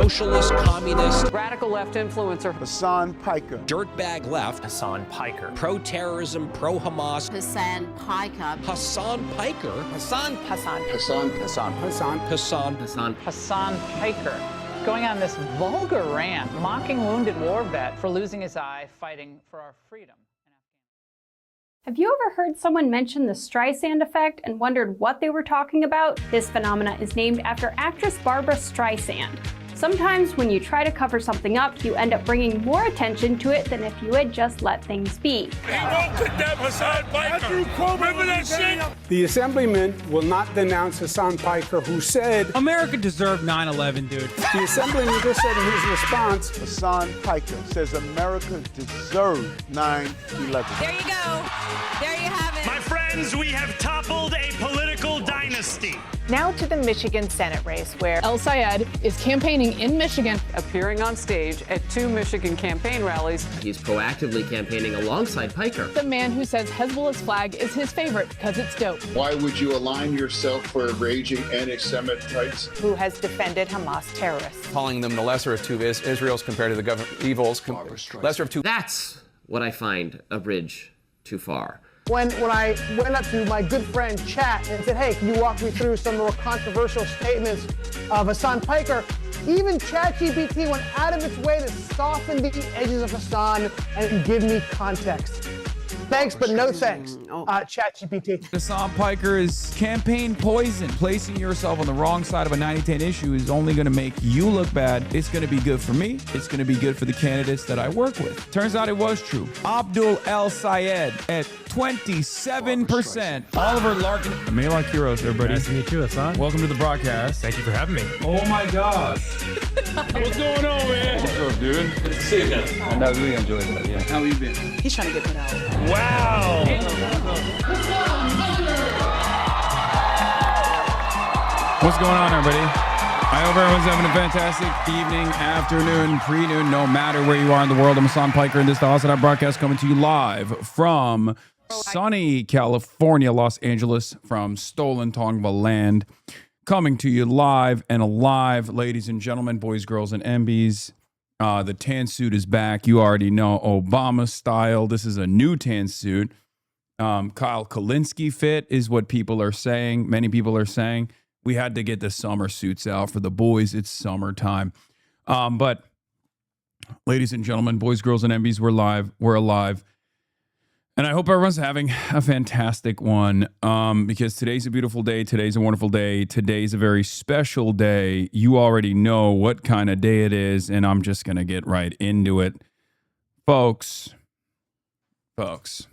socialist, communist, radical left influencer, Hasan Piker, dirtbag left, Hasan Piker, pro-terrorism, pro-Hamas, Hasan Piker, Hasan Piker, Hasan Piker, going on this vulgar rant, mocking wounded war vet for losing his eye fighting for our freedom. Have you ever heard someone mention the Streisand effect and wondered what they were talking about? This phenomena is named after actress Barbara Streisand. Sometimes when you try to cover something up, you end up bringing more attention to it than if you had just let things be. He won't condemn Hasan Piker. Remember that shit? The assemblyman will not denounce Hasan Piker, who said, America deserved 9/11, dude. the assemblyman just said in his response, Hasan Piker says America deserved 9/11. There you go. There you have it. My friends, we have toppled a political dynasty. Now to the Michigan Senate race, where El Sayed is campaigning in Michigan, Appearing on stage at 2 Michigan campaign rallies. He's proactively campaigning alongside Piker. the man who says Hezbollah's flag is his favorite because it's dope, Why would you align yourself for raging anti-Semites? who has defended Hamas terrorists. Calling them the lesser of two Israels compared to the evils. Lesser of two. That's what I find a bridge too far. When I went up to my good friend Chat and said, hey, can you walk me through some more controversial statements of Hasan Piker, even ChatGPT went out of its way to soften the edges of Hasan and give me context. Thanks, but no thanks, ChatGPT. Hasan Piker is campaign poison. Placing yourself on the wrong side of a 90-10 issue is only going to make you look bad. It's going to be good for me. It's going to be good for the candidates that I work with. Turns out it was true. Abdul El Sayed at 27%. Oliver Larkin. May like heroes, everybody. Nice to meet you, Hasan. Welcome to the broadcast. Thank you for having me. Oh my gosh. What's going on, man? What's up, dude? Good to see you again. And I really enjoyed that, yeah. How you been? He's trying to get that out. Wow. What's going on, everybody? I hope everyone's having a fantastic evening, afternoon, pre-noon, no matter where you are in the world. I'm Hasan Piker, and this is the HasanAbi broadcast coming to you live from sunny California, Los Angeles, from stolen Tongva land. Coming to you live and alive, ladies and gentlemen, boys, girls, and MBs. The tan suit is back. You already know, Obama style. This is a new tan suit. Kyle Kalinske fit is what people are saying. Many people are saying we had to get the summer suits out for the boys. It's summertime. But ladies and gentlemen, boys, girls, and MBs, we're live. We're alive. And I hope everyone's having a fantastic one because today's a beautiful day. Today's a wonderful day. Today's a very special day. You already know what kind of day it is, and I'm just going to get right into it. Folks, it's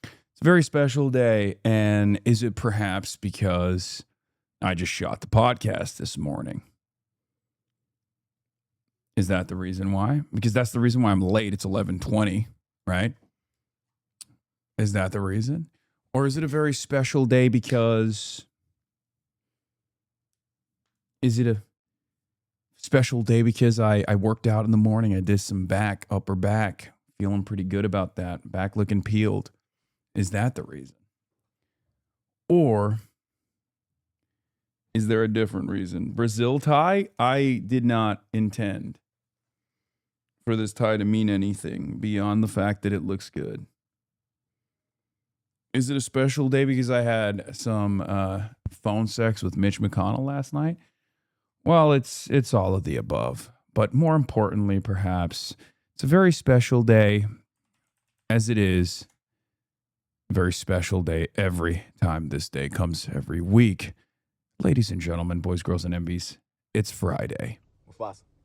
a very special day, and is it perhaps because I just shot the podcast this morning? Is that the reason why? Because that's the reason why I'm late. It's 11:20, right? Is that the reason? Or is it a very special day because... Is it a special day because I worked out in the morning? I did some upper back. Feeling pretty good about that. Back looking peeled. Is that the reason? Or is there a different reason? Brazil tie? I did not intend for this tie to mean anything beyond the fact that it looks good. Is it a special day because I had some phone sex with Mitch McConnell last night? Well, it's all of the above. But more importantly, perhaps, it's a very special day, as it is a very special day every time this day comes every week. Ladies and gentlemen, boys, girls, and MBs, it's Friday.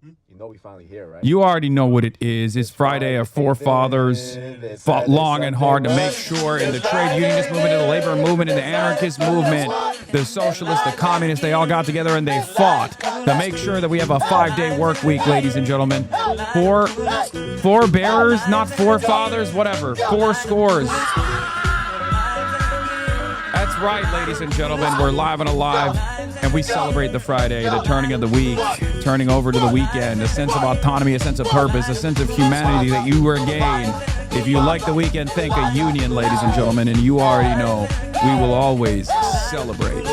You know we finally here, right? You already know what it is. It's Friday. Our forefathers fought long and hard to make sure in the trade unionist movement, in the labor movement, in the anarchist movement, the socialists, the communists, they all got together and they fought to make sure that we have a 5-day work week, ladies and gentlemen. Four bearers, not forefathers, whatever. 4 scores. That's right, ladies and gentlemen. We're live and alive, and we celebrate the Friday, the turning of the week, turning over to the weekend, a sense of autonomy, a sense of purpose, a sense of humanity that you regain. If you like the weekend, think a union, ladies and gentlemen, and you already know we will always celebrate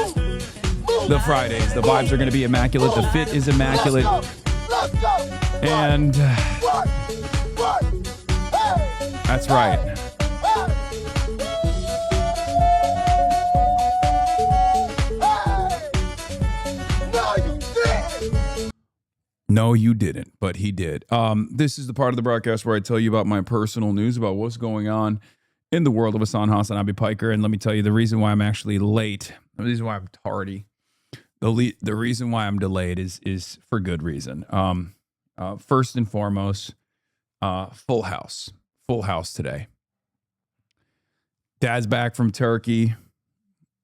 the Fridays. The vibes are going to be immaculate. The fit is immaculate. And that's right. No, you didn't, but he did. This is the part of the broadcast where I tell you about my personal news about what's going on in the world of HasanAbi Piker. And let me tell you the reason why I'm actually late, the reason why I'm tardy, the reason why I'm delayed is for good reason. First and foremost, full house today. Dad's back from Turkey.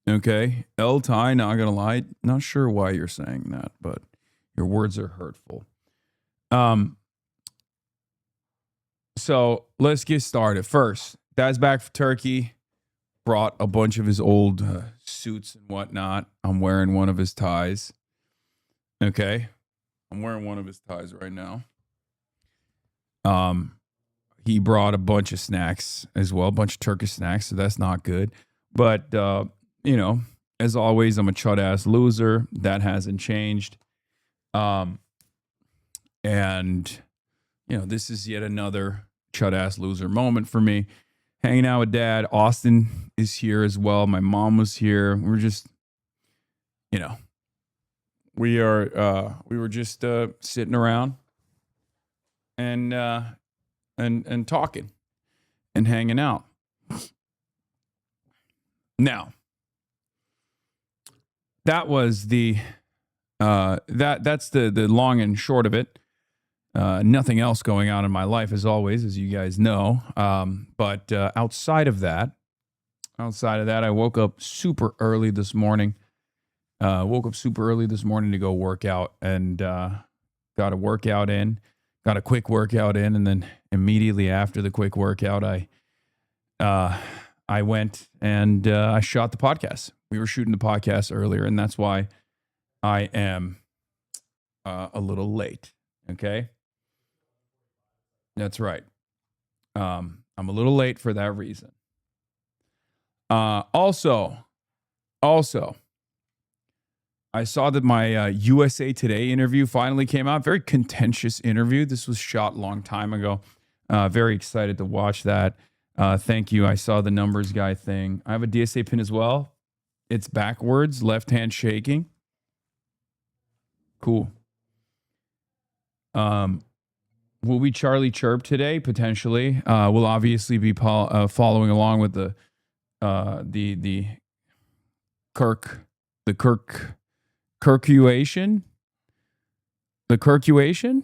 Okay. El-Tai, not gonna lie, not sure why you're saying that, but your words are hurtful. So let's get started. First, Dad's back from Turkey. Brought a bunch of his old suits and whatnot. I'm wearing one of his ties. Okay. I'm wearing one of his ties right now. He brought a bunch of snacks as well, a bunch of Turkish snacks, so that's not good. But, you know, as always, I'm a chud-ass loser. That hasn't changed. And, you know, this is yet another chud-ass loser moment for me. Hanging out with Dad. Austin is here as well. My mom was here. We're just, you know, we were just sitting around and talking and hanging out. Now, that was that's the long and short of it. Nothing else going on in my life as always, as you guys know. But outside of that, I woke up super early this morning. To go work out and got a workout in. Got a quick workout in, and then immediately after the quick workout, I went and I shot the podcast. We were shooting the podcast earlier, and that's why I am a little late. Okay, that's right. I'm a little late for that reason. Also, I saw that my USA Today interview finally came out. Very contentious interview. This was shot a long time ago. Very excited to watch that. Thank you. I saw the numbers guy thing. I have a DSA pin as well. It's backwards, left hand shaking. Cool. Will we Charlie Chirp today? Potentially. We'll obviously be following along with the Kirkuation? The Kirkuation?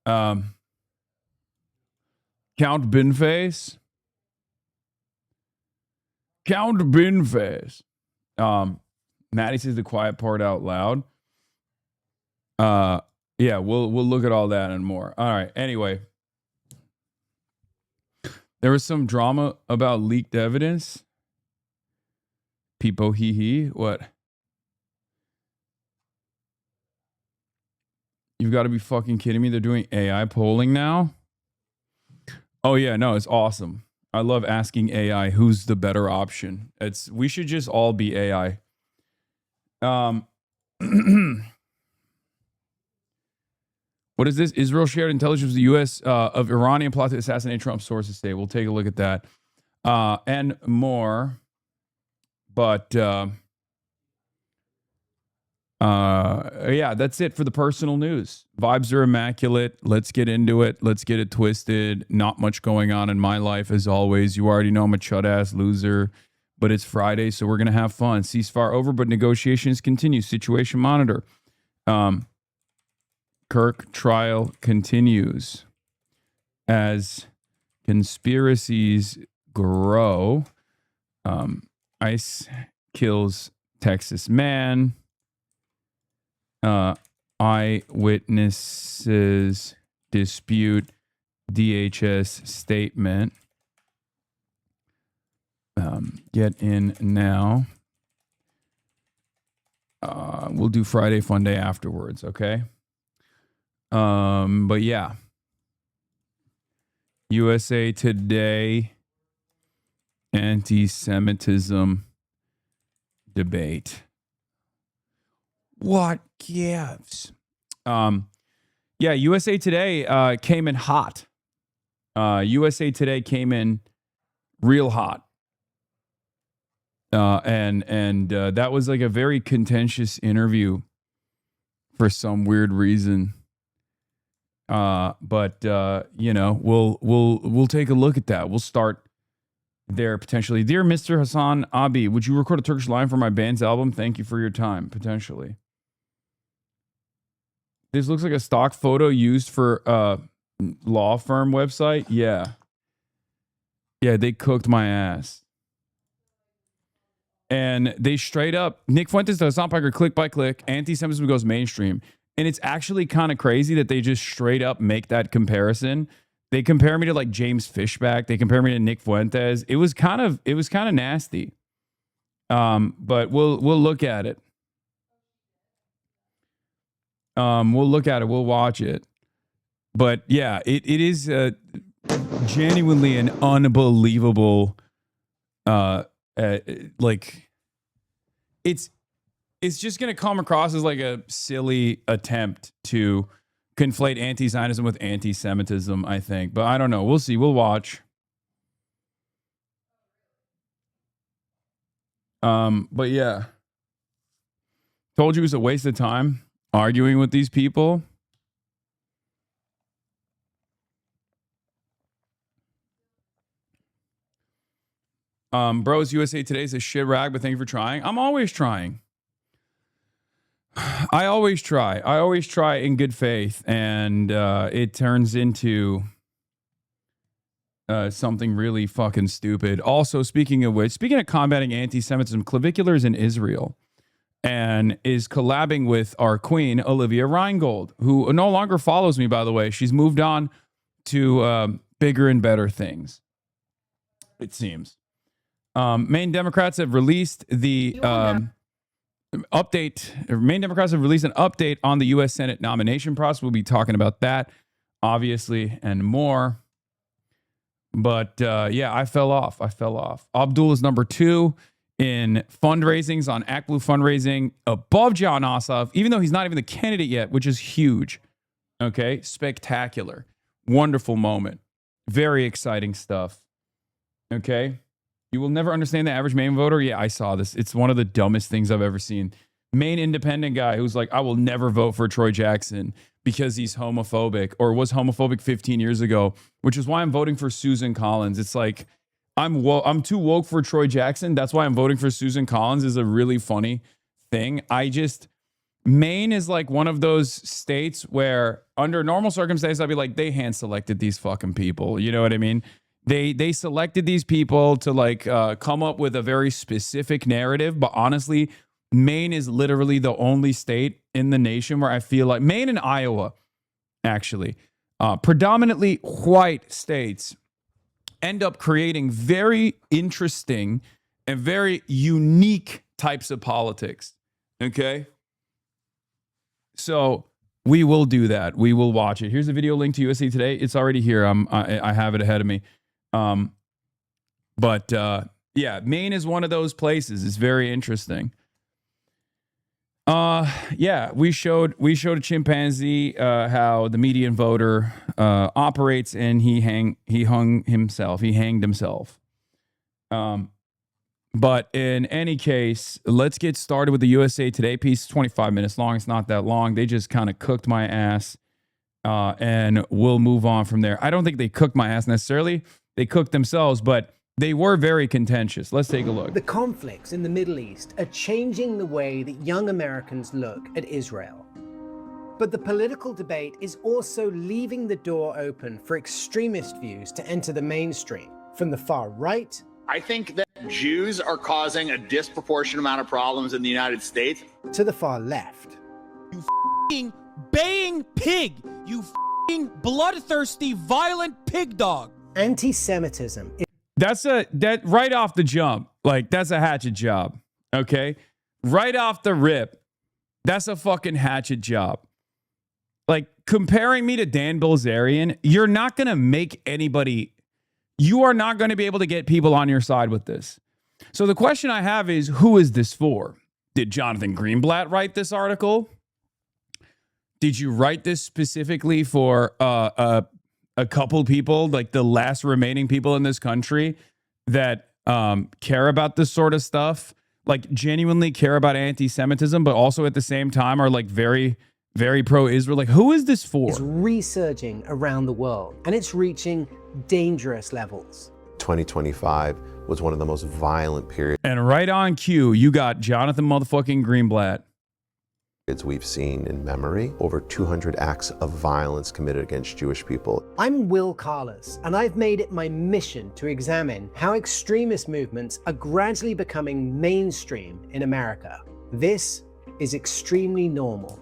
Count Binface? Count Binface. Maddie says the quiet part out loud. Yeah, we'll look at all that and more. All right, anyway. There was some drama about leaked evidence. Peepo hee hee. What? You've got to be fucking kidding me. They're doing AI polling now? Oh, yeah. No, it's awesome. I love asking AI who's the better option. We should just all be AI. What is this? Israel shared intelligence with the U.S. Of Iranian plot to assassinate Trump, sources say. We'll take a look at that. And more. But, yeah, that's it for the personal news. Vibes are immaculate. Let's get into it. Let's get it twisted. Not much going on in my life, as always. You already know I'm a chud-ass loser. But it's Friday, so we're going to have fun. Ceasefire over, but negotiations continue. Situation monitor. Kirk trial continues as conspiracies grow. ICE kills Texas man. Eyewitnesses dispute DHS statement. Get in now. We'll do Friday Fun Day afterwards, okay? But yeah. USA Today, anti-Semitism debate. What gives? Yeah, USA Today came in hot. USA Today came in real hot. And that was like a very contentious interview for some weird reason. But you know, we'll take a look at that. We'll start there potentially. Dear Mr. HasanAbi, would you record a Turkish line for my band's album? Thank you for your time. Potentially. This looks like a stock photo used for law firm website. Yeah. Yeah, they cooked my ass. And they straight up, Nick Fuentes to Hasan Piker, click by click, anti-Semitism goes mainstream. And it's actually kind of crazy that they just straight up make that comparison. They compare me to like James Fishback. They compare me to Nick Fuentes. It was kind of nasty. But we'll look at it. We'll look at it. We'll watch it. But yeah, it is genuinely an unbelievable, like it's just going to come across as like a silly attempt to conflate anti-Zionism with anti-Semitism, I think. But I don't know. We'll see. We'll watch. But yeah. Told you it was a waste of time arguing with these people. Bros, USA Today is a shit rag, but thank you for trying. I'm always trying. I always try. I always try in good faith, and it turns into something really fucking stupid. Also, speaking of which, speaking of combating anti-Semitism, Clavicular is in Israel and is collabing with our queen, Olivia Reingold, who no longer follows me, by the way. She's moved on to bigger and better things, it seems. Maine Democrats have released the update. Maine Democrats have released an update on the U.S. Senate nomination process. We'll be talking about that, obviously, and more. But yeah, I fell off. Abdul is number 2 in fundraisings on ActBlue fundraising, above John Ossoff, even though he's not even the candidate yet, which is huge. Okay, spectacular, wonderful moment, very exciting stuff. Okay. You will never understand the average Maine voter. Yeah, I saw this. It's one of the dumbest things I've ever seen. Maine independent guy who's like, I will never vote for Troy Jackson because he's homophobic or was homophobic 15 years ago, which is why I'm voting for Susan Collins. It's like, I'm too woke for Troy Jackson. That's why I'm voting for Susan Collins is a really funny thing. Maine is like one of those states where under normal circumstances, I'd be like, they hand selected these fucking people. You know what I mean? They selected these people to like come up with a very specific narrative, but honestly, Maine is literally the only state in the nation where I feel like Maine and Iowa, actually, predominantly white states, end up creating very interesting and very unique types of politics. Okay, so we will do that. We will watch it. Here's a video link to USA Today. It's already here. I have it ahead of me. But yeah, Maine is one of those places. It's very interesting. Yeah, we showed a chimpanzee how the median voter operates, and he hanged himself. But in any case, let's get started with the USA Today piece. It's 25 minutes long. It's not that long. They just kind of cooked my ass, and we'll move on from there. I don't think they cooked my ass necessarily. They cooked themselves, but they were very contentious. Let's take a look. The conflicts in the Middle East are changing the way that young Americans look at Israel. But the political debate is also leaving the door open for extremist views to enter the mainstream, from the far right. I think that Jews are causing a disproportionate amount of problems in the United States. To the far left. You f***ing baying pig! You f***ing bloodthirsty, violent pig dog! Anti-Semitism. That's right off the jump. Like, that's a hatchet job. Okay? Right off the rip. That's a fucking hatchet job. Like, comparing me to Dan Bilzerian, you're not going to make anybody, you are not going to be able to get people on your side with this. So the question I have is, who is this for? Did Jonathan Greenblatt write this article? Did you write this specifically for a couple people, like the last remaining people in this country that care about this sort of stuff, like genuinely care about anti-Semitism, but also at the same time are like very, very pro-Israel? Like, who is this for? It's resurging around the world, and it's reaching dangerous levels. 2025 was one of the most violent periods. And right on cue, you got Jonathan motherfucking Greenblatt. We've seen in memory, over 200 acts of violence committed against Jewish people. I'm Will Carlos, and I've made it my mission to examine how extremist movements are gradually becoming mainstream in America. This is Extremely Normal.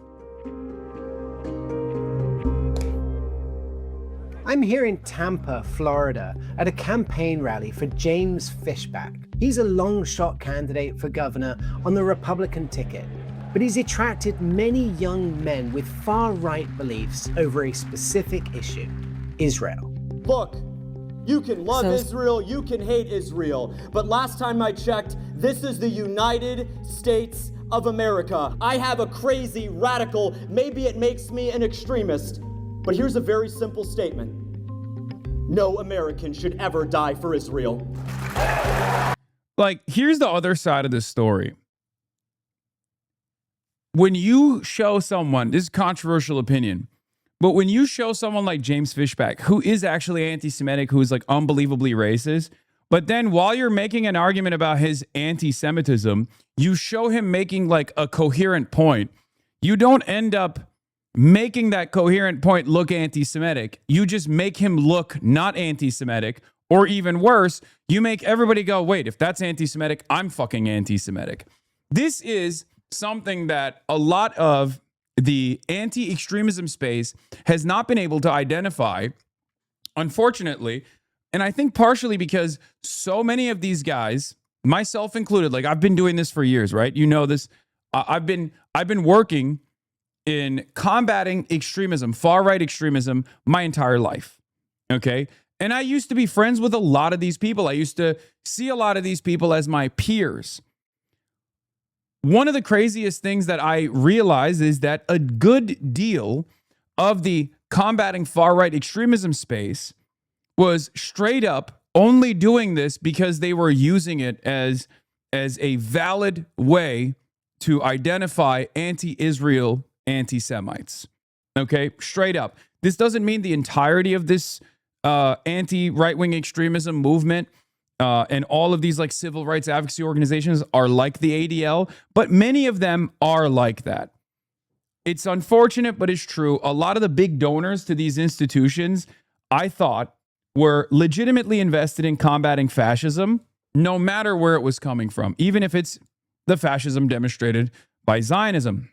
I'm here in Tampa, Florida, at a campaign rally for James Fishback. He's a long-shot candidate for governor on the Republican ticket, but he's attracted many young men with far-right beliefs over a specific issue: Israel. Look, you can love Israel, you can hate Israel, but last time I checked, this is the United States of America. I have a crazy, radical, maybe it makes me an extremist, but here's a very simple statement. No American should ever die for Israel. Like, here's the other side of this story. When you show someone, this is controversial opinion, but when you show someone like James Fishback, who is actually anti-Semitic, who is like unbelievably racist, but then while you're making an argument about his anti-Semitism, you show him making like a coherent point, you don't end up making that coherent point look anti-Semitic. You just make him look not anti-Semitic, or even worse, you make everybody go, wait, if that's anti-Semitic, I'm fucking anti-Semitic. This is something that a lot of the anti-extremism space has not been able to identify, unfortunately. And I think partially because so many of these guys, myself included, like I've been doing this for years, right? You know this. I've been working in combating extremism, far-right extremism, my entire life. Okay. And I used to be friends with a lot of these people. I used to see a lot of these people as my peers. One of the craziest things that I realized is that a good deal of the combating far-right extremism space was straight up only doing this because they were using it as a valid way to identify anti-Israel anti-Semites. Okay, straight up. This doesn't mean the entirety of this anti-right-wing extremism movement and all of these like civil rights advocacy organizations are like the ADL, but many of them are like that. It's unfortunate, but it's true. A lot of the big donors to these institutions, I thought, were legitimately invested in combating fascism, no matter where it was coming from, even if it's the fascism demonstrated by Zionism.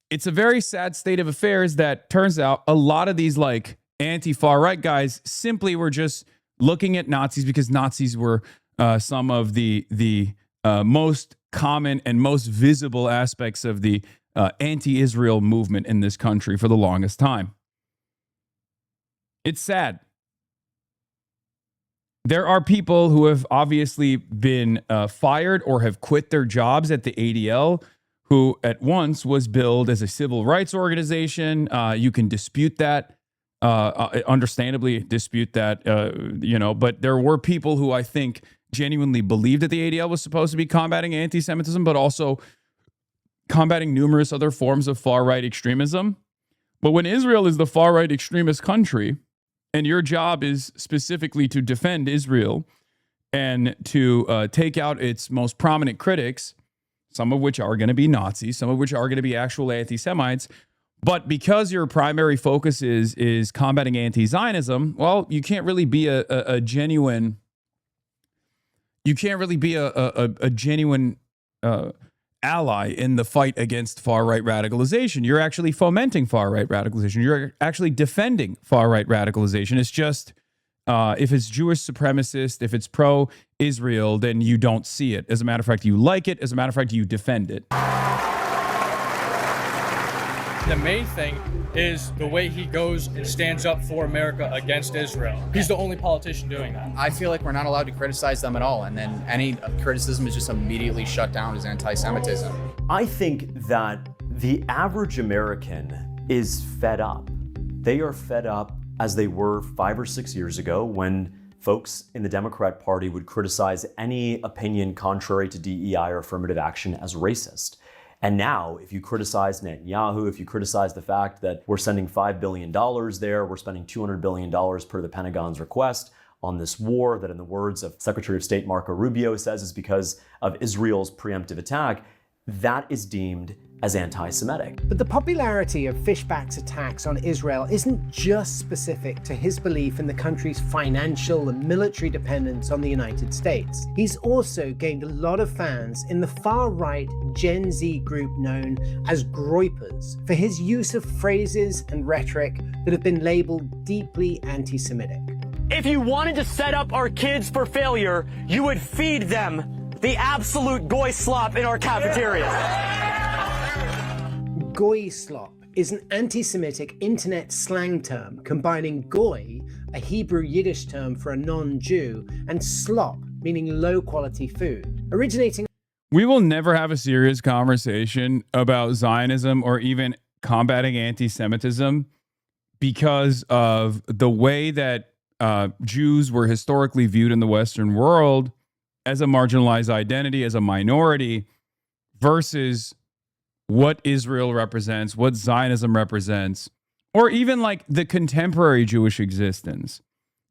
It's a very sad state of affairs that turns out a lot of these like anti-far right guys simply were just looking at Nazis because Nazis were some of the most common and most visible aspects of the anti-Israel movement in this country for the longest time. It's sad. There are people who have obviously been fired or have quit their jobs at the ADL, who at once was billed as a civil rights organization. You can dispute that, understandably dispute that, but there were people who I think genuinely believed that the ADL was supposed to be combating anti-Semitism, but also combating numerous other forms of far-right extremism. But when Israel is the far-right extremist country, and your job is specifically to defend Israel and to take out its most prominent critics, some of which are going to be Nazis, some of which are going to be actual anti-Semites, but because your primary focus is combating anti-Zionism, well, you can't really be a genuine. You can't really be a genuine ally in the fight against far-right radicalization. You're actually fomenting far-right radicalization. You're actually defending far-right radicalization. It's just if it's Jewish supremacist, if it's pro-Israel, then you don't see it. As a matter of fact, you like it. As a matter of fact, you defend it. The main thing is the way he goes and stands up for America against Israel. He's the only politician doing that. I feel like we're not allowed to criticize them at all, and then any criticism is just immediately shut down as anti-Semitism. I think that the average American is fed up. They are fed up as they were 5 or 6 years ago when folks in the Democrat Party would criticize any opinion contrary to DEI or affirmative action as racist. And now, if you criticize Netanyahu, if you criticize the fact that we're sending $5 billion there, we're spending $200 billion per the Pentagon's request on this war that, in the words of Secretary of State Marco Rubio, says is because of Israel's preemptive attack, that is deemed as anti-Semitic. But the popularity of Fishback's attacks on Israel isn't just specific to his belief in the country's financial and military dependence on the United States. He's also gained a lot of fans in the far-right Gen Z group known as Groypers for his use of phrases and rhetoric that have been labeled deeply anti-Semitic. If you wanted to set up our kids for failure, you would feed them the absolute goy slop in our cafeterias. Goy slop is an anti-Semitic internet slang term combining goy, a Hebrew Yiddish term for a non-Jew, and slop, meaning low-quality food, originating... We will never have a serious conversation about Zionism or even combating anti-Semitism because of the way that Jews were historically viewed in the Western world as a marginalized identity, as a minority, versus what Israel represents, what Zionism represents, or even like the contemporary Jewish existence.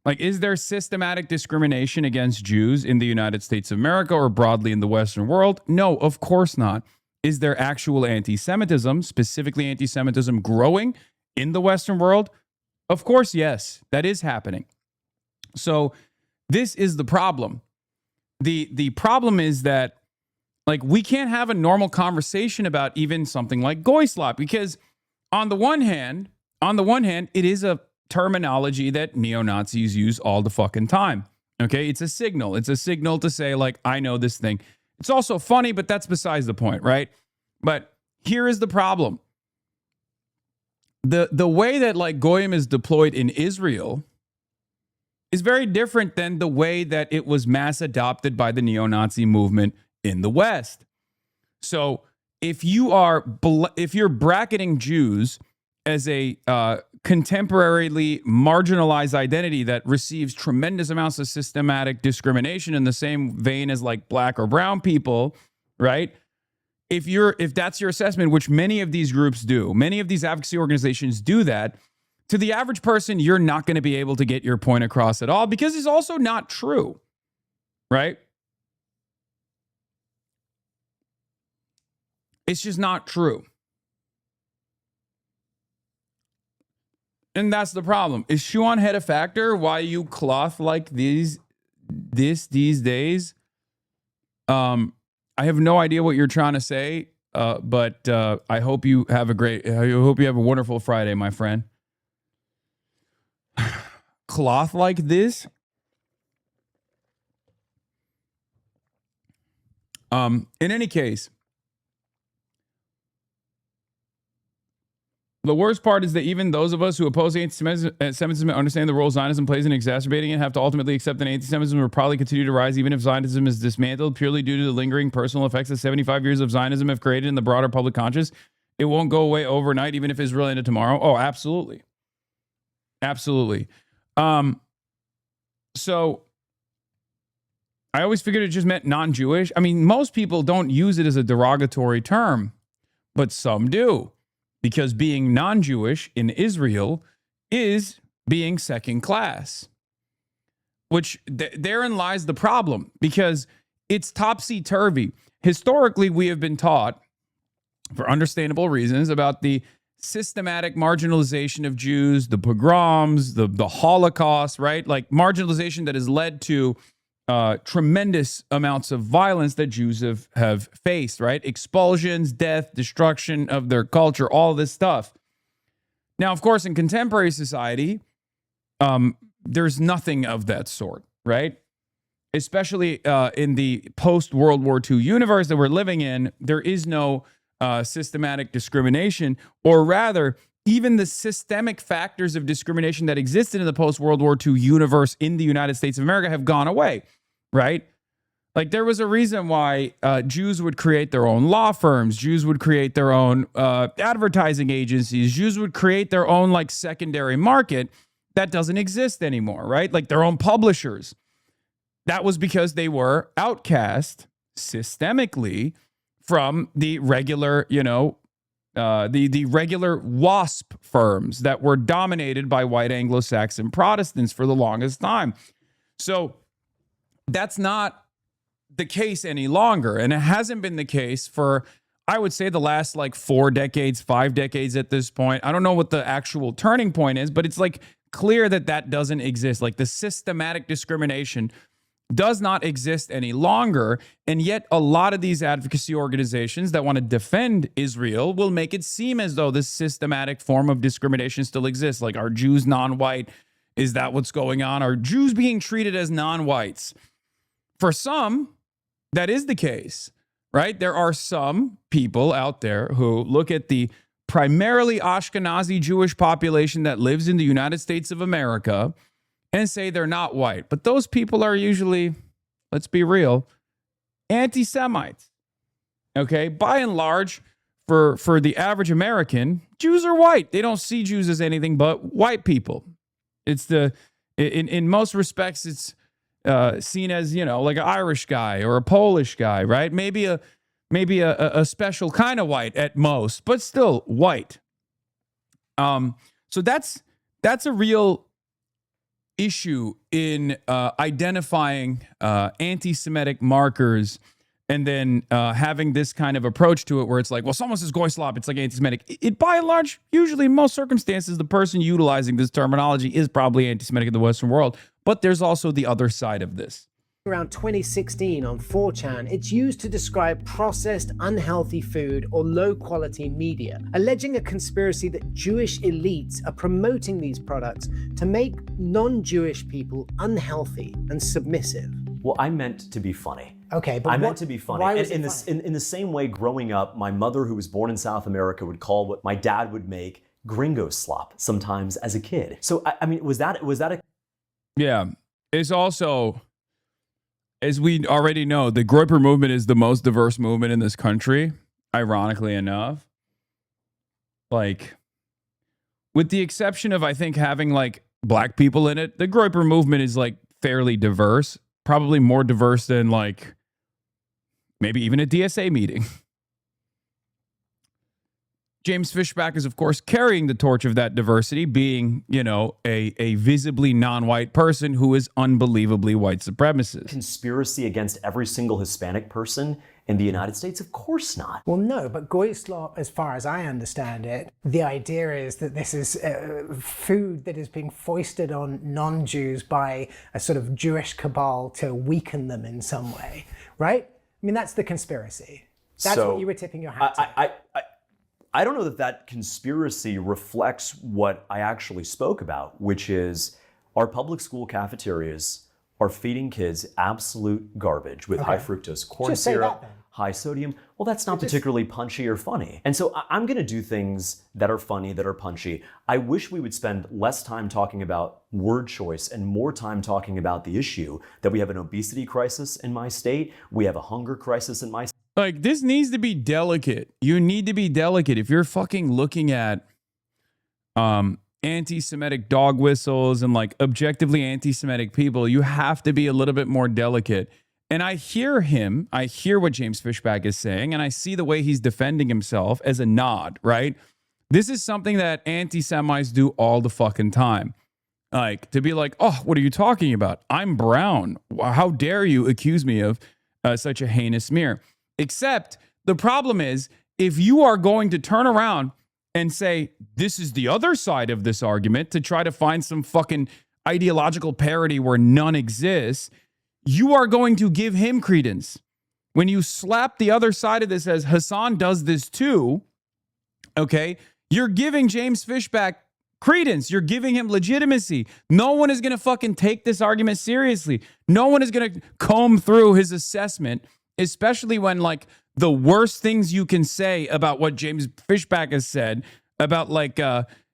Like, is there systematic discrimination against Jews in the United States of America or broadly in the Western world? No, of course not. Is there actual anti-Semitism, specifically anti-Semitism growing in the Western world? Of course, yes, that is happening. So this is the problem. The problem is that, like, we can't have a normal conversation about even something like goy slop because on the one hand, it is a terminology that neo-Nazis use all the fucking time. Okay, it's a signal. It's a signal to say, like, I know this thing. It's also funny, but that's besides the point, right? But here is the problem. The way that, like, goyim is deployed in Israel is very different than the way that it was mass adopted by the neo-Nazi movement in the West. So if you're bracketing Jews as a contemporarily marginalized identity that receives tremendous amounts of systematic discrimination in the same vein as like black or brown people, right? If that's your assessment, which many of these groups do, many of these advocacy organizations do that, to the average person, you're not going to be able to get your point across at all because it's also not true, right? It's just not true. And that's the problem. Is shoe on head a factor? Why you cloth like these days? I have no idea what you're trying to say, but I hope you have a wonderful Friday, my friend. Cloth like this? In any case, the worst part is that even those of us who oppose anti-Semitism and understand the role Zionism plays in exacerbating it have to ultimately accept that anti-Semitism will probably continue to rise even if Zionism is dismantled purely due to the lingering personal effects that 75 years of Zionism have created in the broader public conscience. It won't go away overnight, even if Israel ended tomorrow. Oh, absolutely. Absolutely. So I always figured it just meant non-Jewish. I mean, most people don't use it as a derogatory term, but some do. Because being non-Jewish in Israel is being second class, which therein lies the problem because it's topsy-turvy. Historically, we have been taught, for understandable reasons, about the systematic marginalization of Jews, the pogroms, the Holocaust, right? Like marginalization that has led to tremendous amounts of violence that Jews have faced, right? Expulsions, death, destruction of their culture, all this stuff. Now, of course, in contemporary society, there's nothing of that sort, right? Especially in the post-World War II universe that we're living in, there is no systematic discrimination, or rather, even the systemic factors of discrimination that existed in the post-World War II universe in the United States of America have gone away, right? Like, there was a reason why Jews would create their own law firms. Jews would create their own advertising agencies. Jews would create their own, like, secondary market that doesn't exist anymore, right? Like, their own publishers. That was because they were outcast systemically from the regular, the regular WASP firms that were dominated by white Anglo-Saxon Protestants for the longest time. So that's not the case any longer. And it hasn't been the case for, I would say, the last like 4 decades, 5 decades at this point. I don't know what the actual turning point is, but it's like clear that that doesn't exist. Like, the systematic discrimination does not exist any longer. And yet a lot of these advocacy organizations that want to defend Israel will make it seem as though this systematic form of discrimination still exists. Like, are Jews non-white? Is that what's going on? Are Jews being treated as non-whites? For some, that is the case, right? There are some people out there who look at the primarily Ashkenazi Jewish population that lives in the United States of America and say they're not white. But those people are usually, let's be real, anti-Semites. Okay? By and large, for the average American, Jews are white. They don't see Jews as anything but white people. It's in most respects, it's seen as, like an Irish guy or a Polish guy, right? Maybe a special kind of white at most, but still white. So that's a real issue in identifying anti-Semitic markers and then having this kind of approach to it where it's like, well, someone says goy slop, it's like anti-Semitic. It by and large, usually in most circumstances, the person utilizing this terminology is probably anti-Semitic in the Western world. But there's also the other side of this. Around 2016 on 4chan, it's used to describe processed, unhealthy food or low-quality media, alleging a conspiracy that Jewish elites are promoting these products to make non-Jewish people unhealthy and submissive. Well, I meant to be funny. Okay, but I meant to be funny. Why was in the same way, growing up, my mother, who was born in South America, would call what my dad would make gringo slop sometimes as a kid. So, I mean, was that a... Yeah. It's also, as we already know, the Groyper movement is the most diverse movement in this country, ironically enough. Like, with the exception of, I think, having, like, black people in it, the Groyper movement is, like, fairly diverse. Probably more diverse than, like, maybe even a DSA meeting. James Fishback is, of course, carrying the torch of that diversity, being, a visibly non-white person who is unbelievably white supremacist. Conspiracy against every single Hispanic person in the United States? Of course not. Well, no, but goy slop, as far as I understand it, the idea is that this is food that is being foisted on non-Jews by a sort of Jewish cabal to weaken them in some way, right? I mean, that's the conspiracy. That's what you were tipping your hat to. I don't know that conspiracy reflects what I actually spoke about, which is our public school cafeterias are feeding kids absolute garbage with high fructose corn syrup, high sodium. Well, that's not particularly punchy or funny. And so I'm going to do things that are funny, that are punchy. I wish we would spend less time talking about word choice and more time talking about the issue that we have an obesity crisis in my state. We have a hunger crisis in my state. Like, this needs to be delicate. You need to be delicate. If you're fucking looking at anti-Semitic dog whistles and, like, objectively anti-Semitic people, you have to be a little bit more delicate. And I hear him. I hear what James Fishback is saying, and I see the way he's defending himself as a nod, right? This is something that anti-Semites do all the fucking time. Like, to be like, oh, what are you talking about? I'm brown. How dare you accuse me of such a heinous smear? Except the problem is, if you are going to turn around and say, this is the other side of this argument to try to find some fucking ideological parity where none exists, you are going to give him credence. When you slap the other side of this as Hasan does this too, okay, you're giving James Fishback credence. You're giving him legitimacy. No one is going to fucking take this argument seriously. No one is going to comb through his assessment especially when like the worst things you can say about what James Fishback has said about like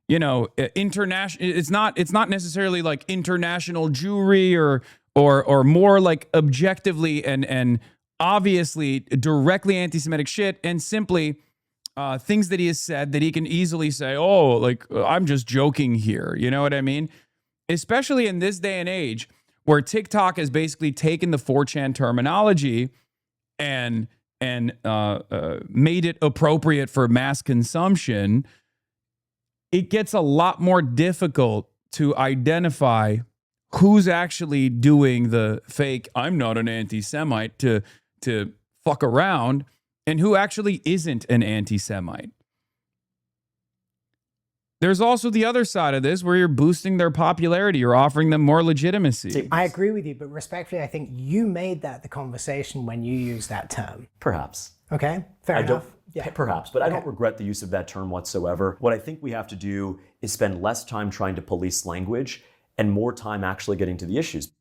you know, international, it's not necessarily like international Jewry or more like objectively and obviously directly anti-Semitic shit, and simply things that he has said that he can easily say, oh, like I'm just joking here. You know what I mean? Especially in this day and age where TikTok has basically taken the 4chan terminology and made it appropriate for mass consumption. It gets a lot more difficult to identify who's actually doing the fake I'm not an anti-Semite to fuck around and who actually isn't an anti-Semite. There's also the other side of this where you're boosting their popularity. You're offering them more legitimacy. I agree with you, but respectfully, I think you made that the conversation when you used that term. Perhaps. Okay, fair enough. Yeah. Perhaps, but I don't regret the use of that term whatsoever. What I think we have to do is spend less time trying to police language and more time actually getting to the issues.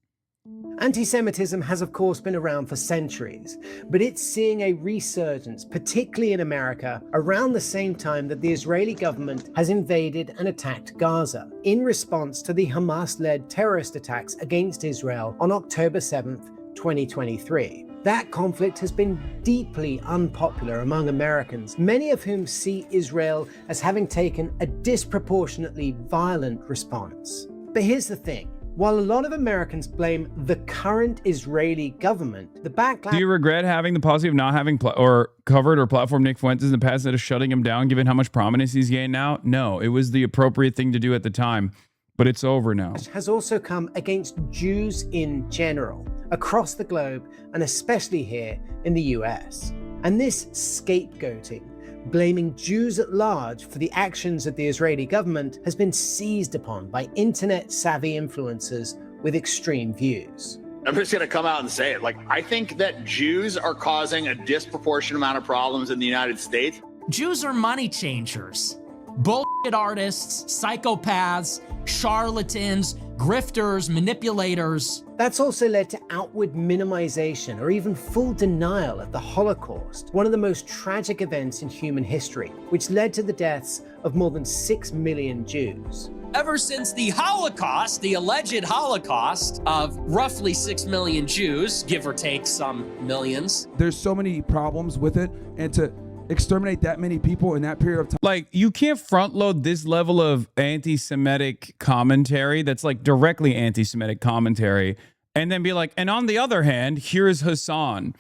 Anti-Semitism has, of course, been around for centuries, but it's seeing a resurgence, particularly in America, around the same time that the Israeli government has invaded and attacked Gaza in response to the Hamas-led terrorist attacks against Israel on October 7th, 2023. That conflict has been deeply unpopular among Americans, many of whom see Israel as having taken a disproportionately violent response. But here's the thing. While a lot of Americans blame the current Israeli government, the backlash... Do you regret having the policy of not having covered or platformed Nick Fuentes in the past that is shutting him down, given how much prominence he's gained now? No, it was the appropriate thing to do at the time, but it's over now. ...has also come against Jews in general, across the globe, and especially here in the US. And this scapegoating, blaming Jews at large for the actions of the Israeli government, has been seized upon by internet-savvy influencers with extreme views. I'm just going to come out and say it. Like, I think that Jews are causing a disproportionate amount of problems in the United States. Jews are money changers, bullshit artists, psychopaths, charlatans, grifters, manipulators. That's also led to outward minimization or even full denial of the Holocaust, one of the most tragic events in human history, which led to the deaths of more than 6 million Jews. Ever since the Holocaust, the alleged Holocaust of roughly 6 million Jews, give or take some millions. There's so many problems with it, and to exterminate that many people in that period of time. Like, you can't front load this level of anti-Semitic commentary that's like directly anti-Semitic commentary and then be like, and on the other hand, here's Hasan.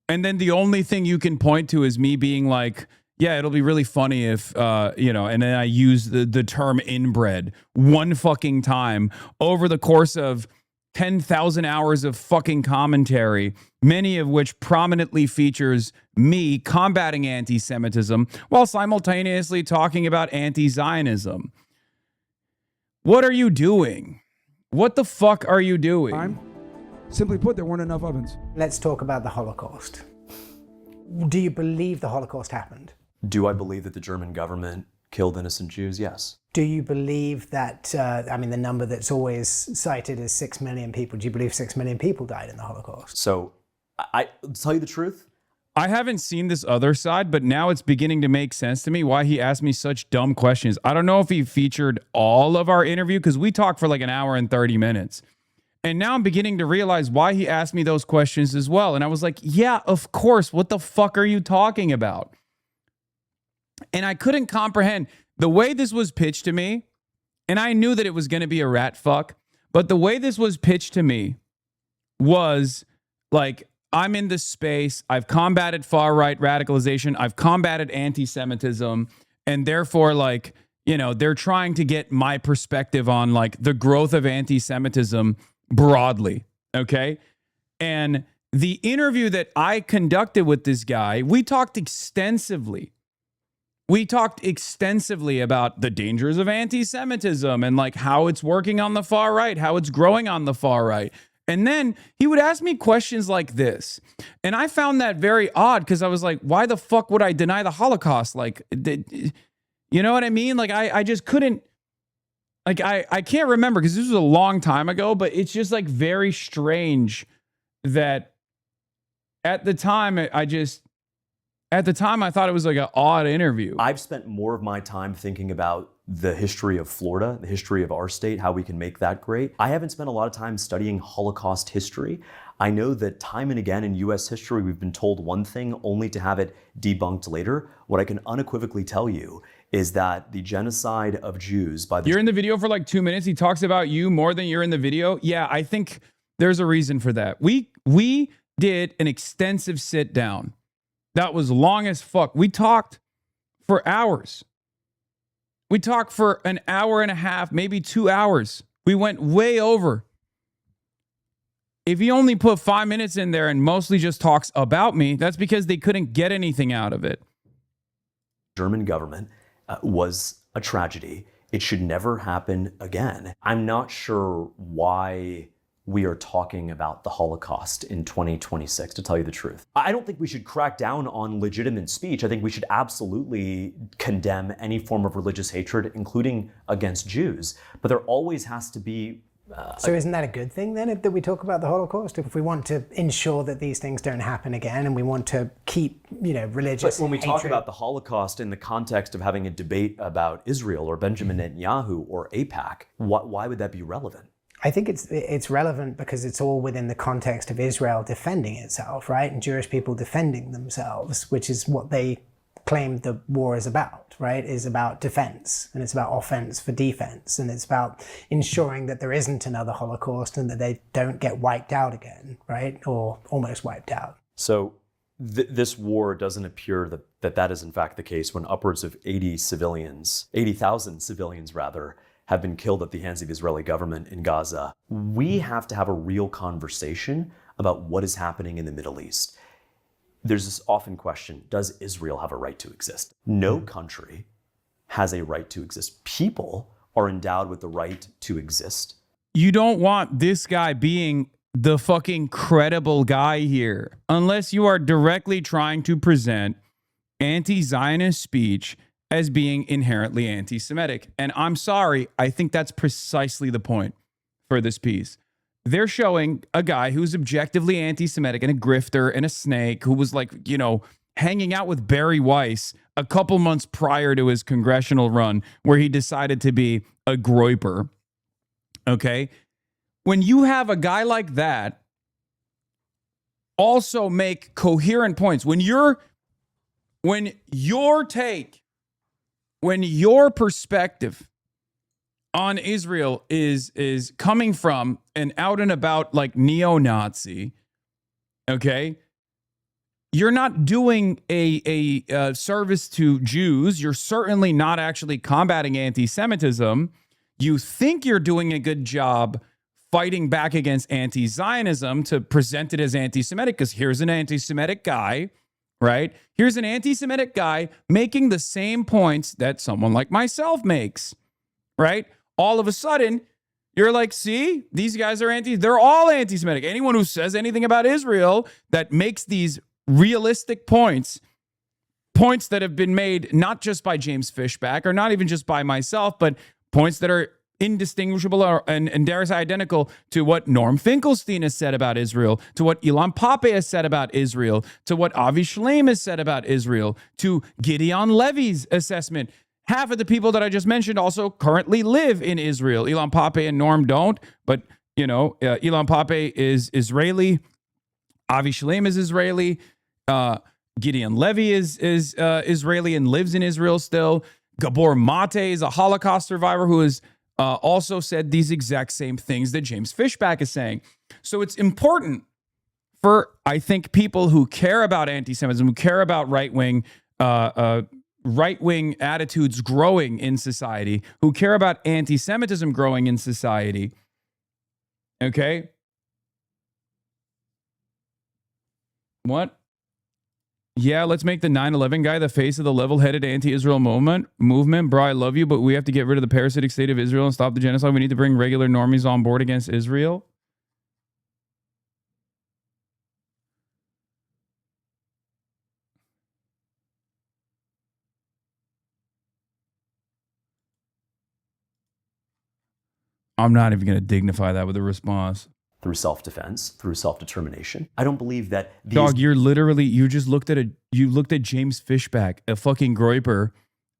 And then the only thing you can point to is me being like, yeah, it'll be really funny if, you know, and then I use the term inbred one fucking time over the course of 10,000 hours of fucking commentary, many of which prominently features me combating anti-Semitism while simultaneously talking about anti-Zionism. What are you doing? What the fuck are you doing? Simply put, there weren't enough ovens. Let's talk about the Holocaust. Do you believe the Holocaust happened? Do I believe that the German government killed innocent Jews? Yes. Do you believe that, I mean, the number that's always cited is 6 million people. Do you believe 6 million people died in the Holocaust? So, I tell you the truth, I haven't seen this other side, but now it's beginning to make sense to me why he asked me such dumb questions. I don't know if he featured all of our interview because we talked for like an hour and 30 minutes. And now I'm beginning to realize why he asked me those questions as well. And I was like, yeah, of course. What the fuck are you talking about? And I couldn't comprehend the way this was pitched to me. And I knew that it was going to be a rat fuck. But the way this was pitched to me was like, I'm in this space. I've combated far-right radicalization. I've combated anti-Semitism. And therefore, like, you know, they're trying to get my perspective on like the growth of anti-Semitism broadly. Okay. And the interview that I conducted with this guy, we talked extensively. We talked extensively about the dangers of anti-Semitism and like how it's working on the far right, how it's growing on the far right. And then he would ask me questions like this. And I found that very odd because I was like, why the fuck would I deny the Holocaust? Like, you know what I mean? Like, I just couldn't, like, I can't remember because this was a long time ago, but it's just like very strange that at the time, at the time, I thought it was like an odd interview. I've spent more of my time thinking about the history of Florida, the history of our state, how we can make that great. I haven't spent a lot of time studying Holocaust history. I know that time and again in US history, we've been told one thing only to have it debunked later. What I can unequivocally tell you is that the genocide of Jews by the— You're in the video for like 2 minutes. He talks about you more than you're in the video. Yeah, I think there's a reason for that. We did an extensive sit down. That was long as fuck. We talked for hours. We talked for an hour and a half, maybe 2 hours. We went way over. If he only put 5 minutes in there and mostly just talks about me, that's because they couldn't get anything out of it. German government was a tragedy. It should never happen again. I'm not sure why we are talking about the Holocaust in 2026, to tell you the truth. I don't think we should crack down on legitimate speech. I think we should absolutely condemn any form of religious hatred, including against Jews. But there always has to be So isn't that a good thing then, that we talk about the Holocaust? If we want to ensure that these things don't happen again and we want to keep, religious But when we talk hatred— about the Holocaust in the context of having a debate about Israel or Benjamin Netanyahu or AIPAC, why would that be relevant? I think it's relevant because it's all within the context of Israel defending itself, right? And Jewish people defending themselves, which is what they claim the war is about, right? Is about defense, and it's about offense for defense, and it's about ensuring that there isn't another Holocaust and that they don't get wiped out again, right? Or almost wiped out. So this war doesn't appear that is in fact the case when upwards of 80,000 civilians rather, have been killed at the hands of the Israeli government in Gaza. We have to have a real conversation about what is happening in the Middle East. There's this often question, does Israel have a right to exist? No country has a right to exist. People are endowed with the right to exist. You don't want this guy being the fucking credible guy here, unless you are directly trying to present anti-Zionist speech as being inherently anti-Semitic. And I'm sorry, I think that's precisely the point for this piece. They're showing a guy who's objectively anti-Semitic and a grifter and a snake who was like, hanging out with Barry Weiss a couple months prior to his congressional run where he decided to be a groiper. Okay? When you have a guy like that also make coherent points, when your perspective on Israel is coming from an out and about like neo-Nazi, okay, you're not doing a service to Jews. You're certainly not actually combating anti-Semitism. You think you're doing a good job fighting back against anti-Zionism to present it as anti-Semitic, because here's an anti-Semitic guy, right? Here's an anti-Semitic guy making the same points that someone like myself makes, right? All of a sudden, you're like, see, these guys are they're all anti-Semitic. Anyone who says anything about Israel that makes these realistic points that have been made not just by James Fishback or not even just by myself, but points that are indistinguishable and dare I say identical to what Norm Finkelstein has said about Israel, to what Ilan Pappé has said about Israel, to what Avi Shlaim has said about Israel, to Gideon Levy's assessment. Half of the people that I just mentioned also currently live in Israel. Ilan Pappé and Norm don't, but Ilan Pappé is Israeli, Avi Shlaim is Israeli, Gideon Levy is Israeli and lives in Israel still. Gabor Mate is a Holocaust survivor who is also said these exact same things that James Fishback is saying. So it's important for, I think, people who care about anti-Semitism, who care about right-wing attitudes growing in society, who care about anti-Semitism growing in society, okay? What? Yeah, let's make the 9/11 guy the face of the level-headed anti-Israel movement. Bro, I love you, but we have to get rid of the parasitic state of Israel and stop the genocide. We need to bring regular normies on board against Israel. I'm not even going to dignify that with a response. through self-defense, through self-determination. I don't believe that these... Dog, you're literally, you just looked at James Fishback, a fucking groiper,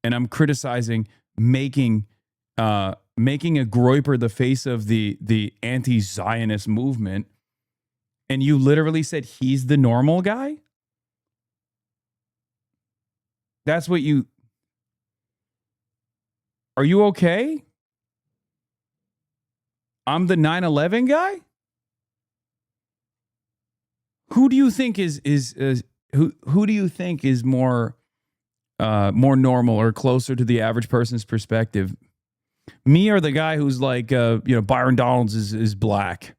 and I'm criticizing making a groiper the face of the anti-Zionist movement, and you literally said he's the normal guy? That's what you... Are you okay? I'm the 9/11 guy? Who do you think is who do you think is more normal or closer to the average person's perspective? Me or the guy who's like Byron Donalds is black?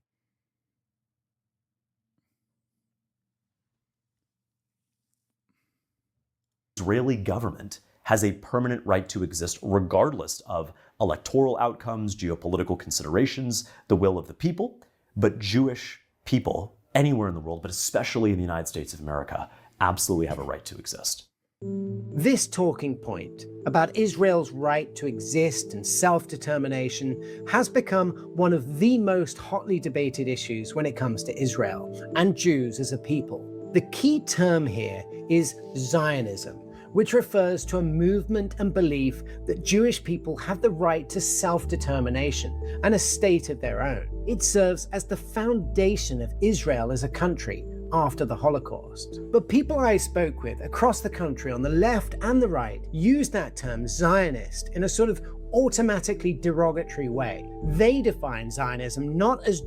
Israeli government has a permanent right to exist regardless of electoral outcomes, geopolitical considerations, the will of the people. But Jewish people anywhere in the world, but especially in the United States of America, absolutely have a right to exist. This talking point about Israel's right to exist and self-determination has become one of the most hotly debated issues when it comes to Israel and Jews as a people. The key term here is Zionism, which refers to a movement and belief that Jewish people have the right to self-determination and a state of their own. It serves as the foundation of Israel as a country after the Holocaust. But people I spoke with across the country on the left and the right use that term Zionist in a sort of automatically derogatory way. They define Zionism not as...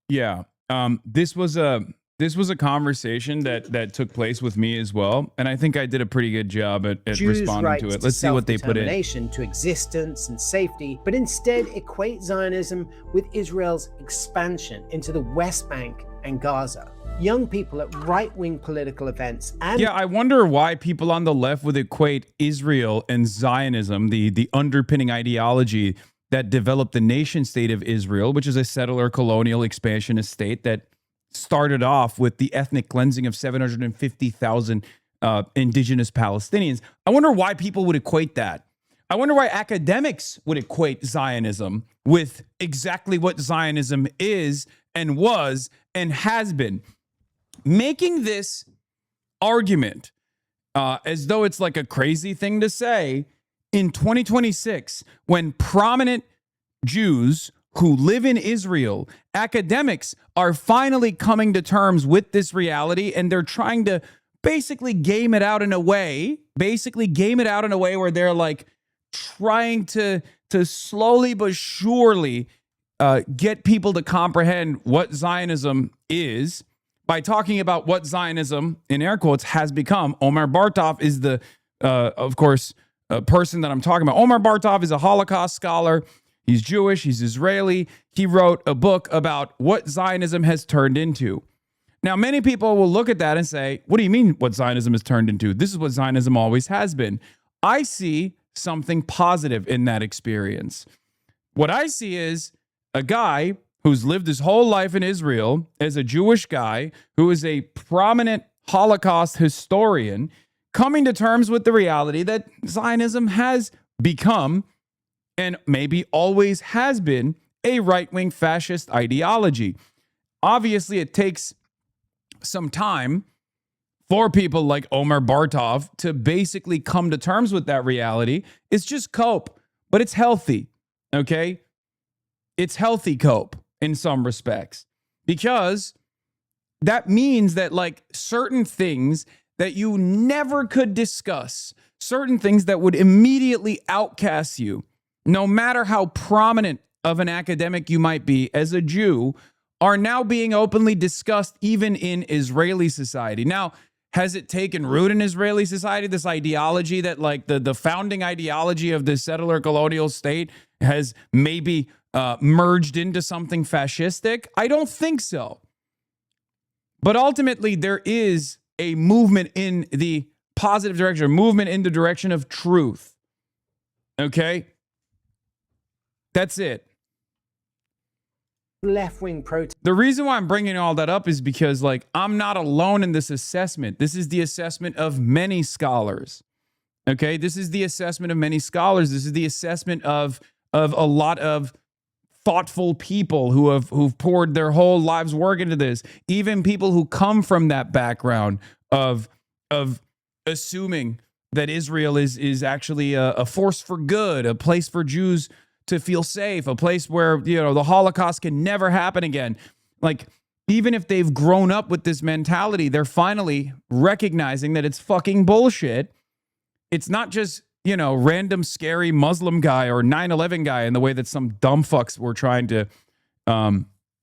Yeah, this was a conversation that took place with me as well, and I think I did a pretty good job at responding to it. Let's see what they put in. Self-determination to existence and safety, but instead equate Zionism with Israel's expansion into the West Bank and Gaza. Young people at right-wing political events and... Yeah, I wonder why people on the left would equate Israel and Zionism, the underpinning ideology that developed the nation state of Israel, which is a settler colonial expansionist state that started off with the ethnic cleansing of 750,000 indigenous Palestinians. I wonder why people would equate that. I wonder why academics would equate Zionism with exactly what Zionism is and was and has been. Making this argument as though it's like a crazy thing to say in 2026, when prominent Jews who live in Israel, academics, are finally coming to terms with this reality, and they're trying to basically game it out in a way where they're like trying to slowly but surely get people to comprehend what Zionism is by talking about what Zionism, in air quotes, has become. Omar Bartov is the, of course, person that I'm talking about. Omar Bartov is a Holocaust scholar. He's Jewish. He's Israeli. He wrote a book about what Zionism has turned into. Now, many people will look at that and say, what do you mean what Zionism has turned into? This is what Zionism always has been. I see something positive in that experience. What I see is a guy who's lived his whole life in Israel as a Jewish guy who is a prominent Holocaust historian coming to terms with the reality that Zionism has become, and maybe always has been, a right-wing fascist ideology. Obviously, it takes some time for people like Omar Bartov to basically come to terms with that reality. It's just cope, but it's healthy, okay? It's healthy cope in some respects, because that means that like certain things that you never could discuss, certain things that would immediately outcast you, no matter how prominent of an academic you might be as a Jew, are now being openly discussed even in Israeli society. Now, has it taken root in Israeli society, this ideology that like the founding ideology of the settler colonial state has maybe merged into something fascistic? I don't think so. But ultimately, there is a movement in the positive direction, a movement in the direction of truth. Okay? That's it. Left-wing protest. The reason why I'm bringing all that up is because, like, I'm not alone in this assessment. This is the assessment of many scholars. Okay? This is the assessment of many scholars. This is the assessment of a lot of thoughtful people who've poured their whole lives work into this, even people who come from that background of assuming that Israel is actually a force for good, a place for Jews to feel safe, a place where, you know, the Holocaust can never happen again. Like, even if they've grown up with this mentality, they're finally recognizing that it's fucking bullshit. It's not just, you know, random scary Muslim guy or 9/11 guy in the way that some dumb fucks were trying to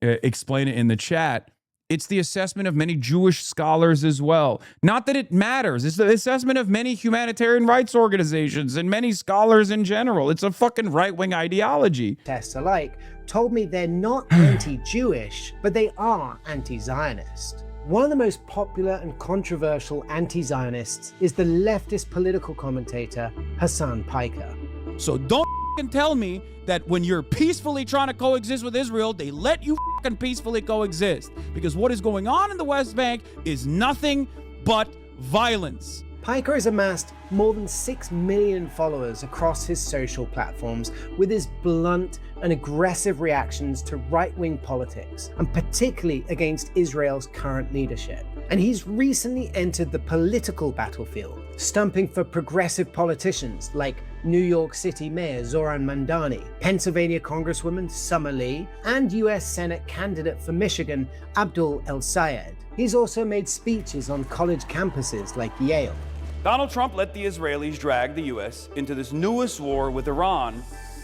explain it in the chat. It's the assessment of many Jewish scholars as well. Not that it matters. It's the assessment of many humanitarian rights organizations and many scholars in general. It's a fucking right-wing ideology. Tests alike told me they're not anti-Jewish, but they are anti-Zionist. One of the most popular and controversial anti-Zionists is the leftist political commentator Hasan Piker. So don't tell me that when you're peacefully trying to coexist with Israel, they let you peacefully coexist. Because what is going on in the West Bank is nothing but violence. Piker has amassed more than 6 million followers across his social platforms with his blunt and aggressive reactions to right-wing politics, and particularly against Israel's current leadership. And he's recently entered the political battlefield, stumping for progressive politicians like New York City Mayor Zohran Mamdani, Pennsylvania Congresswoman Summer Lee, and US Senate candidate for Michigan Abdul El-Sayed. He's also made speeches on college campuses like Yale. Donald Trump let the Israelis drag the U.S. into this newest war with Iran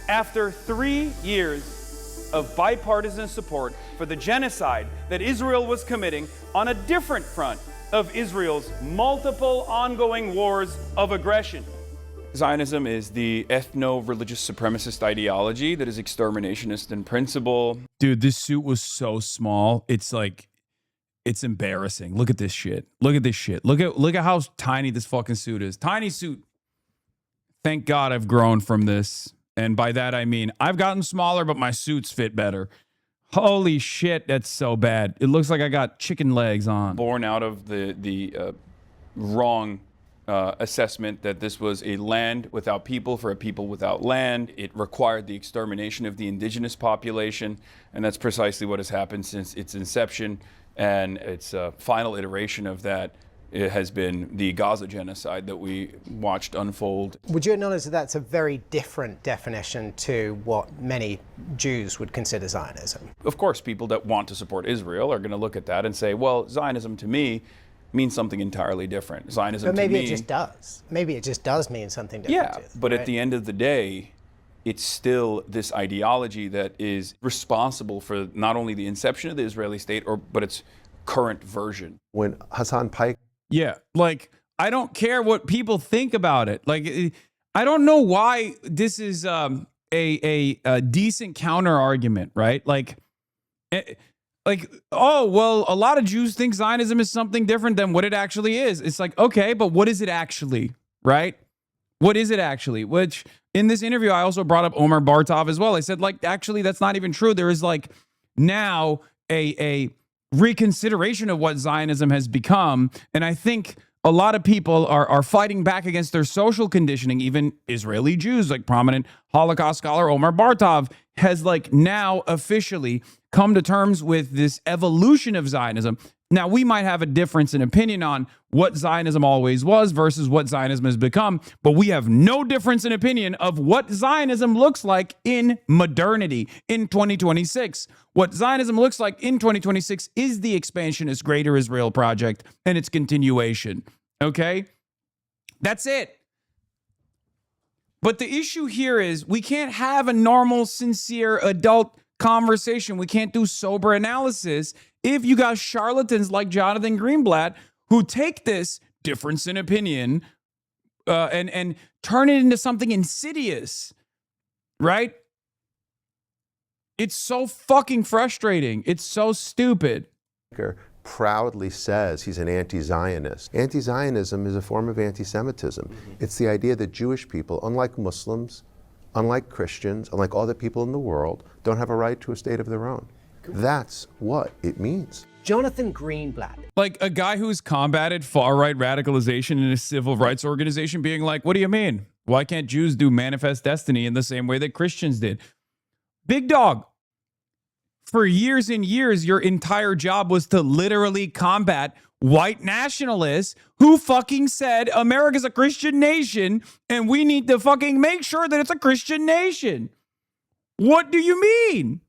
after 3 years of bipartisan support for the genocide that Israel was committing on a different front of Israel's multiple ongoing wars of aggression. Zionism is the ethno-religious supremacist ideology that is exterminationist in principle. Dude, this suit was so small. It's like, it's embarrassing. Look at this shit. Look at this shit. Look at how tiny this fucking suit is. Tiny suit. Thank God I've grown from this. And by that I mean I've gotten smaller, but my suits fit better. Holy shit, that's so bad. It looks like I got chicken legs on. Born out of the wrong assessment that this was a land without people for a people without land. It required the extermination of the indigenous population, and that's precisely what has happened since its inception. And its final iteration of that, it has been the Gaza genocide that we watched unfold. Would you acknowledge that that's a very different definition to what many Jews would consider Zionism? Of course, people that want to support Israel are going to look at that and say, well, Zionism to me means something entirely different. Zionism but maybe to me, it just does. Maybe it just does mean something different. Yeah, but right? At the end of the day, it's still this ideology that is responsible for not only the inception of the Israeli state, but its current version. When Hasan Piker... Yeah, like, I don't care what people think about it. Like, I don't know why this is a decent counter argument, right? Like, oh, well, a lot of Jews think Zionism is something different than what it actually is. It's like, okay, but what is it actually, right? What is it actually? Which, in this interview, I also brought up Omar Bartov as well. I said, like, actually, that's not even true. There is, like, now a reconsideration of what Zionism has become. And I think a lot of people are fighting back against their social conditioning. Even Israeli Jews, like prominent Holocaust scholar Omar Bartov, has, like, now officially come to terms with this evolution of Zionism. Now, we might have a difference in opinion on what Zionism always was versus what Zionism has become, but we have no difference in opinion of what Zionism looks like in modernity in 2026. What Zionism looks like in 2026 is the expansionist Greater Israel Project and its continuation. Okay? That's it. But the issue here is we can't have a normal, sincere, adult conversation. We can't do sober analysis if you got charlatans like Jonathan Greenblatt who take this difference in opinion and turn it into something insidious, right? It's so fucking frustrating. It's so stupid. Proudly says he's an anti-Zionist. Anti-Zionism is a form of anti-Semitism. It's the idea that Jewish people, unlike Muslims, unlike Christians, unlike all the people in the world, don't have a right to a state of their own. That's what it means. Jonathan Greenblatt. Like a guy who's combated far-right radicalization in a civil rights organization being like, what do you mean? Why can't Jews do manifest destiny in the same way that Christians did? Big dog, for years and years, your entire job was to literally combat white nationalists who fucking said America's a Christian nation and we need to fucking make sure that it's a Christian nation. What do you mean?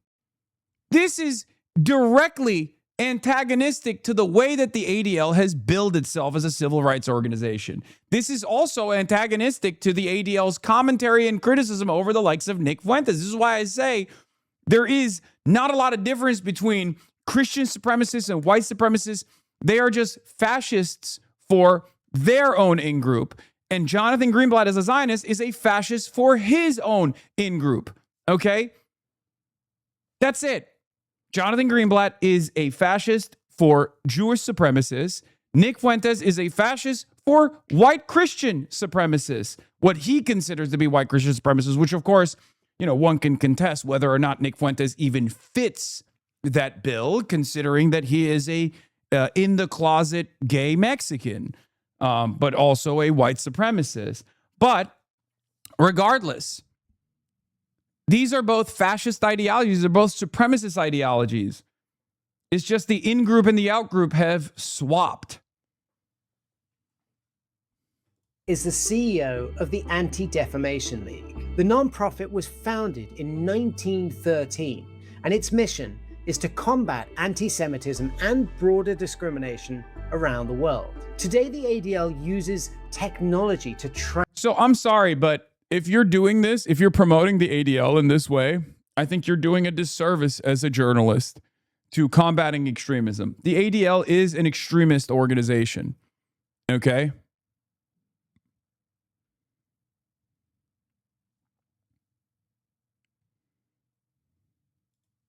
This is directly antagonistic to the way that the ADL has billed itself as a civil rights organization. This is also antagonistic to the ADL's commentary and criticism over the likes of Nick Fuentes. This is why I say there is not a lot of difference between Christian supremacists and white supremacists. They are just fascists for their own in-group. And Jonathan Greenblatt, as a Zionist, is a fascist for his own in-group. Okay? That's it. Jonathan Greenblatt is a fascist for Jewish supremacists. Nick Fuentes is a fascist for white Christian supremacists. What he considers to be white Christian supremacists, which, of course, one can contest whether or not Nick Fuentes even fits that bill, considering that he is a in-the-closet gay Mexican, but also a white supremacist. But regardless, these are both fascist ideologies. They're both supremacist ideologies. It's just the in-group and the out-group have swapped. Is the CEO of the Anti-Defamation League. The nonprofit was founded in 1913, and its mission is to combat anti-Semitism and broader discrimination around the world. Today, the ADL uses technology to So I'm sorry, but if you're doing this, if you're promoting the ADL in this way, I think you're doing a disservice as a journalist to combating extremism. The ADL is an extremist organization. Okay?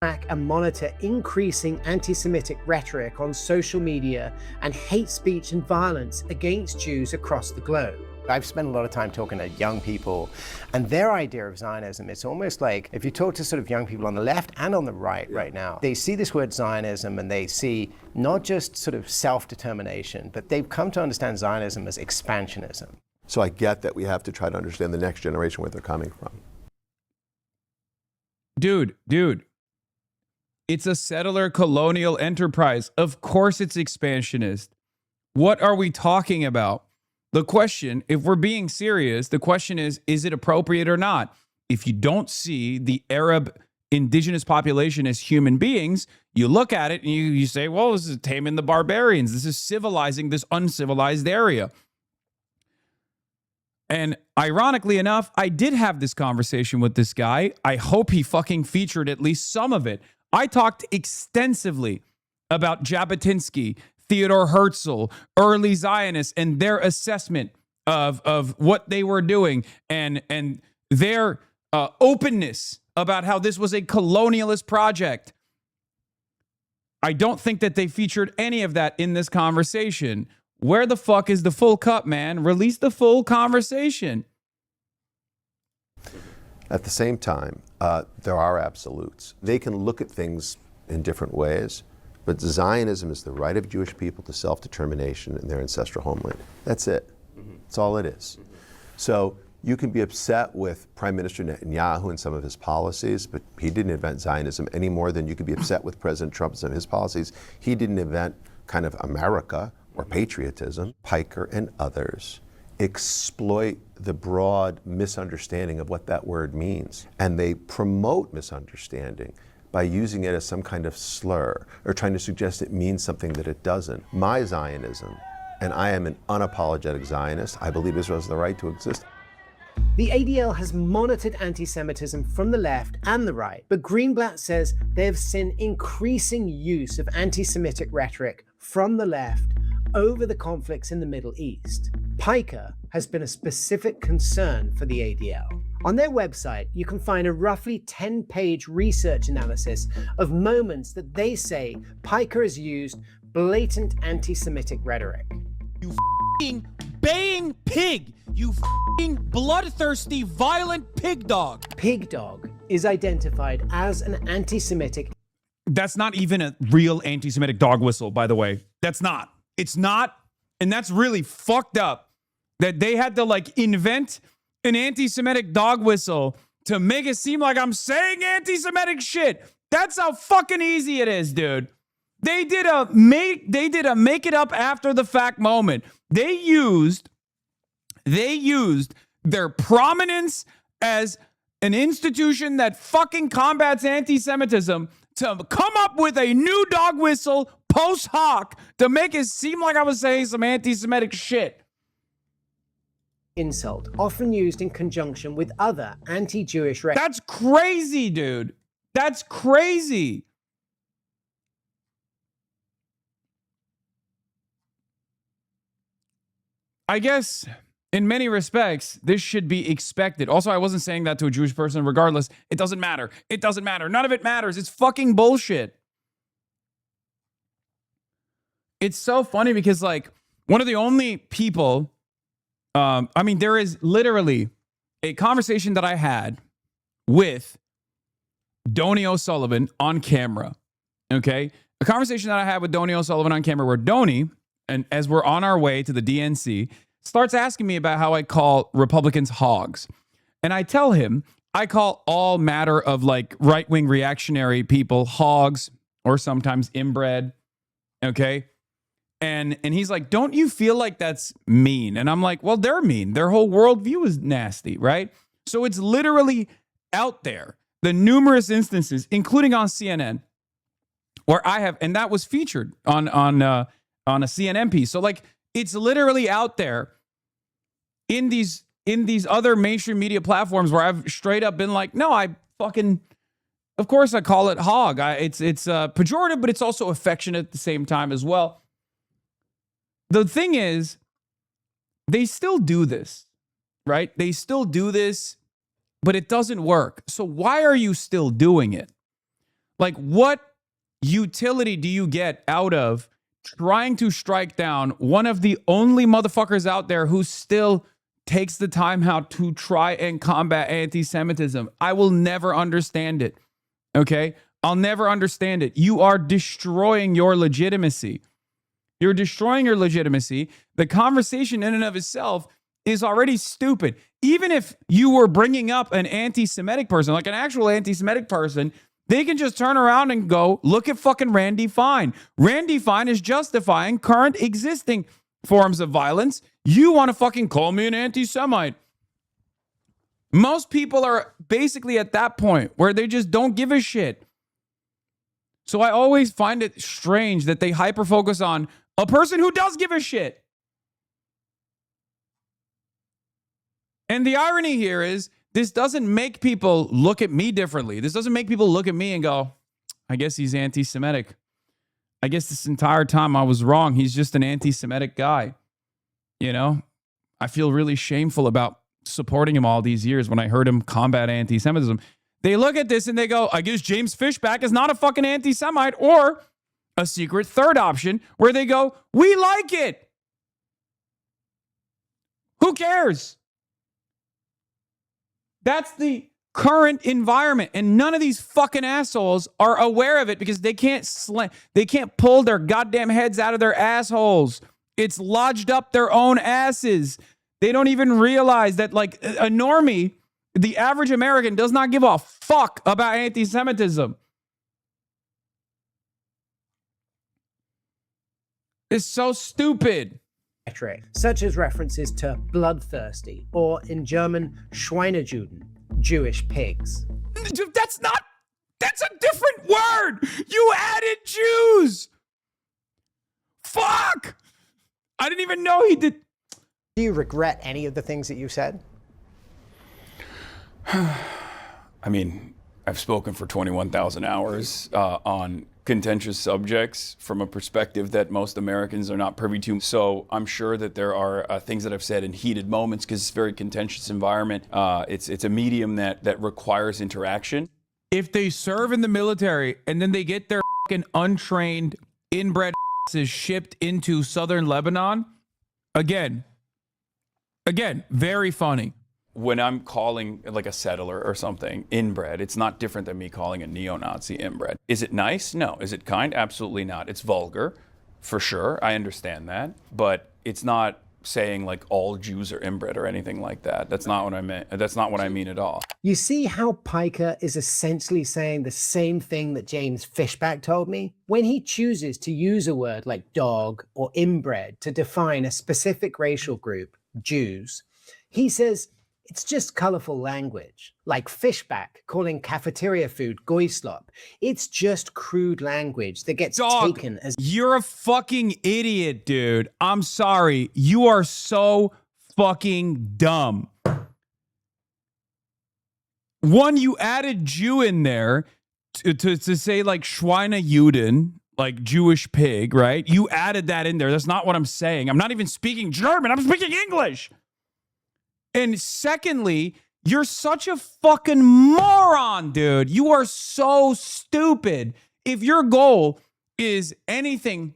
Track and monitor increasing anti-Semitic rhetoric on social media and hate speech and violence against Jews across the globe. I've spent a lot of time talking to young people, and their idea of Zionism, it's almost like if you talk to sort of young people on the left and on the right right now, they see this word Zionism and they see not just sort of self-determination, but they've come to understand Zionism as expansionism. So I get that we have to try to understand the next generation where they're coming from. Dude. It's a settler colonial enterprise. Of course it's expansionist. What are we talking about? The question, if we're being serious, the question is it appropriate or not? If you don't see the Arab indigenous population as human beings, you look at it and you say, well, this is taming the barbarians. This is civilizing this uncivilized area. And ironically enough, I did have this conversation with this guy. I hope he fucking featured at least some of it. I talked extensively about Jabotinsky, Theodore Herzl, early Zionists, and their assessment of what they were doing and their openness about how this was a colonialist project. I don't think that they featured any of that in this conversation. Where the fuck is the full cup, man? Release the full conversation. At the same time, there are absolutes. They can look at things in different ways. But Zionism is the right of Jewish people to self-determination in their ancestral homeland. That's it. That's all it is. So you can be upset with Prime Minister Netanyahu and some of his policies, but he didn't invent Zionism any more than you could be upset with President Trump and some of his policies. He didn't invent kind of America or patriotism. Piker and others exploit the broad misunderstanding of what that word means, and they promote misunderstanding by using it as some kind of slur or trying to suggest it means something that it doesn't. My Zionism, and I am an unapologetic Zionist, I believe Israel has the right to exist. The ADL has monitored anti-Semitism from the left and the right, but Greenblatt says they have seen increasing use of anti-Semitic rhetoric from the left over the conflicts in the Middle East. Piker has been a specific concern for the ADL. On their website, you can find a roughly 10-page research analysis of moments that they say Piker has used blatant anti-Semitic rhetoric. You f***ing baying pig! You f***ing bloodthirsty, violent pig dog! Pig dog is identified as an anti-Semitic. That's not even a real anti-Semitic dog whistle, by the way. That's not. It's not. And that's really fucked up that they had to invent an anti-Semitic dog whistle to make it seem like I'm saying anti-Semitic shit. That's how fucking easy it is, dude. They did a make it up after the fact moment. They used their prominence as an institution that fucking combats anti-Semitism to come up with a new dog whistle post hoc to make it seem like I was saying some anti-Semitic shit. Insult, often used in conjunction with other anti-Jewish... That's crazy, dude. That's crazy. I guess in many respects, this should be expected. Also, I wasn't saying that to a Jewish person. Regardless, it doesn't matter. It doesn't matter. None of it matters. It's fucking bullshit. It's so funny because, like, one of the only people... I mean, there is literally a conversation that I had with Donny O'Sullivan on camera, okay? A conversation that I had with Donny O'Sullivan on camera where Donny, and as we're on our way to the DNC, starts asking me about how I call Republicans hogs. And I tell him I call all matter of, like, right-wing reactionary people hogs or sometimes inbred, okay? And he's like, don't you feel like that's mean? And I'm like, well, they're mean. Their whole worldview is nasty, right? So it's literally out there. The numerous instances, including on CNN, where I have, and that was featured on a CNN piece. So, like, it's literally out there in these other mainstream media platforms where I've straight up been like, no, I fucking, of course I call it hog. It's pejorative, but it's also affectionate at the same time as well. The thing is, they still do this, right? They still do this, but it doesn't work. So why are you still doing it? Like, what utility do you get out of trying to strike down one of the only motherfuckers out there who still takes the time out to try and combat anti-Semitism? I will never understand it, okay? I'll never understand it. You are destroying your legitimacy. You're destroying your legitimacy. The conversation in and of itself is already stupid. Even if you were bringing up an anti-Semitic person, like an actual anti-Semitic person, they can just turn around and go, look at fucking Randy Fine. Randy Fine is justifying current existing forms of violence. You want to fucking call me an anti-Semite. Most people are basically at that point where they just don't give a shit. So I always find it strange that they hyper-focus on a person who does give a shit. And the irony here is this doesn't make people look at me differently. This doesn't make people look at me and go, I guess he's anti-Semitic. I guess this entire time I was wrong. He's just an anti-Semitic guy. You know, I feel really shameful about supporting him all these years when I heard him combat anti-Semitism. They look at this and they go, I guess James Fishback is not a fucking anti-Semite, or a secret third option where they go, we like it. Who cares? That's the current environment, and none of these fucking assholes are aware of it because they can't pull their goddamn heads out of their assholes. It's lodged up their own asses. They don't even realize that, like, a normie, the average American, does not give a fuck about anti-Semitism. It's so stupid. Such as references to bloodthirsty, or in German, Schweinejuden, Jewish pigs. That's a different word. You added Jews. Fuck. I didn't even know he did. Do you regret any of the things that you said? I mean, I've spoken for 21,000 hours on contentious subjects from a perspective that most Americans are not privy to. So I'm sure that there are things that I've said in heated moments because it's a very contentious environment. It's a medium that requires interaction. If they serve in the military and then they get their fucking untrained, inbred asses shipped into southern Lebanon, again, very funny. When I'm calling like a settler or something inbred, it's not different than me calling a neo-Nazi inbred. Is it nice? No. Is it kind? Absolutely not. It's vulgar, for sure. I understand that. But it's not saying like all Jews are inbred or anything like that. That's not what I meant. That's not what I mean at all. You see how Piker is essentially saying the same thing that James Fishback told me? When he chooses to use a word like dog or inbred to define a specific racial group, Jews, he says it's just colorful language. Like Fishback calling cafeteria food goyslop. It's just crude language that gets taken as... You're a fucking idiot, dude. I'm sorry. You are so fucking dumb. One, you added Jew in there to say like Schweinejuden, like Jewish pig, right? You added that in there. That's not what I'm saying. I'm not even speaking German. I'm speaking English. And secondly, you're such a fucking moron, dude. You are so stupid. If your goal is anything,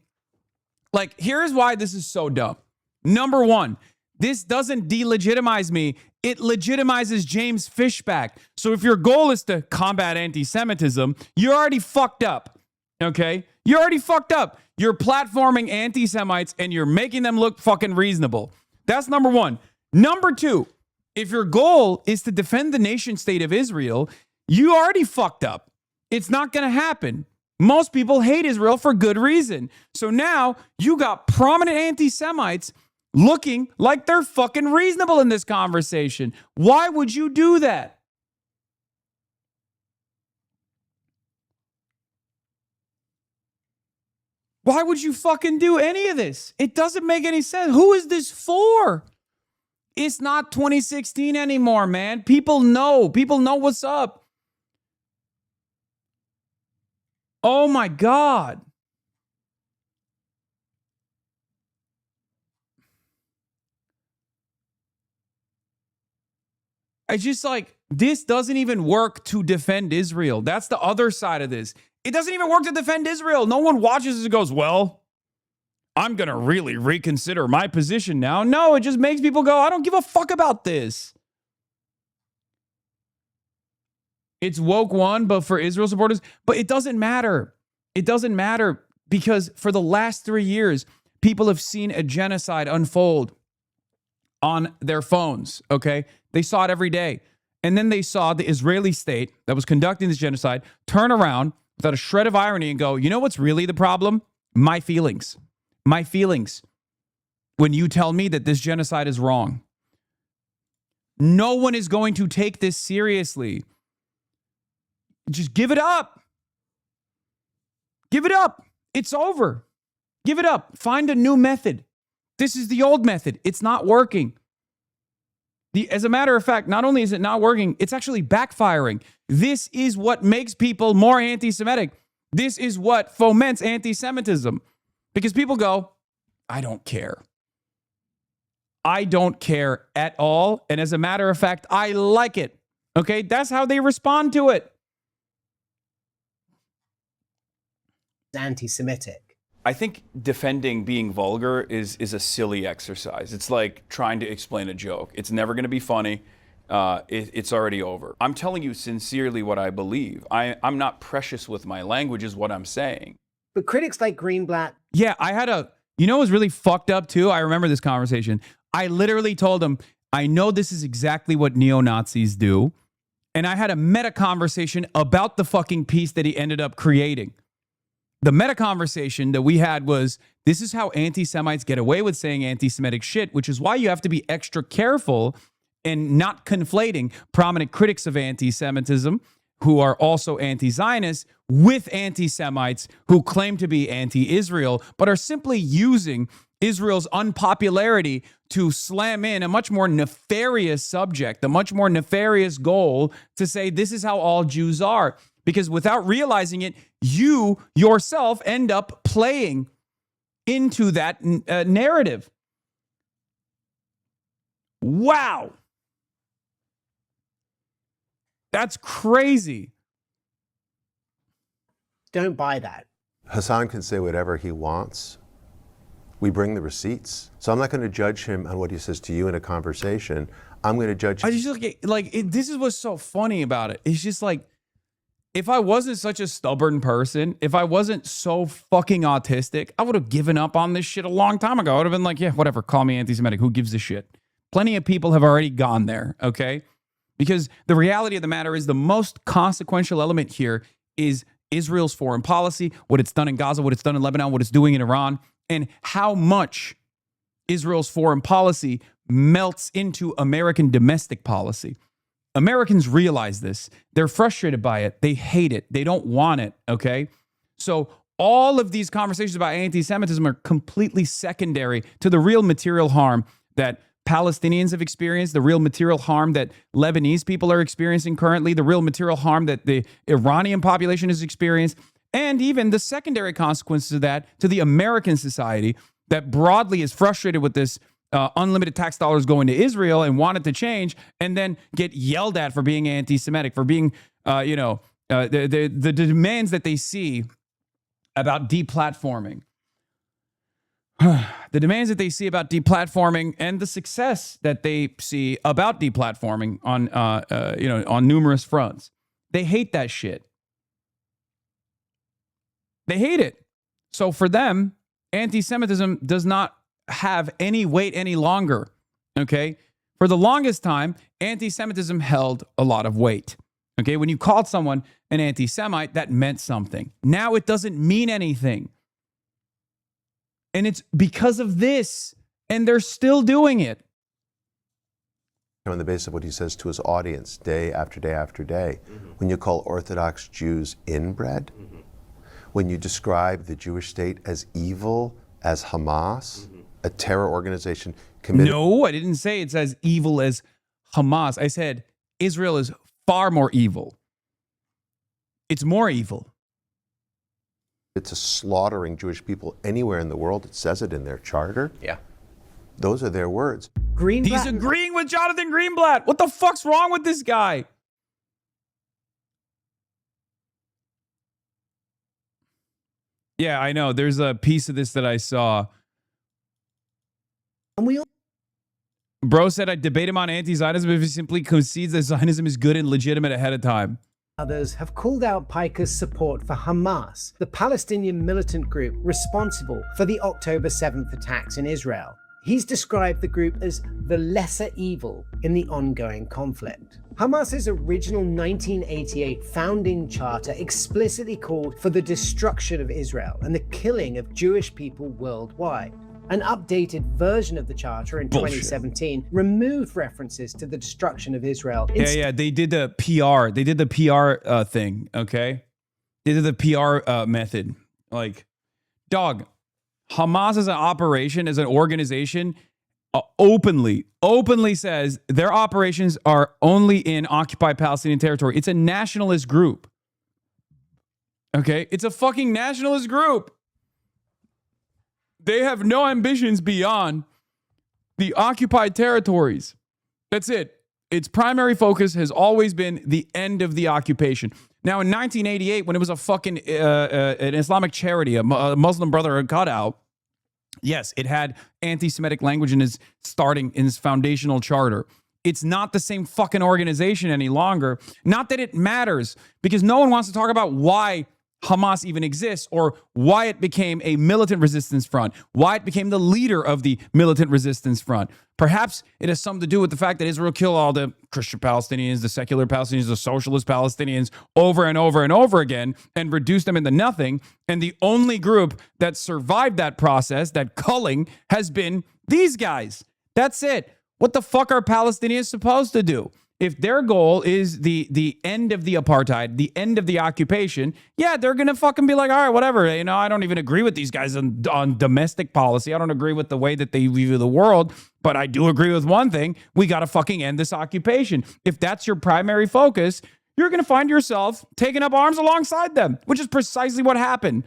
like, here's why this is so dumb. Number one, this doesn't delegitimize me. It legitimizes James Fishback. So if your goal is to combat anti-Semitism, you're already fucked up, okay? You're already fucked up. You're platforming anti-Semites and you're making them look fucking reasonable. That's number one. Number two, if your goal is to defend the nation state of Israel, you already fucked up. It's not going to happen. Most people hate Israel for good reason. So now you got prominent anti-Semites looking like they're fucking reasonable in this conversation. Why would you do that? Why would you fucking do any of this? It doesn't make any sense. Who is this for? It's not 2016 anymore, man. People know. People know what's up. Oh my God. I just like, this doesn't even work to defend Israel. That's the other side of this. It doesn't even work to defend Israel. No one watches this and goes, well, I'm going to really reconsider my position now. No, it just makes people go, I don't give a fuck about this. It's woke one, but for Israel supporters, but it doesn't matter. It doesn't matter because for the last 3 years, people have seen a genocide unfold on their phones, okay? They saw it every day. And then they saw the Israeli state that was conducting this genocide turn around without a shred of irony and go, you know what's really the problem? My feelings. My feelings. When you tell me that this genocide is wrong. No one is going to take this seriously. Just give it up. Give it up. It's over. Give it up. Find a new method. This is the old method. It's not working. As a matter of fact, not only is it not working, it's actually backfiring. This is what makes people more anti-Semitic. This is what foments anti-Semitism. Because people go, I don't care. I don't care at all. And as a matter of fact, I like it. Okay, that's how they respond to it. Anti-Semitic. I think defending being vulgar is a silly exercise. It's like trying to explain a joke. It's never going to be funny. It's already over. I'm telling you sincerely what I believe. I'm not precious with my language is what I'm saying. But critics like Greenblatt... Yeah, I had you know what was really fucked up too? I remember this conversation. I literally told him, I know this is exactly what neo-Nazis do. And I had a meta conversation about the fucking piece that he ended up creating. The meta conversation that we had was, this is how anti-Semites get away with saying anti-Semitic shit, which is why you have to be extra careful and not conflating prominent critics of anti-Semitism who are also anti-Zionist with anti-Semites who claim to be anti-Israel, but are simply using Israel's unpopularity to slam in a much more nefarious subject, a much more nefarious goal to say this is how all Jews are. Because without realizing it, you yourself end up playing into that narrative. Wow. That's crazy. Don't buy that. Hasan can say whatever he wants. We bring the receipts. So I'm not going to judge him on what he says to you in a conversation. I'm going to judge him. I just this is what's so funny about it. It's just like, if I wasn't such a stubborn person, if I wasn't so fucking autistic, I would have given up on this shit a long time ago. I would have been like, yeah, whatever, call me anti-Semitic. Who gives a shit? Plenty of people have already gone there, okay? Because the reality of the matter is the most consequential element here is Israel's foreign policy, what it's done in Gaza, what it's done in Lebanon, what it's doing in Iran, and how much Israel's foreign policy melts into American domestic policy. Americans realize this. They're frustrated by it. They hate it. They don't want it, okay? So all of these conversations about anti-Semitism are completely secondary to the real material harm that Palestinians have experienced, the real material harm that Lebanese people are experiencing currently, the real material harm that the Iranian population has experienced, and even the secondary consequences of that to the American society that broadly is frustrated with this unlimited tax dollars going to Israel and want it to change, and then get yelled at for being anti-Semitic, for being, the demands that they see about deplatforming. The demands that they see about deplatforming and the success that they see about deplatforming on numerous fronts. They hate that shit. They hate it. So for them, anti-Semitism does not have any weight any longer, okay? For the longest time, anti-Semitism held a lot of weight, okay? When you called someone an anti-Semite, that meant something. Now it doesn't mean anything. And it's because of this, and they're still doing it. On the basis of what he says to his audience day after day after day, when you call Orthodox Jews inbred, when you describe the Jewish state as evil, as Hamas, a terror organization committed. No, I didn't say it's as evil as Hamas. I said Israel is far more evil. It's more evil. It's a slaughtering Jewish people anywhere in the world. It says it in their charter. Yeah. Those are their words. He's agreeing with Jonathan Greenblatt. What the fuck's wrong with this guy? Yeah, I know. There's a piece of this that I saw. Bro said I'd debate him on anti-Zionism if he simply concedes that Zionism is good and legitimate ahead of time. Others have called out Piker's support for Hamas, the Palestinian militant group responsible for the October 7th attacks in Israel. He's described the group as the lesser evil in the ongoing conflict. Hamas's original 1988 founding charter explicitly called for the destruction of Israel and the killing of Jewish people worldwide. An updated version of the charter in 2017 removed references to the destruction of Israel. Yeah, they did the PR. They did the PR thing, okay? They did the PR method. Like, dog, Hamas as an operation, as an organization, openly says their operations are only in occupied Palestinian territory. It's a nationalist group. Okay? It's a fucking nationalist group. They have no ambitions beyond the occupied territories. That's it. Its primary focus has always been the end of the occupation. Now, in 1988, when it was a fucking an Islamic charity, a Muslim Brotherhood cutout, yes, it had anti-Semitic language in its foundational charter. It's not the same fucking organization any longer. Not that it matters, because no one wants to talk about why Hamas even exists, or why it became a militant resistance front, why it became the leader of the militant resistance front. Perhaps it has something to do with the fact that Israel killed all the Christian Palestinians, the secular Palestinians, the socialist Palestinians over and over and over again, and reduced them into nothing. And the only group that survived that process, that culling, has been these guys. That's it. What the fuck are Palestinians supposed to do? If their goal is the end of the apartheid, the end of the occupation, yeah, they're going to fucking be like, all right, whatever. You know, I don't even agree with these guys on domestic policy. I don't agree with the way that they view the world, but I do agree with one thing. We got to fucking end this occupation. If that's your primary focus, you're going to find yourself taking up arms alongside them, which is precisely what happened.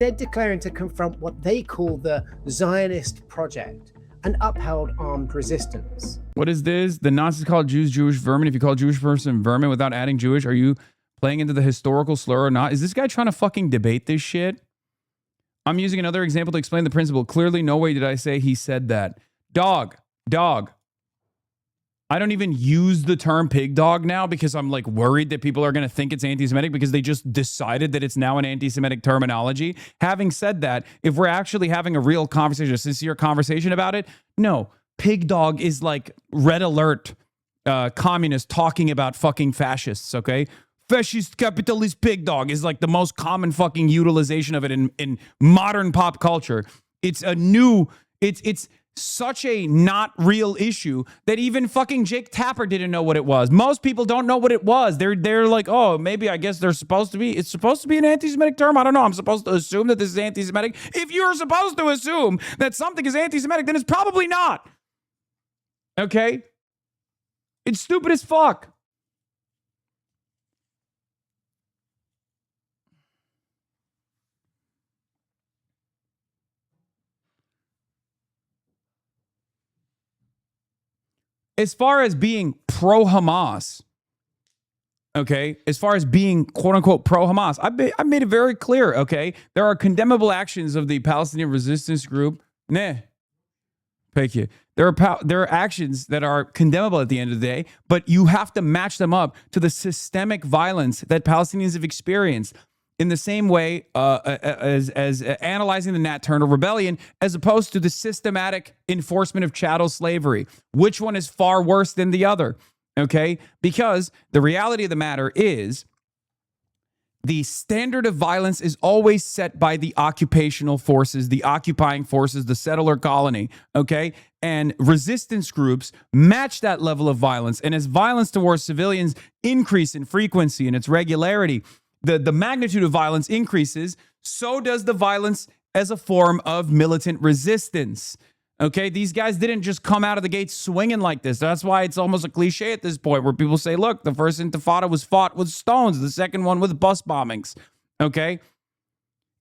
They're declaring to confront what they call the Zionist project and upheld armed resistance. What is this? The Nazis called Jews Jewish vermin. If you call a Jewish person vermin without adding Jewish, are you playing into the historical slur or not? Is this guy trying to fucking debate this shit? I'm using another example to explain the principle. Clearly, no way did I say he said that. Dog. I don't even use the term pig dog now because I'm like worried that people are going to think it's anti-Semitic because they just decided that it's now an anti-Semitic terminology. Having said that, if we're actually having a real conversation, a sincere conversation about it, no, pig dog is like red alert communists talking about fucking fascists, okay? Fascist capitalist pig dog is like the most common fucking utilization of it in modern pop culture. It's a new, it's such a not real issue that even fucking Jake Tapper didn't know what it was. Most people don't know what it was. They're like, oh, maybe I guess it's supposed to be an anti-Semitic term. I don't know. I'm supposed to assume that this is anti-Semitic. If you're supposed to assume that something is anti-Semitic, then it's probably not. Okay? It's stupid as fuck. As far as being pro-Hamas, okay, as far as being quote-unquote pro-Hamas, I made it very clear, okay? There are condemnable actions of the Palestinian resistance group. Thank you. There are actions that are condemnable at the end of the day, but you have to match them up to the systemic violence that Palestinians have experienced in the same way as analyzing the Nat Turner Rebellion, as opposed to the systematic enforcement of chattel slavery. Which one is far worse than the other? Okay? Because the reality of the matter is the standard of violence is always set by the occupational forces, the occupying forces, the settler colony, okay? And resistance groups match that level of violence. And as violence towards civilians increase in frequency and its regularity, the magnitude of violence increases, so does the violence as a form of militant resistance. Okay, these guys didn't just come out of the gate swinging like this. That's why it's almost a cliche at this point where people say, look, the first intifada was fought with stones, the second one with bus bombings. Okay,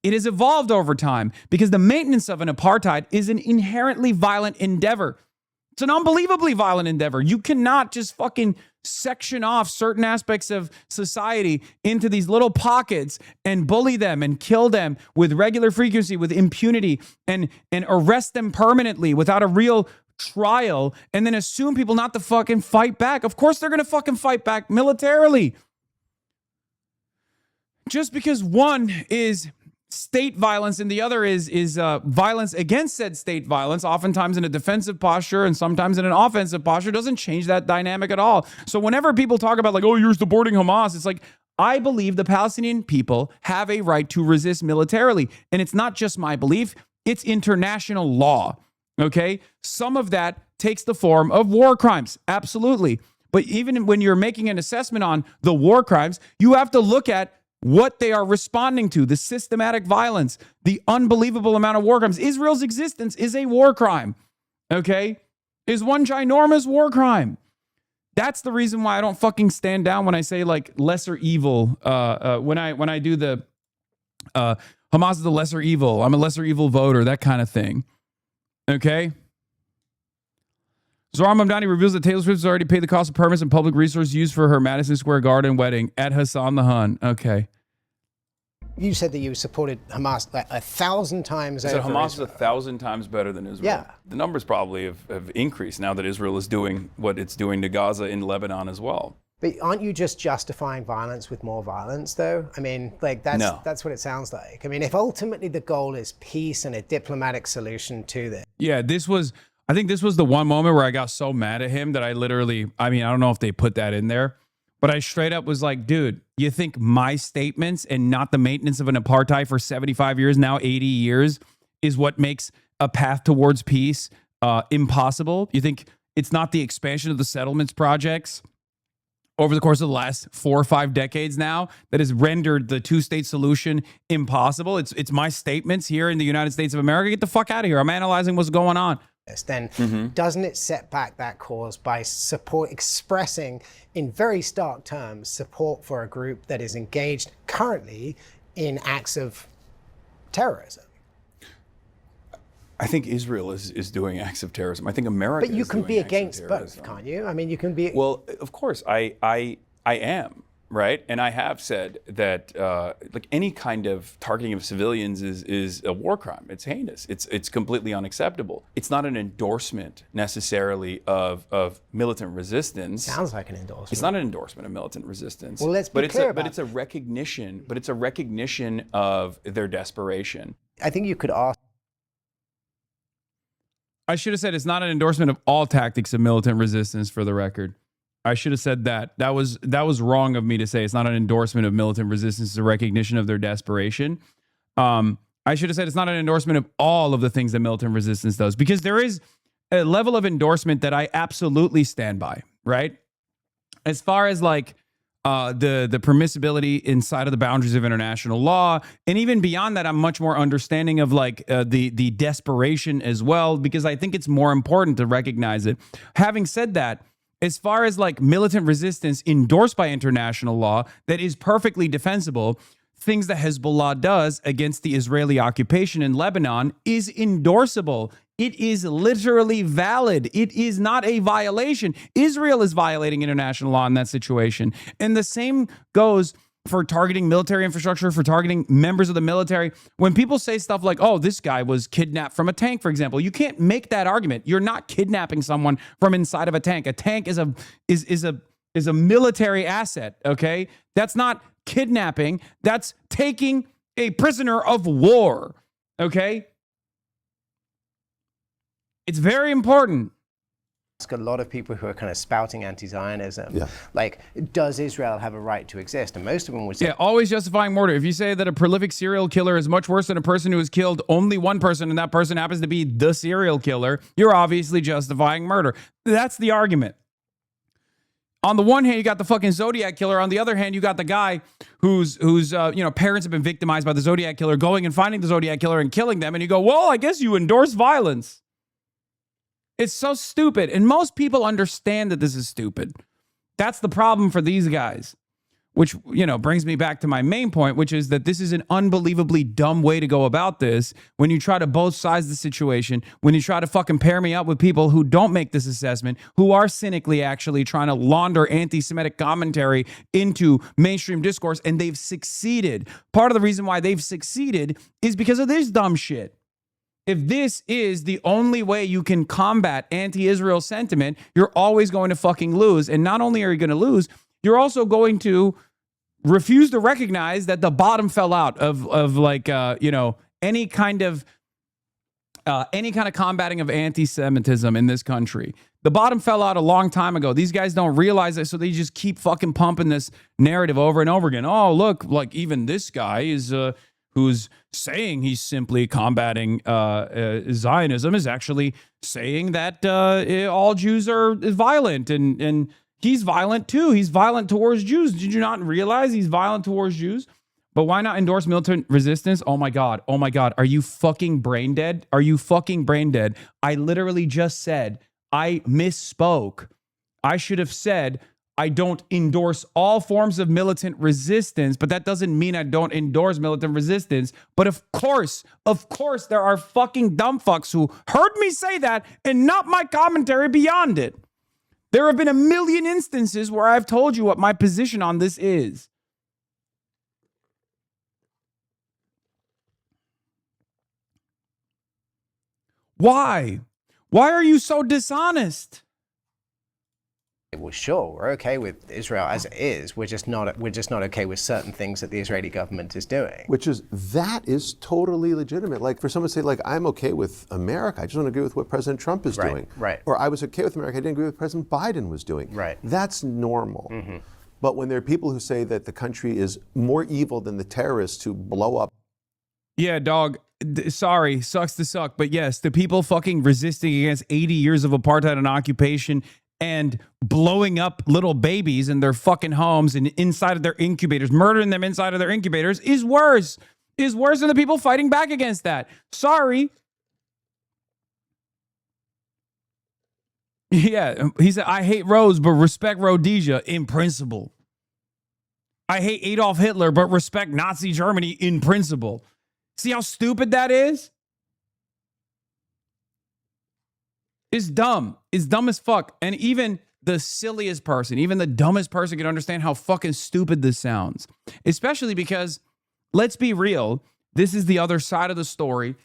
it has evolved over time because the maintenance of an apartheid is an inherently violent endeavor. It's an unbelievably violent endeavor. You cannot just fucking section off certain aspects of society into these little pockets and bully them and kill them with regular frequency, with impunity, and arrest them permanently without a real trial, and then assume people not to fucking fight back. Of course they're going to fucking fight back militarily. Just because one is state violence and the other is violence against said state violence, oftentimes in a defensive posture and sometimes in an offensive posture, doesn't change that dynamic at all. So whenever people talk about like, oh, you're supporting Hamas, it's like, I believe the Palestinian people have a right to resist militarily. And it's not just my belief, it's international law. Okay? Some of that takes the form of war crimes. Absolutely. But even when you're making an assessment on the war crimes, you have to look at what they are responding to, the systematic violence, the unbelievable amount of war crimes. Israel's existence is a war crime, okay? Is one ginormous war crime. That's the reason why I don't fucking stand down when I say like lesser evil. When I do the Hamas is the lesser evil, I'm a lesser evil voter, that kind of thing, okay? Zohar Mamdani reveals that Taylor Swift has already paid the cost of permits and public resources used for her Madison Square Garden wedding at Hasan the Hun. Okay. You said that you supported Hamas like 1,000 times over. So Hamas is 1,000 times better than Israel. Yeah. The numbers probably have increased now that Israel is doing what it's doing to Gaza in Lebanon as well. But aren't you just justifying violence with more violence, though? I mean, like that's what it sounds like. I mean, if ultimately the goal is peace and a diplomatic solution to this. Yeah, I think this was the one moment where I got so mad at him that I don't know if they put that in there, but I straight up was like, dude, you think my statements and not the maintenance of an apartheid for 75 years, now 80 years, is what makes a path towards peace impossible? You think it's not the expansion of the settlements projects over the course of the last 4 or 5 decades now that has rendered the two-state solution impossible? It's my statements here in the United States of America. Get the fuck out of here. I'm analyzing what's going on. Then doesn't it set back that cause by expressing in very stark terms support for a group that is engaged currently in acts of terrorism? I think Israel is doing acts of terrorism. I think America is doing acts of terrorism. But you can be against both, can't you? I mean, you can be... Well, of course, I am, right? And I have said that like any kind of targeting of civilians is a war crime. It's heinous. It's completely unacceptable. It's not an endorsement necessarily of militant resistance. Sounds like an endorsement. It's not an endorsement of militant resistance. Well, let's be clear but it's a recognition. But it's a recognition of their desperation. I think you could ask. I should have said it's not an endorsement of all tactics of militant resistance, for the record. I should have said that. That was wrong of me to say. It's not an endorsement of militant resistance. It's a recognition of their desperation. I should have said it's not an endorsement of all of the things that militant resistance does, because there is a level of endorsement that I absolutely stand by, right? As far as like the permissibility inside of the boundaries of international law, and even beyond that, I'm much more understanding of like the desperation as well, because I think it's more important to recognize it. Having said that, as far as like militant resistance endorsed by international law that is perfectly defensible, things that Hezbollah does against the Israeli occupation in Lebanon is endorsable. It is literally valid. It is not a violation. Israel is violating international law in that situation. And the same goes for targeting military infrastructure, for targeting members of the military. When people say stuff like, oh, this guy was kidnapped from a tank, for example, you can't make that argument. You're not kidnapping someone from inside of a tank. A tank is a military asset, okay? That's not kidnapping. That's taking a prisoner of war, okay? It's very important. A lot of people who are kind of spouting anti-Zionism, like, does Israel have a right to exist? And most of them would say, yeah, always justifying murder. If you say that a prolific serial killer is much worse than a person who has killed only one person, and that person happens to be the serial killer, you're obviously justifying murder. That's the argument. On the one hand, you got the fucking Zodiac killer. On the other hand, you got the guy whose parents have been victimized by the Zodiac killer, going and finding the Zodiac killer and killing them. And you go, well, I guess you endorse violence. It's so stupid. And most people understand that this is stupid. That's the problem for these guys, which, brings me back to my main point, which is that this is an unbelievably dumb way to go about this. When you try to both sides of the situation, when you try to fucking pair me up with people who don't make this assessment, who are cynically actually trying to launder anti-Semitic commentary into mainstream discourse, and they've succeeded. Part of the reason why they've succeeded is because of this dumb shit. If this is the only way you can combat anti-Israel sentiment, you're always going to fucking lose. And not only are you going to lose, you're also going to refuse to recognize that the bottom fell out of any kind of combating of anti-Semitism in this country. The bottom fell out a long time ago. These guys don't realize it, so they just keep fucking pumping this narrative over and over again. Oh, look, like even this guy is who's saying he's simply combating Zionism is actually saying that all Jews are violent, and he's violent too. He's violent towards Jews. Did you not realize he's violent towards Jews? But why not endorse militant resistance? Oh my God. Oh my God. Are you fucking brain dead? Are you fucking brain dead? I literally just said, I misspoke. I should have said, I don't endorse all forms of militant resistance, but that doesn't mean I don't endorse militant resistance. But of course, there are fucking dumb fucks who heard me say that and not my commentary beyond it. There have been a million instances where I've told you what my position on this is. Why? Why are you so dishonest? well, sure, we're okay with Israel as it is. We're just not okay with certain things that the Israeli government is doing. That is totally legitimate. Like for someone to say, like, I'm okay with America, I just don't agree with what President Trump is doing. Right. Or I was okay with America, I didn't agree with what President Biden was doing. Right. That's normal. Mm-hmm. But when there are people who say that the country is more evil than the terrorists who blow up. Yeah, dog. Sorry, sucks to suck. But yes, the people fucking resisting against 80 years of apartheid and occupation and blowing up little babies in their fucking homes and inside of their incubators, murdering them inside of their incubators is worse. Is worse than the people fighting back against that. Sorry. Yeah, he said, I hate Rose, but respect Rhodesia in principle. I hate Adolf Hitler, but respect Nazi Germany in principle. See how stupid that is? It's dumb. It's dumb as fuck. And even the silliest person, even the dumbest person can understand how fucking stupid this sounds. Especially because, let's be real, this is the other side of the story.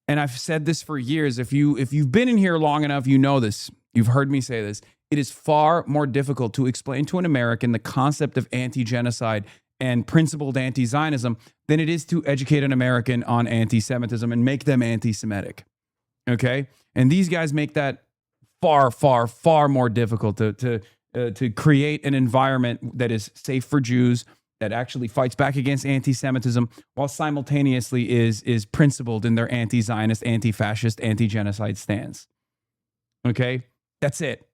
And I've said this for years. If you've been in here long enough, you know this. You've heard me say this. It is far more difficult to explain to an American the concept of anti-genocide and principled anti-Zionism than it is to educate an American on anti-Semitism and make them anti-Semitic. Okay? And these guys make that far, far, far more difficult to create an environment that is safe for Jews, that actually fights back against anti-Semitism, while simultaneously is principled in their anti-Zionist, anti-fascist, anti-genocide stance. Okay? That's it.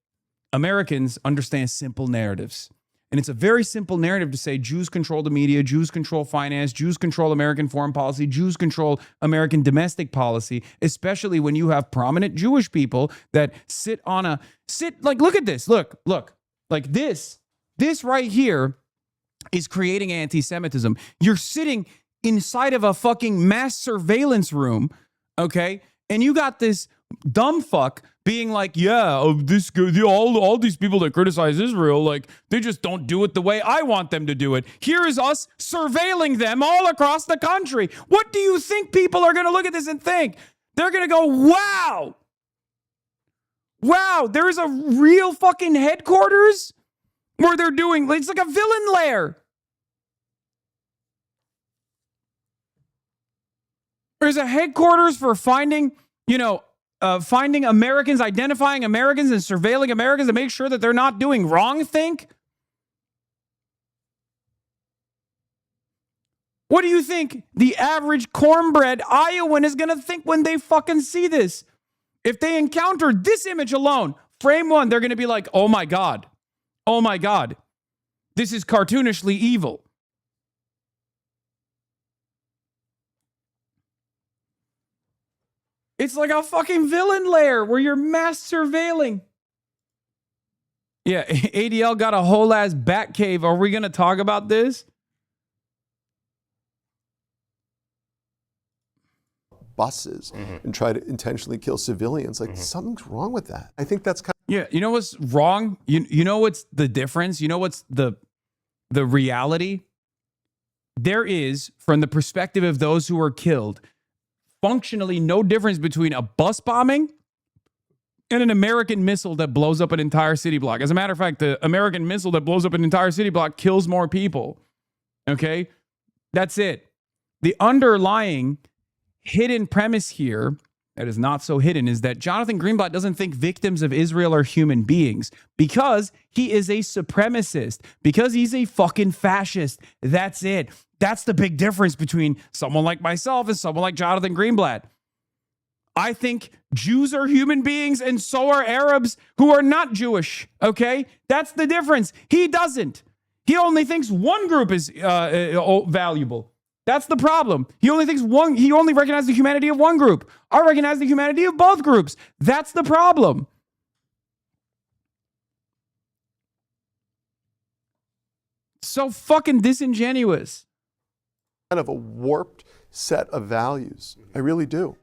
Americans understand simple narratives. And it's a very simple narrative to say Jews control the media, Jews control finance, Jews control American foreign policy, Jews control American domestic policy, especially when you have prominent Jewish people that like, look at this, look, like this right here is creating anti-Semitism. You're sitting inside of a fucking mass surveillance room, okay? And you got this dumb fuck being like, yeah, all these people that criticize Israel, like, they just don't do it the way I want them to do it. Here is us surveilling them all across the country. What do you think people are going to look at this and think? They're going to go, wow, there's a real fucking headquarters where they're doing, it's like a villain lair. There's a headquarters for finding Americans, identifying Americans, and surveilling Americans to make sure that they're not doing wrong, think? What do you think the average cornbread Iowan is going to think when they fucking see this? If they encounter this image alone, frame one, they're going to be like, oh my God, this is cartoonishly evil. It's like a fucking villain lair where you're mass surveilling. Yeah, ADL got a whole ass bat cave. Are we going to talk about this? Buses and try to intentionally kill civilians. Like, something's wrong with that. I think that's kind of... Yeah, you know what's wrong? You know what's the difference? You know what's the reality? There is, from the perspective of those who are killed, functionally no difference between a bus bombing and an American missile that blows up an entire city block. As a matter of fact, the American missile that blows up an entire city block kills more people. Okay? That's it. The underlying hidden premise here that is not so hidden is that Jonathan Greenblatt doesn't think victims of Israel are human beings because he is a supremacist, because he's a fucking fascist. That's it. That's the big difference between someone like myself and someone like Jonathan Greenblatt. I think Jews are human beings and so are Arabs who are not Jewish, okay? That's the difference. He doesn't. He only thinks one group is valuable. That's the problem. He only recognizes the humanity of one group. I recognize the humanity of both groups. That's the problem. So fucking disingenuous. Kind of a warped set of values. I really do.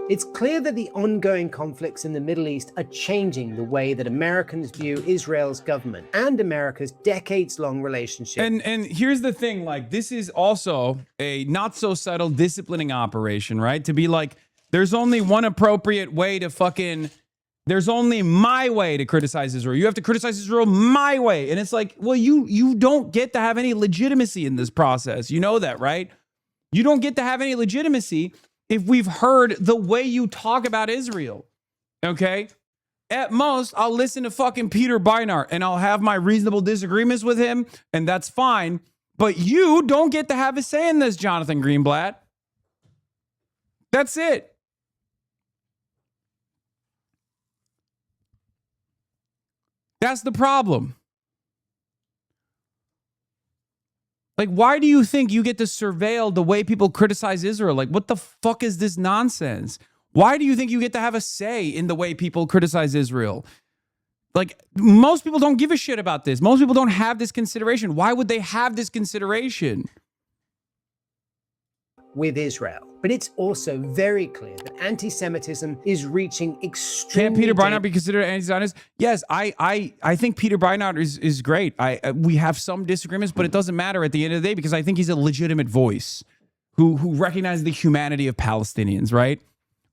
It's clear that the ongoing conflicts in the Middle East are changing the way that Americans view Israel's government and America's decades-long relationship. And here's the thing, like, this is also a not so subtle disciplining operation, right? To be like, there's only one appropriate way to there's only my way to criticize Israel. You have to criticize Israel my way. And it's like, well, you don't get to have any legitimacy in this process. You know that, right? You don't get to have any legitimacy if we've heard the way you talk about Israel, okay? At most, I'll listen to fucking Peter Beinart and I'll have my reasonable disagreements with him, and that's fine. But you don't get to have a say in this, Jonathan Greenblatt. That's it. That's the problem. Like, why do you think you get to surveil the way people criticize Israel? Like, what the fuck is this nonsense? Why do you think you get to have a say in the way people criticize Israel? Like, most people don't give a shit about this. Most people don't have this consideration. Why would they have this consideration? with Israel. But it's also very clear that anti-Semitism is reaching extreme. Can Peter Beinart be considered anti-Zionist? Yes, I think Peter Beinart is great. We have some disagreements, but it doesn't matter at the end of the day because I think he's a legitimate voice who recognizes the humanity of Palestinians, right?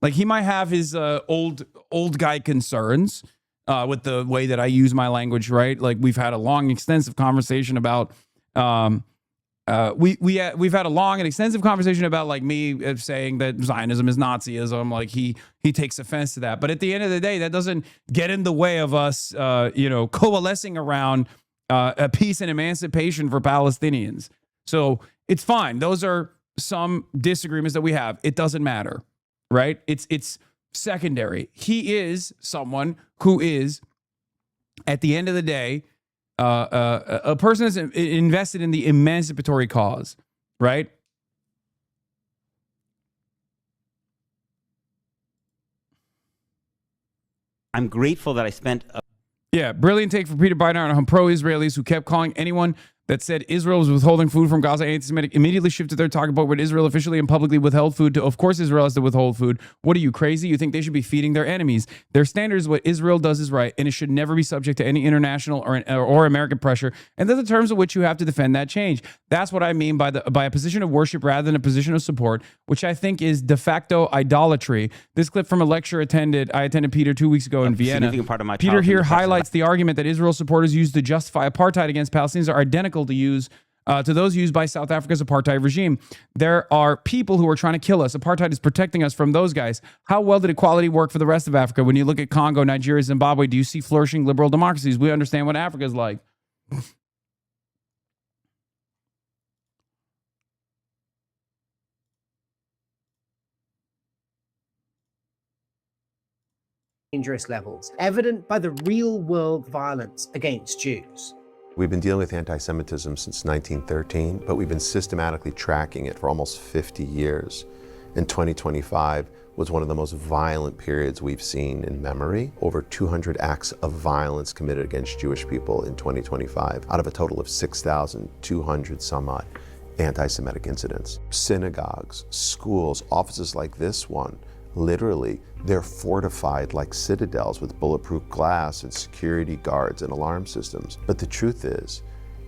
Like he might have his old guy concerns with the way that I use my language, right? Like we've had a long, extensive conversation about we've had a long and extensive conversation about like me saying that Zionism is Nazism. Like he takes offense to that. But at the end of the day, that doesn't get in the way of us, coalescing around a peace and emancipation for Palestinians. So it's fine. Those are some disagreements that we have. It doesn't matter, right? It's secondary. He is someone who is, at the end of the day, a person that's invested in the emancipatory cause, right? I'm grateful that I spent. Brilliant take for Peter Beinart on pro-Israelis who kept calling anyone that said Israel was withholding food from Gaza anti-Semitic immediately shifted their talking point when Israel officially and publicly withheld food to, of course, Israel has to withhold food. What are you, crazy? You think they should be feeding their enemies? Their standards, what Israel does is right, and it should never be subject to any international or American pressure, and they're the terms of which you have to defend that change. That's what I mean by a position of worship rather than a position of support, which I think is de facto idolatry. This clip from a lecture I attended Peter 2 weeks ago in Vienna. Part of my Peter here highlights the argument that Israel supporters use to justify apartheid against Palestinians are identical to those used by South Africa's apartheid regime. There are people who are trying to kill us. Apartheid is protecting us from those guys. How well did equality work for the rest of Africa? When you look at Congo, Nigeria, Zimbabwe, do you see flourishing liberal democracies? We understand what Africa is like. Dangerous levels, evident by the real-world violence against Jews. We've been dealing with anti-Semitism since 1913, but we've been systematically tracking it for almost 50 years. And 2025 was one of the most violent periods we've seen in memory. Over 200 acts of violence committed against Jewish people in 2025, out of a total of 6,200 some odd anti-Semitic incidents. Synagogues, schools, offices like this one, literally, they're fortified like citadels with bulletproof glass and security guards and alarm systems. But the truth is,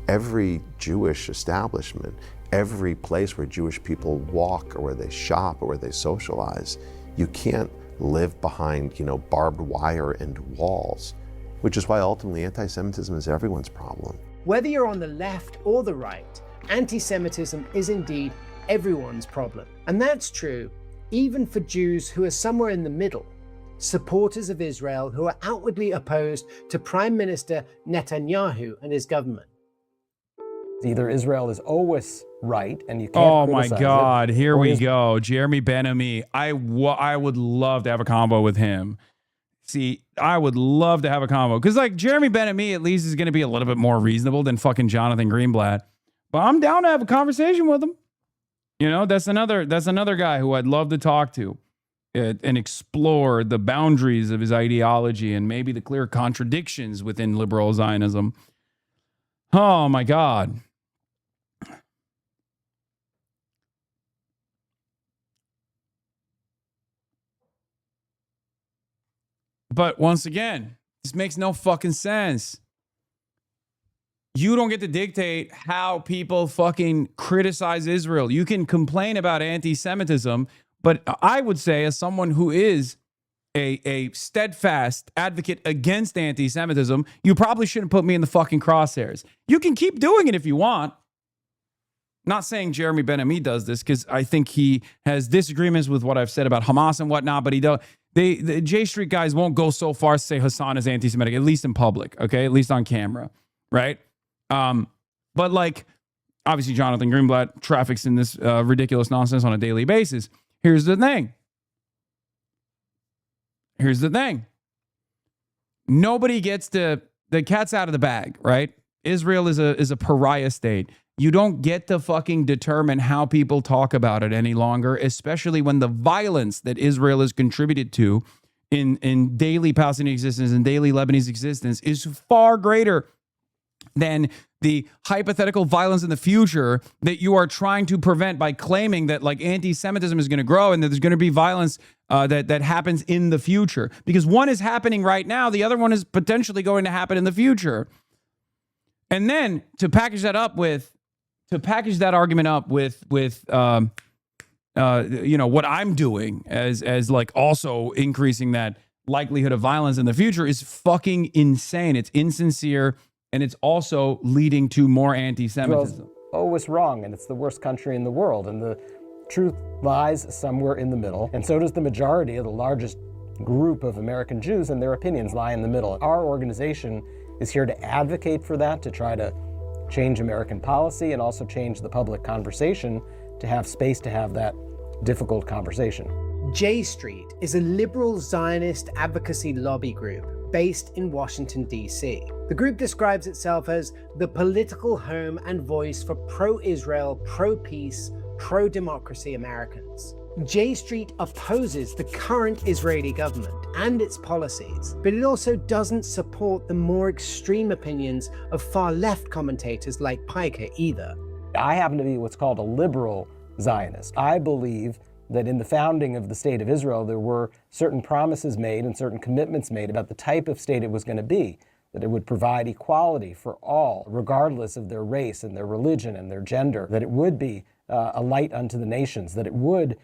every Jewish establishment, every place where Jewish people walk or where they shop or where they socialize, you can't live behind, barbed wire and walls, which is why ultimately anti-Semitism is everyone's problem. Whether you're on the left or the right, anti-Semitism is indeed everyone's problem. And that's true even for Jews who are somewhere in the middle, supporters of Israel who are outwardly opposed to Prime Minister Netanyahu and his government. Either Israel is always right and you can't Oh my criticize God, it, here or we go. Jeremy Ben-Ami. I would love to have a combo with him. See, I would love to have a combo because like Jeremy Ben-Ami at least is going to be a little bit more reasonable than fucking Jonathan Greenblatt. But I'm down to have a conversation with him. That's another guy who I'd love to talk to and explore the boundaries of his ideology and maybe the clear contradictions within liberal Zionism. Oh my God. But once again, this makes no fucking sense. You don't get to dictate how people fucking criticize Israel. You can complain about anti-Semitism, but I would say as someone who is a steadfast advocate against anti-Semitism, you probably shouldn't put me in the fucking crosshairs. You can keep doing it if you want. Not saying Jeremy Ben-Ami does this because I think he has disagreements with what I've said about Hamas and whatnot, but the J Street guys won't go so far as to say Hasan is anti-Semitic, at least in public, okay? At least on camera, right? But like, obviously Jonathan Greenblatt traffics in this ridiculous nonsense on a daily basis. Here's the thing. Nobody gets the cat's out of the bag, right? Israel is a pariah state. You don't get to fucking determine how people talk about it any longer, especially when the violence that Israel has contributed to in daily Palestinian existence and daily Lebanese existence is far greater than the hypothetical violence in the future that you are trying to prevent by claiming that like anti-Semitism is going to grow and that there's going to be violence that happens in the future. Because one is happening right now, the other one is potentially going to happen in the future. And then to package that argument up with you know, what I'm doing as like also increasing that likelihood of violence in the future is fucking insane. It's insincere, and it's also leading to more anti-Semitism. Always wrong, and it's the worst country in the world, and the truth lies somewhere in the middle, and so does the majority of the largest group of American Jews, and their opinions lie in the middle. Our organization is here to advocate for that, to try to change American policy and also change the public conversation, to have space to have that difficult conversation. J Street is a liberal Zionist advocacy lobby group based in Washington, D.C. The group describes itself as the political home and voice for pro-Israel, pro-peace, pro-democracy Americans. J Street opposes the current Israeli government and its policies, but it also doesn't support the more extreme opinions of far-left commentators like Piker either. I happen to be what's called a liberal Zionist. I believe that in the founding of the State of Israel, there were certain promises made and certain commitments made about the type of state it was going to be, that it would provide equality for all, regardless of their race and their religion and their gender, that it would be a light unto the nations, that it would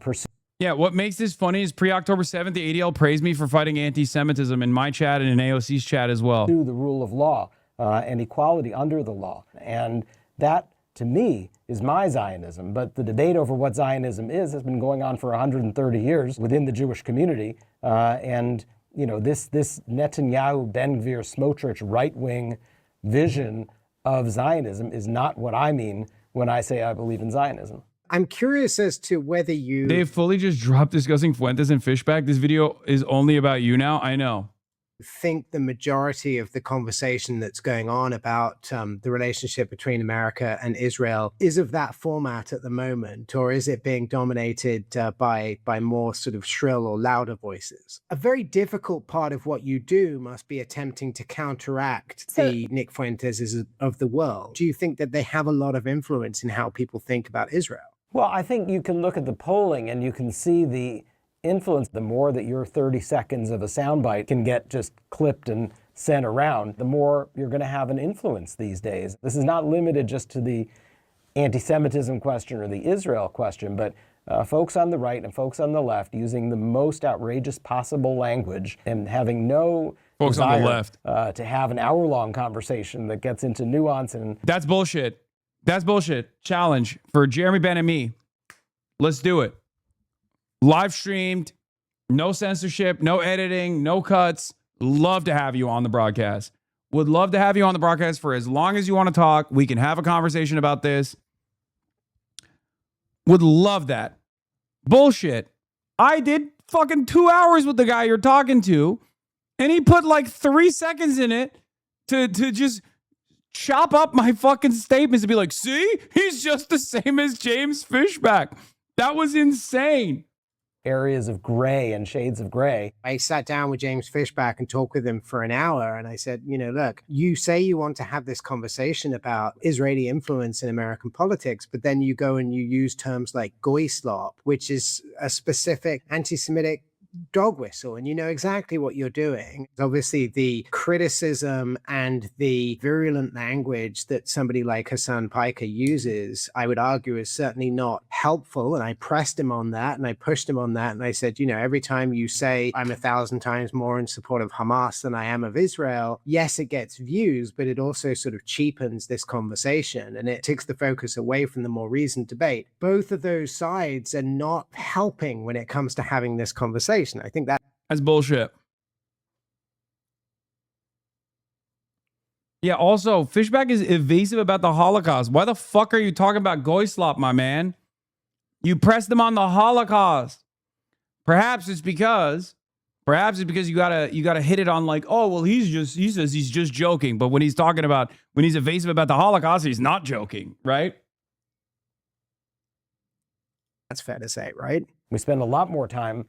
pursue. Yeah, what makes this funny is pre-October 7th, the ADL praised me for fighting anti-Semitism in my chat and in AOC's chat as well. The rule of law and equality under the law. And that, to me, is my Zionism. But the debate over what Zionism is has been going on for 130 years within the Jewish community. And, you know, this Netanyahu, Ben-Gvir, Smotrich right-wing vision of Zionism is not what I mean when I say I believe in Zionism. I'm curious as to whether you... They fully just dropped discussing Fuentes and Fishback. This video is only about you now. I know. think the majority of the conversation that's going on about the relationship between America and Israel is of that format at the moment, or is it being dominated by more sort of shrill or louder voices? A very difficult part of what you do must be attempting to counteract the Nick Fuenteses of the world. Do you think that they have a lot of influence in how people think about Israel? Well, I think you can look at the polling and you can see the influence. The more that your 30 seconds of a soundbite can get just clipped and sent around, the more you're going to have an influence these days. This is not limited just to the anti-Semitism question or the Israel question, but folks on the right and folks on the left using the most outrageous possible language and having no folks desire on the left to have an hour-long conversation that gets into nuance. And that's bullshit. That's bullshit. Challenge for Jeremy Ben and me. Let's do it. Live streamed, no censorship, no editing, no cuts. Love to have you on the broadcast. Would love to have you on the broadcast for as long as you want to talk. We can have a conversation about this. Would love that. Bullshit. I did fucking 2 hours with the guy you're talking to, and he put like 3 seconds in it to just chop up my fucking statements and be like, see, he's just the same as James Fishback. That was insane. Areas of gray and shades of gray. I sat down with James Fishback and talked with him for an hour, and I said, you know, look, you say you want to have this conversation about Israeli influence in American politics, but then you go and you use terms like goy slop, which is a specific anti-Semitic dog whistle, and you know exactly what you're doing. Obviously, the criticism and the virulent language that somebody like Hasan Piker uses, I would argue, is certainly not helpful. And I pressed him on that, and I pushed him on that, and I said, you know, every time you say I'm 1,000 times more in support of Hamas than I am of Israel, yes, it gets views, but it also sort of cheapens this conversation, and it takes the focus away from the more reasoned debate. Both of those sides are not helping when it comes to having this conversation. I think that's bullshit. Yeah, also, Fishback is evasive about the Holocaust. Why the fuck are you talking about goy slop, my man? You pressed them on the Holocaust. Perhaps it's because you gotta hit it on like, oh, well, he says he's just joking. But when he's evasive about the Holocaust, he's not joking, right? That's fair to say, right? We spend a lot more time.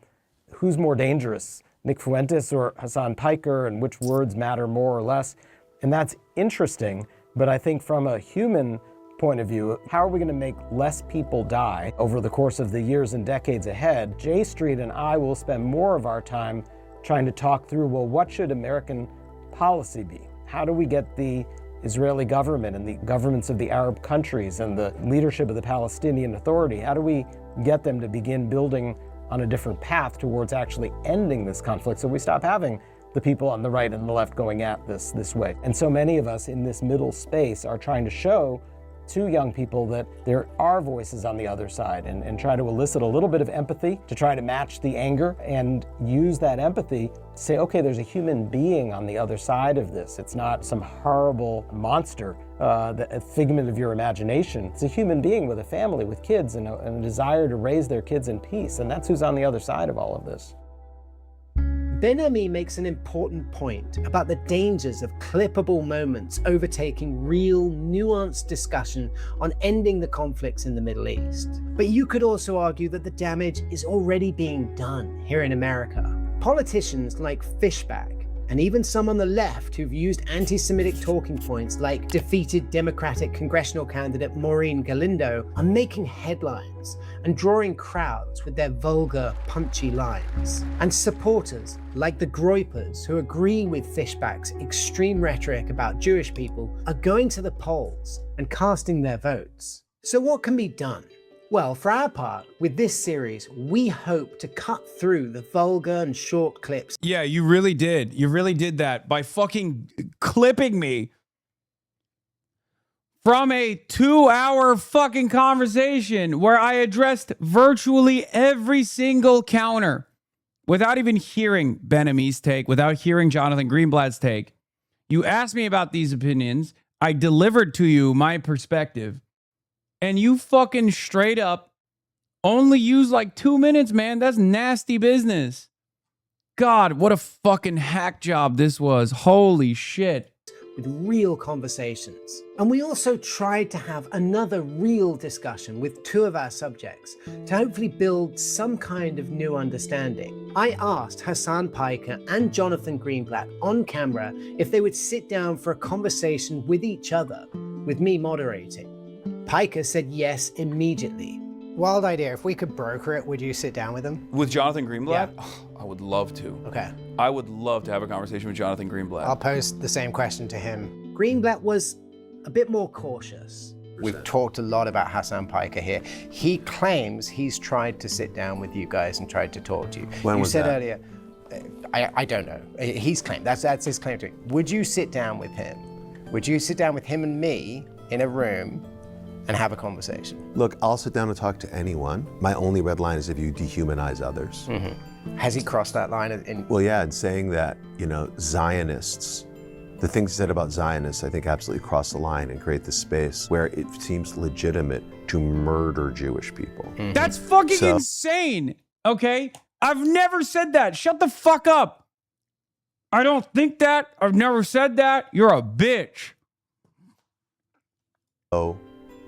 Who's more dangerous, Nick Fuentes or Hasan Piker, and which words matter more or less? And that's interesting, but I think from a human point of view, how are we going to make less people die over the course of the years and decades ahead? J Street and I will spend more of our time trying to talk through, well, what should American policy be? How do we get the Israeli government and the governments of the Arab countries and the leadership of the Palestinian Authority, how do we get them to begin building on a different path towards actually ending this conflict so we stop having the people on the right and the left going at this way? And so many of us in this middle space are trying to show to young people that there are voices on the other side and try to elicit a little bit of empathy to try to match the anger and use that empathy to say, okay, there's a human being on the other side of this. It's not some horrible monster, a figment of your imagination. It's a human being with a family, with kids, and a desire to raise their kids in peace. And that's who's on the other side of all of this. Ben-Ami makes an important point about the dangers of clippable moments overtaking real, nuanced discussion on ending the conflicts in the Middle East. But you could also argue that the damage is already being done here in America. Politicians like Fishback, and even some on the left who've used anti-Semitic talking points like defeated Democratic congressional candidate Maureen Galindo, are making headlines and drawing crowds with their vulgar, punchy lines. And supporters like the Groypers, who agree with Fishback's extreme rhetoric about Jewish people, are going to the polls and casting their votes. So what can be done? Well, for our part, with this series, we hope to cut through the vulgar and short clips. Yeah, you really did. You really did that by fucking clipping me from a 2-hour fucking conversation where I addressed virtually every single counter without even hearing Ben-Ami's take, without hearing Jonathan Greenblatt's take. You asked me about these opinions. I delivered to you my perspective. And you fucking straight up only use like 2 minutes, man. That's nasty business. God, what a fucking hack job this was. Holy shit. With real conversations. And we also tried to have another real discussion with 2 of our subjects to hopefully build some kind of new understanding. I asked Hasan Piker and Jonathan Greenblatt on camera if they would sit down for a conversation with each other, with me moderating. Piker said yes immediately. Wild idea. If we could broker it, would you sit down with him? With Jonathan Greenblatt? Yeah. Oh, I would love to. Okay. I would love to have a conversation with Jonathan Greenblatt. I'll pose the same question to him. Greenblatt was a bit more cautious. We've talked a lot about Hasan Piker here. He claims he's tried to sit down with you guys and tried to talk to you. When you was said that? earlier, I don't know. He's claimed, that's his claim to me. Would you sit down with him? Would you sit down with him and me in a room and have a conversation? Look, I'll sit down and talk to anyone. My only red line is if you dehumanize others. Mm-hmm. Has he crossed that line? Well, yeah, and saying that, you know, Zionists, the things he said about Zionists, I think absolutely cross the line and create this space where it seems legitimate to murder Jewish people. Mm-hmm. That's fucking insane, okay? I've never said that. Shut the fuck up. I don't think that. I've never said that. You're a bitch. So,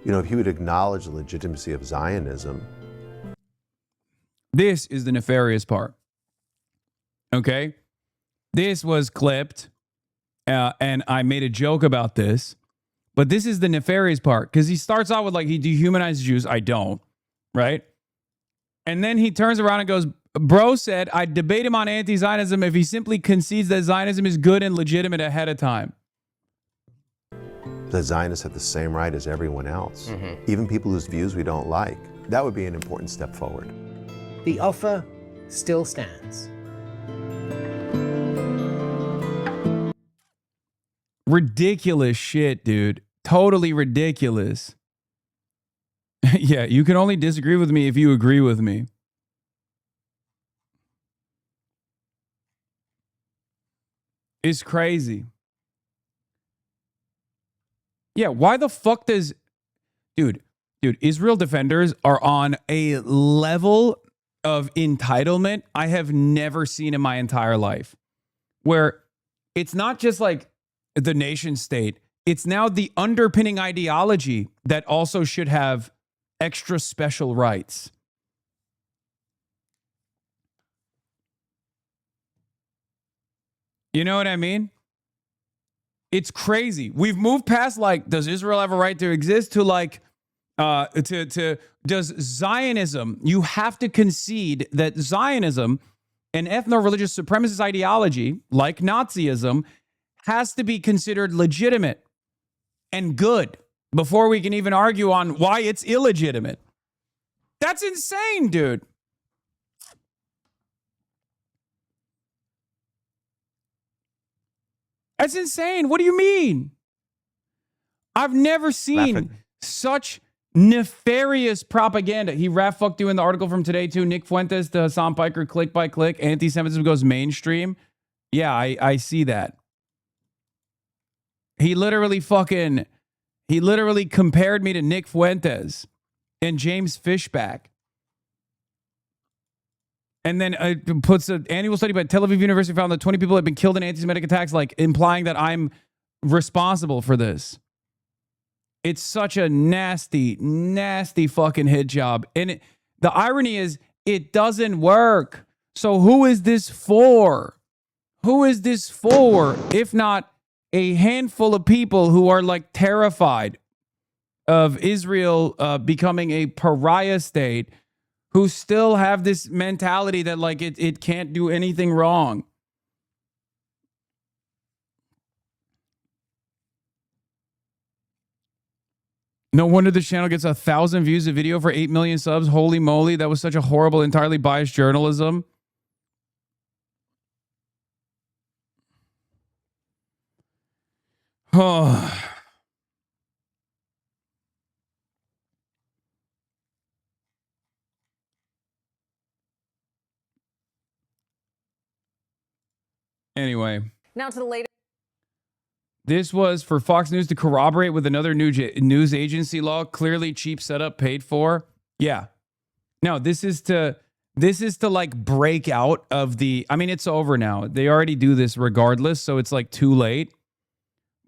you know, if he would acknowledge the legitimacy of Zionism. This is the nefarious part. Okay? This was clipped, and I made a joke about this, but this is the nefarious part, because he starts out with like, he dehumanizes Jews. I don't, right? And then he turns around and goes, bro said, I'd debate him on anti-Zionism if he simply concedes that Zionism is good and legitimate ahead of time. The Zionists have the same right as everyone else, even people whose views we don't like. That would be an important step forward. The offer still stands. Ridiculous shit, dude. Totally ridiculous. Yeah, you can only disagree with me if you agree with me. It's crazy. Yeah, why the fuck does... Dude, Israel defenders are on a level of entitlement I have never seen in my entire life. Where it's not just like the nation state, it's now the underpinning ideology that also should have extra special rights. You know what I mean? It's crazy. We've moved past like, does Israel have a right to exist, to like, does Zionism, you have to concede that Zionism, an ethno-religious supremacist ideology like Nazism, has to be considered legitimate and good before we can even argue on why it's illegitimate. That's insane, dude. That's insane. What do you mean? I've never seen such nefarious propaganda. He rat fucked you in the article from today too. Nick Fuentes to Hasan Piker, click by click. Anti-Semitism goes mainstream. Yeah, I see that. He literally compared me to Nick Fuentes and James Fishback. And then puts an annual study by Tel Aviv University found that 20 people have been killed in anti-Semitic attacks, like implying that I'm responsible for this. It's such a nasty, nasty fucking hit job. And the irony is, it doesn't work. So who is this for? Who is this for, if not a handful of people who are like terrified of Israel becoming a pariah state, who still have this mentality that like it can't do anything wrong? No wonder this channel gets 1,000 views a video for 8 million subs. Holy moly, that was such a horrible, entirely biased journalism. Oh. Anyway. Now to the latest. This was for Fox News to corroborate with another news agency law. Clearly cheap setup, paid for. Yeah. No, this is to like break out of the, I mean, it's over now. They already do this regardless, so it's like too late.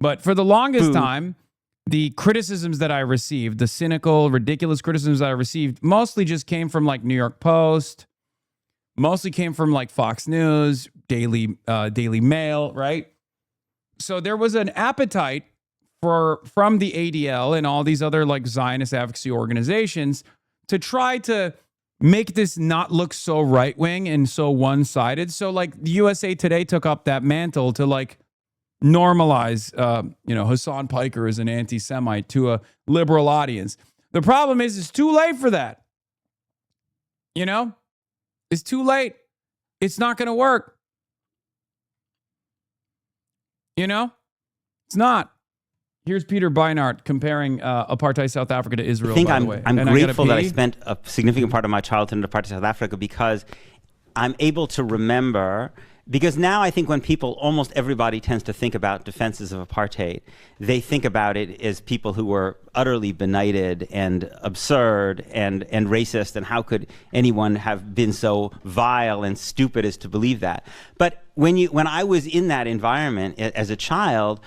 But for the longest time, the criticisms that I received, the cynical, ridiculous criticisms that I received, mostly just came from like New York Post, mostly came from like Fox News, Daily Mail, right? So there was an appetite from the ADL and all these other like Zionist advocacy organizations to try to make this not look so right-wing and so one-sided. So like the USA Today took up that mantle to like normalize, Hasan Piker as an anti-Semite to a liberal audience. The problem is it's too late for that. You know? It's too late. It's not going to work. You know? It's not. Here's Peter Beinart comparing apartheid South Africa to Israel, by the way. I'm grateful that I spent a significant part of my childhood in apartheid South Africa, because I'm able to remember, because now I think when people, almost everybody tends to think about defenses of apartheid, they think about it as people who were utterly benighted and absurd and racist, and how could anyone have been so vile and stupid as to believe that? But when I was in that environment as a child,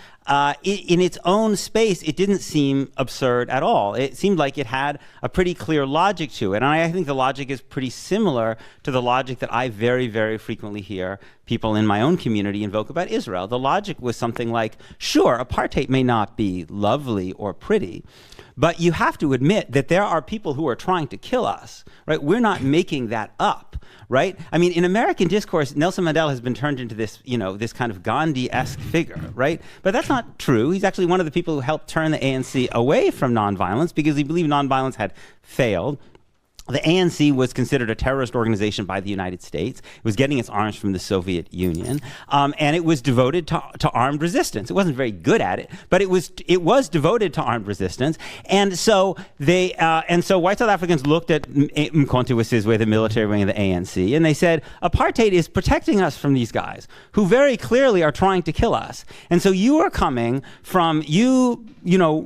in its own space, it didn't seem absurd at all. It seemed like it had a pretty clear logic to it. And I think the logic is pretty similar to the logic that I very, very frequently hear people in my own community invoke about Israel. The logic was something like, sure, apartheid may not be lovely or pretty, but you have to admit that there are people who are trying to kill us, right? We're not making that up, right? I mean, in American discourse, Nelson Mandela has been turned into this, this kind of Gandhi-esque figure, right? But that's not true. He's actually one of the people who helped turn the ANC away from nonviolence because he believed nonviolence had failed. The ANC was considered a terrorist organization by the United States. It was getting its arms from the Soviet Union, and it was devoted to armed resistance. It wasn't very good at it, but it was devoted to armed resistance. And so white South Africans looked at Cont, the military wing of the ANC, and they said, apartheid is protecting us from these guys who very clearly are trying to kill us. And so you are coming from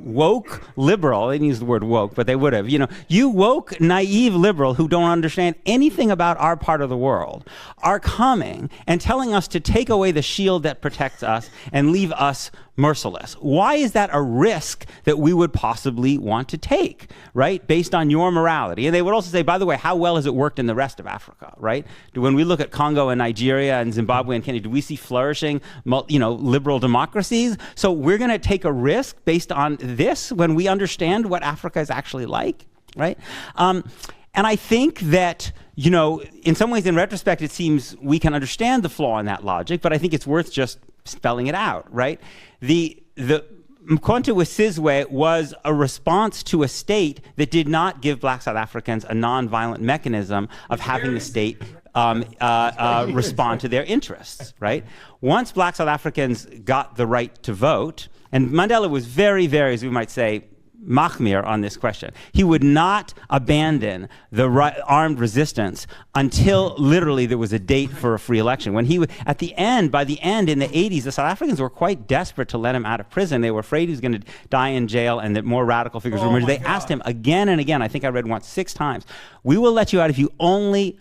woke liberal. They didn't use the word woke, but they would have. You woke, naive naive liberal who don't understand anything about our part of the world are coming and telling us to take away the shield that protects us and leave us merciless. Why is that a risk that we would possibly want to take, right, based on your morality? And they would also say, by the way, how well has it worked in the rest of Africa, right? When we look at Congo and Nigeria and Zimbabwe and Kenya, do we see flourishing, liberal democracies? So we're going to take a risk based on this when we understand what Africa is actually like, right? And I think that, in some ways, in retrospect, it seems we can understand the flaw in that logic, but I think it's worth just spelling it out, right? The Mkhonto we Sizwe was a response to a state that did not give Black South Africans a non-violent mechanism of having the state respond to their interests, right? Once Black South Africans got the right to vote, and Mandela was very, very, as we might say, Mahmir on this question. He would not abandon the armed resistance until literally there was a date for a free election. When he, by the end in the 80s, the South Africans were quite desperate to let him out of prison. They were afraid he was going to die in jail and that more radical figures would emerge. They asked him again and again, I think I read once 6 times, we will let you out if you only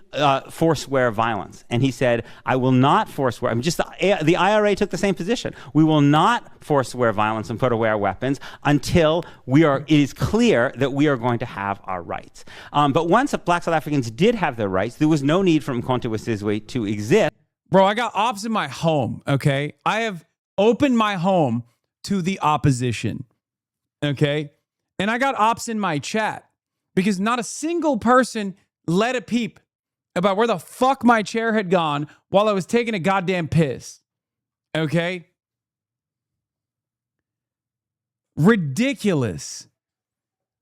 forswear violence. And he said, I will not forswear. I mean, just the IRA took the same position. We will not forswear violence and put away our weapons until it is clear that we are going to have our rights. But once Black South Africans did have their rights, there was no need for Mkhonto we Sizwe to exist. Bro, I got ops in my home, okay? I have opened my home to the opposition, okay? And I got ops in my chat because not a single person let a peep about where the fuck my chair had gone while I was taking a goddamn piss, okay? Ridiculous.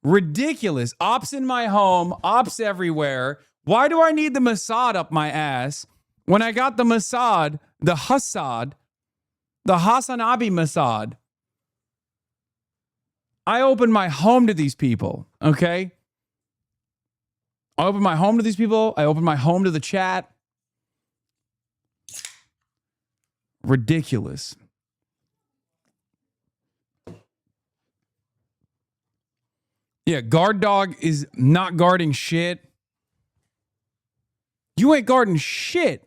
Ridiculous. Ops in my home, ops everywhere. Why do I need the Mossad up my ass when I got the Mossad, the HasanAbi Mossad? I opened my home to these people, okay? I opened my home to these people. I opened my home to the chat. Ridiculous. Yeah, guard dog is not guarding shit. You ain't guarding shit.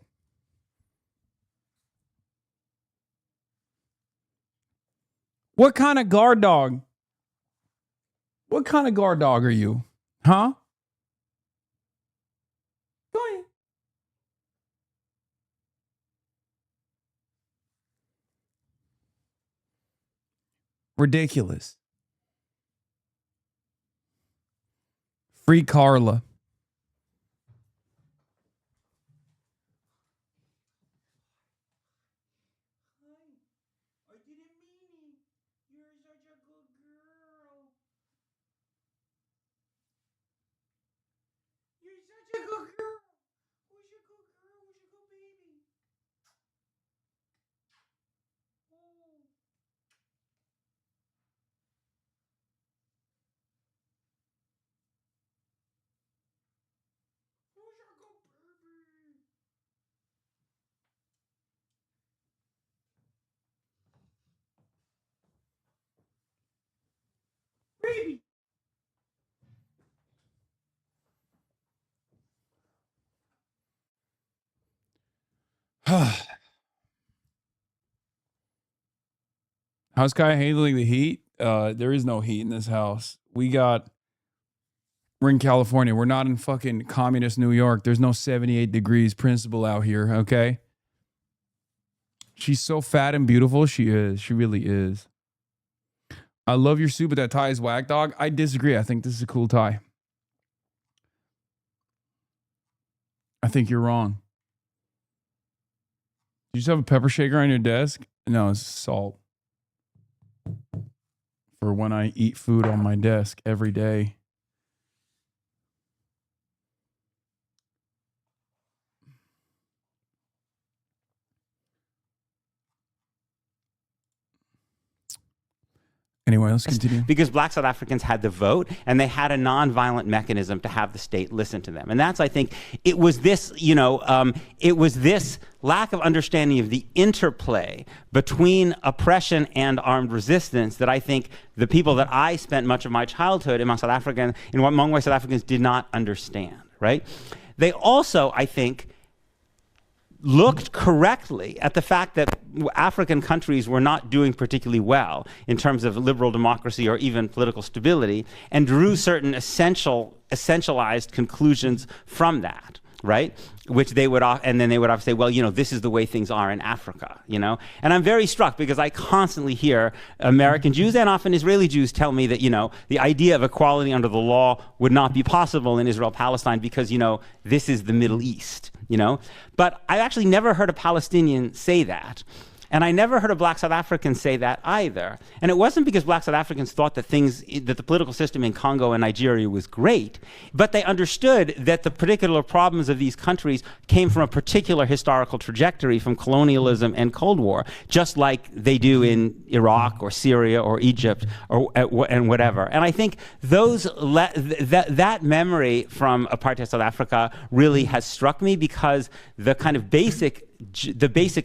What kind of guard dog? What kind of guard dog are you? Huh? Go ahead. Ridiculous. Free Carla. How's Kai handling the heat? There is no heat in this house. We're in California. We're not in fucking communist New York. There's no 78 degrees principal out here, okay? She's so fat and beautiful. She is. She really is. I love your suit, but that tie is whack, dog. I disagree. I think this is a cool tie. I think you're wrong. Do you just have a pepper shaker on your desk? No, it's salt. For when I eat food on my desk every day. Anyway, let's continue. Because black South Africans had the vote, and they had a non-violent mechanism to have the state listen to them. And that's, I think, it was this, it was this lack of understanding of the interplay between oppression and armed resistance that I think the people that I spent much of my childhood among South Africans, among white South Africans, did not understand, right? They also, I think, looked correctly at the fact that African countries were not doing particularly well in terms of liberal democracy or even political stability, and drew certain essentialized conclusions from that, right? Which they would, and then they would say, well, this is the way things are in Africa, And I'm very struck because I constantly hear American Jews and often Israeli Jews tell me that, the idea of equality under the law would not be possible in Israel-Palestine because, this is the Middle East, But I actually never heard a Palestinian say that. And I never heard a black South African say that either. And it wasn't because black South Africans thought that the political system in Congo and Nigeria was great, but they understood that the particular problems of these countries came from a particular historical trajectory from colonialism and Cold War, just like they do in Iraq or Syria or Egypt and whatever. And I think that memory from apartheid South Africa really has struck me because the kind of basic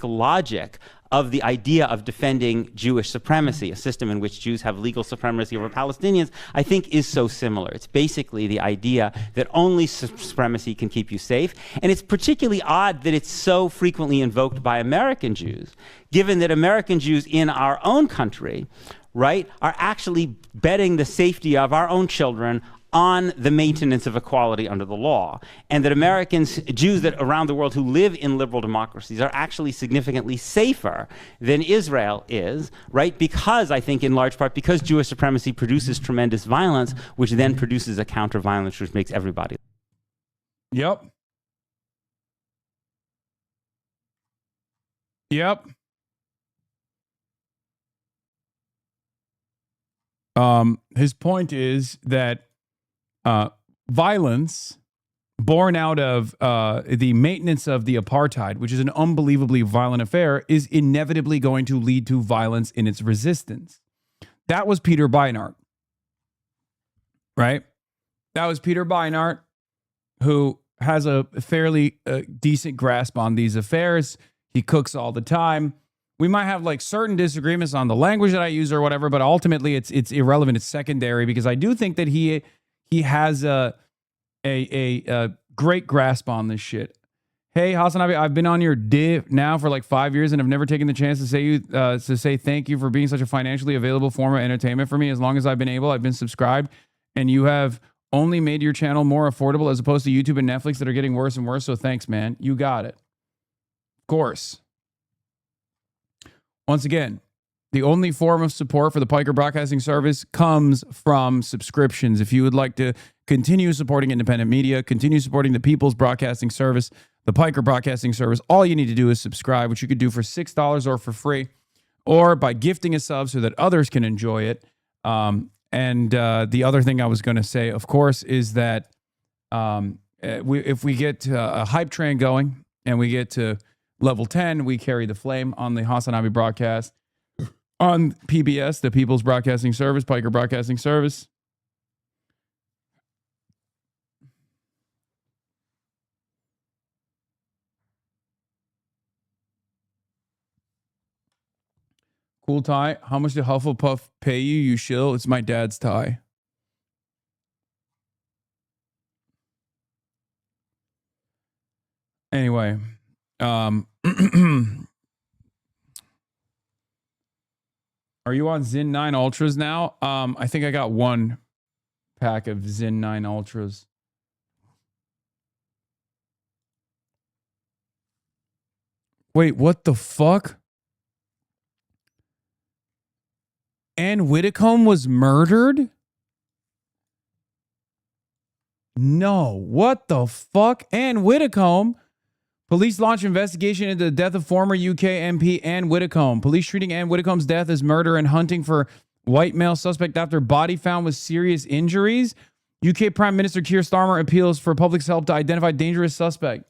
logic of the idea of defending Jewish supremacy, a system in which Jews have legal supremacy over Palestinians, I think is so similar. It's basically the idea that only supremacy can keep you safe. And it's particularly odd that it's so frequently invoked by American Jews, given that American Jews in our own country, right, are actually betting the safety of our own children on the maintenance of equality under the law, and that Americans, Jews that around the world who live in liberal democracies are actually significantly safer than Israel is, right? Because I think in large part, because Jewish supremacy produces tremendous violence, which then produces a counter-violence which makes everybody. Yep. His point is that violence born out of the maintenance of the apartheid, which is an unbelievably violent affair, is inevitably going to lead to violence in its resistance. That was Peter Beinart, right? That was Peter Beinart, who has a fairly decent grasp on these affairs. He cooks all the time. We might have like certain disagreements on the language that I use or whatever, but ultimately it's irrelevant. It's secondary because I do think that he has a great grasp on this shit. Hey, HasanAbi, I've been on your div now for like 5 years and have never taken the chance to say thank you for being such a financially available form of entertainment for me. As long as I've been able, I've been subscribed, and you have only made your channel more affordable as opposed to YouTube and Netflix that are getting worse and worse. So thanks, man. You got it. Of course. Once again, the only form of support for the Piker Broadcasting Service comes from subscriptions. If you would like to continue supporting independent media, continue supporting the People's Broadcasting Service, the Piker Broadcasting Service, all you need to do is subscribe, which you could do for $6 or for free, or by gifting a sub so that others can enjoy it. And the other thing I was going to say, of course, is that if we get a hype train going and we get to level 10, we carry the flame on the HasanAbi broadcast on PBS, the People's Broadcasting Service, Piker Broadcasting Service. Cool tie. How much did Hufflepuff pay you, you shill? It's my dad's tie. Anyway, are you on Zyn 9 Ultras now? I think I got one pack of Zyn 9 Ultras. Wait, what the fuck? Ann Whitcomb was murdered? No. What the fuck? Ann Whitcomb? Police launch investigation into the death of former UK MP Ann Whitcomb. Police treating Ann Whitcomb's death as murder and hunting for white male suspect after body found with serious injuries. UK Prime Minister Keir Starmer appeals for public's help to identify dangerous suspect.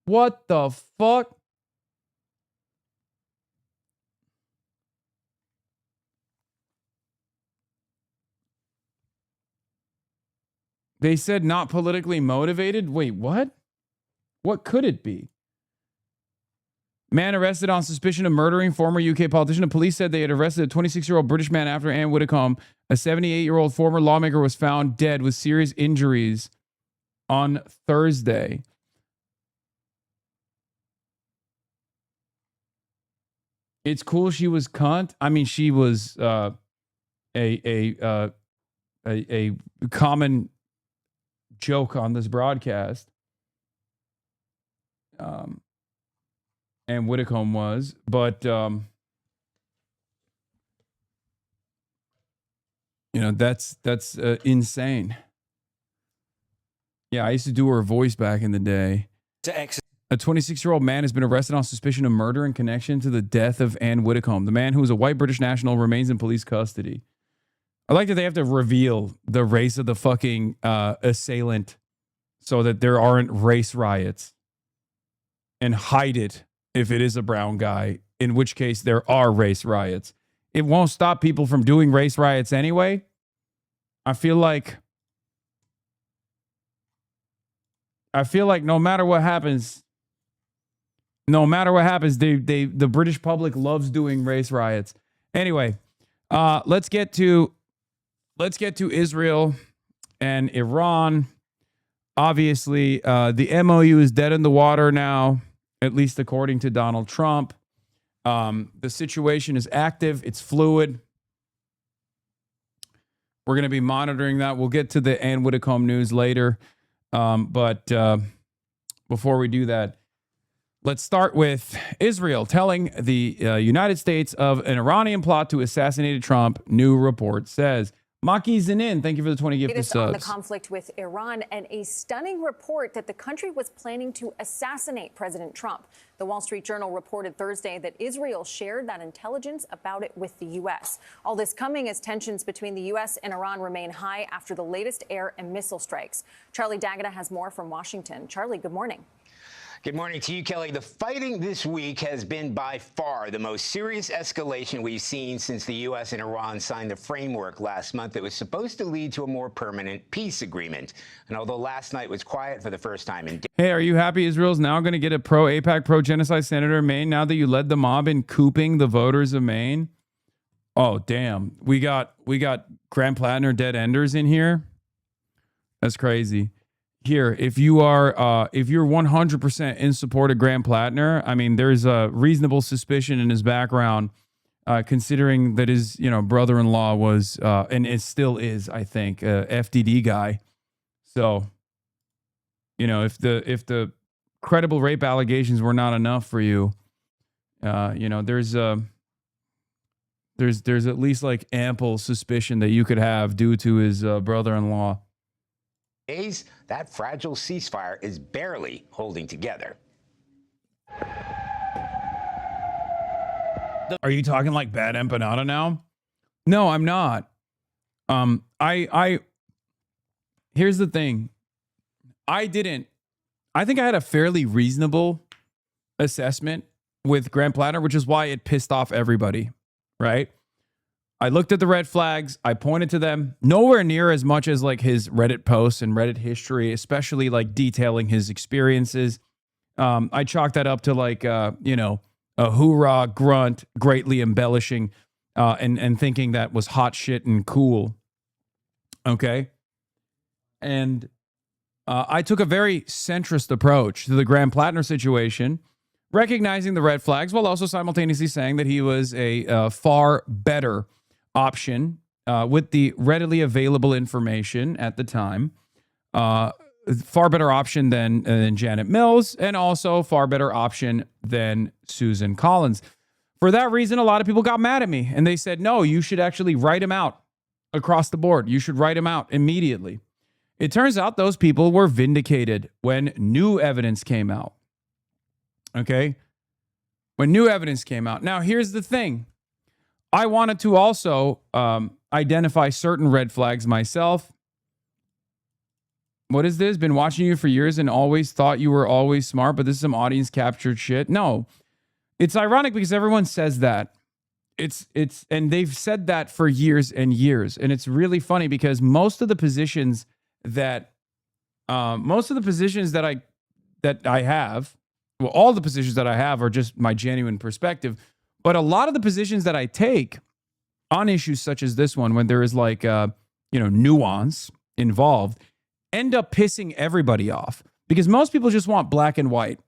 What the fuck? They said not politically motivated. Wait, what? What could it be? Man arrested on suspicion of murdering former UK politician. The police said they had arrested a 26-year-old British man after Anne Widdecombe, a 78-year-old former lawmaker, was found dead with serious injuries on Thursday. It's cool she was cunt. I mean, she was a common joke on this broadcast. And Widdecombe was, but you know, that's insane. Yeah, I used to do her voice back in the day. A 26-year-old man has been arrested on suspicion of murder in connection to the death of Anne Widdecombe. The man, who is a white British national, remains in police custody. I like that they have to reveal the race of the fucking assailant so that there aren't race riots, and hide it if it is a brown guy, in which case there are race riots. It won't stop people from doing race riots anyway. I feel like no matter what happens, the British public loves doing race riots. Anyway, let's get to Israel and Iran. Obviously, the MOU is dead in the water now, at least according to Donald Trump. The situation is active. It's fluid. We're going to be monitoring that. We'll get to the Anne Widdecombe news later. But before we do that, let's start with Israel telling the United States of an Iranian plot to assassinate Trump. New report says. Maki Zanin, thank you for the 20 gift subs. On the conflict with Iran and a stunning report that the country was planning to assassinate President Trump. The Wall Street Journal reported Thursday that Israel shared that intelligence about it with the U.S. All this coming as tensions between the U.S. and Iran remain high after the latest air and missile strikes. Charlie D'Agata has more from Washington. Charlie, good morning. Good morning to you, Kelly. The fighting this week has been by far the most serious escalation we've seen since the U.S. and Iran signed the framework last month that was supposed to lead to a more permanent peace agreement. And although last night was quiet for the first time in Hey, are you happy Israel's now going to get a pro-AIPAC, pro-genocide senator in Maine now that you led the mob in cooping the voters of Maine? Oh, damn. We got Graham Plattner dead enders in here. That's crazy. Here, if you're 100% in support of Graham Plattner, I mean, there's a reasonable suspicion in his background, considering that his brother-in-law was and it still is, I think, a FDD guy. So, if the credible rape allegations were not enough for you, there's at least like ample suspicion that you could have due to his brother-in-law. days, that fragile ceasefire is barely holding together. Are you talking like bad empanada now? No, I'm not. Here's the thing. I think I had a fairly reasonable assessment with Graham Plattner, which is why it pissed off everybody, right? I looked at the red flags. I pointed to them. Nowhere near as much as like his Reddit posts and Reddit history, especially like detailing his experiences. I chalked that up to like, a hoorah grunt, greatly embellishing and thinking that was hot shit and cool. Okay. And I took a very centrist approach to the Graham Plattner situation, recognizing the red flags while also simultaneously saying that he was a far better option with the readily available information at the time. Far better option than Janet Mills, and also far better option than Susan Collins. For that reason, a lot of people got mad at me and they said, no, you should actually write him out across the board. You should write him out immediately. It turns out those people were vindicated when new evidence came out. Okay? When new evidence came out. Now, here's the thing. I wanted to also identify certain red flags myself. What is this? Been watching you for years and always thought you were always smart, but this is some audience captured shit. No. It's ironic because everyone says that. And they've said that for years and years. And it's really funny because most of the positions that most of the positions that I have, well, all the positions that I have are just my genuine perspective. But a lot of the positions that I take on issues such as this one, when there is like, nuance involved, end up pissing everybody off because most people just want black and white.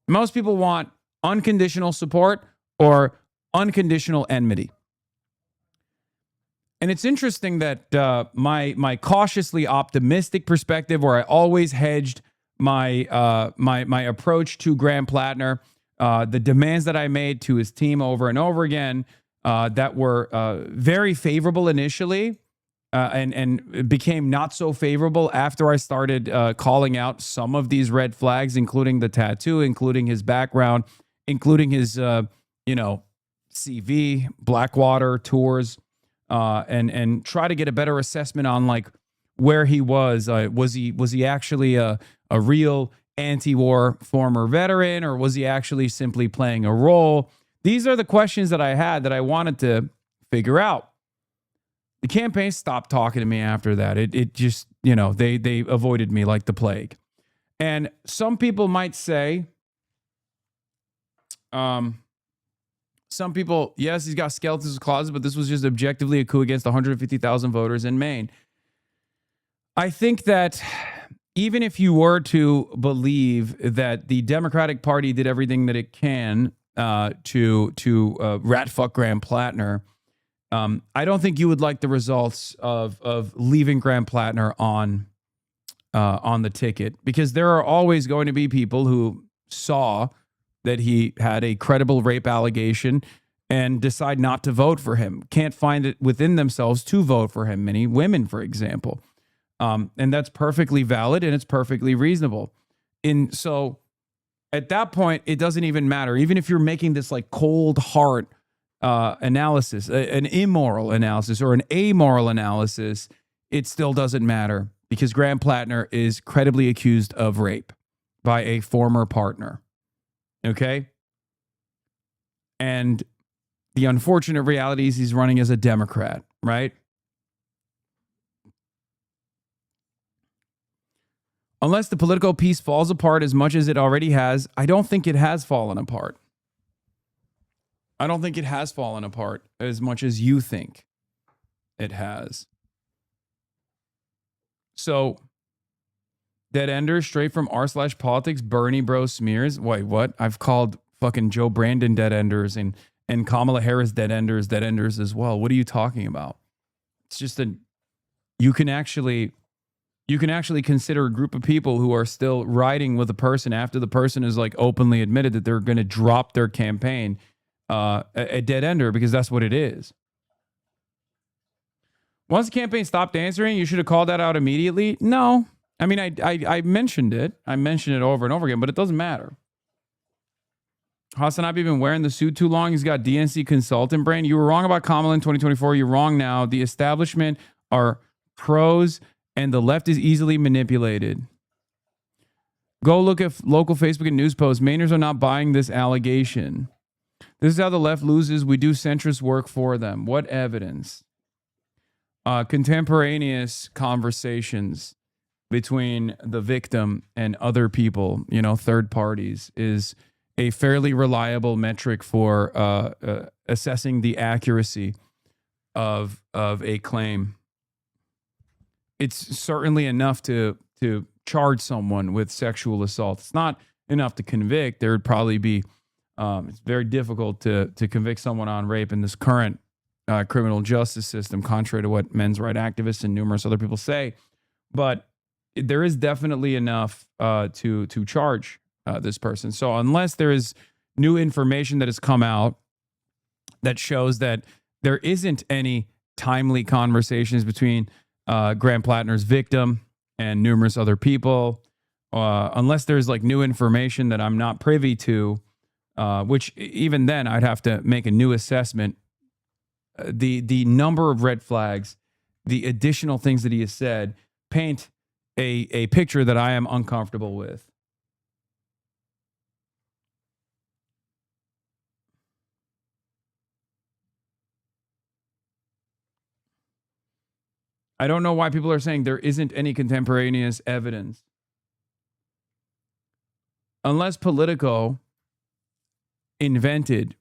Most people want unconditional support or unconditional enmity. And it's interesting that my cautiously optimistic perspective, where I always hedged my my approach to Graham Plattner, the demands that I made to his team over and over again, that were very favorable initially, and became not so favorable after I started calling out some of these red flags, including the tattoo, including his background, including his CV, Blackwater tours. And try to get a better assessment on like where he was. Was he actually a real anti-war former veteran, or was he actually simply playing a role? These are the questions that I had that I wanted to figure out. The campaign stopped talking to me after that. It just, they avoided me like the plague. And some people might say, some people, yes, he's got skeletons in his closet, but this was just objectively a coup against 150,000 voters in Maine. I think that even if you were to believe that the Democratic Party did everything that it can to rat fuck Graham Plattner, I don't think you would like the results of leaving Graham Plattner on the ticket, because there are always going to be people who saw that he had a credible rape allegation and decide not to vote for him. Can't find it within themselves to vote for him. Many women, for example. And that's perfectly valid and it's perfectly reasonable. And so at that point, it doesn't even matter. Even if you're making this like cold heart analysis, an immoral analysis or an amoral analysis, it still doesn't matter because Graham Plattner is credibly accused of rape by a former partner. Okay? And the unfortunate reality is he's running as a Democrat, right? Unless the political piece falls apart as much as it already has, I don't think it has fallen apart. I don't think it has fallen apart as much as you think it has. So, dead enders straight from r/politics, Bernie bro smears. Wait, what? I've called fucking Joe Brandon dead enders and Kamala Harris dead enders as well. What are you talking about? It's just you can actually consider a group of people who are still riding with a person after the person is like openly admitted that they're going to drop their campaign a dead ender, because that's what it is. Once the campaign stopped answering, you should have called that out immediately. No. I mean, I mentioned it. I mentioned it over and over again, but it doesn't matter. HasanAbi been wearing the suit too long. He's got DNC consultant brain. You were wrong about Kamala in 2024. You're wrong now. The establishment are pros and the left is easily manipulated. Go look at local Facebook and news posts. Mainers are not buying this allegation. This is how the left loses. We do centrist work for them. What evidence? Contemporaneous conversations between the victim and other people, third parties, is a fairly reliable metric for assessing the accuracy of a claim. It's certainly enough to charge someone with sexual assault. It's not enough to convict. There would probably be, it's very difficult to convict someone on rape in this current criminal justice system, contrary to what men's rights activists and numerous other people say. But there is definitely enough to charge this person. So unless there is new information that has come out that shows that there isn't any timely conversations between Graham Plattner's victim and numerous other people, unless there's like new information that I'm not privy to, which even then I'd have to make a new assessment. The number of red flags, the additional things that he has said paint a picture that I am uncomfortable with. I don't know why people are saying there isn't any contemporaneous evidence. Unless Politico invented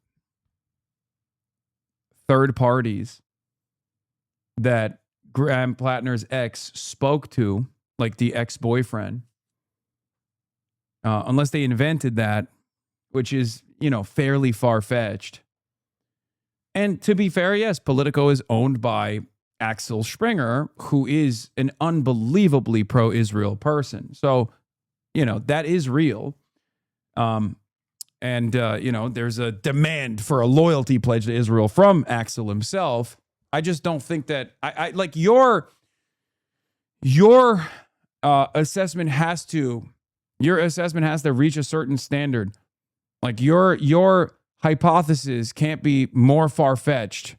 third parties that Graham Plattner's ex spoke to, like the ex-boyfriend, unless they invented that, which is, you know, fairly far-fetched. And to be fair, yes, Politico is owned by Axel Springer, who is an unbelievably pro-Israel person. So, you know, that is real. You know, there's a demand for a loyalty pledge to Israel from Axel himself. I just don't think that I like your assessment has to reach a certain standard. Like your hypothesis can't be more far-fetched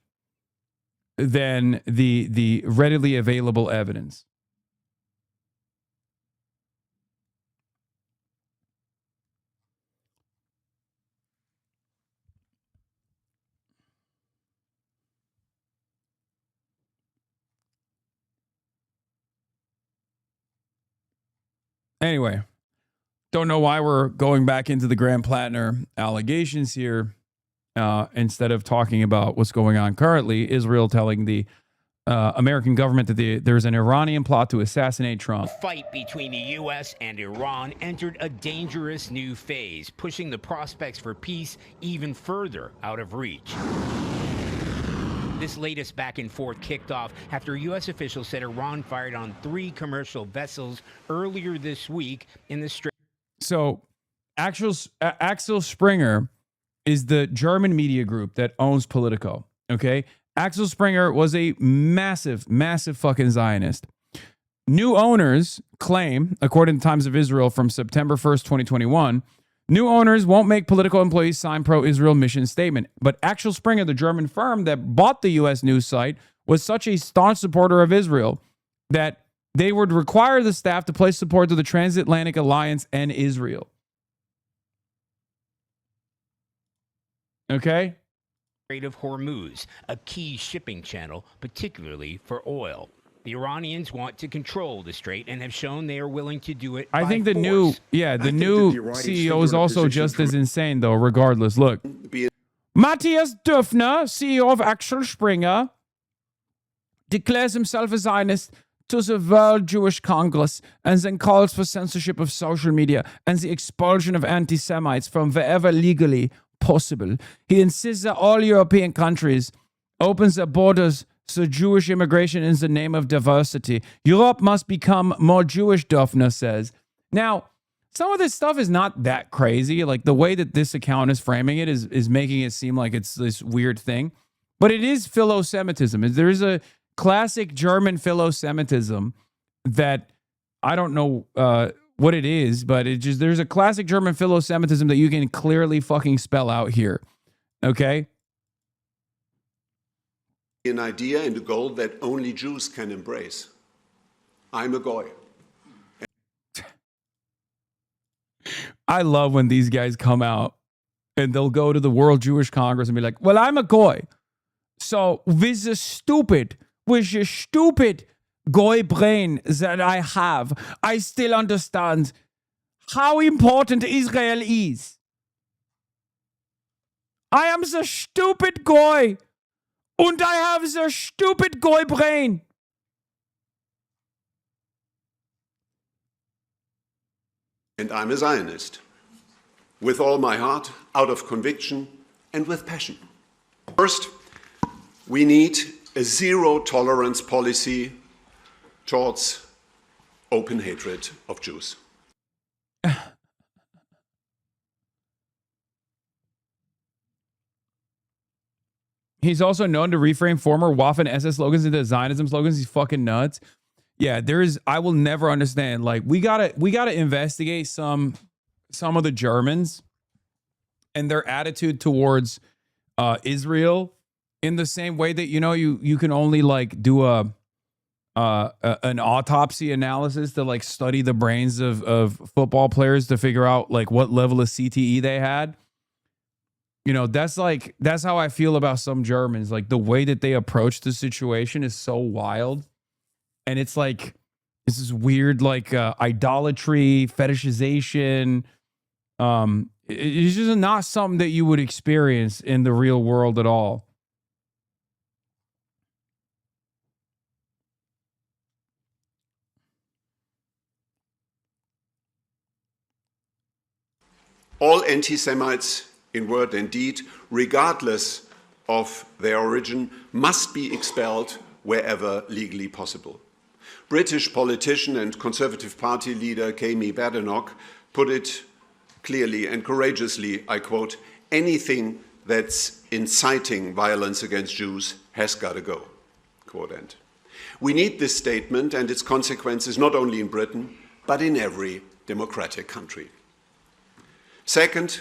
than the readily available evidence. Anyway, don't know why we're going back into the Graham Plattner allegations here instead of talking about what's going on currently. Israel telling the American government that there's an Iranian plot to assassinate Trump. The fight between the U.S. and Iran entered a dangerous new phase, pushing the prospects for peace even further out of reach. This latest back and forth kicked off after U.S. officials said Iran fired on 3 commercial vessels earlier this week in the Strait. So Axel Springer is the German media group that owns Politico. Okay. Axel Springer was a massive, massive fucking Zionist. New owners claim, according to Times of Israel from September 1st, 2021, new owners won't make Politico employees sign pro-Israel mission statement. But Axel Springer, the German firm that bought the U.S. news site, was such a staunch supporter of Israel that they would require the staff to place support to the Transatlantic Alliance and Israel. Okay? Strait of Hormuz, a key shipping channel, particularly for oil. The Iranians want to control the strait and have shown they are willing to do it. I think the new CEO is also just as insane, though, regardless. Look, Matthias Döpfner, CEO of Axel Springer, declares himself a Zionist to the World Jewish Congress and then calls for censorship of social media and the expulsion of anti-Semites from wherever legally possible. He insists that all European countries open their borders to Jewish immigration in the name of diversity. Europe must become more Jewish, Döpfner says. Now, some of this stuff is not that crazy. Like the way that this account is framing it is making it seem like it's this weird thing. But it is philo-Semitism. There is a classic German philo-Semitism that I don't know what it is, but there's a classic German philo-Semitism that you can clearly fucking spell out here. Okay? An idea and a goal that only Jews can embrace. I'm a goy. I love when these guys come out and they'll go to the World Jewish Congress and be like, well, I'm a goy. So with the stupid goy brain that I have, I still understand how important Israel is. I am the stupid goy. And I have the stupid goy brain. And I'm a Zionist. With all my heart, out of conviction, and with passion. First, we need a zero-tolerance policy towards open hatred of Jews. He's also known to reframe former Waffen SS slogans into Zionism slogans. He's fucking nuts. Yeah, I will never understand. Like, we gotta investigate some of the Germans and their attitude towards Israel in the same way that, you know, you can only like do an autopsy analysis to like study the brains of football players to figure out like what level of CTE they had. You know, that's how I feel about some Germans. Like the way that they approach the situation is so wild. And it's like, this is weird, like idolatry, fetishization. It's just not something that you would experience in the real world at all. All anti-Semites, in word and deed, regardless of their origin, must be expelled wherever legally possible. British politician and Conservative Party leader Kami Badenoch put it clearly and courageously, I quote, "Anything that's inciting violence against Jews has got to go," quote end. We need this statement and its consequences not only in Britain, but in every democratic country. Second,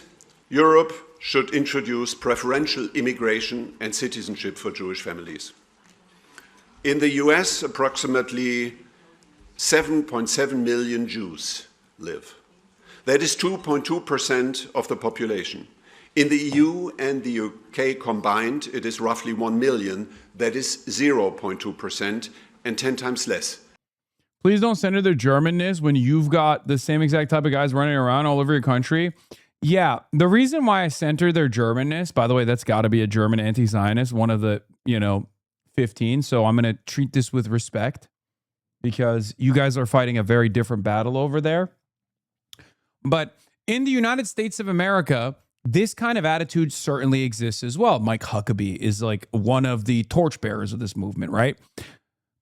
Europe should introduce preferential immigration and citizenship for Jewish families. In the US, approximately 7.7 million Jews live. That is 2.2% of the population. In the EU and the UK combined, it is roughly 1 million. That is 0.2% and 10 times less. Please don't center their Germanness when you've got the same exact type of guys running around all over your country. Yeah, the reason why I center their Germanness, by the way, that's got to be a German anti-Zionist, one of the, 15. So I'm going to treat this with respect because you guys are fighting a very different battle over there. But in the United States of America, this kind of attitude certainly exists as well. Mike Huckabee is like one of the torchbearers of this movement, right?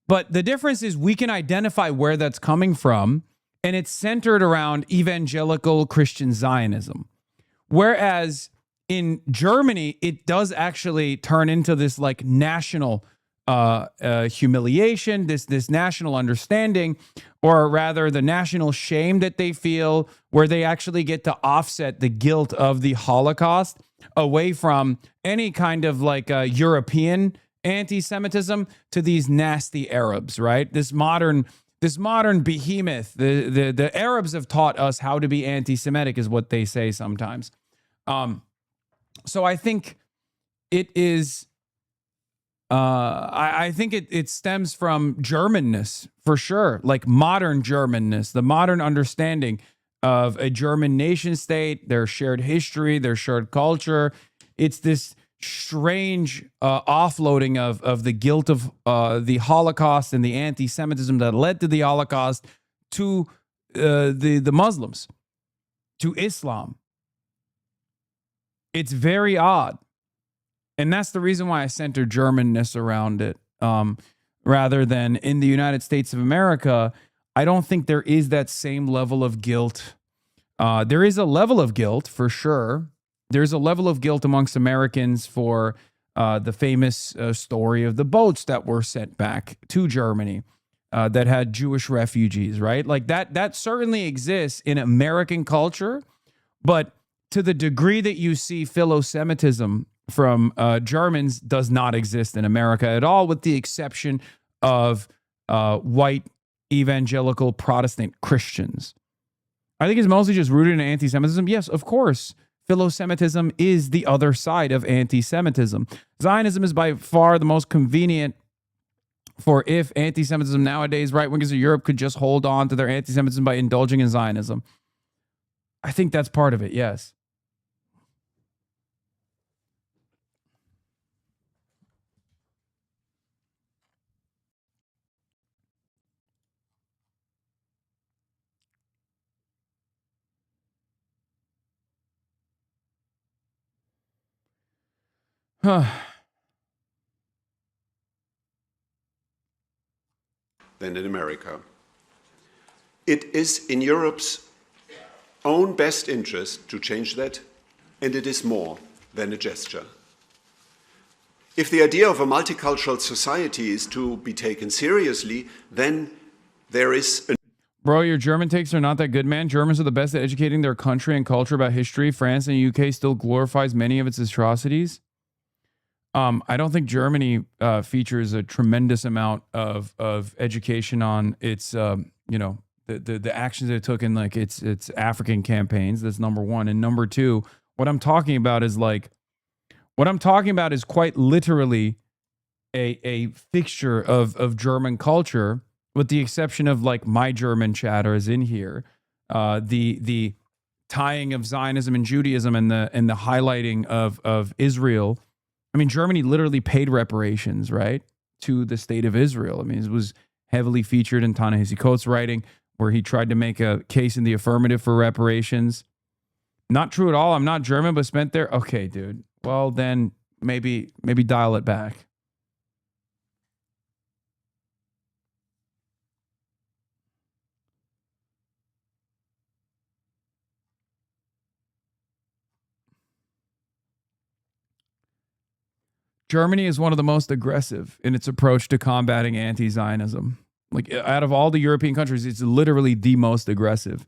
But the difference is we can identify where that's coming from, and it's centered around evangelical Christian Zionism. Whereas in Germany, it does actually turn into this like national humiliation, this national understanding, or rather the national shame that they feel, where they actually get to offset the guilt of the Holocaust away from any kind of like European anti-Semitism to these nasty Arabs, right? This modern behemoth. The Arabs have taught us how to be anti-Semitic, is what they say sometimes. So I think it is. I think it stems from Germanness for sure, like modern Germanness, the modern understanding of a German nation state, their shared history, their shared culture. It's this strange offloading of the guilt of the Holocaust and the anti-Semitism that led to the Holocaust to the Muslims, to Islam. It's very odd. And that's the reason why I center Germanness around it. Rather than in the United States of America, I don't think there is that same level of guilt. There is a level of guilt for sure. There's a level of guilt amongst Americans for the famous story of the boats that were sent back to Germany that had Jewish refugees, right? Like that certainly exists in American culture, but to the degree that you see philo-Semitism from Germans does not exist in America at all, with the exception of white evangelical Protestant Christians. I think it's mostly just rooted in anti-Semitism. Yes, of course, philo-Semitism is the other side of anti-Semitism. Zionism is by far the most convenient for if anti-Semitism nowadays, right-wingers of Europe could just hold on to their anti-Semitism by indulging in Zionism. I think that's part of it, yes. Than in America. It is in Europe's own best interest to change that, and it is more than a gesture. If the idea of a multicultural society is to be taken seriously, then there is a Bro, your German takes are not that good, man. Germans are the best at educating their country and culture about history. France and UK still glorifies many of its atrocities. I don't think Germany features a tremendous amount of education on its, the actions it took in like its African campaigns. That's number one. And number two, what I'm talking about is quite literally a fixture of German culture, with the exception of like my German chatters in here, the tying of Zionism and Judaism and the highlighting of Israel. I mean, Germany literally paid reparations, right, to the state of Israel. I mean, it was heavily featured in Ta-Nehisi Coates' writing, where he tried to make a case in the affirmative for reparations. Not true at all. I'm not German, but spent there. Okay, dude. Well, then maybe dial it back. Germany is one of the most aggressive in its approach to combating anti-Zionism. Like, out of all the European countries, it's literally the most aggressive.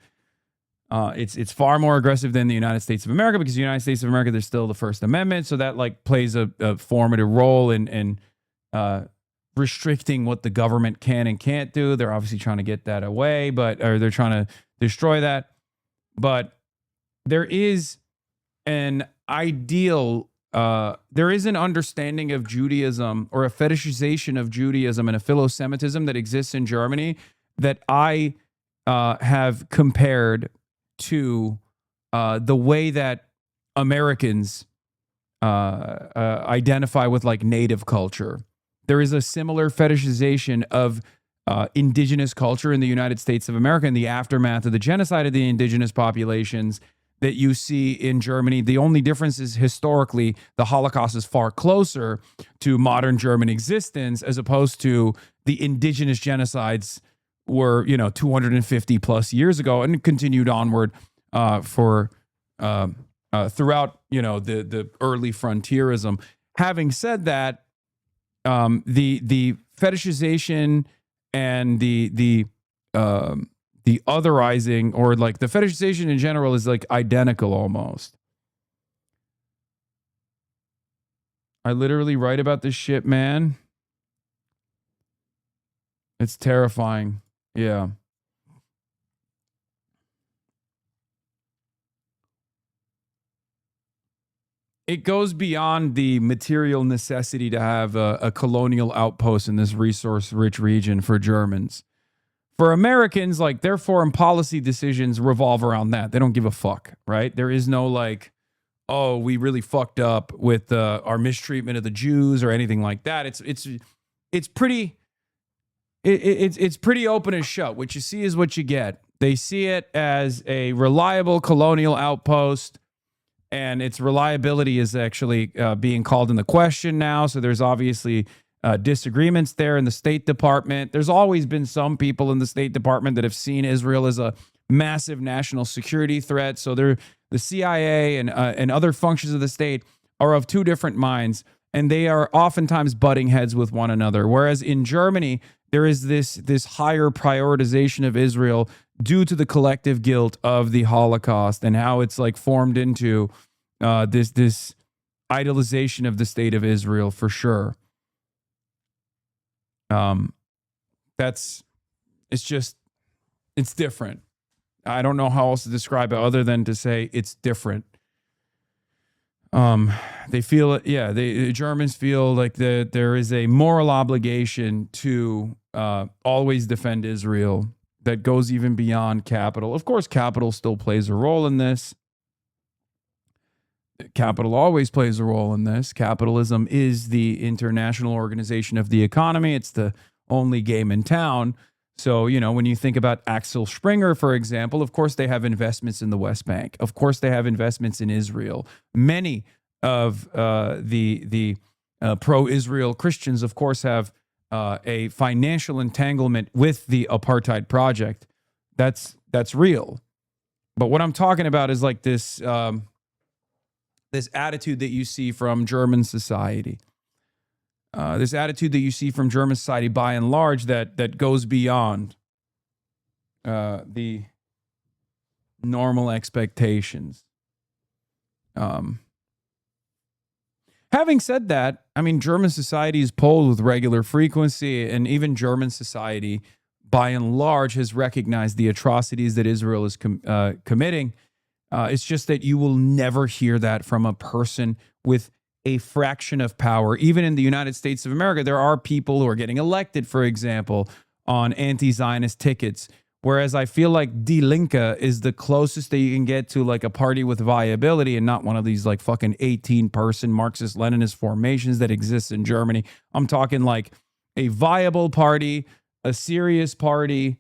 It's far more aggressive than the United States of America, because the United States of America, there's still the First Amendment, so that like plays a formative role in restricting what the government can and can't do. They're obviously trying to get that away, or they're trying to destroy that. But there is an ideal. There is an understanding of Judaism, or a fetishization of Judaism and a philo-Semitism that exists in Germany that I have compared to the way that Americans identify with like native culture. There is a similar fetishization of indigenous culture in the United States of America in the aftermath of the genocide of the indigenous populations that you see in Germany. The only difference is historically the Holocaust is far closer to modern German existence, as opposed to the indigenous genocides were, 250 plus years ago and continued onward for throughout, the early frontierism. Having said that, the fetishization and the otherizing, or like the fetishization in general, is like identical almost. I literally write about this shit, man. It's terrifying. Yeah. It goes beyond the material necessity to have a colonial outpost in this resource-rich region for Germans. For Americans, like, their foreign policy decisions revolve around that. They don't give a fuck, right? There is no like, oh, we really fucked up with our mistreatment of the Jews or anything like that. It's pretty open and shut. What you see is what you get. They see it as a reliable colonial outpost, and its reliability is actually being called into question now. So there's obviously disagreements there in the State Department. There's always been some people in the State Department that have seen Israel as a massive national security threat. So the CIA and other functions of the state are of two different minds, and they are oftentimes butting heads with one another. Whereas in Germany, there is this higher prioritization of Israel due to the collective guilt of the Holocaust and how it's like formed into this idolization of the state of Israel, for sure. It's different. I don't know how else to describe it other than to say it's different. They feel it. Yeah. The Germans feel like there is a moral obligation to, always defend Israel that goes even beyond capital. Of course, capital still plays a role in this. Capital always plays a role in this. Capitalism is the international organization of the economy. It's the only game in town. So, when you think about Axel Springer, for example, of course, they have investments in the West Bank. Of course, they have investments in Israel. Many of the pro-Israel Christians, of course, have a financial entanglement with the apartheid project. That's real. But what I'm talking about is like this attitude that you see from German society. This attitude that you see from German society by and large that goes beyond the normal expectations. Having said that, I mean, German society is polled with regular frequency, and even German society, by and large, has recognized the atrocities that Israel is committing. It's just that you will never hear that from a person with a fraction of power. Even in the United States of America, there are people who are getting elected, for example, on anti-Zionist tickets. Whereas I feel like Die Linke is the closest that you can get to like a party with viability and not one of these like fucking 18-person Marxist-Leninist formations that exists in Germany. I'm talking like a viable party, a serious party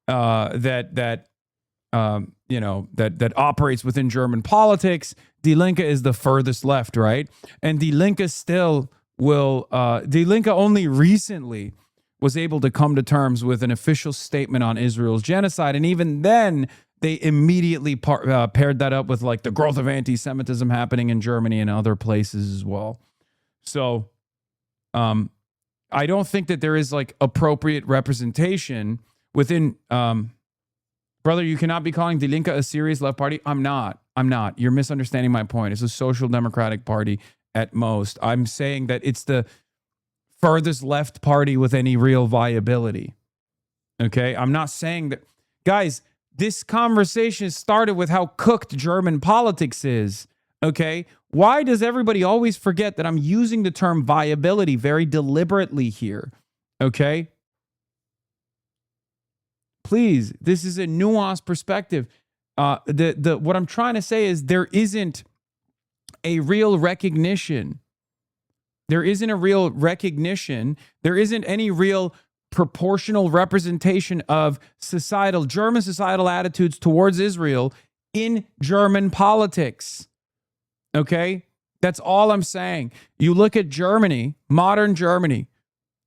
that operates within German politics. Die Linke is the furthest left, right? And Die Linke still will. Die Linke only recently was able to come to terms with an official statement on Israel's genocide. And even then, they immediately paired that up with like the growth of anti-Semitism happening in Germany and other places as well. So I don't think that there is like appropriate representation within... brother, you cannot be calling Die Linke a serious left party. I'm not. You're misunderstanding my point. It's a social democratic party at most. I'm saying that it's the furthest left party with any real viability. Okay? I'm not saying that... Guys, this conversation started with how cooked German politics is. Okay? Why does everybody always forget that I'm using the term viability very deliberately here? Okay? Please, this is a nuanced perspective. What I'm trying to say is there isn't a real recognition. There isn't a real recognition. There isn't any real proportional representation of German societal attitudes towards Israel in German politics. Okay? That's all I'm saying. You look at Germany, modern Germany,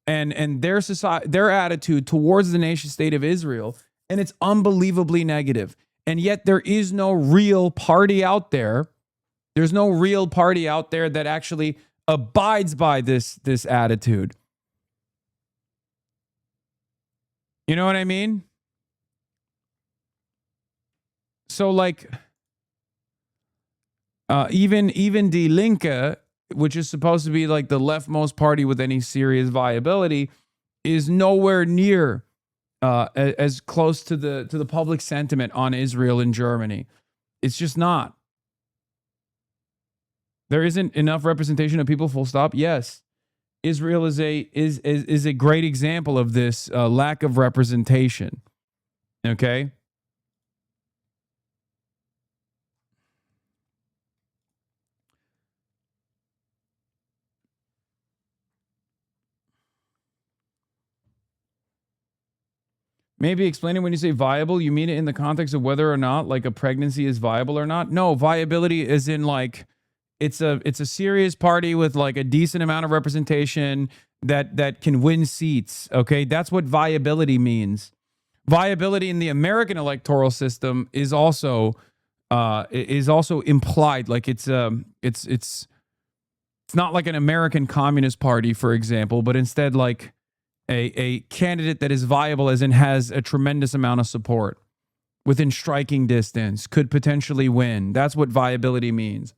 and their society, their attitude towards the nation state of Israel, and it's unbelievably negative. And yet there is no real party out there. There's no real party out there that actually abides by this attitude. You know what I mean? So like even Die Linke, which is supposed to be like the leftmost party with any serious viability, is nowhere near as close to the public sentiment on Israel in Germany. It's just not. There isn't enough representation of people, full stop. Yes, Israel is a great example of this lack of representation. Okay? Maybe explaining when you say viable, you mean it in the context of whether or not like a pregnancy is viable or not? No, viability is in like it's a serious party with like a decent amount of representation that can win seats. Okay, that's what viability means. Viability in the American electoral system is also implied. Like it's not like an American Communist Party, for example, but instead like a candidate that is viable, as in has a tremendous amount of support within striking distance, could potentially win. That's what viability means.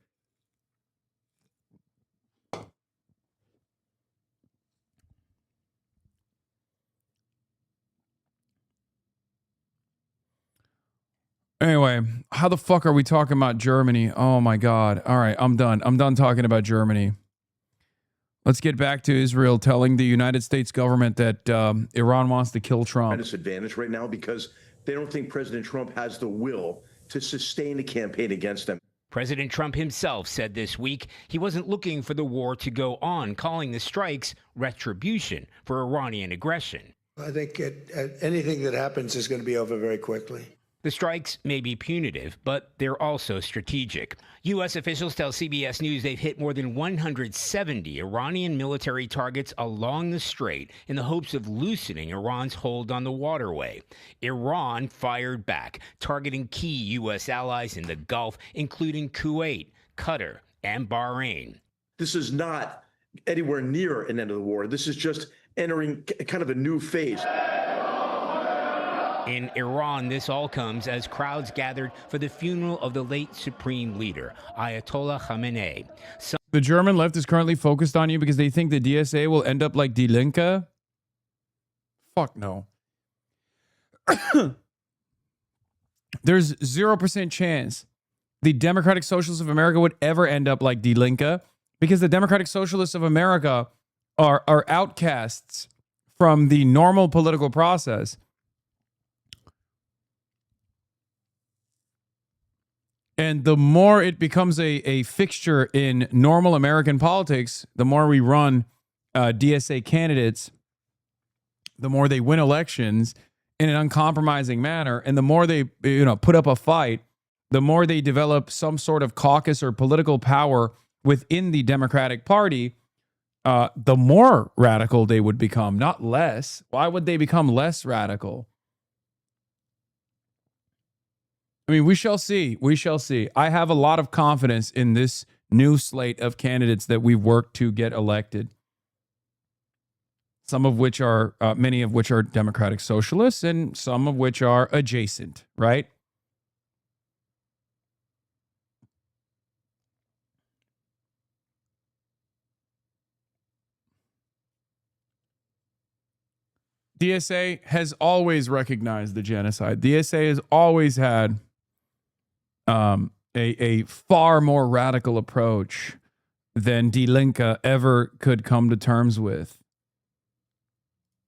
Anyway, how the fuck are we talking about Germany? Oh my God. All right, I'm done. I'm done talking about Germany. Let's get back to Israel telling the United States government that Iran wants to kill Trump. Disadvantage right now because they don't think President Trump has the will to sustain a campaign against them. President Trump himself said this week he wasn't looking for the war to go on, calling the strikes retribution for Iranian aggression. I think anything that happens is going to be over very quickly. The strikes may be punitive, but they're also strategic. U.S. officials tell CBS News they've hit more than 170 Iranian military targets along the strait in the hopes of loosening Iran's hold on the waterway. Iran fired back, targeting key U.S. allies in the Gulf, including Kuwait, Qatar, and Bahrain. This is not anywhere near an end of the war. This is just entering kind of a new phase. In Iran, this all comes as crowds gathered for the funeral of the late supreme leader, Ayatollah Khamenei. The German left is currently focused on you because they think the DSA will end up like Die Linke? Fuck no. There's 0% chance the Democratic Socialists of America would ever end up like Die Linke because the Democratic Socialists of America are outcasts from the normal political process. And the more it becomes a fixture in normal American politics, the more we run DSA candidates, the more they win elections in an uncompromising manner, and the more they put up a fight, the more they develop some sort of caucus or political power within the Democratic Party, the more radical they would become, not less. Why would they become less radical? I mean, we shall see. We shall see. I have a lot of confidence in this new slate of candidates that we've worked to get elected. Some of which are, many of which are Democratic Socialists, and some of which are adjacent, right? DSA has always recognized the genocide. DSA has always had a far more radical approach than Die Linke ever could come to terms with.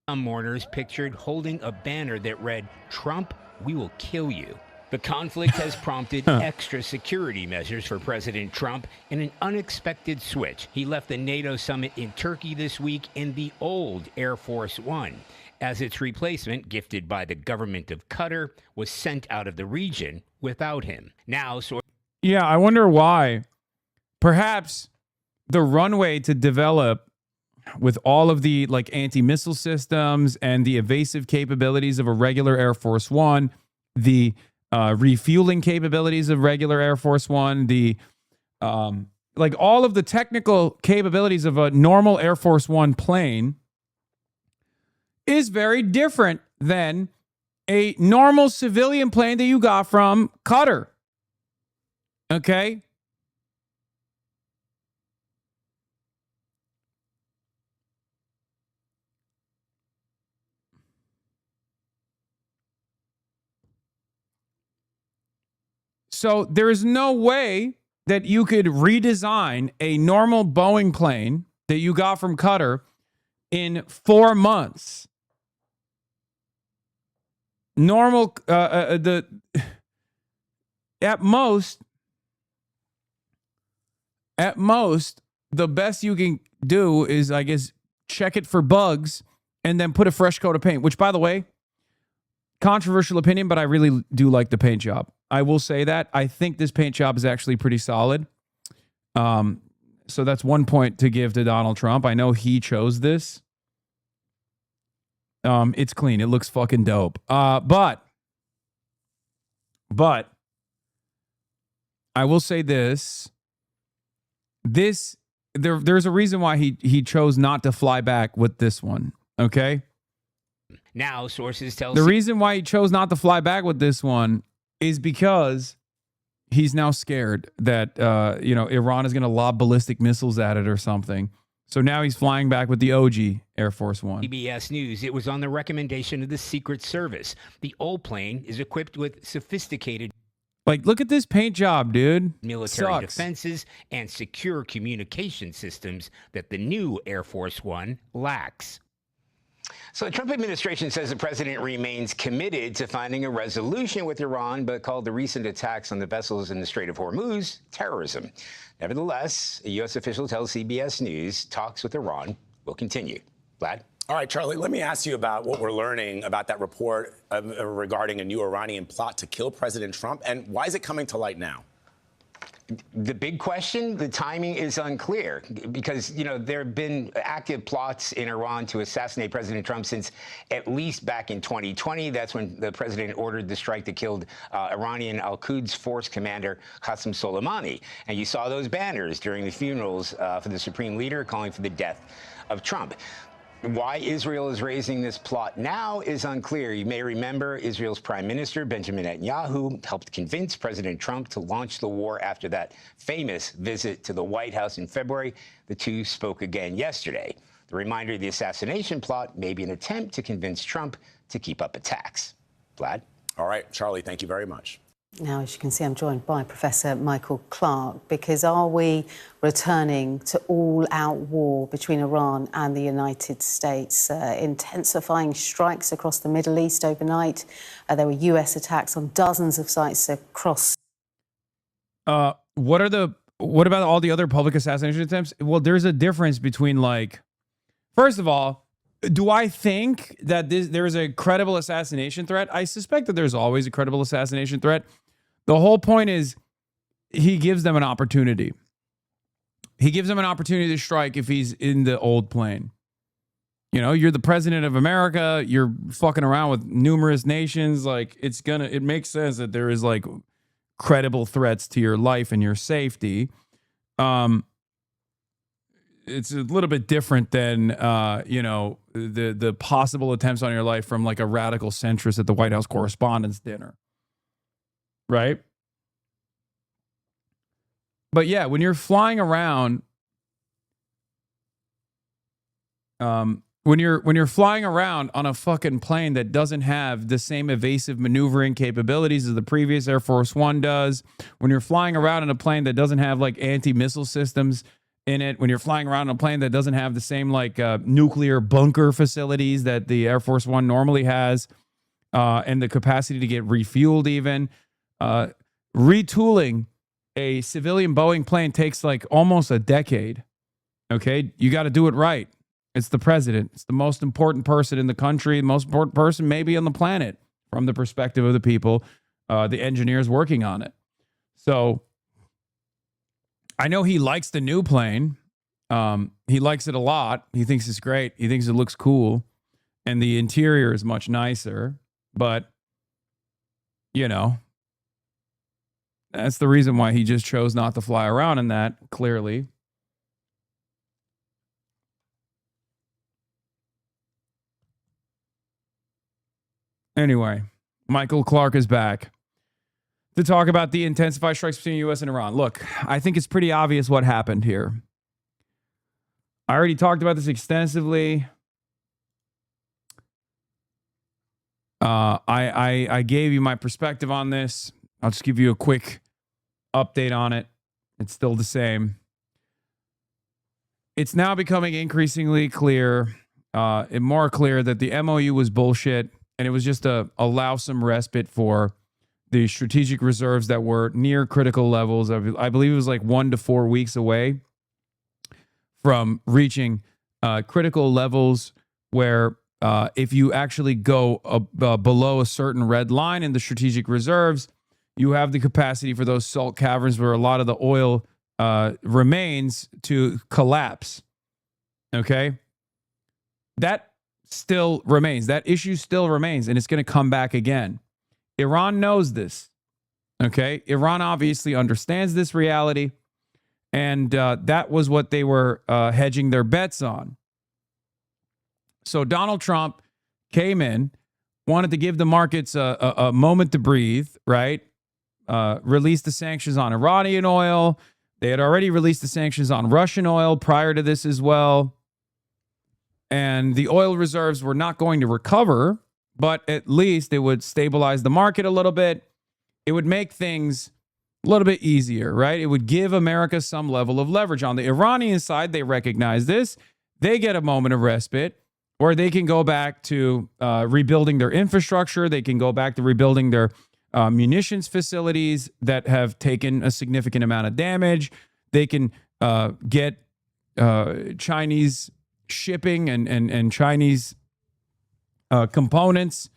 Some mourners pictured holding a banner that read, "Trump, we will kill you." The conflict has prompted extra security measures for President Trump in an unexpected switch. He left the NATO summit in Turkey this week in the old Air Force One, as its replacement, gifted by the government of Qatar, was sent out of the region without him. Now, yeah, I wonder why. Perhaps the runway to develop with all of the anti-missile systems and the evasive capabilities of a regular Air Force One, the refueling capabilities of regular Air Force One, the all of the technical capabilities of a normal Air Force One plane is very different than a normal civilian plane that you got from Qatar. Okay? So there is no way that you could redesign a normal Boeing plane that you got from Qatar in 4 months. Normal, at most, the best you can do is, I guess, check it for bugs and then put a fresh coat of paint, which, by the way, controversial opinion, but I really do like the paint job. I will say that. I think this paint job is actually pretty solid. So that's one point to give to Donald Trump. I know he chose this. It's clean. It looks fucking dope. But I will say this. There's a reason why he chose not to fly back with this one. Okay? now sources tell the reason why he chose not to fly back with this one is because he's now scared that Iran is going to lob ballistic missiles at it or something. So now he's flying back with the OG Air Force One. CBS News, it was on the recommendation of the Secret Service. The old plane is equipped with sophisticated... Like, look at this paint job, dude. Military defenses and secure communication systems that the new Air Force One lacks. So the Trump administration says the president remains committed to finding a resolution with Iran, but called the recent attacks on the vessels in the Strait of Hormuz terrorism. Nevertheless, a U.S. official tells CBS News talks with Iran will continue. Vlad? All right, Charlie, let me ask you about what we're learning about that report regarding a new Iranian plot to kill President Trump, and why is it coming to light now? The big question, the timing is unclear because, there have been active plots in Iran to assassinate President Trump since at least back in 2020. That's when the president ordered the strike that killed Iranian Al-Quds force commander Qasem Soleimani. And you saw those banners during the funerals for the supreme leader calling for the death of Trump. Why Israel is raising this plot now is unclear. You may remember Israel's Prime Minister Benjamin Netanyahu helped convince President Trump to launch the war after that famous visit to the White House in February. The two spoke again yesterday. The reminder of the assassination plot may be an attempt to convince Trump to keep up attacks. Vlad? All right, Charlie, thank you very much. Now, as you can see, I'm joined by Professor Michael Clark, because are we returning to all-out war between Iran and the United States? Intensifying strikes across the Middle East overnight. There were US attacks on dozens of sites across. What about all the other public assassination attempts? Well, there's a difference between, like, first of all, do I think that there is a credible assassination threat? I suspect that there's always a credible assassination threat. The whole point is he gives them an opportunity. He gives them an opportunity to strike if he's in the old plane. You know, you're the president of America. You're fucking around with numerous nations. Like, it makes sense that there is, like, credible threats to your life and your safety. It's a little bit different than, the possible attempts on your life from, like, a radical centrist at the White House Correspondents' Dinner. Right? But yeah, when you're flying around, when you're flying around on a fucking plane that doesn't have the same evasive maneuvering capabilities as the previous Air Force One does, when you're flying around in a plane that doesn't have, like, anti-missile systems in it, when you're flying around in a plane that doesn't have the same, like, nuclear bunker facilities that the Air Force One normally has, and the capacity to get refueled even, retooling a civilian Boeing plane takes, like, almost a decade. Okay? You got to do it right. It's the president. It's the most important person in the country, the most important person maybe on the planet from the perspective of the people, the engineers working on it. So I know he likes the new plane. He likes it a lot. He thinks it's great. He thinks it looks cool. And the interior is much nicer. But, you know, that's the reason why he just chose not to fly around in that, clearly. Anyway, Michael Clark is back to talk about the intensified strikes between the U.S. and Iran. Look, I think it's pretty obvious what happened here. I already talked about this extensively. I gave you my perspective on this. I'll just give you a quick update on it. It's still the same. It's now becoming increasingly clear, and more clear, that the MOU was bullshit, and it was just to allow some respite for the strategic reserves that were near critical levels. I believe it was like 1 to 4 weeks away from reaching critical levels where if you actually go below a certain red line in the strategic reserves, you have the capacity for those salt caverns where a lot of the oil remains to collapse. Okay? That still remains. That issue still remains, and it's going to come back again. Iran knows this. Okay? Iran obviously understands this reality, and that was what they were hedging their bets on. So Donald Trump came in, wanted to give the markets a moment to breathe, right? Released the sanctions on Iranian oil. They had already released the sanctions on Russian oil prior to this as well. And the oil reserves were not going to recover, but at least it would stabilize the market a little bit. It would make things a little bit easier, right? It would give America some level of leverage. On the Iranian side, they recognize this. They get a moment of respite where they can go back to rebuilding their infrastructure. They can go back to rebuilding their munitions facilities that have taken a significant amount of damage. They can get Chinese shipping and Chinese components,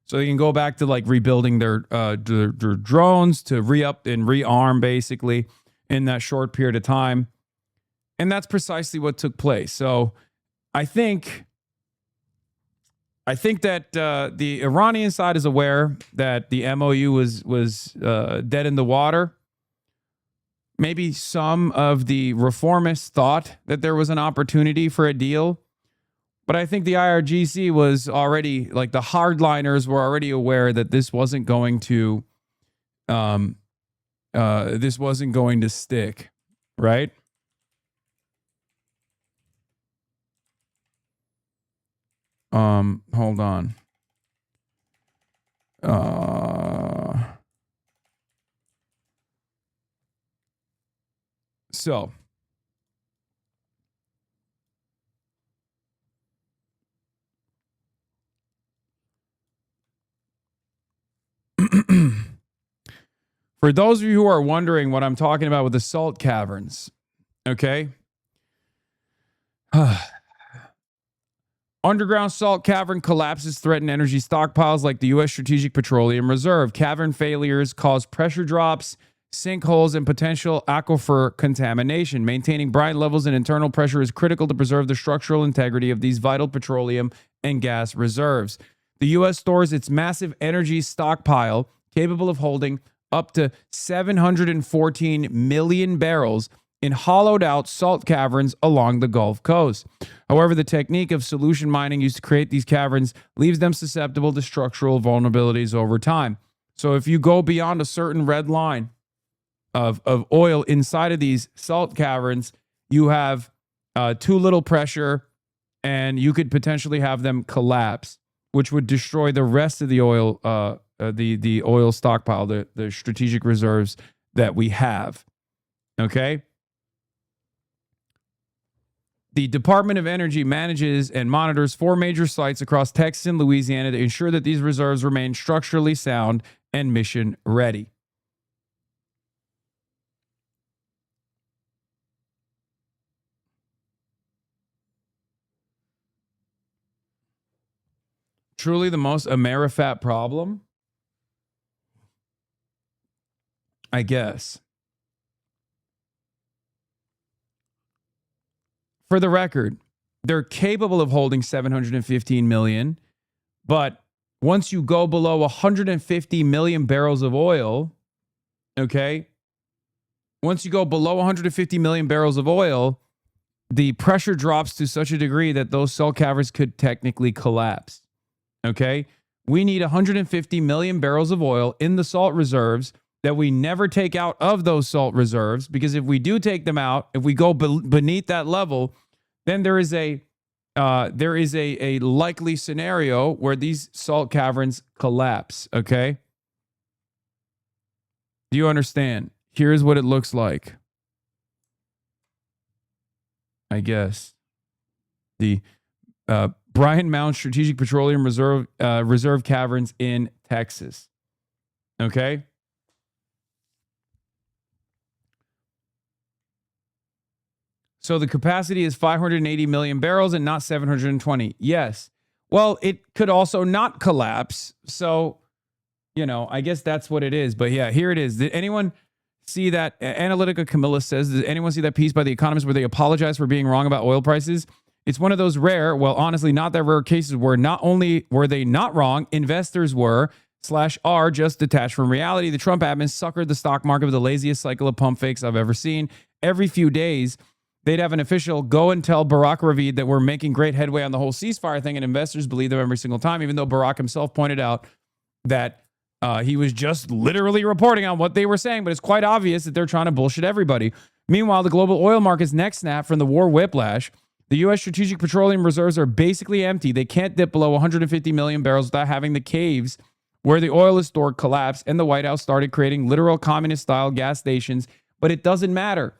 so they can go back to like rebuilding their drones to re-up and rearm basically in that short period of time. And that's precisely what took place. So I think that the Iranian side is aware that the MOU was dead in the water. Maybe some of the reformists thought that there was an opportunity for a deal. But I think the IRGC was already, like the hardliners were already aware that this wasn't going to stick, right? Hold on. So, for those of you who are wondering what I'm talking about with the salt caverns, okay? Underground salt cavern collapses threaten energy stockpiles like the U.S. Strategic Petroleum Reserve. Cavern failures cause pressure drops, sinkholes, and potential aquifer contamination. Maintaining brine levels and internal pressure is critical to preserve the structural integrity of these vital petroleum and gas reserves. The U.S. stores its massive energy stockpile capable of holding up to 714 million barrels in hollowed-out salt caverns along the Gulf Coast. However, the technique of solution mining used to create these caverns leaves them susceptible to structural vulnerabilities over time. So if you go beyond a certain red line of oil inside of these salt caverns, you have too little pressure, and you could potentially have them collapse, which would destroy the rest of the oil, the oil stockpile, the strategic reserves that we have. Okay? The Department of Energy manages and monitors 4 major sites across Texas and Louisiana to ensure that these reserves remain structurally sound and mission ready. Truly the most Amerifat problem? I guess. For the record, they're capable of holding 715 million, but once you go below 150 million barrels of oil, okay, once you go below 150 million barrels of oil, the pressure drops to such a degree that those salt caverns could technically collapse, okay? We need 150 million barrels of oil in the salt reserves that we never take out of those salt reserves, because if we do take them out, if we go beneath that level, then there is a likely scenario where these salt caverns collapse, okay? Do you understand? Here's what it looks like. I guess. The Bryan Mound Strategic Petroleum Reserve Caverns in Texas. Okay? So the capacity is 580 million barrels and not 720. Yes. Well, it could also not collapse. So, you know, I guess that's what it is. But yeah, here it is. Did anyone see that? Analytica Camilla says, did anyone see that piece by The Economist where they apologize for being wrong about oil prices? It's one of those rare, well, honestly, not that rare cases where not only were they not wrong, investors were/are just detached from reality. The Trump admin suckered the stock market with the laziest cycle of pump fakes I've ever seen. Every few days, they'd have an official go and tell Barack Ravid that we're making great headway on the whole ceasefire thing, and investors believe them every single time, even though Barack himself pointed out that he was just literally reporting on what they were saying, but it's quite obvious that they're trying to bullshit everybody. Meanwhile, the global oil market's neck snap from the war whiplash. The U.S. Strategic Petroleum Reserves are basically empty. They can't dip below 150 million barrels without having the caves where the oil is stored collapse, and the White House started creating literal communist-style gas stations, but it doesn't matter.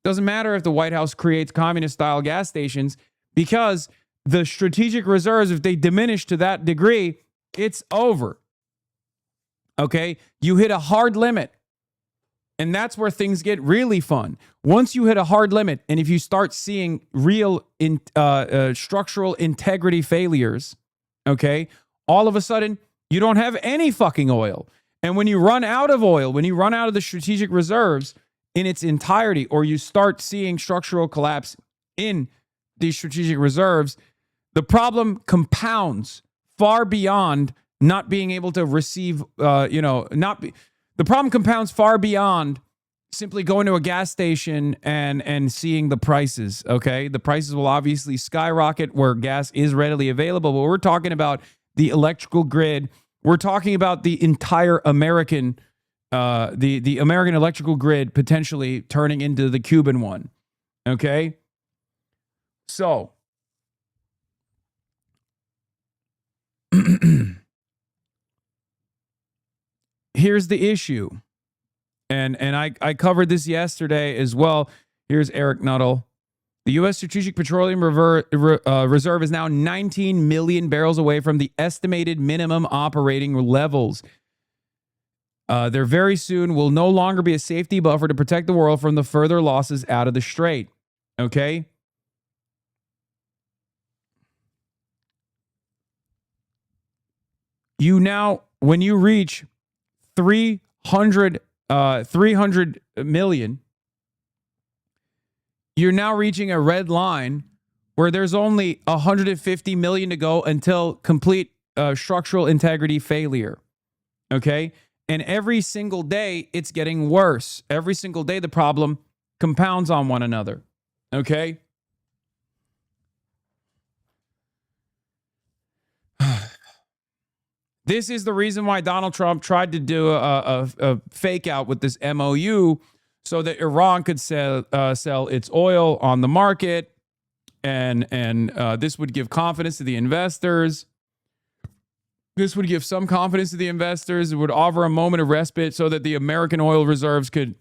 Doesn't matter if the White House creates communist-style gas stations, because the strategic reserves, if they diminish to that degree, it's over. Okay? You hit a hard limit, and that's where things get really fun. Once you hit a hard limit, and if you start seeing real structural integrity failures, okay, all of a sudden, you don't have any fucking oil. And when you run out of oil, when you run out of the strategic reserves in its entirety, or you start seeing structural collapse in these strategic reserves, the problem compounds far beyond not being able to receive, the problem compounds far beyond simply going to a gas station and seeing the prices, okay? The prices will obviously skyrocket where gas is readily available, but we're talking about the electrical grid. We're talking about the entire American the American electrical grid potentially turning into the Cuban one. Okay? So, here's the issue. And I covered this yesterday as well. Here's Eric Nuttall. The U.S. Strategic Petroleum Reserve is now 19 million barrels away from the estimated minimum operating levels. There very soon will no longer be a safety buffer to protect the world from the further losses out of the strait. Okay? You now, when you reach 300 million, you're now reaching a red line where there's only 150 million to go until complete structural integrity failure. Okay? And every single day, it's getting worse. Every single day, the problem compounds on one another. Okay? This is the reason why Donald Trump tried to do a fake out with this MOU so that Iran could sell its oil on the market, and this would give confidence to the investors. This would give some confidence to the investors. It would offer a moment of respite so that the American oil reserves could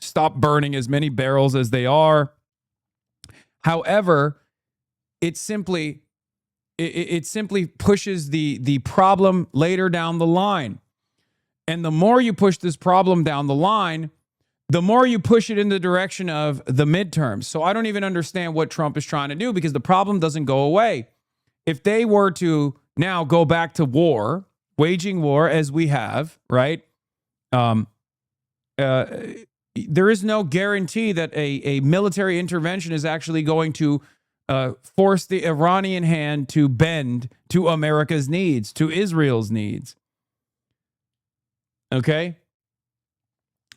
stop burning as many barrels as they are. However, it simply pushes the problem later down the line. And the more you push this problem down the line, the more you push it in the direction of the midterms. So I don't even understand what Trump is trying to do, because the problem doesn't go away. If they were to now go back to war, waging war as we have, right? There is no guarantee that a military intervention is actually going to force the Iranian hand to bend to America's needs, to Israel's needs. Okay?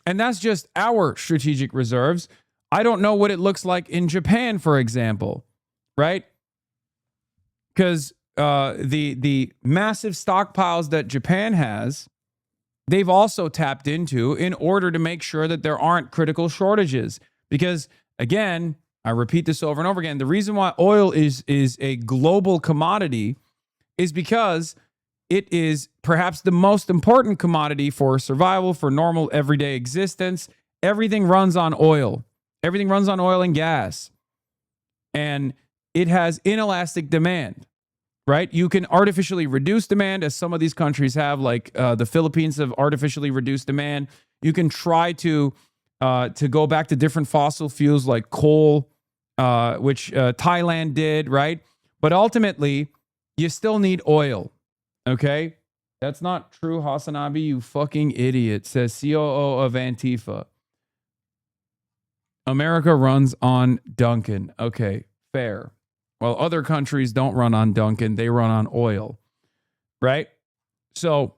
And that's just our strategic reserves. I don't know what it looks like in Japan, for example, right? Because the massive stockpiles that Japan has, they've also tapped into in order to make sure that there aren't critical shortages. Because, again, I repeat this over and over again, the reason why oil is a global commodity is because it is perhaps the most important commodity for survival, for normal everyday existence. Everything runs on oil. Everything runs on oil and gas. And it has inelastic demand, right? You can artificially reduce demand, as some of these countries have, like the Philippines have artificially reduced demand. You can try to go back to different fossil fuels like coal, which Thailand did, right? But ultimately, you still need oil, okay? That's not true, HasanAbi, you fucking idiot, says COO of Antifa. America runs on Duncan. Okay, fair. Well, other countries don't run on Duncan, they run on oil, right? So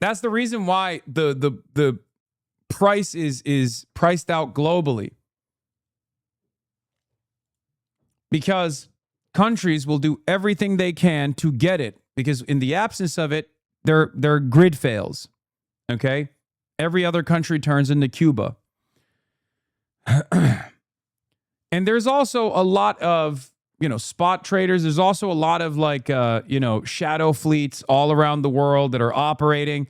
that's the reason why the price is priced out globally. Because countries will do everything they can to get it, because in the absence of it, their grid fails. Okay? Every other country turns into Cuba. And there's also a lot of, spot traders. There's also a lot of shadow fleets all around the world that are operating.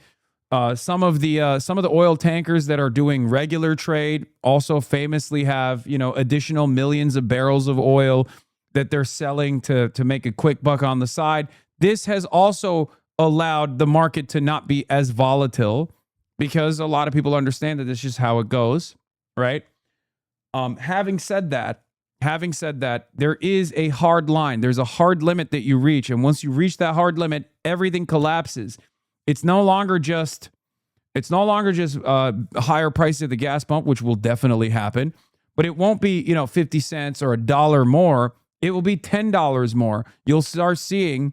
Some of the oil tankers that are doing regular trade also famously have, additional millions of barrels of oil that they're selling to make a quick buck on the side. This has also allowed the market to not be as volatile, because a lot of people understand that this is just how it goes, right? Having said that, there is a hard line. There's a hard limit that you reach. And once you reach that hard limit, everything collapses. It's no longer just higher price at the gas pump, which will definitely happen, but it won't be, 50 cents or $1 more. It will be $10 more. You'll start seeing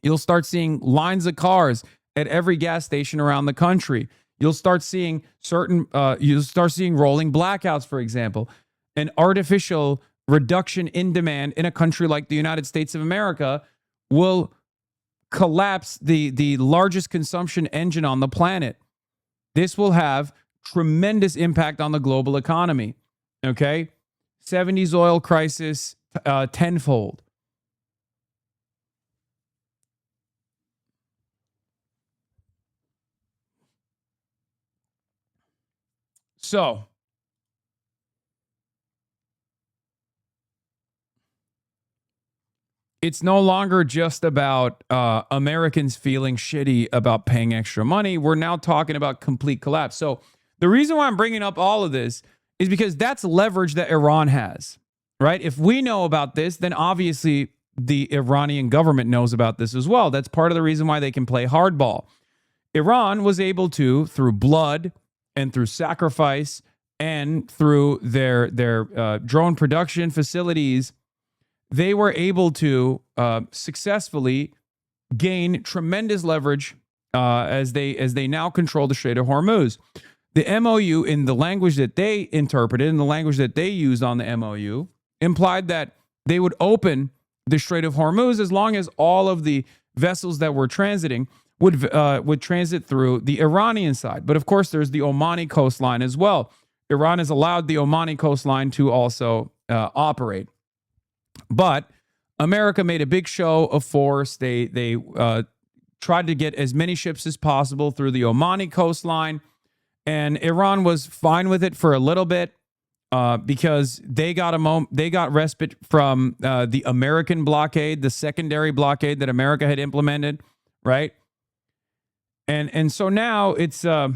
lines of cars at every gas station around the country. You'll start seeing rolling blackouts, for example. An artificial reduction in demand in a country like the United States of America will collapse the largest consumption engine on the planet. This will have tremendous impact on the global economy. Okay? 70s oil crisis tenfold. So, it's no longer just about Americans feeling shitty about paying extra money. We're now talking about complete collapse. So the reason why I'm bringing up all of this is because that's leverage that Iran has, right? If we know about this, then obviously the Iranian government knows about this as well. That's part of the reason why they can play hardball. Iran was able to, through blood and through sacrifice and through their drone production facilities, they were able to successfully gain tremendous leverage as they now control the Strait of Hormuz. The MOU, in the language that they interpreted, in the language that they used on the MOU, implied that they would open the Strait of Hormuz as long as all of the vessels that were transiting would transit through the Iranian side. But of course, there's the Omani coastline as well. Iran has allowed the Omani coastline to also operate. But America made a big show of force. They tried to get as many ships as possible through the Omani coastline, and Iran was fine with it for a little bit because they got respite from the American blockade, the secondary blockade that America had implemented, right? And so now it's I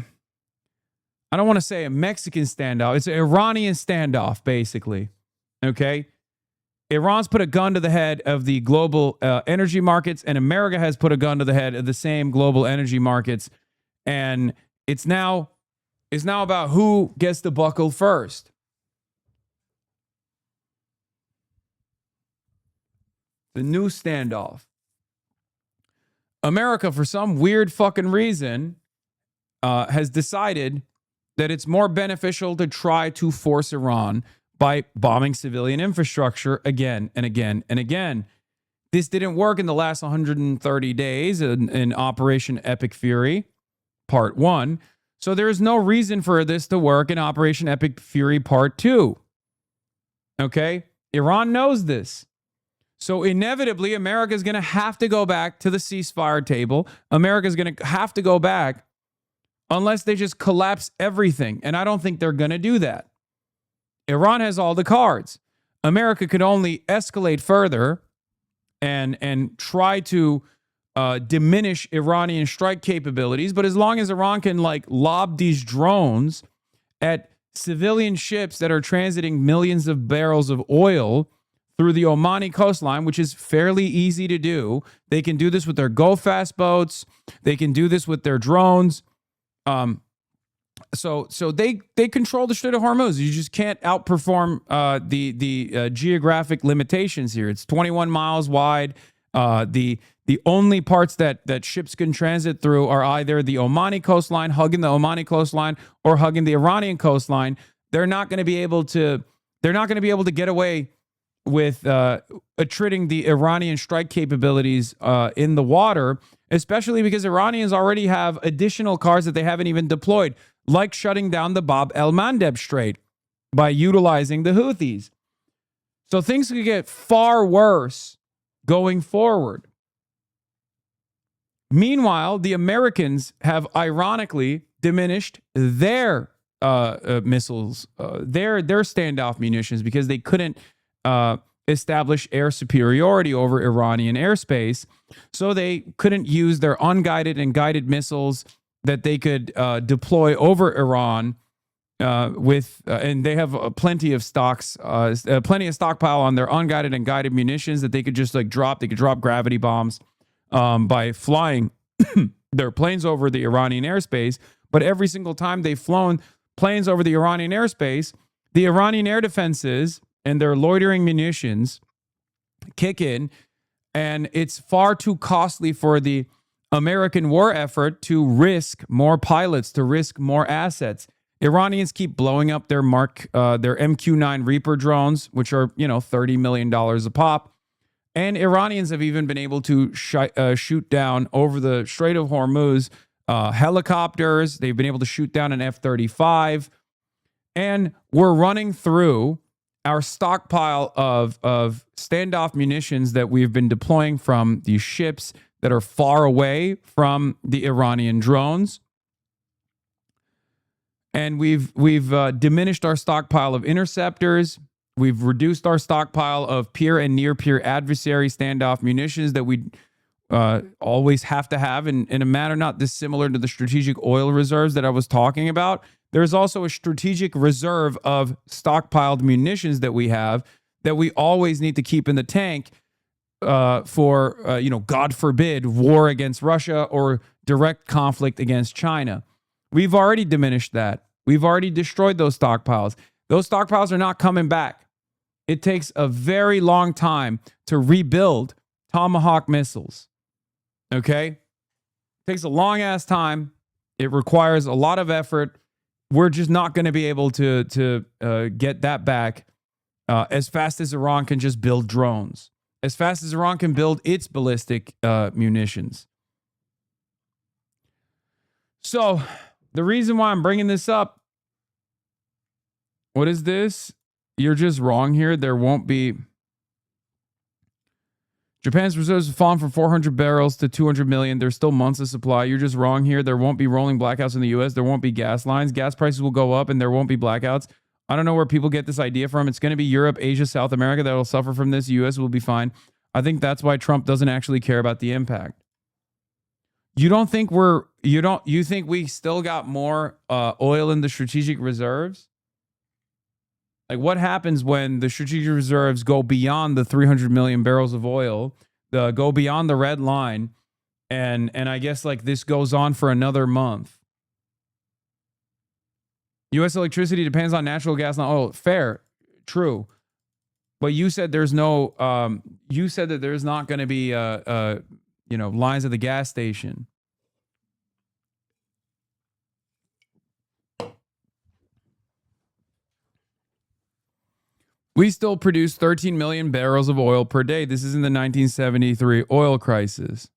don't want to say a Mexican standoff. It's an Iranian standoff, basically. Okay. Iran's put a gun to the head of the global energy markets, and America has put a gun to the head of the same global energy markets. And it's now about who gets to buckle first. The new standoff. America, for some weird fucking reason, has decided that it's more beneficial to try to force Iran by bombing civilian infrastructure again and again and again. This didn't work in the last 130 days in Operation Epic Fury, Part 1. So there is no reason for this to work in Operation Epic Fury Part 2. Okay? Iran knows this. So inevitably, America is going to have to go back to the ceasefire table. America is going to have to go back unless they just collapse everything. And I don't think they're going to do that. Iran has all the cards. America could only escalate further and try to diminish Iranian strike capabilities. But as long as Iran can lob these drones at civilian ships that are transiting millions of barrels of oil through the Omani coastline, which is fairly easy to do, they can do this with their go-fast boats. They can do this with their drones. So they control the Strait of Hormuz. You just can't outperform the geographic limitations here. It's 21 miles wide. The only parts that ships can transit through are either the Omani coastline, hugging the Omani coastline, or hugging the Iranian coastline. They're not going to be able to get away with attriting the Iranian strike capabilities in the water, especially because Iranians already have additional cards that they haven't even deployed, like shutting down the Bab el-Mandeb Strait by utilizing the Houthis. So things could get far worse going forward. Meanwhile, the Americans have ironically diminished their missiles, their standoff munitions, because they couldn't establish air superiority over Iranian airspace. So they couldn't use their unguided and guided missiles that they could deploy over Iran and they have plenty of stockpile on their unguided and guided munitions that they could just drop. They could drop gravity bombs by flying their planes over the Iranian airspace. But every single time they've flown planes over the Iranian airspace, the Iranian air defenses and their loitering munitions kick in, and it's far too costly for the American war effort to risk more pilots, to risk more assets. Iranians keep blowing up their MQ-9 Reaper drones, which are, $30 million a pop. And Iranians have even been able to shoot down over the Strait of Hormuz helicopters. They've been able to shoot down an F-35. And we're running through our stockpile of standoff munitions that we've been deploying from these ships that are far away from the Iranian drones. And we've diminished our stockpile of interceptors. We've reduced our stockpile of peer and near peer adversary standoff munitions that we always have to have in a manner not dissimilar to the strategic oil reserves that I was talking about. There's also a strategic reserve of stockpiled munitions that we have that we always need to keep in the tank for, God forbid, war against Russia or direct conflict against China. We've already diminished that. We've already destroyed those stockpiles. Those stockpiles are not coming back. It takes a very long time to rebuild Tomahawk missiles. Okay? It takes a long ass time. It requires a lot of effort. We're just not going to be able to get that back as fast as Iran can just build drones, as fast as Iran can build its ballistic munitions. So the reason why I'm bringing this up, what is this? You're just wrong here. There won't be. Japan's reserves have fallen from 400 barrels to 200 million. There's still months of supply. You're just wrong here. There won't be rolling blackouts in the U.S. There won't be gas lines. Gas prices will go up and there won't be blackouts. I don't know where people get this idea from. It's going to be Europe, Asia, South America that will suffer from this. U.S. will be fine. I think that's why Trump doesn't actually care about the impact. You think we still got more oil in the strategic reserves? Like, what happens when the strategic reserves go beyond the 300 million barrels of oil, go beyond the red line, and I guess like this goes on for another month? U.S. electricity depends on natural gas, not oil. Fair, true, but you said there's no. You said that there's not going to be lines at the gas station. We still produce 13 million barrels of oil per day. This is in the 1973 oil crisis.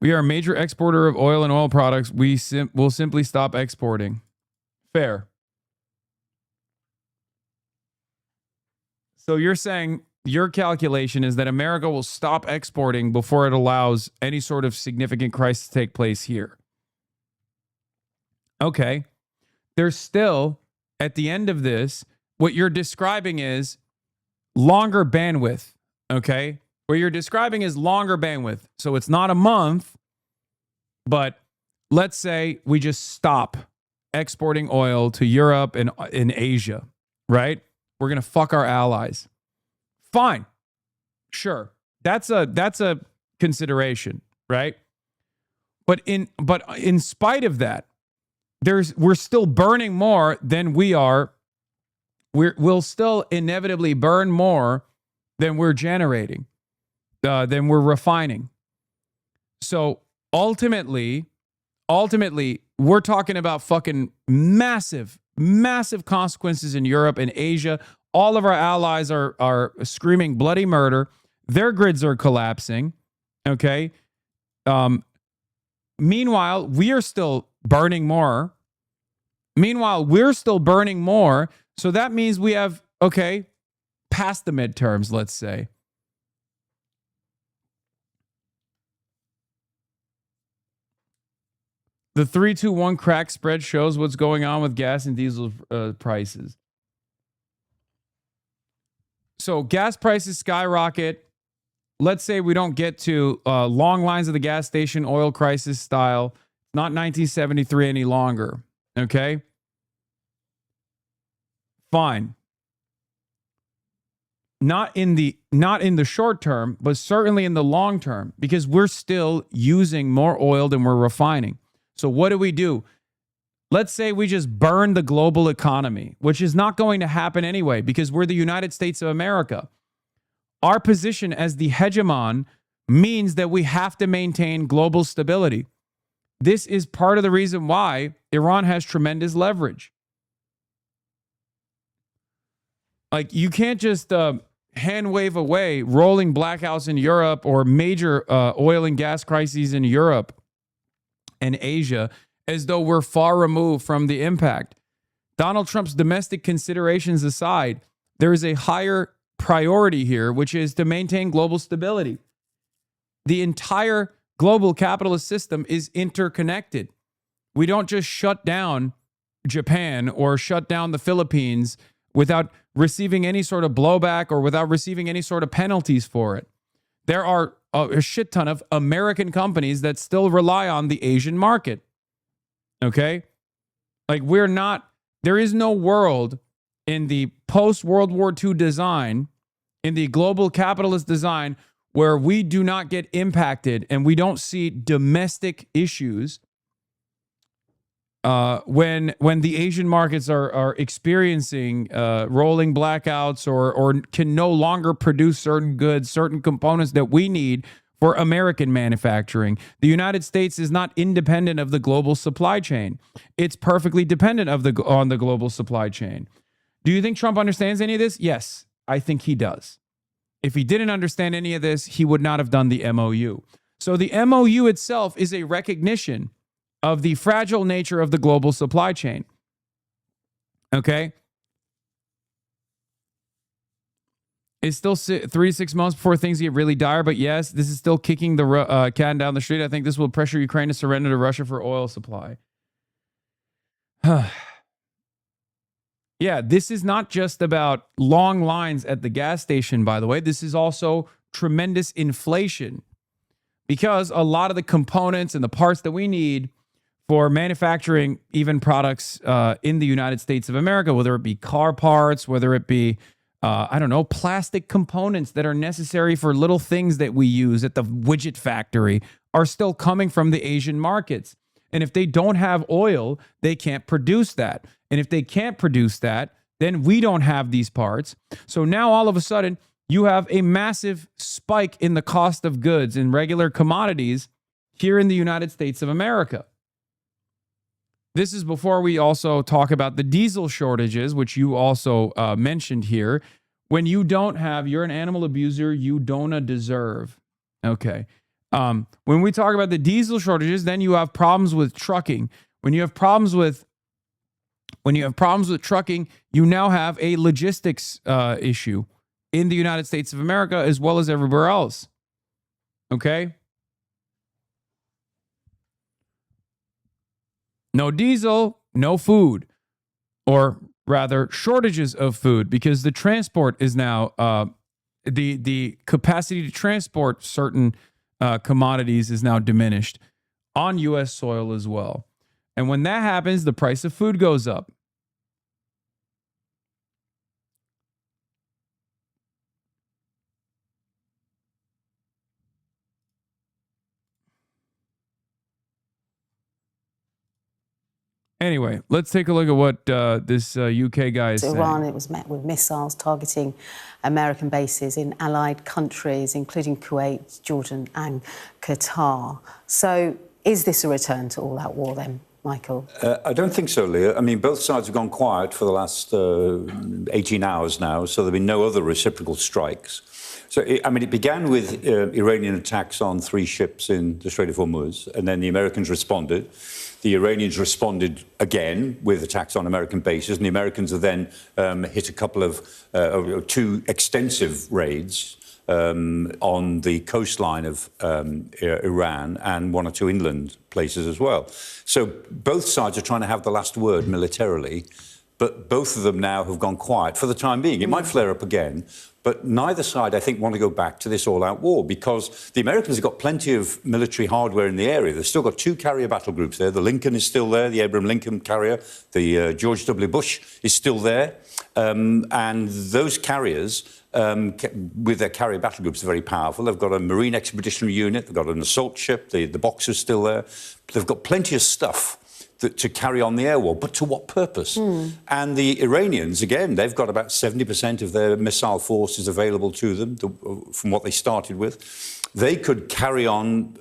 We are a major exporter of oil and oil products. We will simply stop exporting. Fair. So you're saying your calculation is that America will stop exporting before it allows any sort of significant crisis to take place here. Okay. There's still, at the end of this, what you're describing is longer bandwidth. Okay. What you're describing is longer bandwidth. So it's not a month, but let's say we just stop exporting oil to Europe and in Asia, right? We're going to fuck our allies. Fine. Sure. That's a consideration, right? But in spite of that, we're still burning more than we are. We'll still inevitably burn more than we're generating, than we're refining. So ultimately, we're talking about fucking massive consequences in Europe and Asia. All of our allies are screaming bloody murder. Their grids are collapsing. Okay. Meanwhile, we are still burning more. So that means we have, past the midterms, let's say. The 3-2-1 crack spread shows what's going on with gas and diesel prices. So gas prices skyrocket. Let's say we don't get to long lines of the gas station, oil crisis style. Not 1973 any longer. Okay? Fine. Not in the short term, but certainly in the long term, because we're still using more oil than we're refining. So what do? Let's say we just burn the global economy, which is not going to happen anyway, because we're the United States of America. Our position as the hegemon means that we have to maintain global stability. This is part of the reason why Iran has tremendous leverage. Like, you can't just hand wave away rolling blackouts in Europe or major oil and gas crises in Europe and Asia as though we're far removed from the impact. Donald Trump's domestic considerations aside, there is a higher priority here, which is to maintain global stability. The entire global capitalist system is interconnected. We don't just shut down Japan or shut down the Philippines without receiving any sort of blowback or without receiving any sort of penalties for it. There are a shit ton of American companies that still rely on the Asian market. Okay? Like, there is no world in the post-World War II design, in the global capitalist design, where we do not get impacted and we don't see domestic issues when the Asian markets are experiencing rolling blackouts or can no longer produce certain goods, certain components that we need for American manufacturing. The United States is not independent of the global supply chain. It's perfectly dependent on the global supply chain. Do you think Trump understands any of this? Yes, I think he does. If he didn't understand any of this, he would not have done the MOU. So the MOU itself is a recognition of the fragile nature of the global supply chain. Okay? It's still 3 to 6 months before things get really dire, but yes, this is still kicking the can down the street. I think this will pressure Ukraine to surrender to Russia for oil supply. Yeah, this is not just about long lines at the gas station, by the way. This is also tremendous inflation because a lot of the components and the parts that we need for manufacturing even products in the United States of America, whether it be car parts, whether it be, plastic components that are necessary for little things that we use at the widget factory, are still coming from the Asian markets. And if they don't have oil, they can't produce that. And if they can't produce that, then we don't have these parts. So now all of a sudden, you have a massive spike in the cost of goods and regular commodities here in the United States of America. This is before we also talk about the diesel shortages, which you also mentioned here. When you don't have, you're an animal abuser, you don't deserve. Okay. When we talk about the diesel shortages, then you have problems with trucking. When you have problems with trucking, you now have a logistics issue in the United States of America as well as everywhere else. Okay? No diesel, no food, or rather shortages of food, because the transport is now the capacity to transport certain commodities is now diminished on U.S. soil as well. And when that happens, the price of food goes up. Anyway, let's take a look at what this UK guy is saying. Iran, it was met with missiles targeting American bases in allied countries, including Kuwait, Jordan and Qatar. So is this a return to all-out war then, Michael? I don't think so, Leah. I mean, both sides have gone quiet for the last 18 hours now, so there have been no other reciprocal strikes. So, it began with Iranian attacks on 3 ships in the Strait of Hormuz, and then the Americans responded. The Iranians responded again with attacks on American bases, and the Americans have then hit a couple of 2 extensive raids on the coastline of Iran and 1 or 2 inland places as well. So both sides are trying to have the last word militarily, but both of them now have gone quiet for the time being. It might flare up again, but neither side, I think, want to go back to this all-out war because the Americans have got plenty of military hardware in the area. They've still got 2 carrier battle groups there. The Lincoln is still there, the Abraham Lincoln carrier. The George W. Bush is still there. And those carriers, with their carrier battle groups, are very powerful. They've got a Marine Expeditionary Unit. They've got an assault ship. The Boxer's still there. They've got plenty of stuff to carry on the air war, but to what purpose? And the Iranians, again, they've got about 70% of their missile forces available to them from what they started with. They could carry on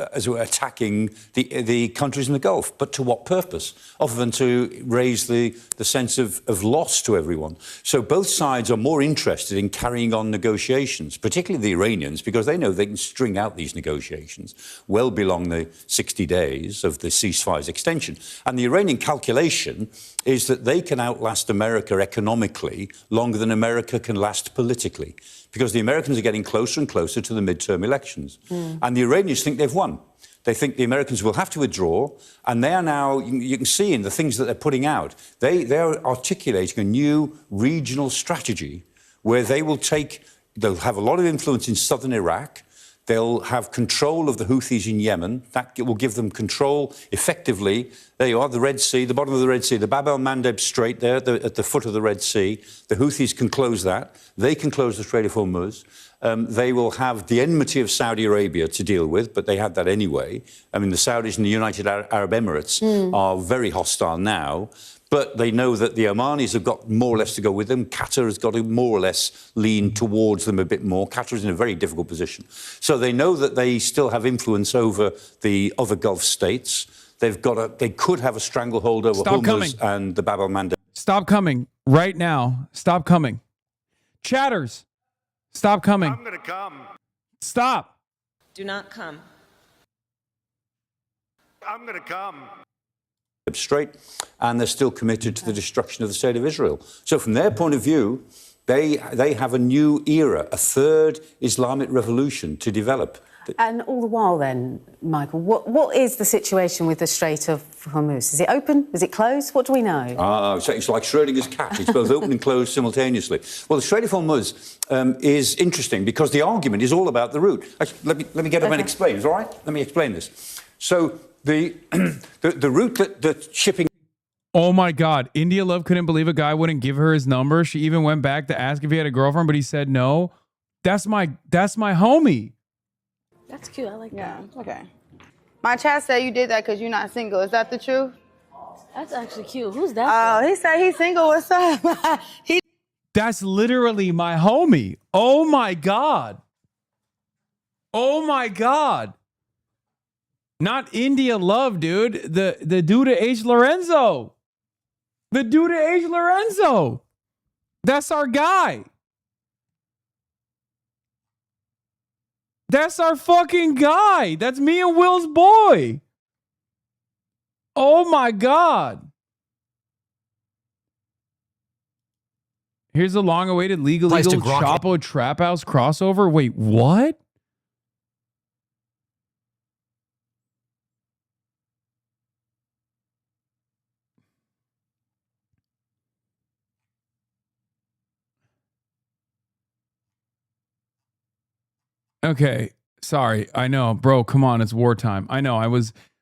attacking the countries in the Gulf, but to what purpose? Other than to raise the sense of loss to everyone. So both sides are more interested in carrying on negotiations, particularly the Iranians, because they know they can string out these negotiations well beyond the 60 days of the ceasefire's extension. And the Iranian calculation is that they can outlast America economically longer than America can last politically, because the Americans are getting closer and closer to the midterm midterm elections. And the Iranians think they've won. They think the Americans will have to withdraw, and they are now, you can see in the things that they're putting out, they're articulating a new regional strategy where they'll have a lot of influence in southern Iraq. They'll have control of the Houthis in Yemen. That will give them control effectively. There you are, the Red Sea, the bottom of the Red Sea, the Bab el-Mandeb Strait there at the foot of the Red Sea. The Houthis can close that. They can close the Strait of Hormuz. They will have the enmity of Saudi Arabia to deal with, but they had that anyway. I mean, the Saudis and the United Arab Emirates are very hostile now. But they know that the Omanis have got more or less to go with them. Qatar has got to more or less lean towards them a bit more. Qatar is in a very difficult position. So they know that they still have influence over the other Gulf states. They could have a stranglehold over Hormuz and the Bab el-Mandeb. Stop coming right now. Stop coming. Chatters, stop coming. I'm going to come. Stop. Do not come. I'm going to come. Straight, and they're still committed to the destruction of the state of Israel. So from their point of view, they have a new era, a third Islamic revolution to develop. And all the while then, Michael, what is the situation with the Strait of Hormuz? Is it open? Is it closed? What do we know? So it's like Schrodinger's cat. It's both open and closed simultaneously. Well, the Strait of Hormuz is interesting because the argument is all about the route. Actually, let me get up and explain. Is all right? Let me explain this. So the route that shipping. Oh my God. India Love couldn't believe a guy wouldn't give her his number. She even went back to ask if he had a girlfriend, but he said no. That's my homie. That's cute. I like that. Okay. My chat said you did that because you're not single. Is that the truth? That's actually cute. Who's that? Oh, he said he's single. What's up? That's literally my homie. Oh my God. Oh my God. Not India Love, dude. The dude at H. Lorenzo. The dude at H. Lorenzo. That's our guy. That's our fucking guy. That's me and Will's boy. Oh my God. Here's a long-awaited legal Chapo Trap House crossover. Wait, what? Okay, sorry. I know, bro. Come on, it's wartime. I know.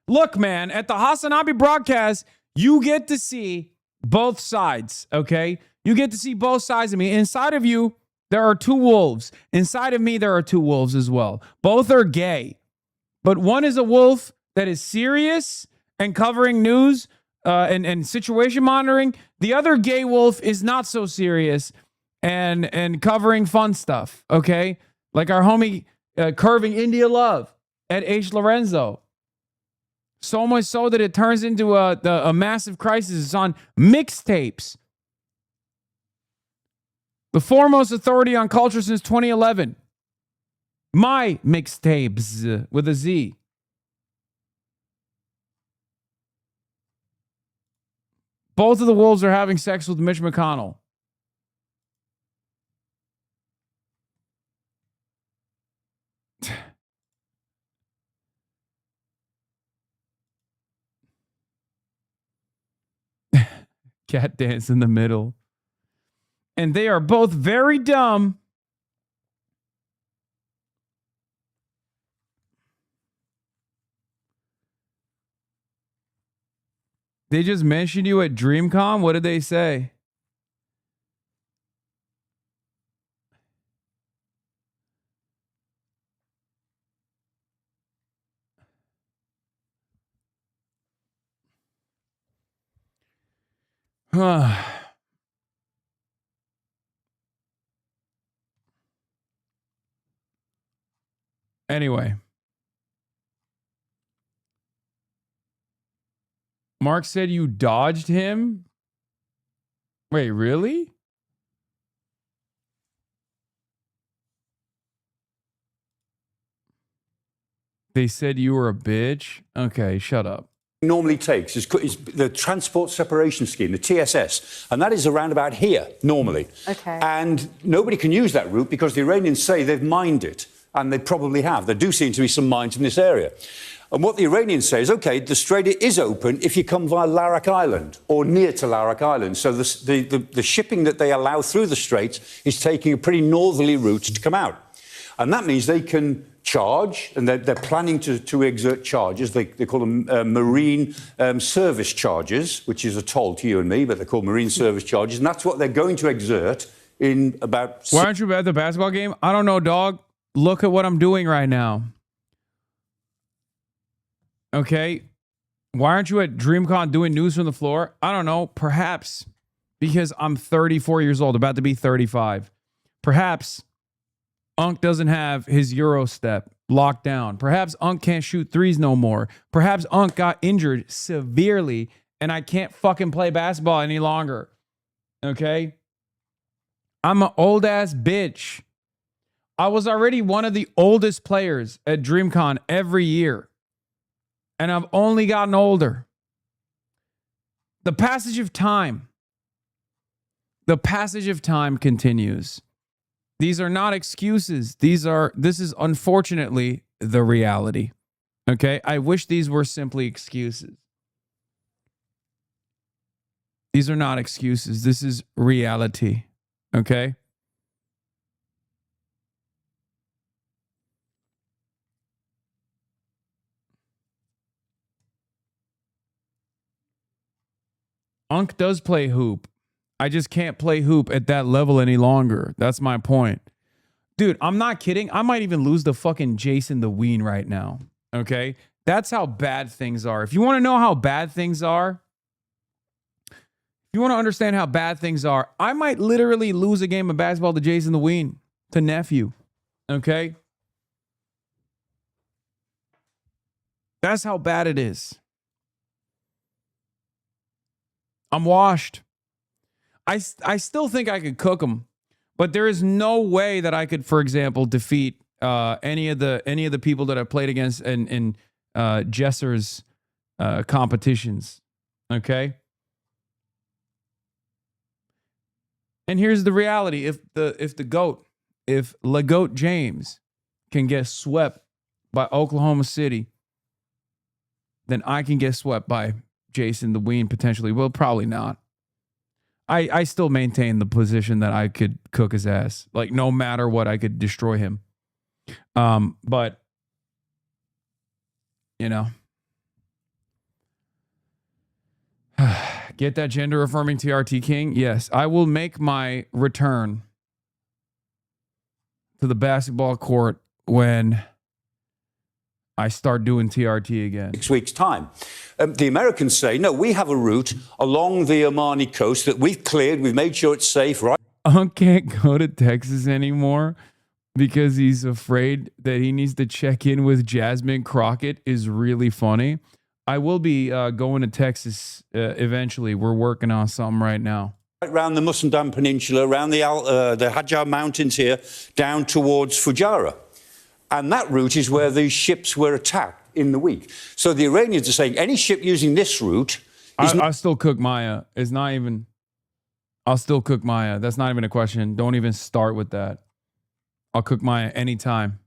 Look, man. At the HasanAbi broadcast, you get to see both sides. Okay, you get to see both sides of me. Inside of you, there are two wolves. Inside of me, there are two wolves as well. Both are gay, but one is a wolf that is serious and covering news and situation monitoring. The other gay wolf is not so serious and covering fun stuff. Okay. Like our homie curving India Love at H. Lorenzo. So much so that it turns into a massive crisis. It's on mixtapes. The foremost authority on culture since 2011. My mixtapes with a Z. Both of the wolves are having sex with Mitch McConnell. Cat dance in the middle. And they are both very dumb. They just mentioned you at DreamCon. What did they say? Anyway. Mark said you dodged him? Wait, really? They said you were a bitch? Okay, shut up. Normally takes is the Transport Separation Scheme, the TSS, and that is around about here, normally. Okay. And nobody can use that route because the Iranians say they've mined it. And they probably have. There do seem to be some mines in this area. And what the Iranians say is, OK, the strait is open if you come via Larak Island or near to Larak Island. So the shipping that they allow through the strait is taking a pretty northerly route to come out. And that means they can charge, and they're planning to exert charges. They call them marine service charges, which is a toll to you and me, but they're called marine service charges. And that's what they're going to exert in about... Why aren't you at the basketball game? I don't know, dog. Look at what I'm doing right now. Okay. Why aren't you at DreamCon doing news from the floor? I don't know. Perhaps because I'm 34 years old, about to be 35. Perhaps Unc doesn't have his Euro step locked down. Perhaps Unc can't shoot threes no more. Perhaps Unc got injured severely and I can't fucking play basketball any longer. Okay. I'm an old ass bitch. I was already one of the oldest players at DreamCon every year. And I've only gotten older. The passage of time continues. These are not excuses. This is unfortunately the reality. Okay? I wish these were simply excuses. These are not excuses. This is reality. Okay? Unc does play hoop. I just can't play hoop at that level any longer. That's my point. Dude, I'm not kidding. I might even lose the fucking Jason the Ween right now. Okay? That's how bad things are. If you want to know how bad things are, if you want to understand how bad things are, I might literally lose a game of basketball to Jason the Ween, to nephew. Okay? That's how bad it is. I'm washed. I still think I could cook them, but there is no way that I could, for example, defeat any of the people that I've played against in Jesser's competitions. Okay. And here's the reality: if LeGoat James can get swept by Oklahoma City, then I can get swept by Jason the Ween potentially. Well, probably not. I still maintain the position that I could cook his ass. Like, no matter what, I could destroy him. But, you know. Get that gender affirming TRT King? Yes, I will make my return to the basketball court when I start doing TRT again. 6 weeks' time. The Americans say, no, we have a route along the Omani coast that we've cleared. We've made sure it's safe, right? Unc can't go to Texas anymore because he's afraid that he needs to check in with Jasmine Crockett is really funny. I will be going to Texas eventually. We're working on something right now. Right around the Musandam Peninsula, around the Hajar Mountains here, down towards Fujairah. And that route is where these ships were attacked in the week. So the Iranians are saying any ship using this route... I still cook Maya. It's not even... I'll still cook Maya. That's not even a question. Don't even start with that. I'll cook Maya anytime.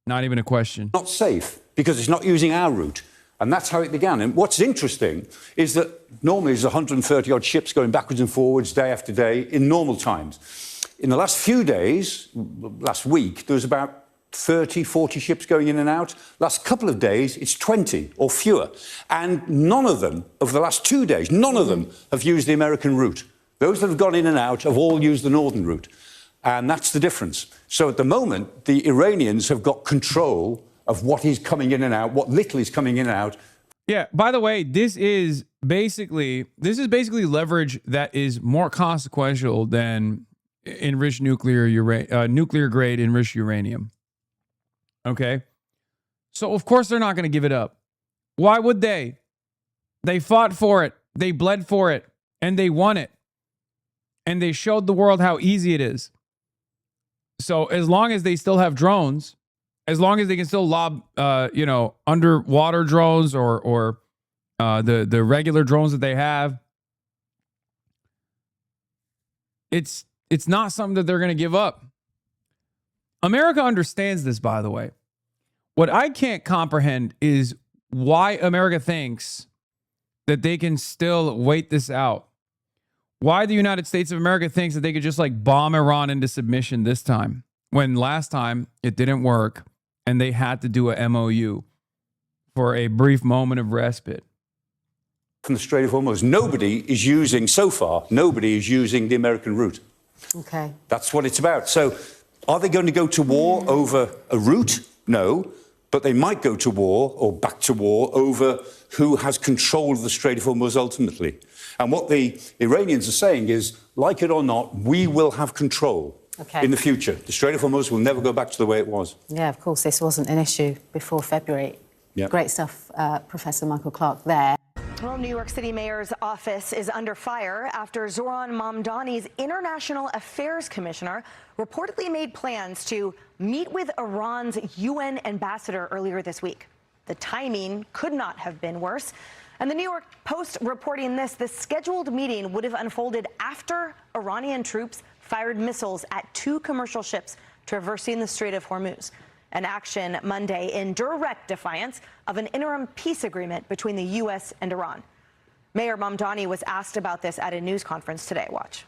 Not even a question. Not safe because it's not using our route. And that's how it began. And what's interesting is that normally there's 130-odd ships going backwards and forwards day after day in normal times. In the last few days, last week, there was about 30, 40 ships going in and out. Last couple of days, it's 20 or fewer. And none of them, over the last 2 days, none of them have used the American route. Those that have gone in and out have all used the northern route. And that's the difference. So at the moment, the Iranians have got control of what is coming in and out, what little is coming in and out. Yeah, by the way, this is basically leverage that is more consequential than enriched nuclear grade enriched uranium. Okay? So, of course, they're not going to give it up. Why would they? They fought for it. They bled for it. And they won it. And they showed the world how easy it is. So, as long as they still have drones, as long as they can still lob, underwater drones or the regular drones that they have, it's not something that they're going to give up. America understands this, by the way. What I can't comprehend is why America thinks that they can still wait this out. Why the United States of America thinks that they could just like bomb Iran into submission this time, when last time it didn't work and they had to do a MOU for a brief moment of respite. From the Strait of Hormuz, nobody is using the American route. Okay. That's what it's about. So are they going to go to war over a route? No. But they might go to war or back to war over who has control of the Strait of Hormuz ultimately. And what the Iranians are saying is, like it or not, we will have control in the future. The Strait of Hormuz will never go back to the way it was. Yeah, of course, this wasn't an issue before February. Yep. Great stuff, Professor Michael Clark there. Well, New York City Mayor's office is under fire after Zoran Mamdani's International Affairs Commissioner reportedly made plans to meet with Iran's UN ambassador earlier this week. The timing could not have been worse. And the New York Post reporting this, the scheduled meeting would have unfolded after Iranian troops fired missiles at 2 commercial ships traversing the Strait of Hormuz. An action Monday in direct defiance of an interim peace agreement between the U.S. and Iran. Mayor Mamdani was asked about this at a news conference today. Watch.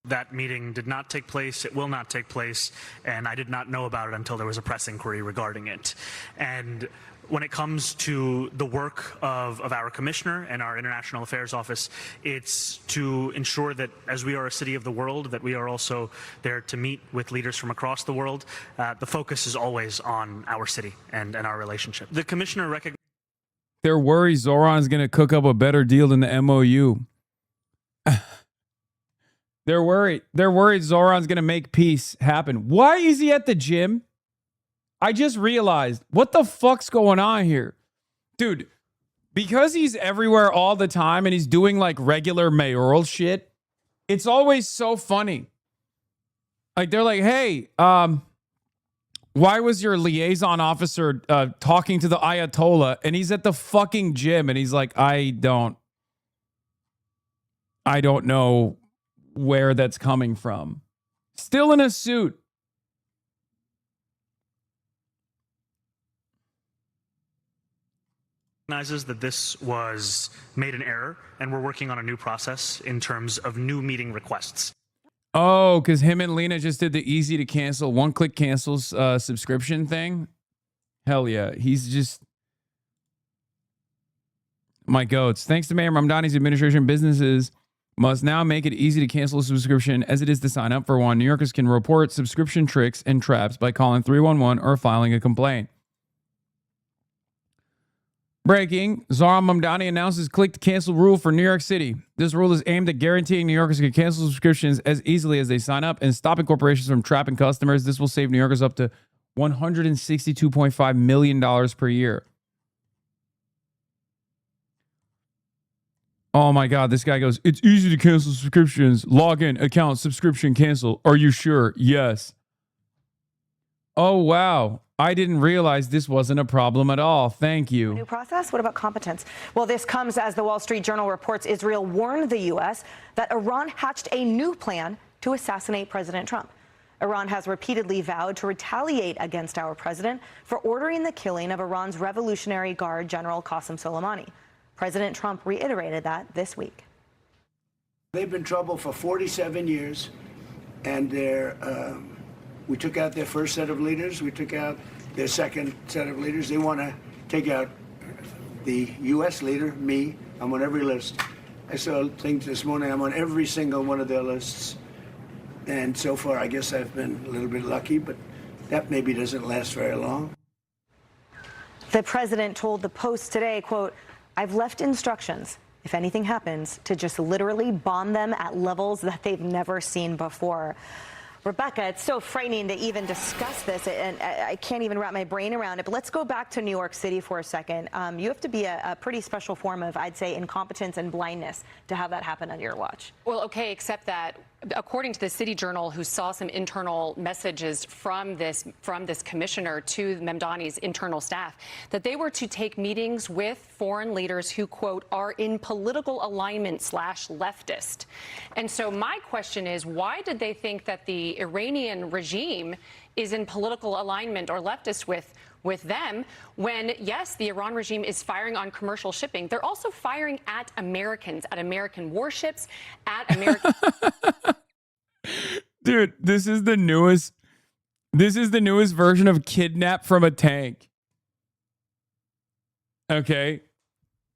That meeting did not take place. It will not take place. And I did not know about it until there was a press inquiry regarding it. And when it comes to the work of our commissioner and our International Affairs Office, it's to ensure that as we are a city of the world, that we are also there to meet with leaders from across the world. The focus is always on our city and our relationship. The commissioner recognized They're worried Zoran's going to cook up a better deal than the MOU. They're worried. They're worried Zoran's going to make peace happen. Why is he at the gym? I just realized, what the fuck's going on here? Dude, because he's everywhere all the time and he's doing like regular mayoral shit, it's always so funny. Like they're like, hey, why was your liaison officer talking to the Ayatollah? And he's at the fucking gym and he's like, I don't know where that's coming from. Still in a suit. recognizes that this was made an error, and we're working on a new process in terms of new meeting requests. Oh, because him and Lena just did the easy to cancel, one-click cancels subscription thing. Hell yeah. He's just my goats. Thanks to Mayor Mamdani's administration, businesses must now make it easy to cancel a subscription as it is to sign up for one. New Yorkers can report subscription tricks and traps by calling 311 or filing a complaint. Breaking, Zoran Mamdani announces click to cancel rule for New York City. This rule is aimed at guaranteeing New Yorkers can cancel subscriptions as easily as they sign up and stopping corporations from trapping customers. This will save New Yorkers up to $162.5 million per year. Oh my God, this guy goes, it's easy to cancel subscriptions. Log in, account, subscription, cancel. Are you sure? Yes. Oh, wow. I didn't realize this wasn't a problem at all. Thank you. New process? What about competence? Well, this comes as the Wall Street Journal reports Israel warned the U.S. that Iran hatched a new plan to assassinate President Trump. Iran has repeatedly vowed to retaliate against our president for ordering the killing of Iran's Revolutionary Guard General Qasem Soleimani. President Trump reiterated that this week. They've been in trouble for 47 years, and we took out their first set of leaders. We took out their second set of leaders. They want to take out the U.S. leader, me. I'm on every list. I saw a thing this morning. I'm on every single one of their lists. And so far, I guess I've been a little bit lucky, but that maybe doesn't last very long. The president told the Post today, quote, I've left instructions, if anything happens, to just literally bomb them at levels that they've never seen before. Rebecca, it's so frightening to even discuss this, and I can't even wrap my brain around it. But let's go back to New York City for a second. You have to be a pretty special form of, I'd say, incompetence and blindness to have that happen under your watch. Well, okay, except that according to the City Journal, who saw some internal messages from this commissioner to Mamdani's internal staff, that they were to take meetings with foreign leaders who, quote, are in political alignment / leftist. And so my question is, why did they think that the Iranian regime is in political alignment or leftist with them when, yes, the Iran regime is firing on commercial shipping. They're also firing at Americans, at American warships, at American... Dude, this is the newest version of Kidnap from a Tank. Okay?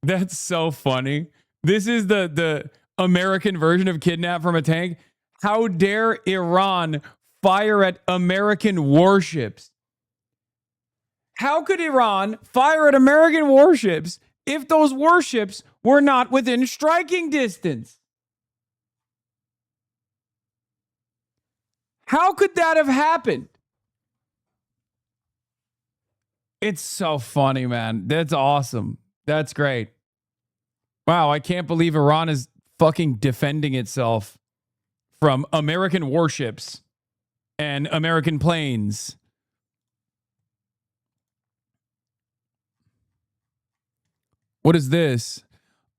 That's so funny. This is the American version of Kidnap from a Tank. How dare Iran fire at American warships? How could Iran fire at American warships if those warships were not within striking distance? How could that have happened? It's so funny, man. That's awesome. That's great. Wow, I can't believe Iran is fucking defending itself from American warships and American planes. What is this?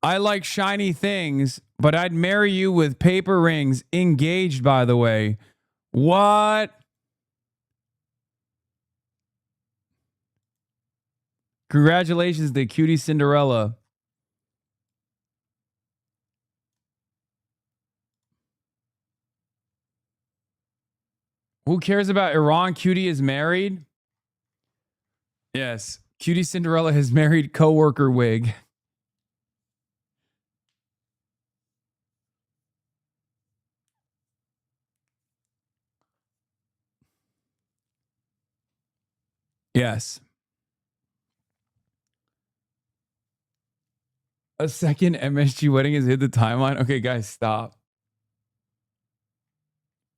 I like shiny things, but I'd marry you with paper rings. Engaged, by the way. What? Congratulations to Cutie Cinderella. Who cares about Iran? Cutie is married. Yes. Cutie Cinderella has married coworker wig. Yes. A second MSG wedding has hit the timeline. Okay, guys, stop.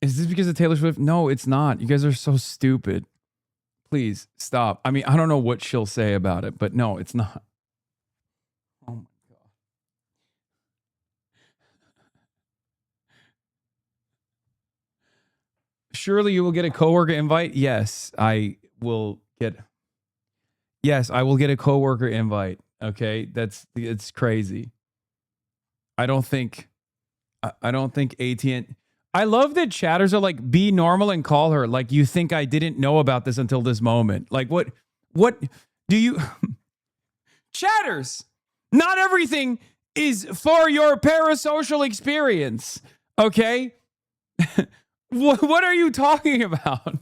Is this because of Taylor Swift? No, it's not. You guys are so stupid. Please stop. I mean, I don't know what she'll say about it, but no, it's not. Oh my God. Surely you will get a coworker invite? Yes, I will get. Yes, I will get a coworker invite. Okay, it's crazy. I don't think AT&T. I love that chatters are like, be normal and call her. Like, you think I didn't know about this until this moment. Like, what do you... Chatters, not everything is for your parasocial experience. Okay? What are you talking about?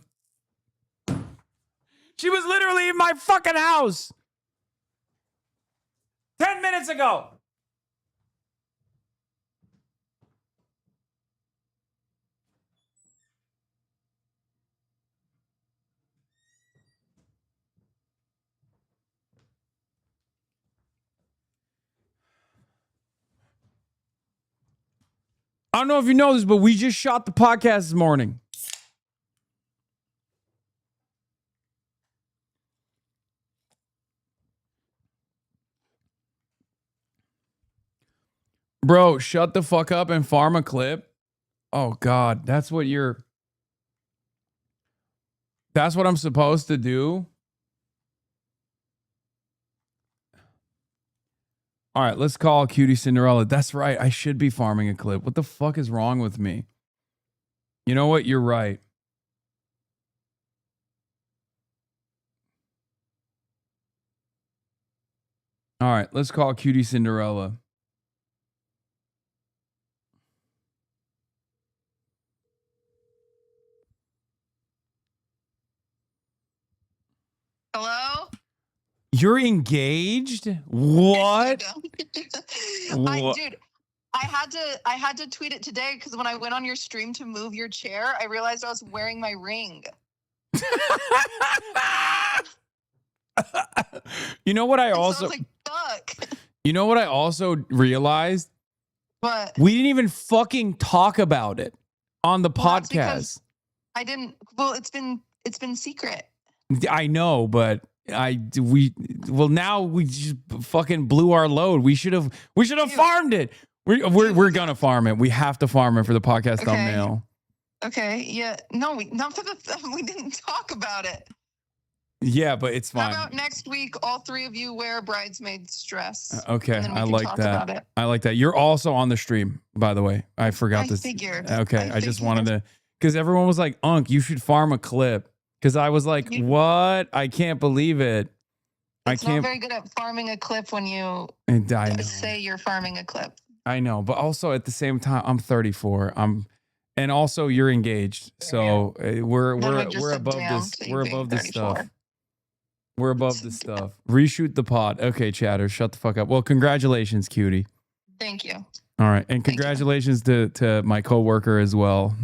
She was literally in my fucking house 10 minutes ago. I don't know if you know this, but we just shot the podcast this morning. Bro, shut the fuck up and farm a clip. Oh God, that's what I'm supposed to do. All right, let's call Cutie Cinderella. That's right. I should be farming a clip. What the fuck is wrong with me? You know what? You're right. All right, let's call Cutie Cinderella. Hello? You're engaged? What? Dude, I had to tweet it today because when I went on your stream to move your chair, I realized I was wearing my ring. You know what I also... So I was like, fuck. You know what I also realized? What? We didn't even fucking talk about it on the Well, that's podcast. because I didn't. Well, it's been secret. I know, but now we just fucking blew our load. We should have farmed it. We're gonna farm it. We have to farm it for the podcast thumbnail. Okay. Yeah. No, we didn't talk about it. Yeah, but it's fine. How about next week, all three of you wear bridesmaid's dress? Okay, and then we I can like talk about it. that. I like that. You're also on the stream, by the way. I forgot I this. figured. Okay, I just wanted to, because everyone was like, "Unc, you should farm a clip." Because I was like, what? I can't believe it. I It's can't. not very good at farming a clip when you And I know. say you're farming a clip. I know, but also at the same time, I'm 34. And also you're engaged, so we're above this. We're above this stuff. We're above this stuff. Reshoot the pod. Okay, chatter, shut the fuck up. Well, congratulations, cutie. Thank you. All right, and congratulations to my coworker as well.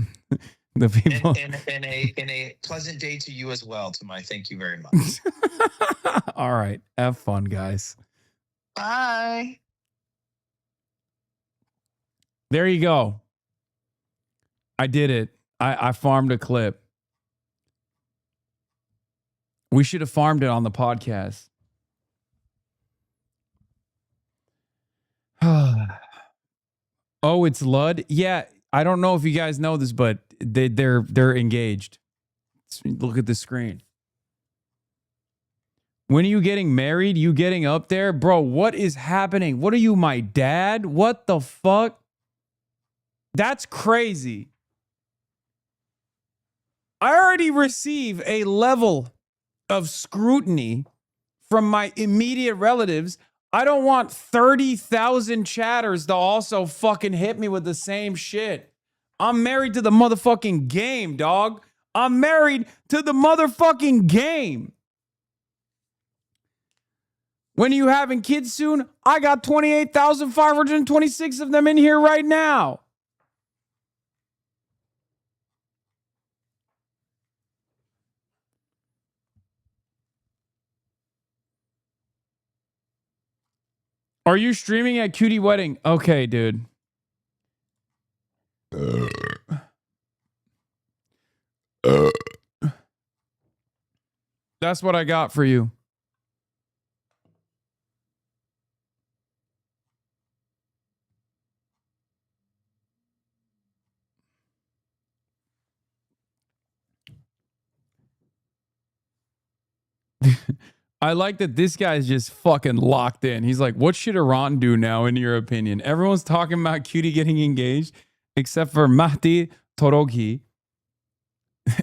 The people. And a pleasant day to you as well, to my thank you very much. All right, have fun, guys. Bye. There you go. I did it. I farmed a clip. We should have farmed it on the podcast. Oh, it's Lud? Yeah, I don't know if you guys know this, but they're engaged. Look at the screen. When are you getting married? You getting up there? Bro, what is happening? What are you, my dad? What the fuck? That's crazy. I already receive a level of scrutiny from my immediate relatives. I don't want 30,000 chatters to also fucking hit me with the same shit. I'm married to the motherfucking game, dog. I'm married to the motherfucking game. When are you having kids soon? I got 28,526 of them in here right now. Are you streaming at Cutie Wedding? Okay, dude. That's what I got for you. I like that this guy's just fucking locked in. He's like, what should Iran do now, in your opinion? Everyone's talking about Cutie getting engaged, except for Mahdi Toroghi.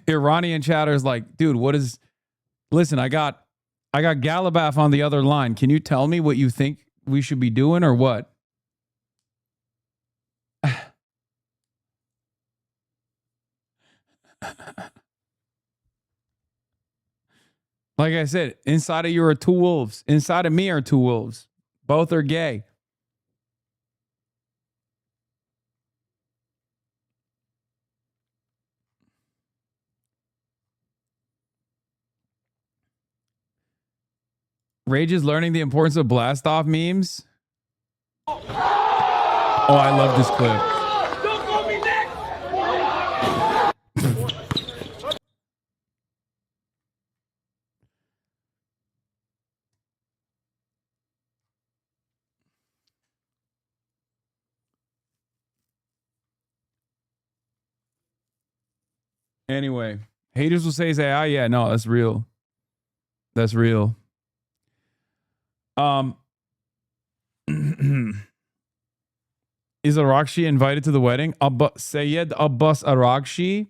Iranian chatter's like, dude, what is... Listen, I got Galabaf on the other line. Can you tell me what you think we should be doing or what? Like I said, inside of you are two wolves. Inside of me are two wolves. Both are gay. Rage is learning the importance of blast off memes. Oh, I love this clip. Don't call me next. Anyway, haters will say, ah, yeah, no, that's real. That's real. Is Arakshi invited to the wedding? Sayed Abbas Arakshi.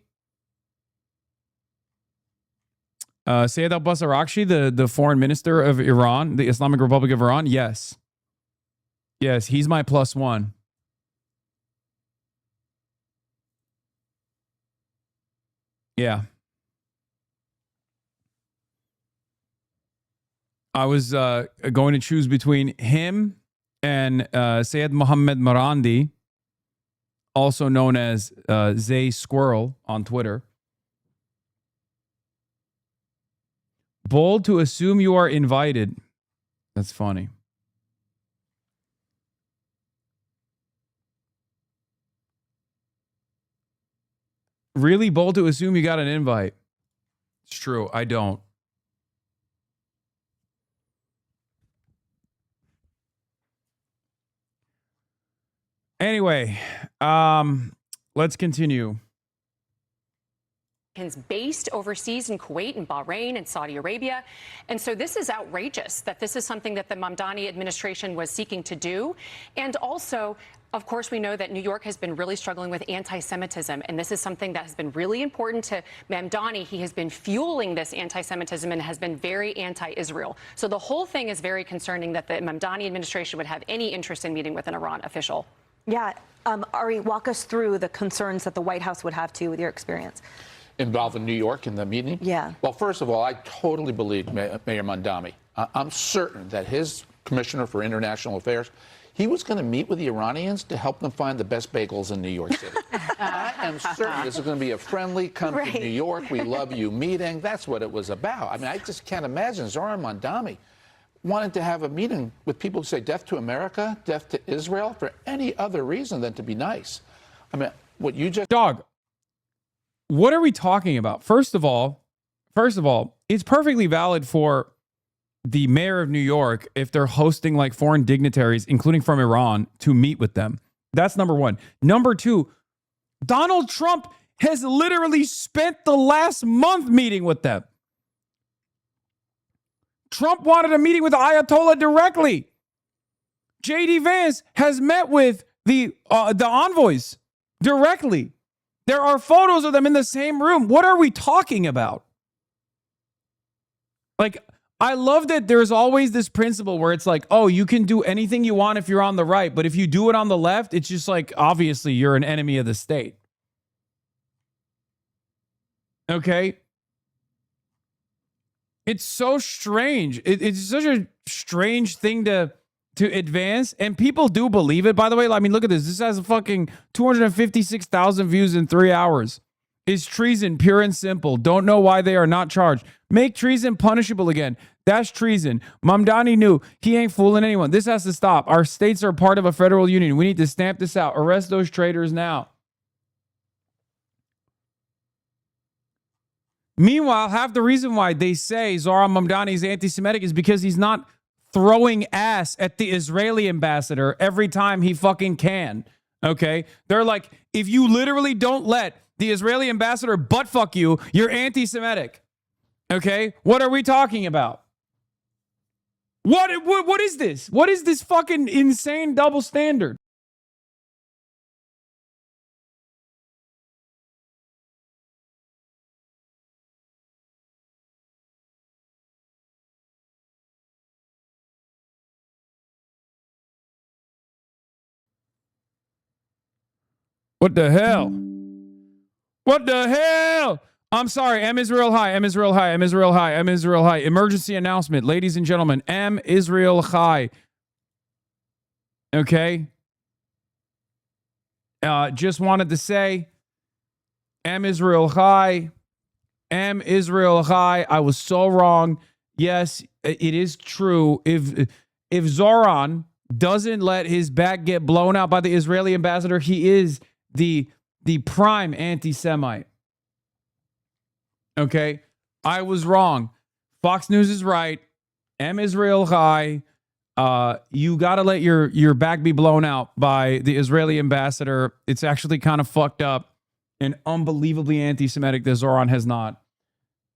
Sayed Abbas Arakshi, the foreign minister of Iran, the Islamic Republic of Iran. Yes. Yes, he's my +1. Yeah. I was going to choose between him and Sayed Mohammed Marandi, also known as Zay Squirrel on Twitter. Bold to assume you are invited. That's funny. Really bold to assume you got an invite. It's true. I don't. Anyway, let's continue. based overseas in Kuwait and Bahrain and Saudi Arabia. And so this is outrageous that this is something that the Mamdani administration was seeking to do. And also, of course, we know that New York has been really struggling with anti-Semitism, and this is something that has been really important to Mamdani. He has been fueling this anti-Semitism and has been very anti-Israel. So the whole thing is very concerning that the Mamdani administration would have any interest in meeting with an Iran official. Yeah. Ari, walk us through the concerns that the White House would have, too, with your experience. Involving New York in the meeting? Yeah. Well, first of all, I totally believe Mayor Mamdani. I'm certain that his commissioner for international affairs, he was going to meet with the Iranians to help them find the best bagels in New York City. I am certain this is going to be a friendly, come to New York, we love you meeting. That's what it was about. I mean, I just can't imagine Zoran Mamdani wanting to have a meeting with people who say death to America, death to Israel, for any other reason than to be nice. I mean, what you just... Dog, what are we talking about? First of all, it's perfectly valid for the mayor of New York, if they're hosting like foreign dignitaries, including from Iran, to meet with them. That's number one. Number two, Donald Trump has literally spent the last month meeting with them. Trump wanted a meeting with the Ayatollah directly. J.D. Vance has met with the envoys directly. There are photos of them in the same room. What are we talking about? Like, I love that there's always this principle where it's like, oh, you can do anything you want if you're on the right, but if you do it on the left, it's just like, obviously, you're an enemy of the state. Okay? It's so strange. It's such a strange thing to advance, and people do believe it. By the way, I mean, look at this. This has a fucking 256,000 views in 3 hours. Is treason pure and simple? Don't know why they are not charged. Make treason punishable again. That's treason. Mamdani knew. He ain't fooling anyone. This has to stop. Our states are part of a federal union. We need to stamp this out. Arrest those traitors now. Meanwhile, half the reason why they say Zoran Mamdani is anti-Semitic is because he's not throwing ass at the Israeli ambassador every time he fucking can. Okay? They're like, if you literally don't let the Israeli ambassador butt fuck you, you're anti-Semitic. Okay? What are we talking about? What is this? What is this fucking insane double standard? What the hell? What the hell? I'm sorry. M Israel High. M Israel High. M Israel High. M Israel High. Emergency announcement. Ladies and gentlemen, M Israel High. Okay. Just wanted to say, M Israel High. M Israel High. I was so wrong. Yes, it is true. If Zoran doesn't let his back get blown out by the Israeli ambassador, he is the prime anti-Semite. Okay? I was wrong. Fox News is right. M Israel High. You got to let your back be blown out by the Israeli ambassador. It's actually kind of fucked up and unbelievably anti-Semitic that Zoran has not.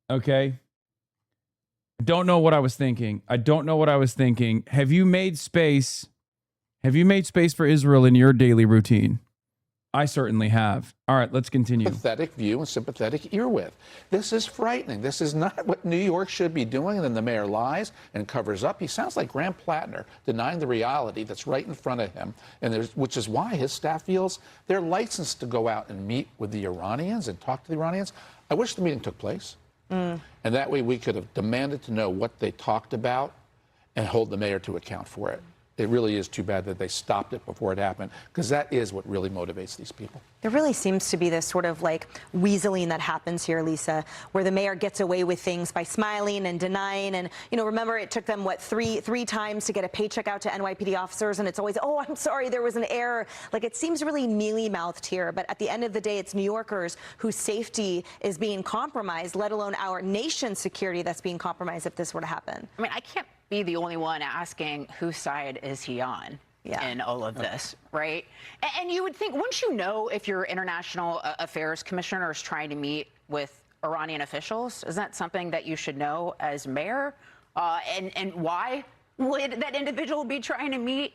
Okay? Don't know what I was thinking. I don't know what I was thinking. Have you made space? Have you made space for Israel in your daily routine? I certainly have. All right, let's continue. Sympathetic view and sympathetic ear with. This is frightening. This is not what New York should be doing. And then the mayor lies and covers up. He sounds like Graham Plattner, denying the reality that's right in front of him, which is why his staff feels they're licensed to go out and meet with the Iranians and talk to the Iranians. I wish the meeting took place. And that way we could have demanded to know what they talked about and hold the mayor to account for it. It really is too bad that they stopped it before it happened, because that is what really motivates these people. There really seems to be this sort of like weaseling that happens here, Lisa, where the mayor gets away with things by smiling and denying. And, you know, remember it took them, what, three times to get a paycheck out to NYPD officers. And it's always, oh, I'm sorry, there was an error. Like, it seems really mealy-mouthed here. But at the end of the day, it's New Yorkers whose safety is being compromised, let alone our nation's security that's being compromised if this were to happen. I mean, I can't be the only one asking whose side is he on in all of this, right? And you would think, once you know if your international affairs commissioner is trying to meet with Iranian officials? Isn't that something that you should know as mayor? And why would that individual be trying to meet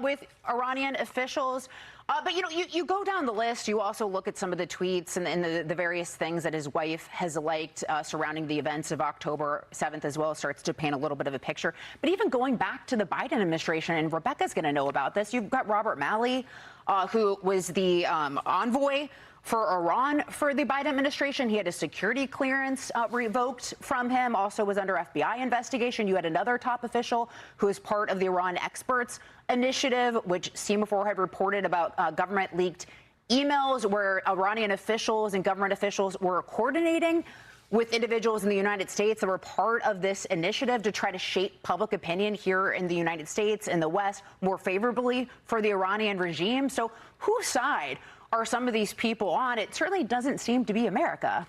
with Iranian officials? But, you know, you go down the list. You also look at some of the tweets and the various things that his wife has liked surrounding the events of October 7th as well, starts to paint a little bit of a picture. But even going back to the Biden administration, and Rebecca's going to know about this, you've got Robert Malley, who was the envoy for Iran for the Biden administration. He had his security clearance revoked from him, also was under FBI investigation. You had another top official who is part of the Iran Experts Initiative, which Semaphore had reported about government leaked emails where Iranian officials and government officials were coordinating with individuals in the United States that were part of this initiative to try to shape public opinion here in the United States and the West more favorably for the Iranian regime. So whose side are some of these people on? It certainly doesn't seem to be America.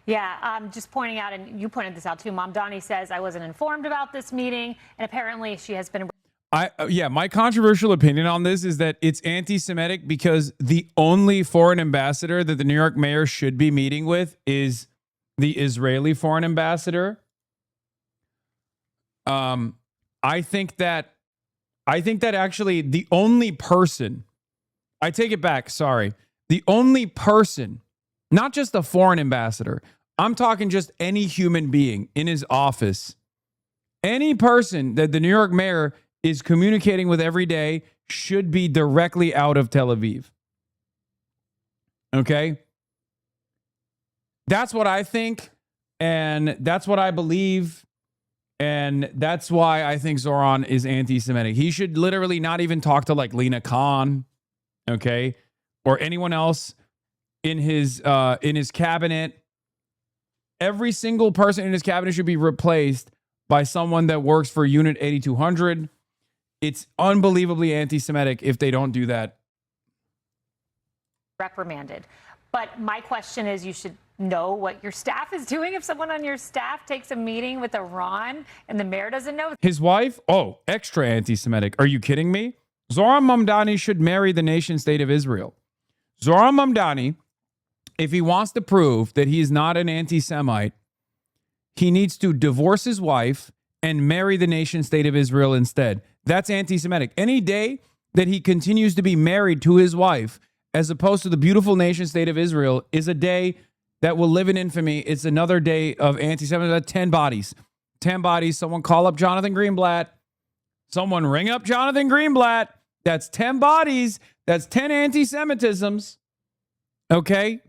Yeah, just pointing out, and you pointed this out too, Mamdani says, I wasn't informed about this meeting, and apparently she has been... My controversial opinion on this is that it's anti-Semitic because the only foreign ambassador that the New York mayor should be meeting with is the Israeli foreign ambassador. I think that actually the only person, I take it back, sorry, the only person, not just a foreign ambassador, I'm talking just any human being in his office, any person that the New York mayor is communicating with every day should be directly out of Tel Aviv. Okay? That's what I think, and that's what I believe, and that's why I think Zoran is anti-Semitic. He should literally not even talk to like Lena Khan, okay, or anyone else in his cabinet. Every single person in his cabinet should be replaced by someone that works for Unit 8200. It's unbelievably anti-Semitic if they don't do that. reprimanded. But my question is, you should know what your staff is doing. If someone on your staff takes a meeting with Iran and the mayor doesn't know. His wife? Oh, extra anti-Semitic. Are you kidding me? Zoran Mamdani should marry the nation state of Israel. Zoran Mamdani, if he wants to prove that he is not an anti-Semite, he needs to divorce his wife and marry the nation state of Israel instead. That's anti-Semitic. Any day that he continues to be married to his wife as opposed to the beautiful nation state of Israel is a day that will live in infamy. It's another day of anti-Semitism. 10 bodies. 10 bodies. Someone call up Jonathan Greenblatt. Someone ring up Jonathan Greenblatt. That's 10 bodies. That's 10 anti-Semitisms. Okay?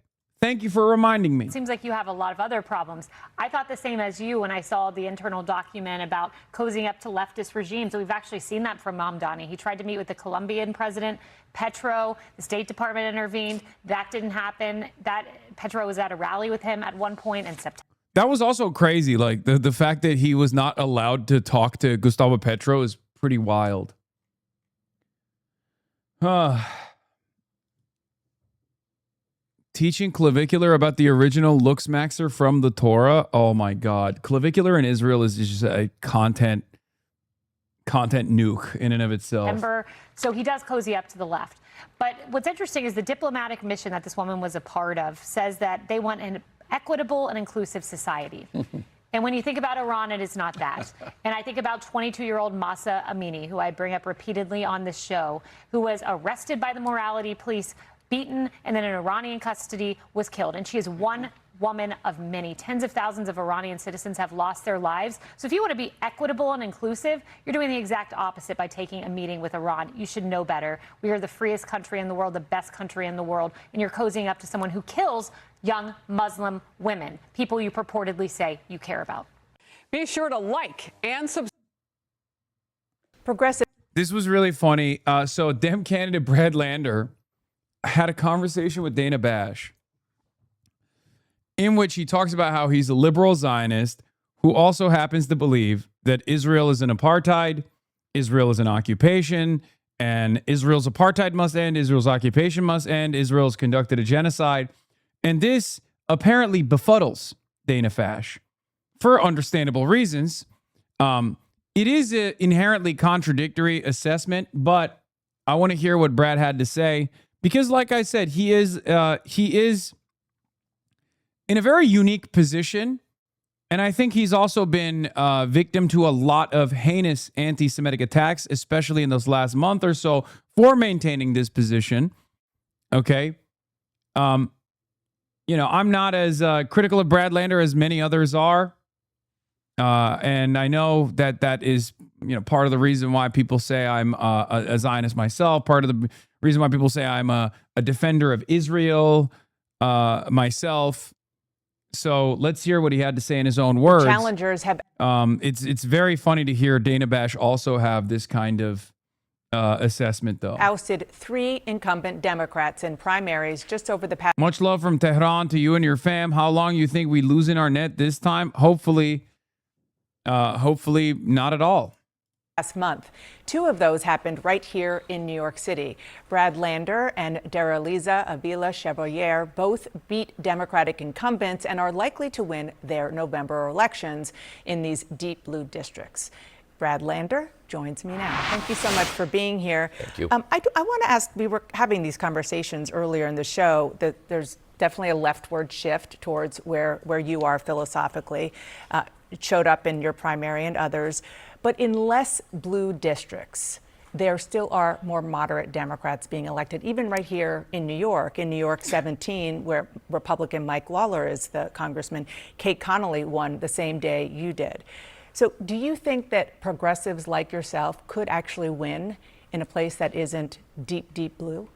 Thank you for reminding me. It seems like you have a lot of other problems. I thought the same as you when I saw the internal document about cozying up to leftist regimes. We've actually seen that from Mamdani. He tried to meet with the Colombian president, Petro. The State Department intervened. That didn't happen. Petro was at a rally with him at one point in September. That was also crazy. Like the fact that he was not allowed to talk to Gustavo Petro is pretty wild. Teaching clavicular about the original Luxmaxer from the Torah. Oh my God. Clavicular in Israel is just a content nuke in and of itself. So he does cozy up to the left. But what's interesting is the diplomatic mission that this woman was a part of says that they want an equitable and inclusive society. And when you think about Iran, it is not that. And I think about 22-year-old Mahsa Amini, who I bring up repeatedly on this show, who was arrested by the morality police, beaten, and then in Iranian custody was killed. And she is one woman of many. Tens of thousands of Iranian citizens have lost their lives. So if you want to be equitable and inclusive, you're doing the exact opposite by taking a meeting with Iran. You should know better. We are the freest country in the world, the best country in the world, and you're cozying up to someone who kills young Muslim women, people you purportedly say you care about. Be sure to like and subscribe. Progressive. This was really funny. So Dem candidate Brad Lander had a conversation with Dana Bash in which he talks about how he's a liberal Zionist who also happens to believe that Israel is an apartheid, Israel is an occupation, and Israel's apartheid must end, Israel's occupation must end, Israel's conducted a genocide. And this apparently befuddles Dana Bash for understandable reasons. It is an inherently contradictory assessment, but I want to hear what Brad had to say because, like I said, he is in a very unique position. And I think he's also been victim to a lot of heinous anti-Semitic attacks, especially in those last month or so, for maintaining this position. Okay. You know, I'm not as critical of Brad Lander as many others are. And I know that that is, you know, part of the reason why people say I'm a Zionist myself, part of the reason why people say I'm a defender of Israel myself. So let's hear what he had to say in his own words. Challengers have. It's very funny to hear Dana Bash also have this kind of assessment, though. Ousted 3 incumbent Democrats in primaries just over the past. Much love from Tehran to you and your fam. How long you think we losing our net this time? Hopefully not at all. Last month. 2 of those happened right here in New York City. Brad Lander and Daraliza Avila Chevalier both beat Democratic incumbents and are likely to win their November elections in these deep blue districts. Brad Lander joins me now. Thank you so much for being here. Thank you. I want to ask, we were having these conversations earlier in the show, that there's definitely a leftward shift towards where you are philosophically. It showed up in your primary and others. But in less blue districts, there still are more moderate Democrats being elected, even right here in New York 17, where Republican Mike Lawler is the congressman. Kate Connolly won the same day you did. So do you think that progressives like yourself could actually win in a place that isn't deep, deep blue?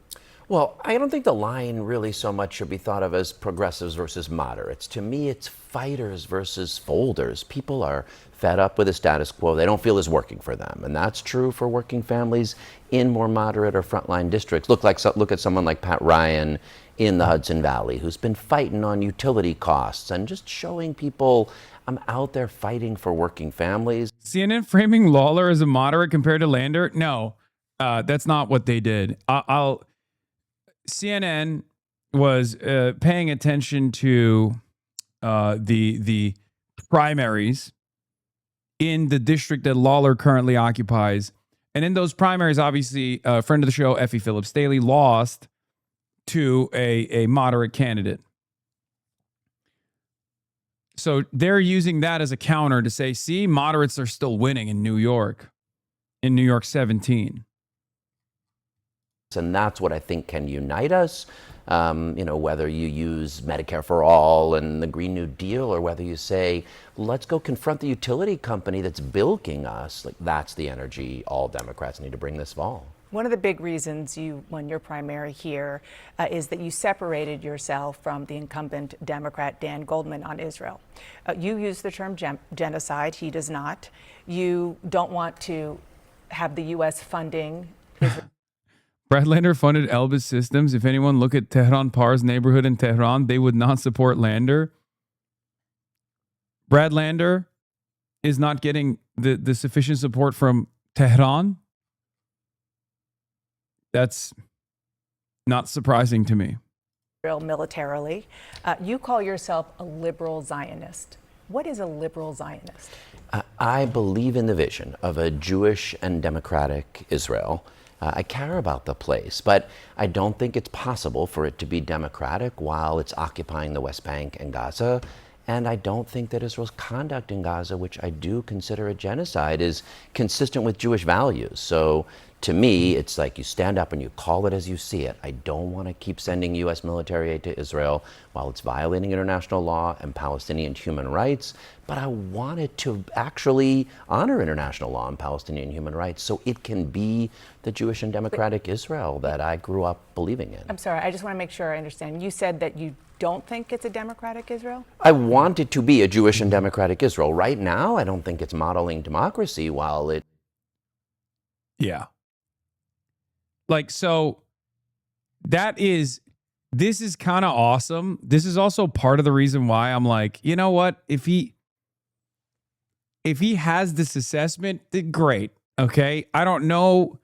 Well, I don't think the line really so much should be thought of as progressives versus moderates. To me, it's fighters versus folders. People are fed up with the status quo. They don't feel it's working for them. And that's true for working families in more moderate or frontline districts. Look at someone like Pat Ryan in the Hudson Valley, who's been fighting on utility costs and just showing people, I'm out there fighting for working families. CNN framing Lawler as a moderate compared to Lander? No, that's not what they did. CNN was paying attention to the primaries in the district that Lawler currently occupies. And in those primaries, obviously, a friend of the show, Effie Phillips Daly, lost to a moderate candidate. So they're using that as a counter to say, see, moderates are still winning in New York 17. And that's what I think can unite us. Whether you use Medicare for all and the Green New Deal, or whether you say, let's go confront the utility company that's bilking us. Like, that's the energy all Democrats need to bring this fall. One of the big reasons you won your primary here is that you separated yourself from the incumbent Democrat Dan Goldman on Israel. You use the term genocide. He does not. You don't want to have the U.S. funding Israel. Brad Lander funded Elbit Systems. If anyone look at Tehran Par's neighborhood in Tehran, they would not support Lander. Brad Lander is not getting the sufficient support from Tehran. That's not surprising to me. Militarily. You call yourself a liberal Zionist. What is a liberal Zionist? I believe in the vision of a Jewish and democratic Israel. I care about the place, but I don't think it's possible for it to be democratic while it's occupying the West Bank and Gaza. And I don't think that Israel's conduct in Gaza, which I do consider a genocide, is consistent with Jewish values. So to me, it's like you stand up and you call it as you see it. I don't want to keep sending U.S. military aid to Israel while it's violating international law and Palestinian human rights. But I want it to actually honor international law and Palestinian human rights so it can be the Jewish and democratic Israel that I grew up believing in. I'm sorry, I just want to make sure I understand. You said that you don't think it's a democratic Israel? I want it to be a Jewish and democratic Israel. Right now, I don't think it's modeling democracy while it... Yeah. Like, so this is kind of awesome. This is also part of the reason why I'm like, you know what? If he has this assessment, then great. Okay. I don't know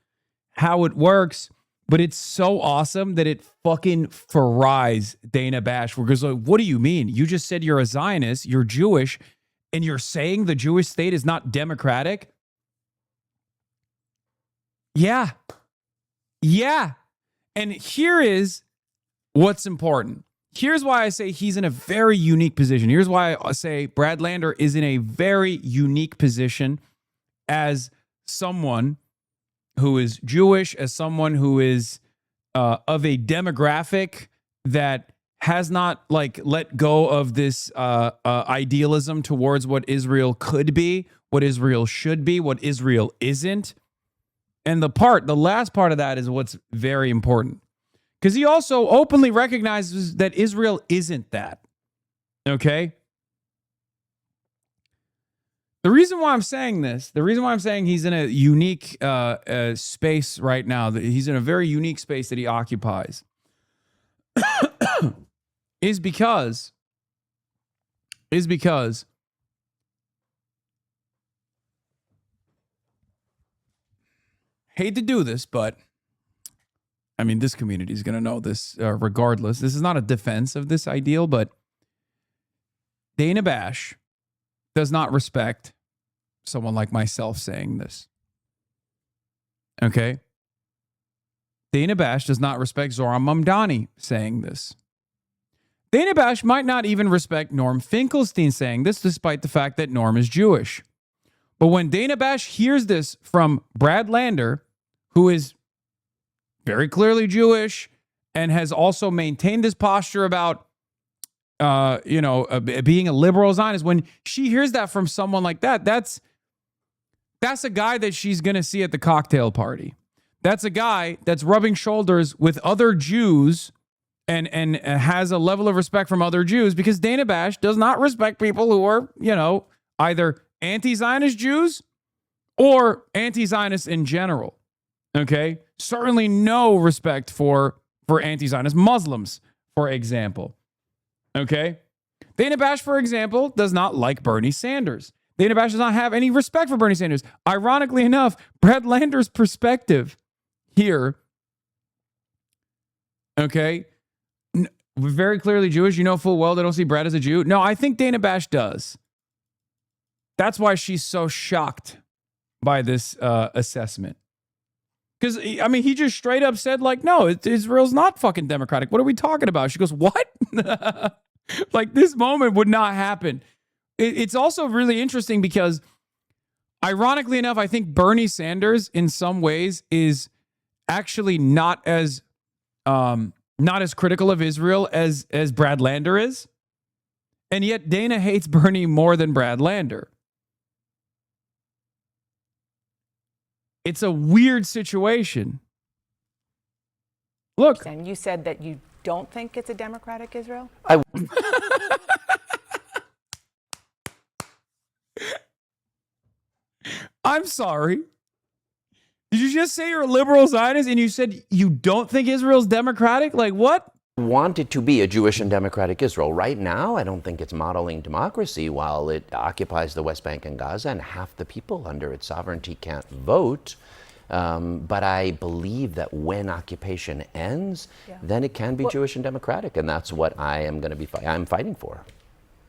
how it works, but it's so awesome that it fucking fries Dana Bash. Because like, what do you mean? You just said you're a Zionist, you're Jewish, and you're saying the Jewish state is not democratic? Yeah. Yeah. And here is what's important. here's why I say he's in a very unique position. Here's why I say Brad Lander is in a very unique position as someone who is Jewish, as someone who is of a demographic that has not let go of this idealism towards what Israel could be, what Israel should be, what Israel isn't. And the last part of that is what's very important. Because he also openly recognizes that Israel isn't that. Okay? The reason why I'm saying this, the reason why I'm saying he's in a unique space right now, that he's in a very unique space that he occupies, is because hate to do this, but I mean, this community is going to know this regardless. This is not a defense of this ideal, but Dana Bash does not respect someone like myself saying this. Okay? Dana Bash does not respect Zoran Mamdani saying this. Dana Bash might not even respect Norm Finkelstein saying this, despite the fact that Norm is Jewish. But when Dana Bash hears this from Brad Lander, who is very clearly Jewish and has also maintained this posture about, being a liberal Zionist, when she hears that from someone like that, that's a guy that she's going to see at the cocktail party. That's a guy that's rubbing shoulders with other Jews and has a level of respect from other Jews, because Dana Bash does not respect people who are, either anti-Zionist Jews or anti-Zionist in general. Okay? Certainly no respect for anti-Zionist Muslims, for example. Okay? Dana Bash, for example, does not like Bernie Sanders. Dana Bash does not have any respect for Bernie Sanders. Ironically enough, Brad Lander's perspective here, okay, very clearly Jewish. You know full well they don't see Brad as a Jew. No, I think Dana Bash does. That's why she's so shocked by this assessment. Because, I mean, he just straight up said, no, Israel's not fucking democratic. What are we talking about? She goes, what? This moment would not happen. It's also really interesting because, ironically enough, I think Bernie Sanders, in some ways, is actually not as critical of Israel as Brad Lander is. And yet Dana hates Bernie more than Brad Lander. It's a weird situation. Look. And you said that you don't think it's a democratic Israel? I'm sorry. Did you just say you're a liberal Zionist and you said you don't think Israel's democratic? What? Want it to be a Jewish and democratic Israel. Right now, I don't think it's modeling democracy while it occupies the West Bank and Gaza and half the people under its sovereignty can't vote. But I believe that when occupation ends, then it can be Jewish and democratic. And that's what I am going to be I'm fighting for.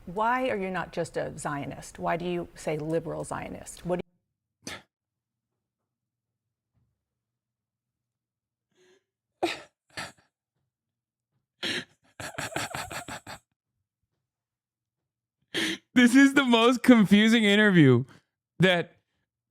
Why are you not just a Zionist? Why do you say liberal Zionist? What do This is the most confusing interview that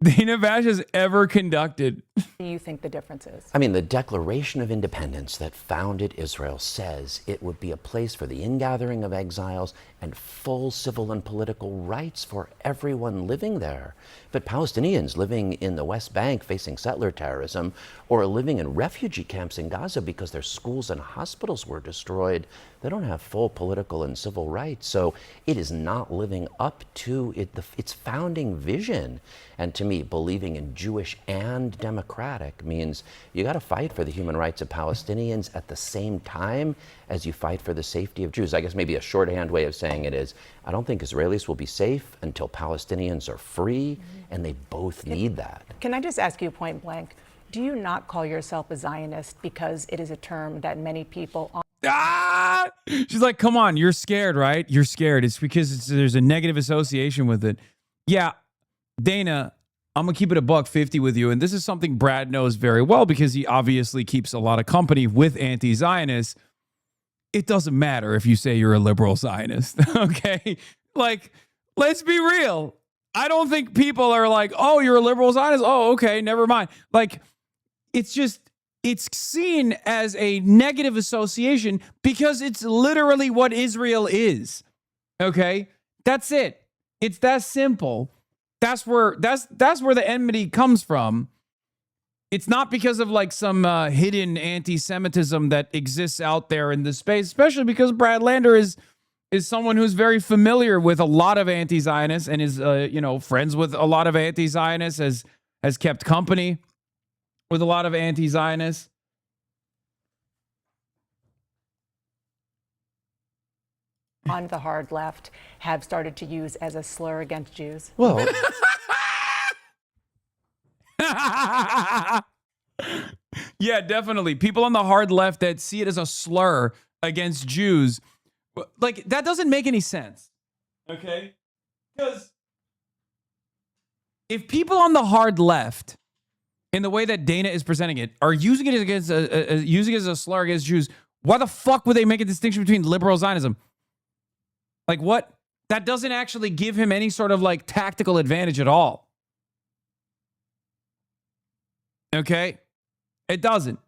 Dana Bash has ever conducted. do you think the difference is? I mean, the Declaration of Independence that founded Israel says it would be a place for the ingathering of exiles and full civil and political rights for everyone living there. But Palestinians living in the West Bank facing settler terrorism, or living in refugee camps in Gaza because their schools and hospitals were destroyed, they don't have full political and civil rights. So it is not living up to its founding vision. And to me, believing in Jewish and democratic means you got to fight for the human rights of Palestinians at the same time as you fight for the safety of Jews. I guess maybe a shorthand way of saying it is, I don't think Israelis will be safe until Palestinians are free, and they both need that. Can I just ask you point blank, do you not call yourself a Zionist because it is a term that many people... She's like, come on, you're scared, right? You're scared. It's because there's a negative association with it. Yeah, Dana, I'm going to keep it $150 with you. And this is something Brad knows very well because he obviously keeps a lot of company with anti-Zionists. it doesn't matter if you say you're a liberal Zionist, okay? Like, let's be real. I don't think people are like, oh, you're a liberal Zionist? Oh, okay, never mind. Like, it's just, it's seen as a negative association because it's literally what Israel is, okay? That's it. It's that simple. That's where the enmity comes from. It's not because of like some hidden anti-Semitism that exists out there in the space, especially because Brad Lander is someone who's very familiar with a lot of anti-Zionists and is friends with a lot of anti-Zionists, has kept company with a lot of anti-Zionists. On the hard left have started to use as a slur against Jews. Well, yeah, definitely. People on the hard left that see it as a slur against Jews, like, that doesn't make any sense. Okay? Because if people on the hard left, in the way that Dana is presenting it, are using it against using it as a slur against Jews, why the fuck would they make a distinction between liberal Zionism? Like, what? That doesn't actually give him any sort of like tactical advantage at all. Okay? It doesn't.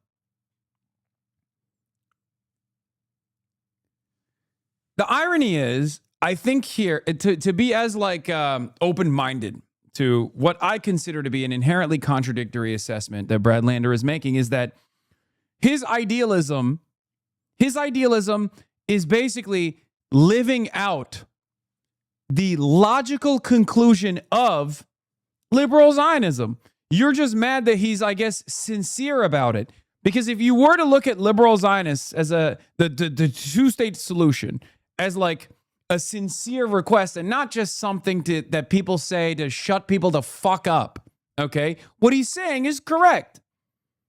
The irony is, I think here, to be as like open-minded to what I consider to be an inherently contradictory assessment that Brad Lander is making, is that his idealism is basically living out the logical conclusion of liberal Zionism. You're just mad that he's, I guess, sincere about it. Because if you were to look at liberal Zionists as the two-state solution, as like a sincere request and not just something that people say to shut people the fuck up, okay? What he's saying is correct.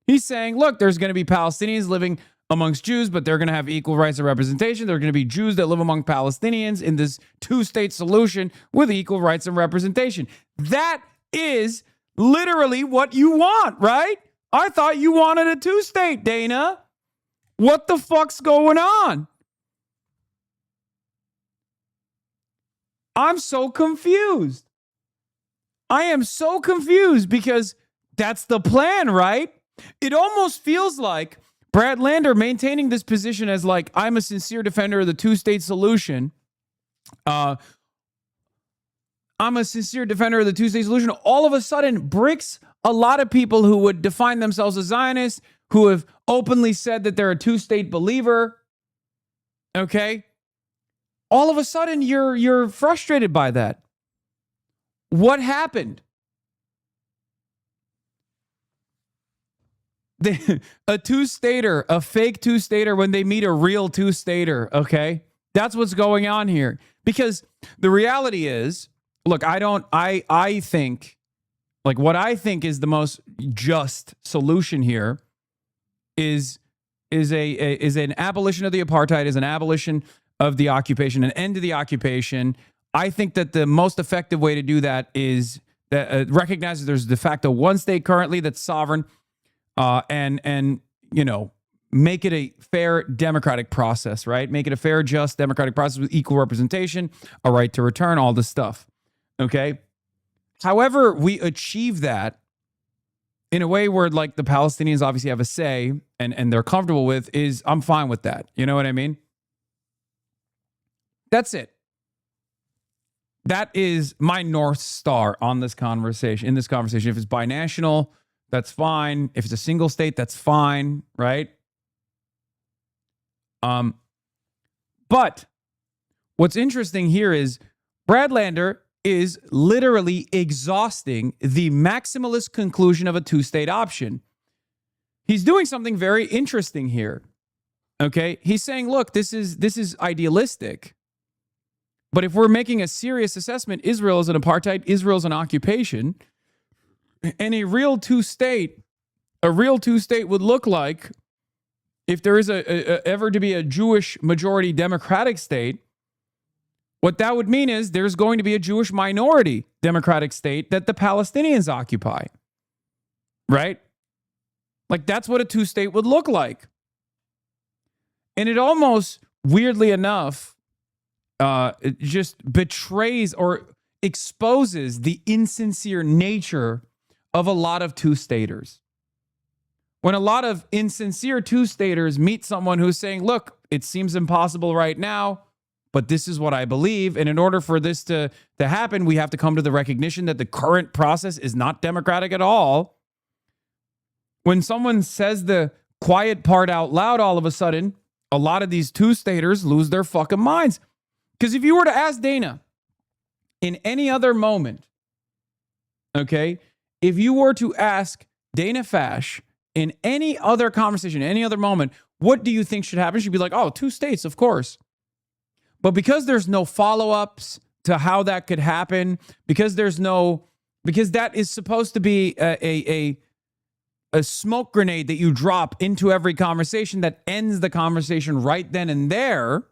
He's saying, look, there's going to be Palestinians living amongst Jews, but they're going to have equal rights and representation. There are going to be Jews that live among Palestinians in this two-state solution with equal rights and representation. That is literally what you want, right? I thought you wanted a two-state, Dana. What the fuck's going on? I'm so confused. I am so confused because that's the plan, right? It almost feels like Brad Lander maintaining this position as like, I'm a sincere defender of the two-state solution. I'm a sincere defender of the two-state solution. All of a sudden bricks a lot of people who would define themselves as Zionists, who have openly said that they're a two-state believer. Okay? All of a sudden, you're frustrated by that. What happened? A two-stater, a fake two-stater when they meet a real two-stater, okay? That's what's going on here. Because the reality is, look, I think, like, what I think is the most just solution here is an abolition of the apartheid, is an abolition of the occupation, an end to the occupation. I think that the most effective way to do that is that recognize there's de facto one state currently that's sovereign, and make it a fair democratic process, right? Make it a fair, just democratic process with equal representation, a right to return, all this stuff. Okay. However, we achieve that in a way where like the Palestinians obviously have a say and they're comfortable with, is I'm fine with that. You know what I mean? That's it. That is my North Star on this conversation. In this conversation, if it's binational, that's fine. If it's a single state, that's fine, right? But what's interesting here is Brad Lander is literally exhausting the maximalist conclusion of a two-state option. He's doing something very interesting here. Okay? He's saying, look, this is idealistic. But if we're making a serious assessment, Israel is an apartheid, Israel is an occupation, and a real two-state would look like, if there is ever to be a Jewish majority democratic state, what that would mean is there's going to be a Jewish minority democratic state that the Palestinians occupy. Right? Like, that's what a two-state would look like. And it almost, weirdly enough, it just betrays or exposes the insincere nature of a lot of two-staters. When a lot of insincere two-staters meet someone who's saying, look, it seems impossible right now, but this is what I believe. And in order for this to happen, we have to come to the recognition that the current process is not democratic at all. When someone says the quiet part out loud, all of a sudden, a lot of these two-staters lose their fucking minds. Because if you were to ask Dana in any other moment, okay, if you were to ask Dana Fash in any other conversation, any other moment, what do you think should happen? She'd be like, oh, 2 states, of course. But because there's no follow-ups to how that could happen, because that is supposed to be a smoke grenade that you drop into every conversation that ends the conversation right then and there,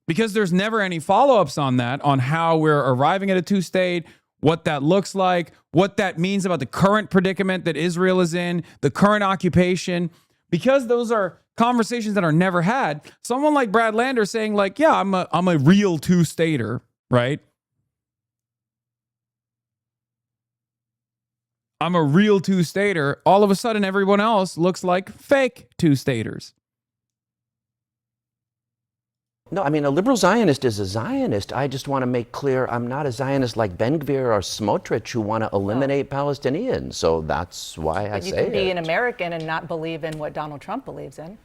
because there's never any follow-ups on that, on how we're arriving at a 2-state, what that looks like, what that means about the current predicament that Israel is in, the current occupation, because those are conversations that are never had. Someone like Brad Lander saying like, yeah, I'm a real 2-stater, right? I'm a real 2-stater. All of a sudden, everyone else looks like fake 2-staters. No, I mean, a liberal Zionist is a Zionist. I just want to make clear I'm not a Zionist like Ben-Gvir or Smotrich who want to eliminate Palestinians. So that's why I say it. You can be an American and not believe in what Donald Trump believes in.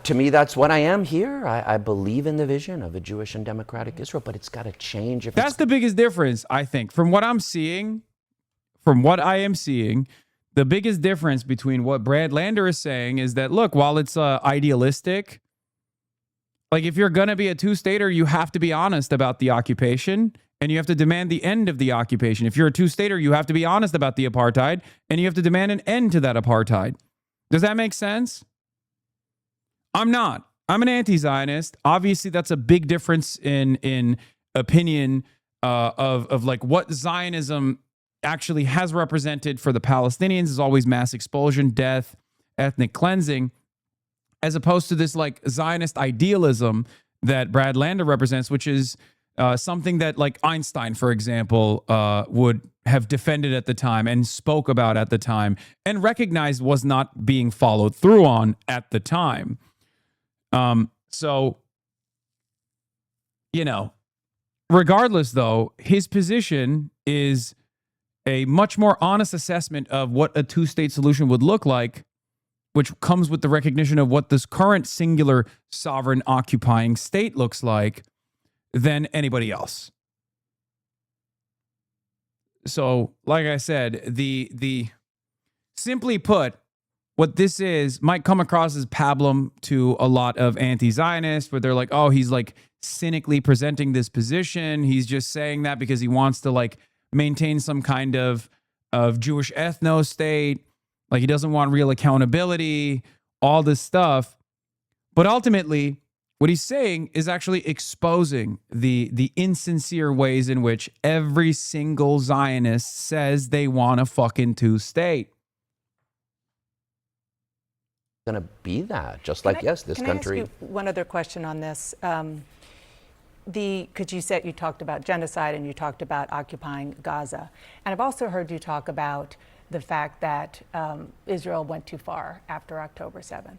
To me, that's what I am here. I believe in the vision of a Jewish and democratic Israel, but it's got to change. That's the biggest difference, I think. From what I'm seeing, the biggest difference between what Brad Lander is saying is that, look, while it's idealistic, like if you're going to be a 2-stater, you have to be honest about the occupation and you have to demand the end of the occupation. If you're a 2-stater, you have to be honest about the apartheid and you have to demand an end to that apartheid. Does that make sense? I'm not. I'm an anti-Zionist. Obviously, that's a big difference in opinion of like what Zionism actually has represented for the Palestinians is always mass expulsion, death, ethnic cleansing, as opposed to this like Zionist idealism that Brad Lander represents, which is something that like Einstein, for example, would have defended at the time and spoke about at the time and recognized was not being followed through on at the time. So, you know, regardless, though, his position is a much more honest assessment of what a 2-state solution would look like, which comes with the recognition of what this current singular sovereign occupying state looks like, than anybody else. So, like I said, the simply put, what this is might come across as pablum to a lot of anti-Zionists, where they're like, oh, he's like cynically presenting this position. He's just saying that because he wants to like maintain some kind of Jewish ethno-state. Like he doesn't want real accountability, all this stuff. But ultimately, what he's saying is actually exposing the insincere ways in which every single Zionist says they want a fucking 2-state. Going to be that, just like, yes, this country. Can I ask you one other question on this? Because you talked about genocide and you talked about occupying Gaza. And I've also heard you talk about the fact that Israel went too far after October 7th.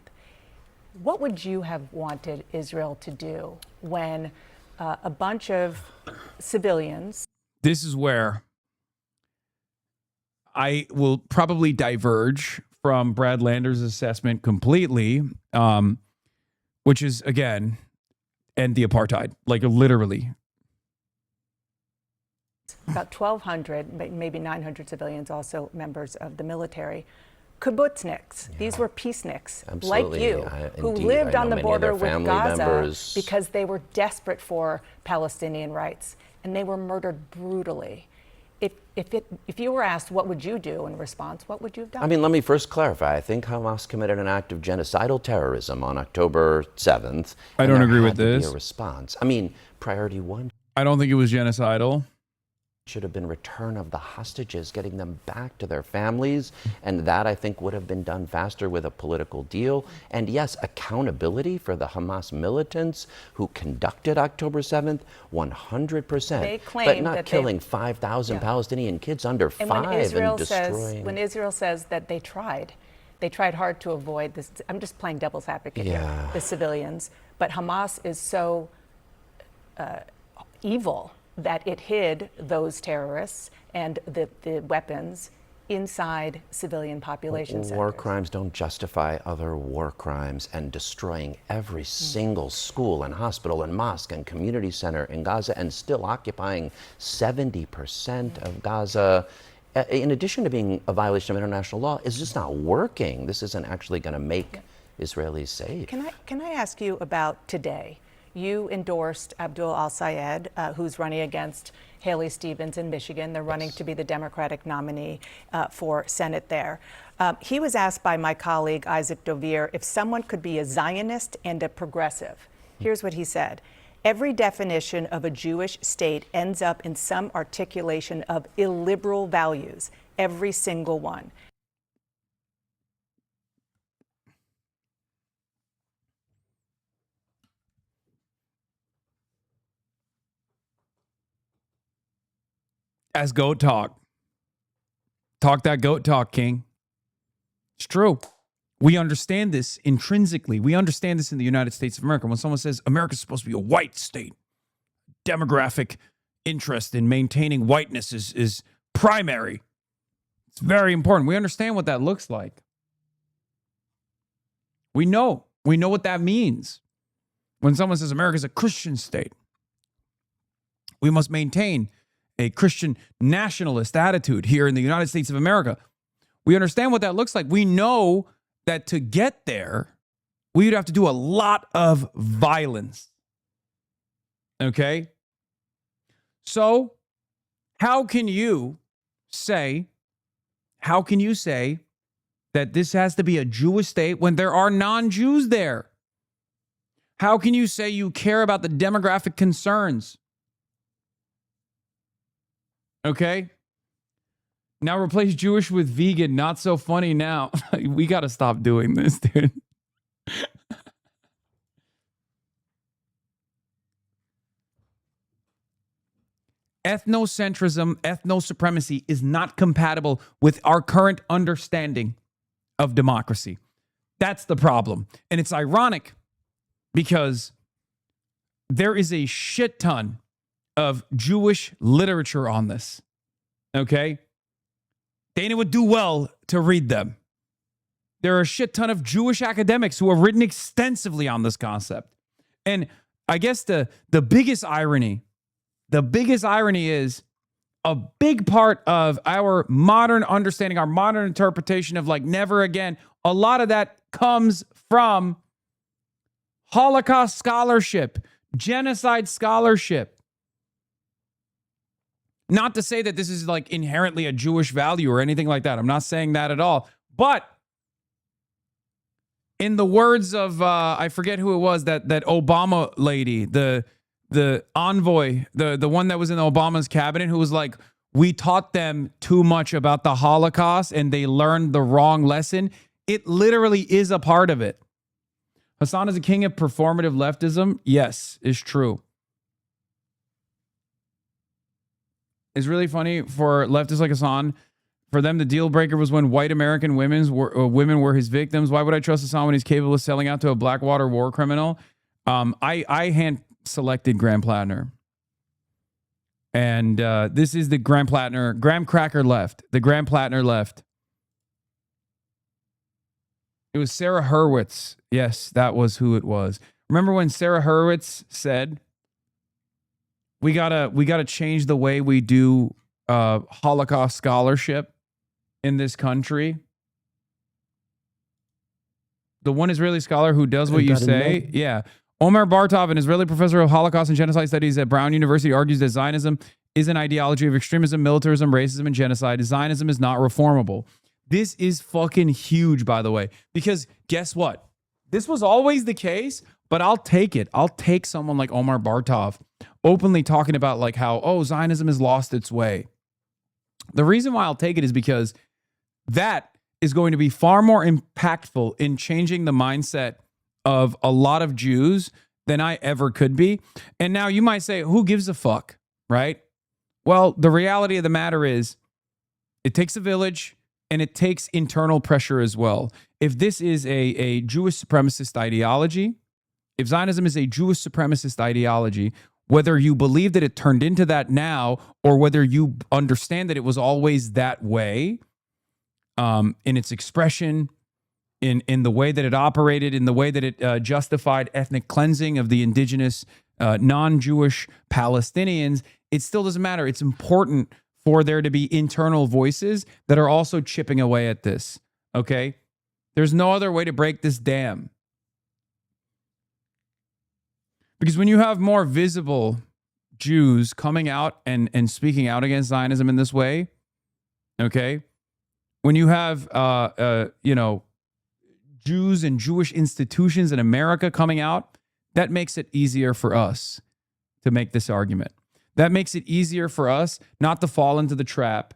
What would you have wanted Israel to do when a bunch of civilians... This is where I will probably diverge from Brad Lander's assessment completely, which is, again, end the apartheid, like literally. About 1,200, maybe 900 civilians, also members of the military. Kibbutzniks, these were peaceniks, like you, who lived on the border with Gaza because they were desperate for Palestinian rights, and they were murdered brutally. If you were asked what would you do in response, what would you have done? I mean, let me first clarify. I think Hamas committed an act of genocidal terrorism on October 7th. I don't agree with this. A response. I mean, priority one. I don't think it was genocidal. should have been return of the hostages, getting them back to their families. And that, I think, would have been done faster with a political deal. And yes, accountability for the Hamas militants who conducted October 7th, 100%. They claim but not that killing 5,000 Palestinian kids under And 5 when and destroying. when Israel says that they tried hard to avoid this. I'm just playing devil's advocate here, the civilians. But Hamas is so evil that it hid those terrorists and the weapons inside civilian population centers. War crimes don't justify other war crimes, and destroying every single school and hospital and mosque and community center in Gaza and still occupying 70% of Gaza, in addition to being a violation of international law, is just not working. This isn't actually going to make Israelis safe. Can I ask you about today? You endorsed Abdul al-Sayed, who's running against Haley Stevens in Michigan. They're running to be the Democratic nominee for Senate there. He was asked by my colleague Isaac Dovere if someone could be a Zionist and a progressive. Here's what he said. Every definition of a Jewish state ends up in some articulation of illiberal values, every single one. As goat talk. Talk that goat talk, King. It's true. We understand this intrinsically. We understand this in the United States of America. When someone says America's supposed to be a white state, demographic interest in maintaining whiteness is primary. It's very important. We understand what that looks like. We know what that means. When someone says America's a Christian state, we must maintain a Christian nationalist attitude here in the United States of America. We understand what that looks like. We know that to get there, we would have to do a lot of violence. Okay? So, how can you say that this has to be a Jewish state when there are non-Jews there? How can you say you care about the demographic concerns? Okay? Now replace Jewish with vegan. Not so funny now. We got to stop doing this, dude. Ethnocentrism, ethno-supremacy is not compatible with our current understanding of democracy. That's the problem. And it's ironic because there is a shit ton of Jewish literature on this. Okay? Dana would do well to read them. There are a shit ton of Jewish academics who have written extensively on this concept. And I guess the biggest irony is a big part of our modern understanding, our modern interpretation of like never again, a lot of that comes from Holocaust scholarship, genocide scholarship. Not to say that this is like inherently a Jewish value or anything like that. I'm not saying that at all. But in the words of, I forget who it was, that Obama lady, the envoy, the one that was in Obama's cabinet, who was like, we taught them too much about the Holocaust and they learned the wrong lesson. It literally is a part of it. Hasan is a king of performative leftism. Yes, is true. It's really funny for leftists like Hasan. For them, the deal breaker was when white American women were his victims. Why would I trust Hasan when he's capable of selling out to a Blackwater war criminal? I hand-selected Graham Plattner. And this is the Graham Cracker left. The Graham Plattner left. It was Sarah Hurwitz. Yes, that was who it was. Remember when Sarah Hurwitz said, we gotta change the way we do Holocaust scholarship in this country? The one Israeli scholar who does what you say. Yeah. Omer Bartov, an Israeli professor of Holocaust and genocide studies at Brown University, argues that Zionism is an ideology of extremism, militarism, racism, and genocide. Zionism is not reformable. This is fucking huge, by the way, because guess what? This was always the case, but I'll take it. I'll take someone like Omar Bartov openly talking about like how, oh, Zionism has lost its way. The reason why I'll take it is because that is going to be far more impactful in changing the mindset of a lot of Jews than I ever could be. And now you might say, who gives a fuck, right? Well, the reality of the matter is it takes a village and it takes internal pressure as well. If this is a Jewish supremacist ideology, if Zionism is a Jewish supremacist ideology, whether you believe that it turned into that now or whether you understand that it was always that way, in its expression, in the way that it operated, in the way that it justified ethnic cleansing of the indigenous non-Jewish Palestinians, it still doesn't matter. It's important for there to be internal voices that are also chipping away at this, okay? There's no other way to break this dam. Because when you have more visible Jews coming out and speaking out against Zionism in this way, okay? When you have, Jews and Jewish institutions in America coming out, that makes it easier for us to make this argument. That makes it easier for us not to fall into the trap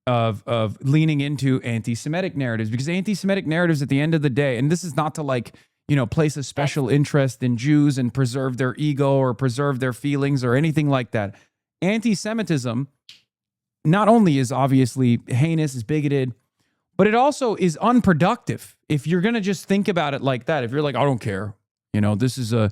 of leaning into anti-Semitic narratives, because anti-Semitic narratives at the end of the day, and this is not to place a special interest in Jews and preserve their ego or preserve their feelings or anything like that. Anti-Semitism not only is obviously heinous, is bigoted, but it also is unproductive. If you're going to just think about it like that, if you're like, I don't care, this is a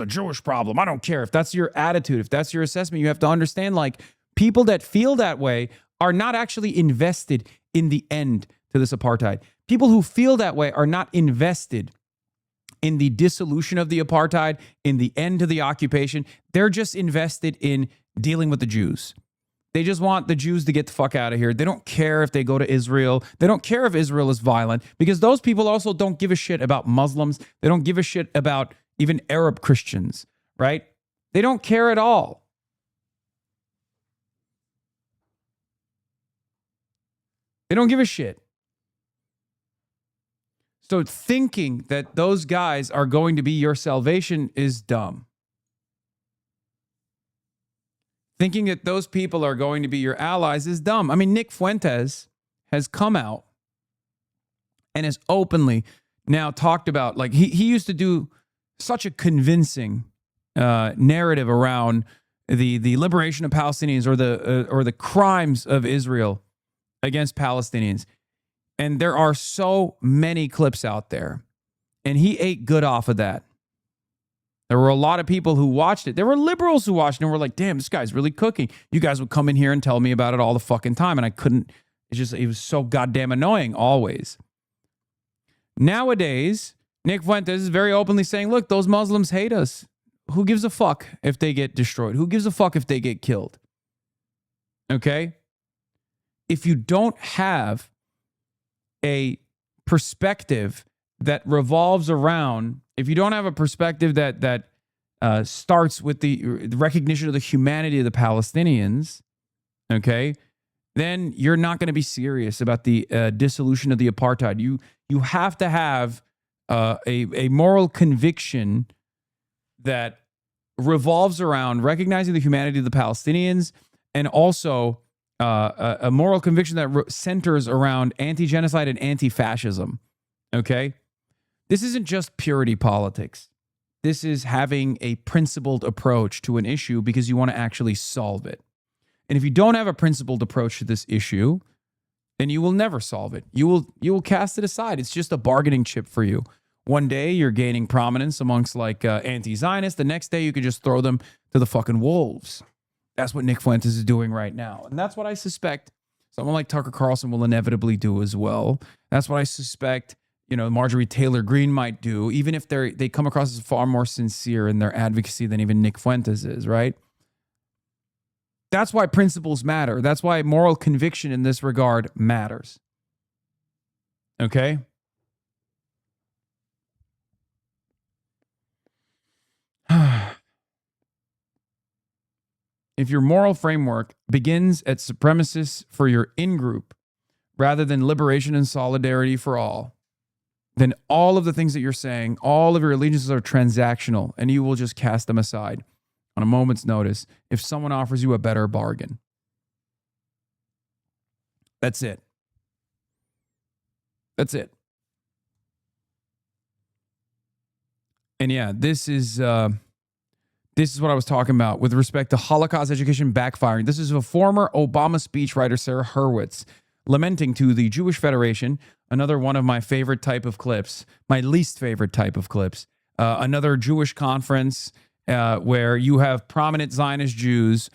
Jewish problem, I don't care. If that's your attitude, if that's your assessment, you have to understand like people that feel that way are not actually invested in the end to this apartheid. People who feel that way are not invested in the dissolution of the apartheid, in the end to the occupation. They're just invested in dealing with the Jews. They just want the Jews to get the fuck out of here. They don't care if they go to Israel. They don't care if Israel is violent, because those people also don't give a shit about Muslims. They don't give a shit about even Arab Christians, right? They don't care at all. They don't give a shit. So thinking that those guys are going to be your salvation is dumb. Thinking that those people are going to be your allies is dumb. I mean, Nick Fuentes has come out and has openly now talked about, like, he used to do such a convincing narrative around the liberation of Palestinians or the crimes of Israel against Palestinians. And there are so many clips out there, and he ate good off of that. There were a lot of people who watched it. There were liberals who watched it and were like, damn, this guy's really cooking. You guys would come in here and tell me about it all the fucking time, and I couldn't. It was so goddamn annoying always. Nowadays, Nick Fuentes is very openly saying, look, those Muslims hate us. Who gives a fuck if they get destroyed? Who gives a fuck if they get killed? Okay? If you don't have a perspective that revolves around, if you don't have a perspective that starts with the recognition of the humanity of the Palestinians, okay, then you're not going to be serious about the dissolution of the apartheid. You have to have a moral conviction that revolves around recognizing the humanity of the Palestinians, and also a moral conviction that centers around anti-genocide and anti-fascism, okay? This isn't just purity politics. This is having a principled approach to an issue because you want to actually solve it. And if you don't have a principled approach to this issue, then you will never solve it. You will cast it aside. It's just a bargaining chip for you. One day you're gaining prominence amongst like anti-Zionists. The next day you could just throw them to the fucking wolves. That's what Nick Fuentes is doing right now. And that's what I suspect someone like Tucker Carlson will inevitably do as well. That's what I suspect, Marjorie Taylor Greene might do, even if they come across as far more sincere in their advocacy than even Nick Fuentes is, right? That's why principles matter. That's why moral conviction in this regard matters. Okay? If your moral framework begins at supremacists for your in-group rather than liberation and solidarity for all, then all of the things that you're saying, all of your allegiances are transactional, and you will just cast them aside on a moment's notice if someone offers you a better bargain. That's it. That's it. And yeah, this is what I was talking about with respect to Holocaust education backfiring. This is a former Obama speechwriter, Sarah Hurwitz, lamenting to the Jewish Federation, another one of my favorite type of clips, my least favorite type of clips, another Jewish conference where you have prominent Zionist Jews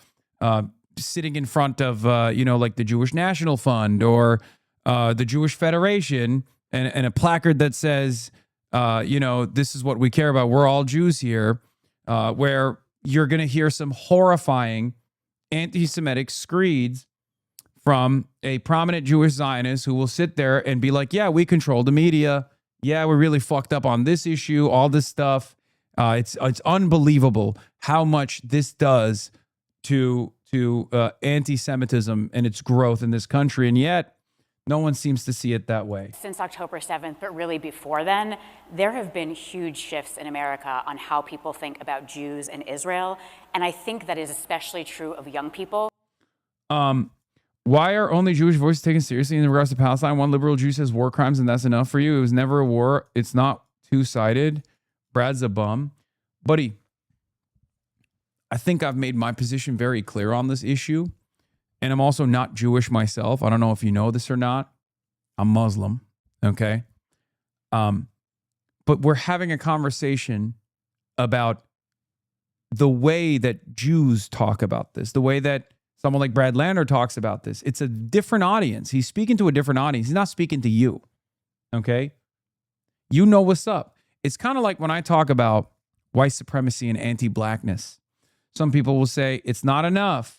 sitting in front of, like the Jewish National Fund or the Jewish Federation and a placard that says, this is what we care about. We're all Jews here, where you're going to hear some horrifying anti-Semitic screeds from a prominent Jewish Zionist who will sit there and be like, yeah, we control the media. Yeah, we're really fucked up on this issue, all this stuff. It's unbelievable how much this does to anti-Semitism and its growth in this country. And yet, no one seems to see it that way. Since October 7th, but really before then, there have been huge shifts in America on how people think about Jews and Israel. And I think that is especially true of young people. Why are only Jewish voices taken seriously in regards to Palestine? One liberal Jew says war crimes and that's enough for you. It was never a war. It's not two-sided. Brad's a bum. Buddy, I think I've made my position very clear on this issue. And I'm also not Jewish myself. I don't know if you know this or not. I'm Muslim, okay? But we're having a conversation about the way that Jews talk about this, the way that someone like Brad Lander talks about this. It's a different audience. He's speaking to a different audience. He's not speaking to you, okay? You know what's up. It's kind of like when I talk about white supremacy and anti-blackness. Some people will say it's not enough.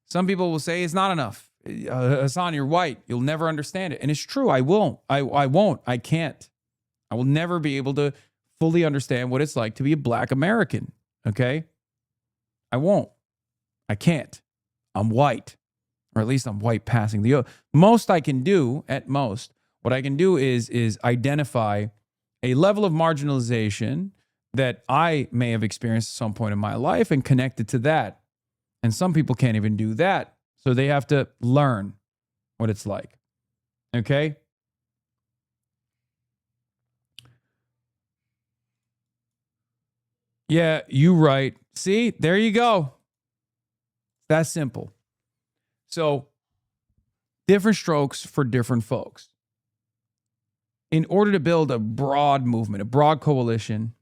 Some people will say it's not enough. Hasan, you're white. You'll never understand it. And it's true. I won't. I won't. I can't. I will never be able to fully understand what it's like to be a black American. Okay? I won't. I can't. I'm white. Or at least I'm white passing the oath. Most I can do, at most, what I can do is identify a level of marginalization that I may have experienced at some point in my life and connect it to that. And some people can't even do that. So they have to learn what it's like. Okay? Yeah, you right. See, there you go. That's simple. So, different strokes for different folks. In order to build a broad movement, a broad coalition,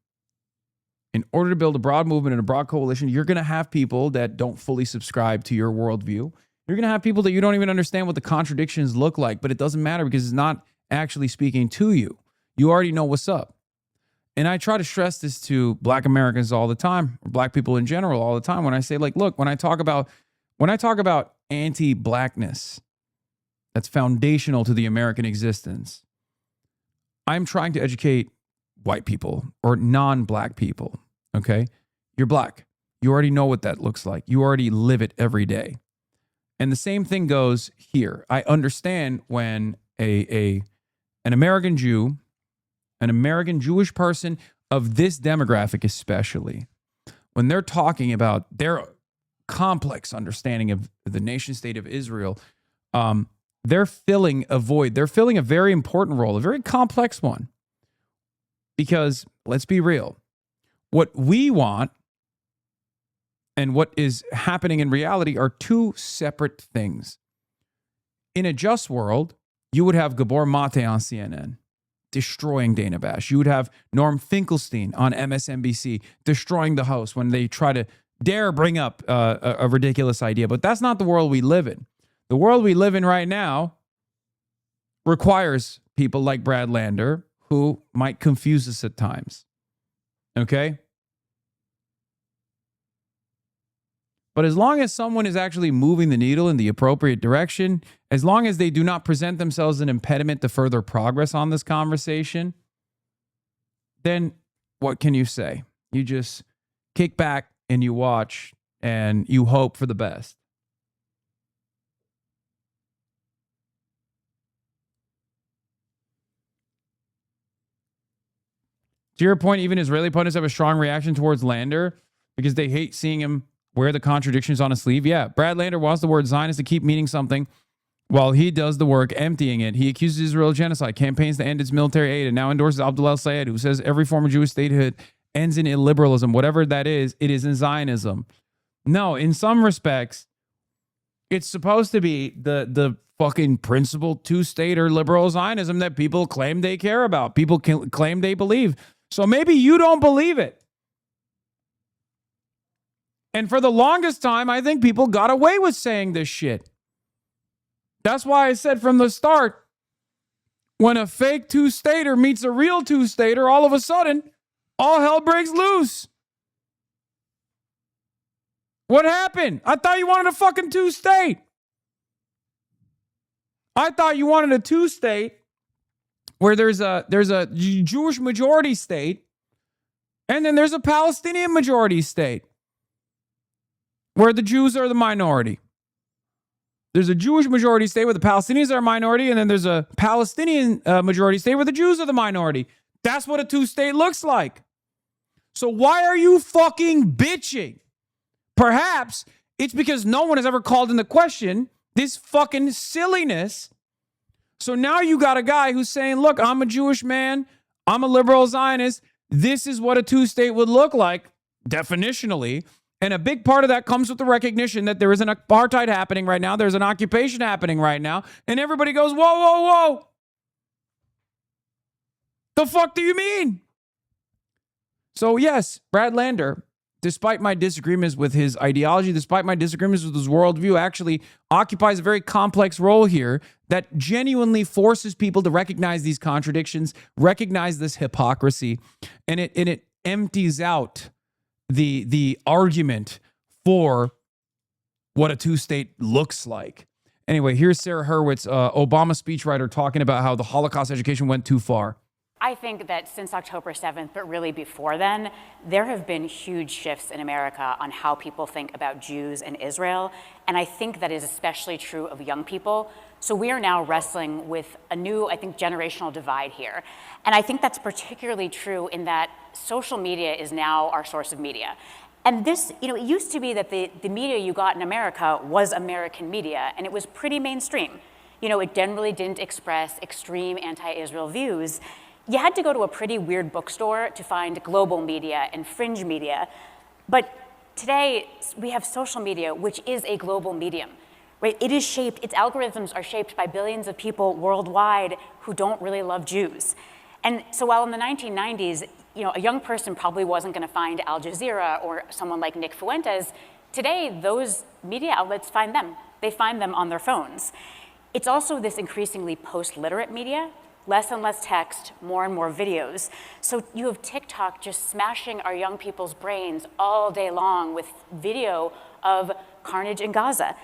you're going to have people that don't fully subscribe to your worldview. You're going to have people that you don't even understand what the contradictions look like, but it doesn't matter because it's not actually speaking to you. You already know what's up. And I try to stress this to black Americans all the time, or black people in general all the time, when I say, like, look, when I talk about anti-blackness, that's foundational to the American existence, I'm trying to educate white people or non-black people, okay? You're black. You already know what that looks like. You already live it every day. And the same thing goes here. I understand when an American Jew, an American Jewish person of this demographic especially, when they're talking about their complex understanding of the nation state of Israel, they're filling a void. They're filling a very important role, a very complex one. Because let's be real, what we want and what is happening in reality are two separate things. In a just world, you would have Gabor Mate on CNN destroying Dana Bash. You would have Norm Finkelstein on MSNBC destroying the host when they try to dare bring up a ridiculous idea. But that's not the world we live in. The world we live in right now requires people like Brad Lander, who might confuse us at times. Okay? But as long as someone is actually moving the needle in the appropriate direction, as long as they do not present themselves as an impediment to further progress on this conversation, then what can you say? You just kick back and you watch and you hope for the best. To your point, even Israeli pundits have a strong reaction towards Lander because they hate seeing him wear the contradictions on his sleeve. Yeah, Brad Lander wants the word Zionist to keep meaning something while he does the work emptying it. He accuses Israel of genocide, campaigns to end its military aid, and now endorses Abdul el-Sayed, who says every form of Jewish statehood ends in illiberalism. Whatever that is, it is in Zionism. No, in some respects, it's supposed to be the fucking principled two-state or liberal Zionism that people claim they care about. People claim they believe. So maybe you don't believe it. And for the longest time, I think people got away with saying this shit. That's why I said from the start, when a fake two-stater meets a real two-stater, all of a sudden, all hell breaks loose. What happened? I thought you wanted a fucking two-state. I thought you wanted a two-state where there's a Jewish majority state and then there's a Palestinian majority state where the Jews are the minority. There's a Jewish majority state where the Palestinians are a minority, and then there's a Palestinian majority state where the Jews are the minority. That's what a two-state looks like. So why are you fucking bitching? Perhaps it's because no one has ever called into question this fucking silliness. So now you got a guy who's saying, look, I'm a Jewish man. I'm a liberal Zionist. This is what a two-state would look like, definitionally. And a big part of that comes with the recognition that there is an apartheid happening right now. There's an occupation happening right now. And everybody goes, whoa, whoa, whoa. The fuck do you mean? So yes, Brad Lander, despite my disagreements with his ideology, despite my disagreements with his worldview, actually occupies a very complex role here that genuinely forces people to recognize these contradictions, recognize this hypocrisy, and it empties out the argument for what a two-state looks like. Anyway, here's Sarah Hurwitz, Obama speechwriter, talking about how the Holocaust education went too far. I think that since October 7th, but really before then, there have been huge shifts in America on how people think about Jews and Israel. And I think that is especially true of young people. So we are now wrestling with a new, I think, generational divide here. And I think that's particularly true in that social media is now our source of media. And this, it used to be that the media you got in America was American media, and it was pretty mainstream. It generally didn't express extreme anti-Israel views. You had to go to a pretty weird bookstore to find global media and fringe media. But today, we have social media, which is a global medium, right? Its algorithms are shaped by billions of people worldwide who don't really love Jews. And so while in the 1990s, a young person probably wasn't going to find Al Jazeera or someone like Nick Fuentes, today, those media outlets find them. They find them on their phones. It's also this increasingly post-literate media, less and less text, more and more videos. So you have TikTok just smashing our young people's brains all day long with video of carnage in Gaza.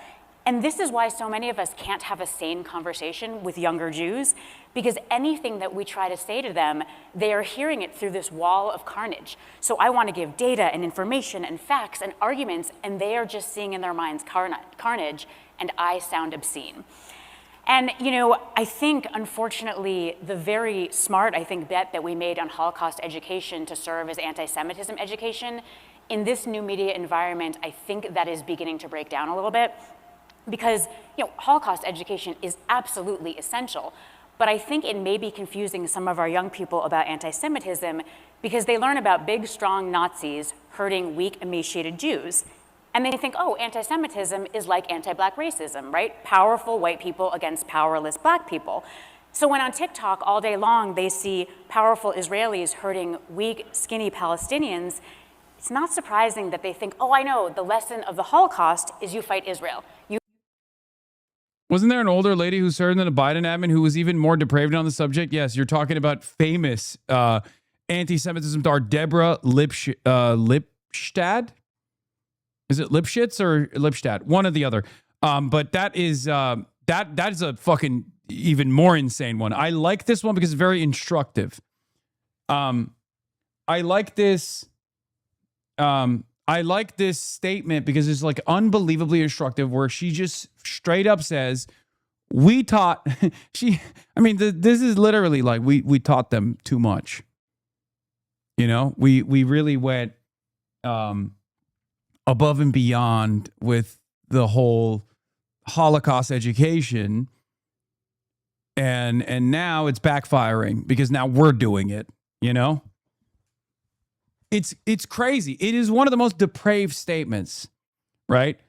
And this is why so many of us can't have a sane conversation with younger Jews, because anything that we try to say to them, they are hearing it through this wall of carnage. So I want to give data and information and facts and arguments, and they are just seeing in their minds carnage, and I sound obscene. And, I think, unfortunately, the very smart, bet that we made on Holocaust education to serve as anti-Semitism education, in this new media environment, I think that is beginning to break down a little bit. Because, Holocaust education is absolutely essential. But I think it may be confusing some of our young people about anti-Semitism because they learn about big, strong Nazis hurting weak, emaciated Jews. And they think, oh, anti-Semitism is like anti-black racism, right? Powerful white people against powerless black people. So when on TikTok all day long they see powerful Israelis hurting weak, skinny Palestinians, it's not surprising that they think, oh, I know, the lesson of the Holocaust is you fight Israel. Wasn't there an older lady who served in the Biden admin who was even more depraved on the subject? Yes, you're talking about famous anti-Semitism star Deborah Lipstadt. Is it Lipschitz or Lipstadt? One or the other. But that is that is a fucking even more insane one. I like this one because it's very instructive. I like this statement because it's like unbelievably instructive where she just straight up says, we taught this is literally like we taught them too much. You know, we really went above and beyond with the whole Holocaust education, and now it's backfiring because now we're doing it. You know, it's crazy. It is one of the most depraved statements, right?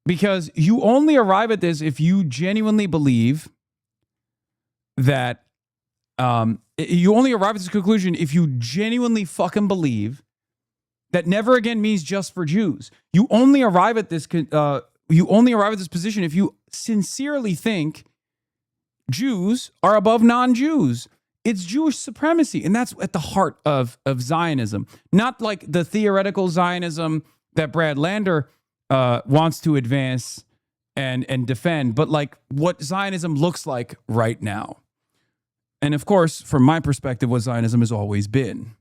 Because you only arrive at this if you genuinely believe that you only arrive at this conclusion if you genuinely fucking believe that never again means just for Jews. You only arrive at this position if you sincerely think Jews are above non-Jews. It's Jewish supremacy, and that's at the heart of Zionism. Not like the theoretical Zionism that Brad Lander wants to advance and defend, but like what Zionism looks like right now. And of course, from my perspective, what Zionism has always been.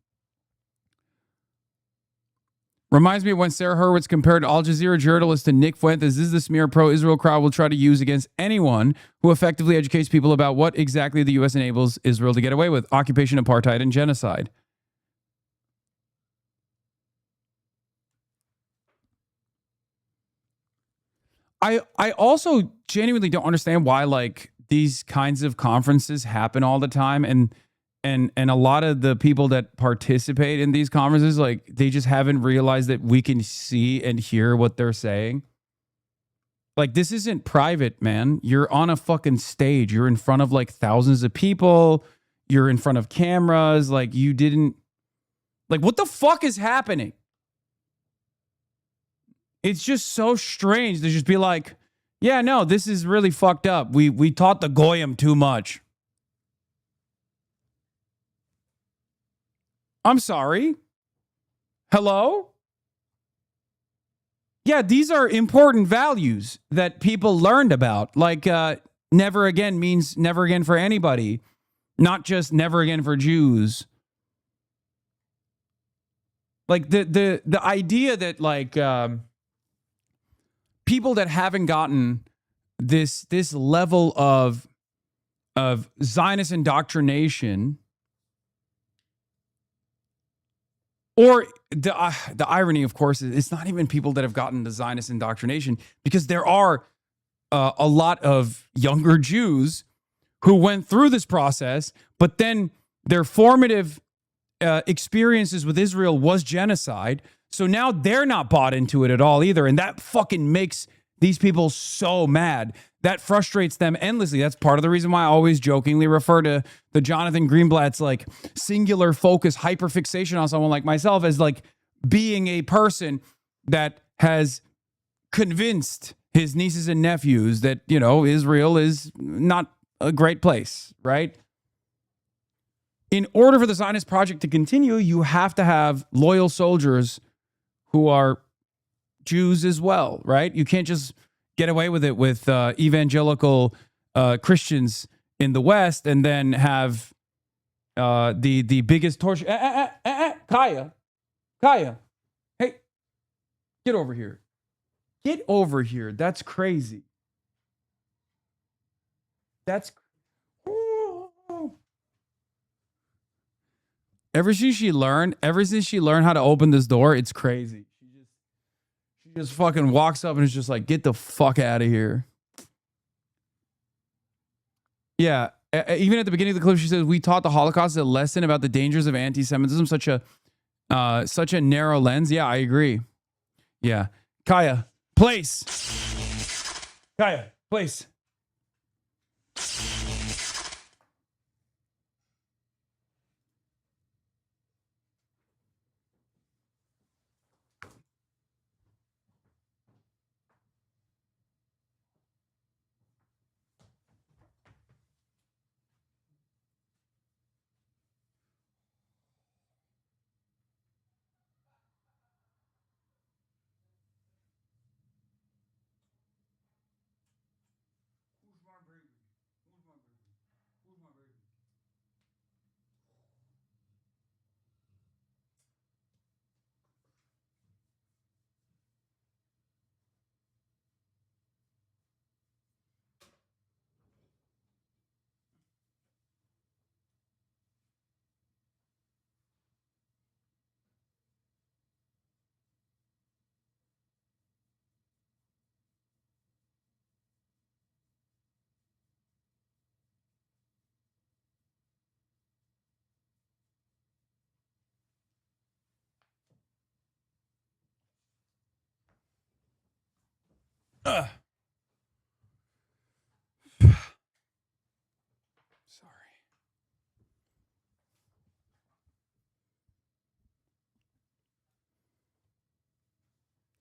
Reminds me of when Sarah Hurwitz compared Al Jazeera journalist to Nick Fuentes. This is the smear pro-Israel crowd will try to use against anyone who effectively educates people about what exactly the U.S. enables Israel to get away with: occupation, apartheid, and genocide. I also genuinely don't understand why like these kinds of conferences happen all the time, and a lot of the people that participate in these conferences, like they just haven't realized that we can see and hear what they're saying. Like, this isn't private, man. You're on a fucking stage. You're in front of like thousands of people. You're in front of cameras. Like, you didn't, like, what the fuck is happening? It's just so strange to just be like, yeah, no, this is really fucked up. We taught the Goyim too much. I'm sorry. Hello? Yeah, these are important values that people learned about. Like, never again means never again for anybody, not just never again for Jews. Like the idea that like people that haven't gotten this level of Zionist indoctrination, or the irony, of course, is it's not even people that have gotten the Zionist indoctrination, because there are a lot of younger Jews who went through this process, but then their formative experiences with Israel was genocide. So now they're not bought into it at all either. And that fucking makes these people so mad. That frustrates them endlessly. That's part of the reason why I always jokingly refer to the Jonathan Greenblatt's like singular focus, hyperfixation on someone like myself as like being a person that has convinced his nieces and nephews that, you know, Israel is not a great place, right? In order for the Zionist project to continue, you have to have loyal soldiers who are Jews as well, right? You can't just get away with it with evangelical Christians in the West and then have the biggest torture. Kaya, hey, get over here. Get over here. That's crazy. That's ever since she learned how to open this door, it's crazy. She just fucking walks up and is just like, get the fuck out of here. Yeah. Even at the beginning of the clip, she says, we taught the Holocaust a lesson about the dangers of anti-Semitism, such a narrow lens. Yeah, I agree. Yeah. Kaya, place. Kaya, place.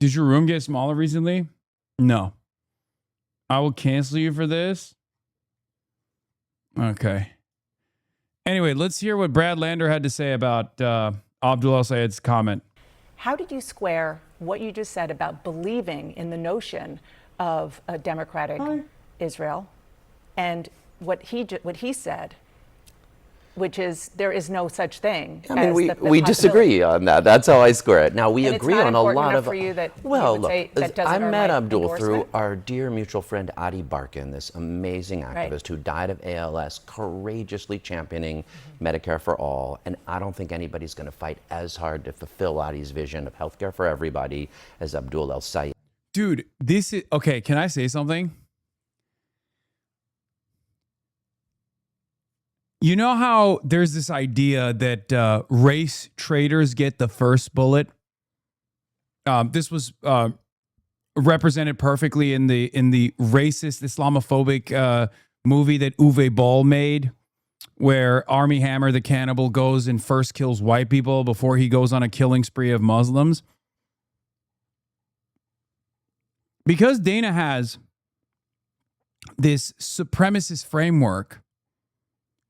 Did your room get smaller recently? No. I will cancel you for this. Okay. Anyway, let's hear what Brad Lander had to say about Abdul al-Sayed's comment. How did you square what you just said about believing in the notion of a democratic Israel and what he said, which is there is no such thing? I mean, as we the disagree on that. That's how I square it. Now, we And agree it's not on a important lot enough of. for you that Well, you would say look, that doesn't I earn met my Abdul through endorsement? our dear mutual friend Adi Barkan, this amazing activist who died of ALS, courageously championing Medicare for all. And I don't think anybody's going to fight as hard to fulfill Adi's vision of healthcare for everybody as Abdul al-Sayed. Dude, this is okay. Can I say something? You know how there's this idea that race traitors get the first bullet? This was represented perfectly in the racist Islamophobic movie that Uwe Boll made, where Armie Hammer, the cannibal, goes and first kills white people before he goes on a killing spree of Muslims. Because Dana has this supremacist framework,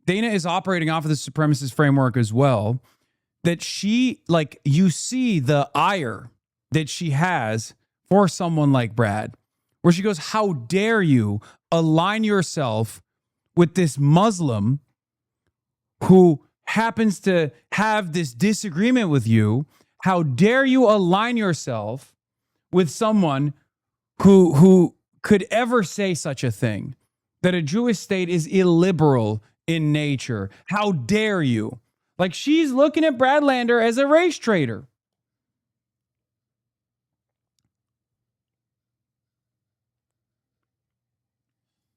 Dana is operating off of the supremacist framework as well, that she, like, you see the ire that she has for someone like Brad, where she goes, how dare you align yourself with this Muslim who happens to have this disagreement with you? How dare you align yourself with someone who could ever say such a thing, that a Jewish state is illiberal in nature? How dare you? Like, she's looking at Brad Lander as a race traitor.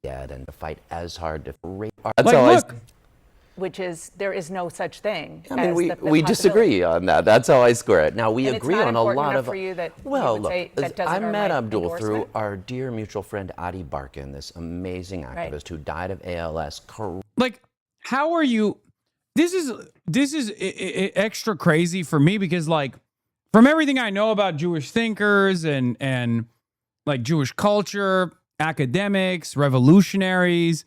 And to fight as hard to rape. Which is there is no such thing. I mean, as we the disagree possibility. on that. That's how I square it. Now, we And it's agree not on a important lot enough of. for you that you Well, would say look, that doesn't I earn met my Abdul through endorsement? our dear mutual friend Adi Barkan, this amazing activist who died of ALS. Like, how are you? This is extra crazy for me because, like, from everything I know about Jewish thinkers and like Jewish culture, academics, revolutionaries,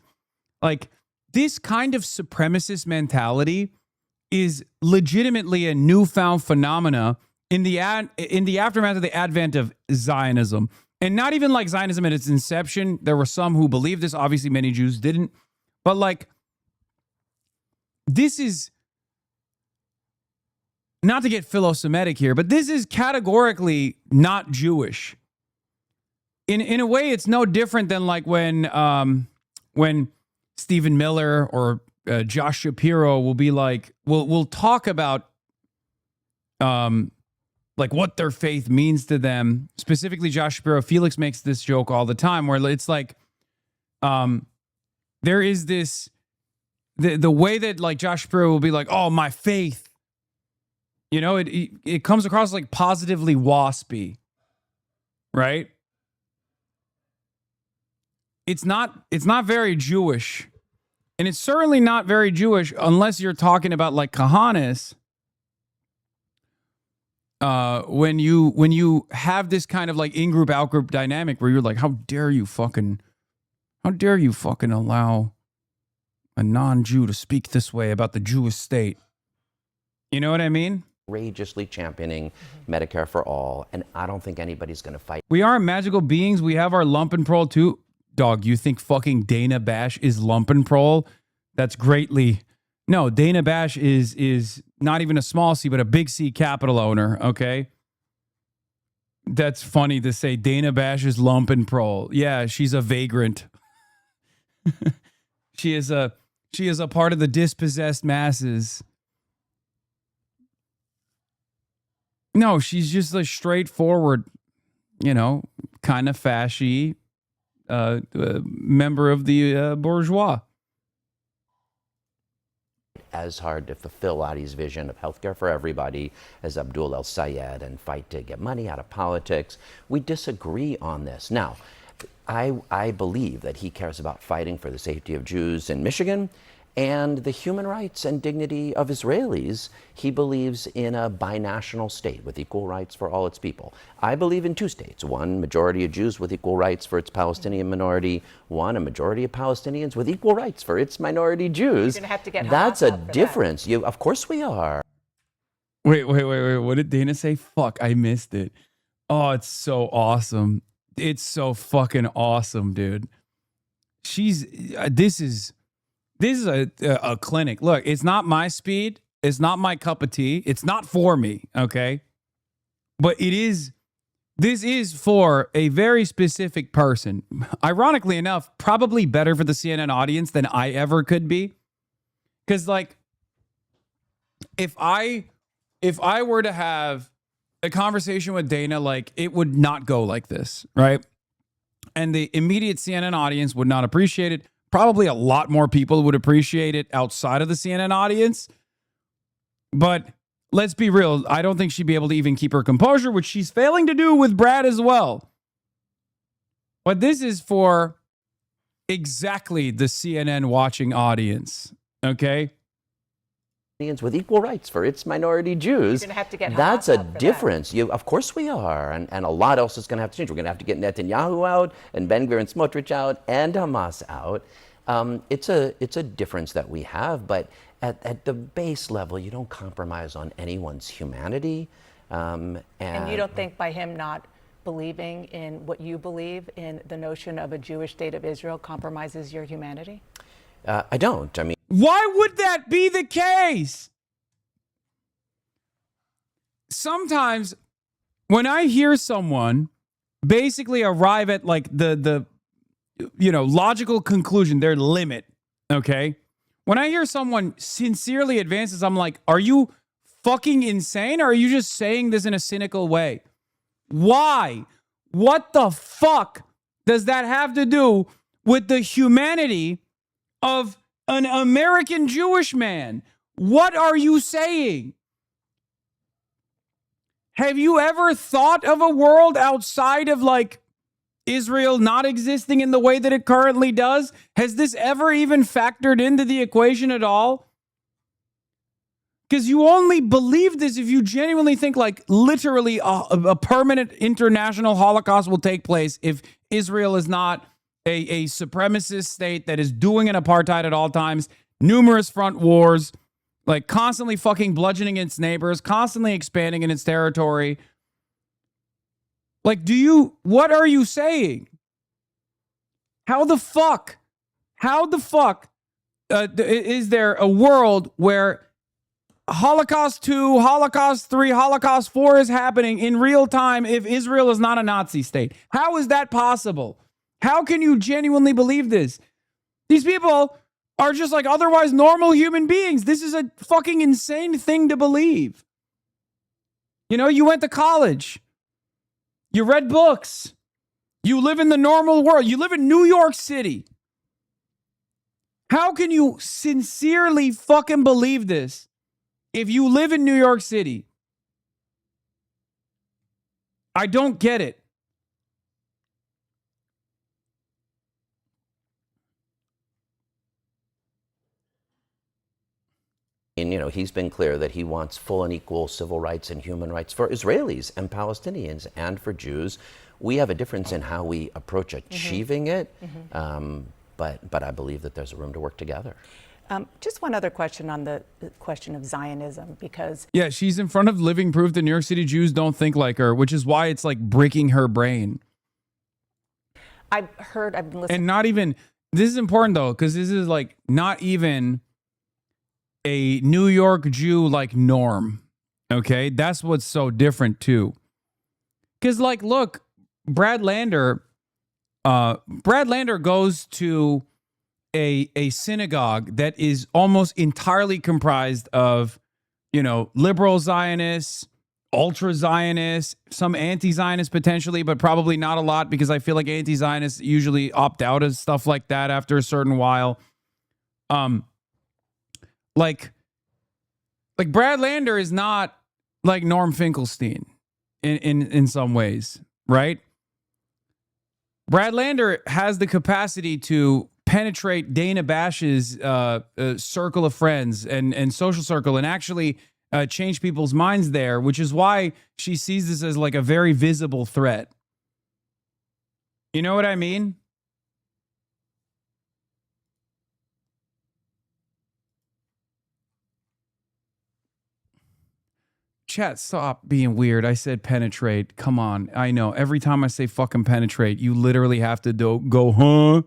like, this kind of supremacist mentality is legitimately a newfound phenomena in the aftermath of the advent of Zionism. And not even like Zionism at its inception. There were some who believed this. Obviously, many Jews didn't. But, like, this is, not to get philo-Semitic here, but this is categorically not Jewish. In a way, it's no different than like when Stephen Miller or Josh Shapiro will be like, we'll talk about like what their faith means to them. Specifically, Josh Shapiro. Felix makes this joke all the time where it's like, there is this, the way that like Josh Shapiro will be like, oh, my faith, you know, it comes across like positively waspy, right? It's not very Jewish. And it's certainly not very Jewish unless you're talking about like Kahanis. When you have this kind of like in-group, out-group dynamic where you're like, how dare you fucking allow a non-Jew to speak this way about the Jewish state? You know what I mean? Courageously championing Medicare for all, and I don't think anybody's going to fight. We aren't magical beings. We have our Lumpenproll too. Dog, you think fucking Dana Bash is Lumpenproll? That's greatly... No, Dana Bash is not even a small C, but a big C capital owner, okay? That's funny to say Dana Bash is Lumpenproll. Yeah, she's a vagrant. She is a part of the dispossessed masses. No, she's just a straightforward, you know, kind of fashy member of the bourgeois. As hard to fulfill Adi's vision of healthcare for everybody as Abdul al-Sayed and fight to get money out of politics. We disagree on this. Now, I believe that he cares about fighting for the safety of Jews in Michigan and the human rights and dignity of Israelis. He believes in a binational state with equal rights for all its people. I believe in two states, one majority of Jews with equal rights for its Palestinian minority, one a majority of Palestinians with equal rights for its minority Jews. You're gonna have to get That's a Hamas out for difference. Of course we are. Wait. What did Dana say? Fuck, I missed it. Oh, it's so awesome. It's so fucking awesome, dude. This is a clinic. Look, it's not my speed. It's not my cup of tea. It's not for me, okay? But this is for a very specific person. Ironically enough, probably better for the CNN audience than I ever could be. Because, like, if I were to have a conversation with Dana, like, it would not go like this, right? And the immediate CNN audience would not appreciate it. Probably a lot more people would appreciate it outside of the CNN audience. But let's be real. I don't think she'd be able to even keep her composure, which she's failing to do with Brad as well. But this is for exactly the CNN watching audience, okay? With equal rights for its minority Jews. You're gonna have to get That's Hamas a out for difference. Of course we are. And a lot else is going to have to change. We're going to have to get Netanyahu out and Ben-Gvir and Smotrich out and Hamas out. It's a difference that we have, but at the base level, you don't compromise on anyone's humanity. And you don't think by him not believing in what you believe in the notion of a Jewish state of Israel compromises your humanity? I don't. I mean, why would that be the case? Sometimes when I hear someone basically arrive at like the logical conclusion, their limit, okay? When I hear someone sincerely advances, I'm like, are you fucking insane? Or are you just saying this in a cynical way? Why? What the fuck does that have to do with the humanity of an American Jewish man? What are you saying? Have you ever thought of a world outside of like Israel not existing in the way that it currently does? Has this ever even factored into the equation at all? Because you only believe this if you genuinely think like literally a permanent international Holocaust will take place if Israel is not a supremacist state that is doing an apartheid at all times, numerous front wars, like constantly fucking bludgeoning its neighbors, constantly expanding in its territory. Like, what are you saying? How the fuck is there a world where Holocaust 2, Holocaust 3, Holocaust 4 is happening in real time if Israel is not a Nazi state? How is that possible? How can you genuinely believe this? These people are just like otherwise normal human beings. This is a fucking insane thing to believe. You know, you went to college. You read books. You live in the normal world. You live in New York City. How can you sincerely fucking believe this if you live in New York City? I don't get it. And, he's been clear that he wants full and equal civil rights and human rights for Israelis and Palestinians and for Jews. We have a difference in how we approach achieving it, but I believe that there's a room to work together. Just one other question on the question of Zionism, because... Yeah, she's in front of living proof that New York City Jews don't think like her, which is why it's like breaking her brain. I've been listening... And not even... This is important, though, because this is like not even a New York Jew like norm, okay? That's what's so different too. Because like, look, Brad Lander goes to a synagogue that is almost entirely comprised of, liberal Zionists, ultra Zionists, some anti-Zionists potentially, but probably not a lot because I feel like anti-Zionists usually opt out of stuff like that after a certain while. Like Brad Lander is not like Norm Finkelstein in some ways, right? Brad Lander has the capacity to penetrate Dana Bash's circle of friends and social circle and actually change people's minds there, which is why she sees this as like a very visible threat. You know what I mean? Chat, stop being weird. I said penetrate. Come on. I know. Every time I say fucking penetrate, you literally have to go, huh?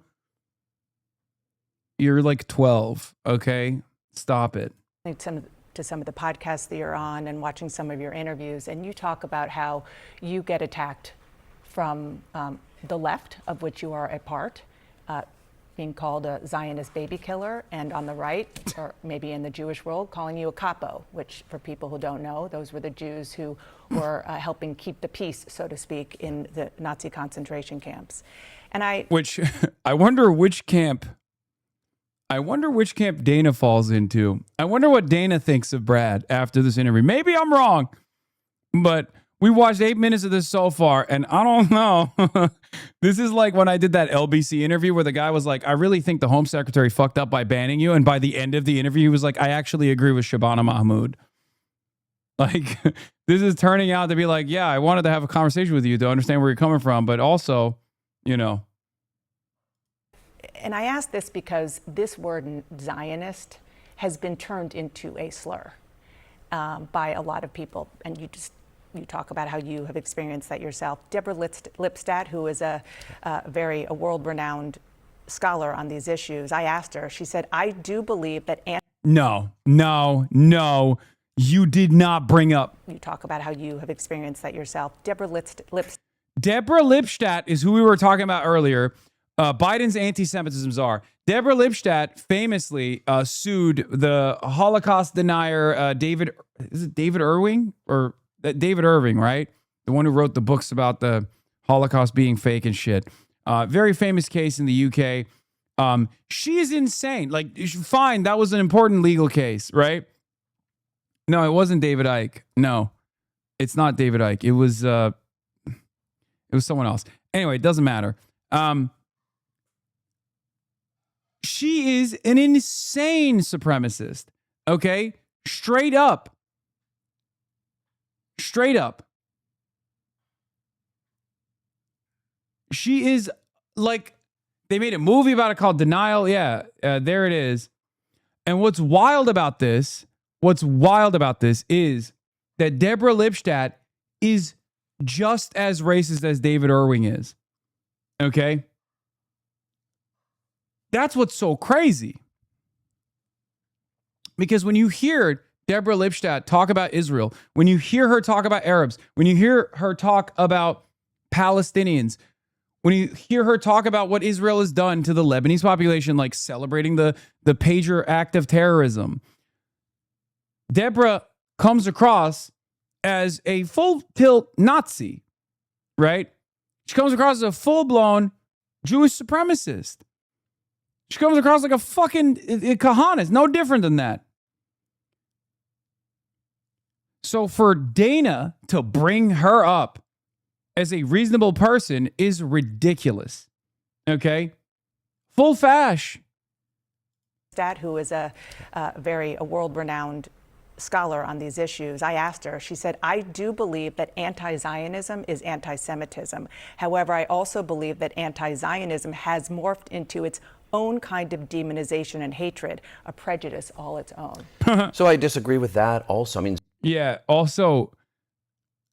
You're like 12, okay? Stop it. To some of the podcasts that you're on and watching some of your interviews, and you talk about how you get attacked from the left, of which you are a part, being called a Zionist baby killer, and on the right, or maybe in the Jewish world, calling you a capo, which for people who don't know, those were the Jews who were helping keep the peace, so to speak, in the Nazi concentration camps. And Which, I wonder which camp Dana falls into. I wonder what Dana thinks of Brad after this interview. Maybe I'm wrong, but we watched 8 minutes of this so far, and I don't know. This is like when I did that LBC interview where the guy was like, I really think the Home Secretary fucked up by banning you. And by the end of the interview, he was like, I actually agree with Shabana Mahmood. Like, this is turning out to be like, yeah, I wanted to have a conversation with you to understand where you're coming from, but also, you know. And I ask this because this word Zionist has been turned into a slur by a lot of people. And you talk about how you have experienced that yourself. Deborah Lipstadt, who is a world-renowned scholar on these issues, I asked her, she said, I do believe that... No, you did not bring up... You talk about how you have experienced that yourself. Deborah Lipstadt is who we were talking about earlier. Biden's anti-Semitism czar. Deborah Lipstadt famously sued the Holocaust denier David Irving? Or David Irving, right? The one who wrote the books about the Holocaust being fake and shit. Very famous case in the UK. She is insane. Like, fine, that was an important legal case, right? No, it wasn't David Icke. No, it's not David Icke. It was someone else. Anyway, it doesn't matter. She is an insane supremacist. Okay? Straight up. She is like, they made a movie about it called Denial. Yeah, there it is. And what's wild about this is that Deborah Lipstadt is just as racist as David Irving is. Okay? That's what's so crazy. Because when you hear Deborah Lipstadt talk about Israel, when you hear her talk about Arabs, when you hear her talk about Palestinians, when you hear her talk about what Israel has done to the Lebanese population, like celebrating the Pager act of terrorism, Deborah comes across as a full-tilt Nazi, right? She comes across as a full-blown Jewish supremacist. She comes across like a fucking Kahanas, no different than that. So for Dana to bring her up as a reasonable person is ridiculous. Okay? Full fash. Who is a world-renowned scholar on these issues, I asked her, she said, I do believe that anti-Zionism is anti-Semitism. However, I also believe that anti-Zionism has morphed into its own kind of demonization and hatred, a prejudice all its own. So I disagree with that also. I mean, yeah, also,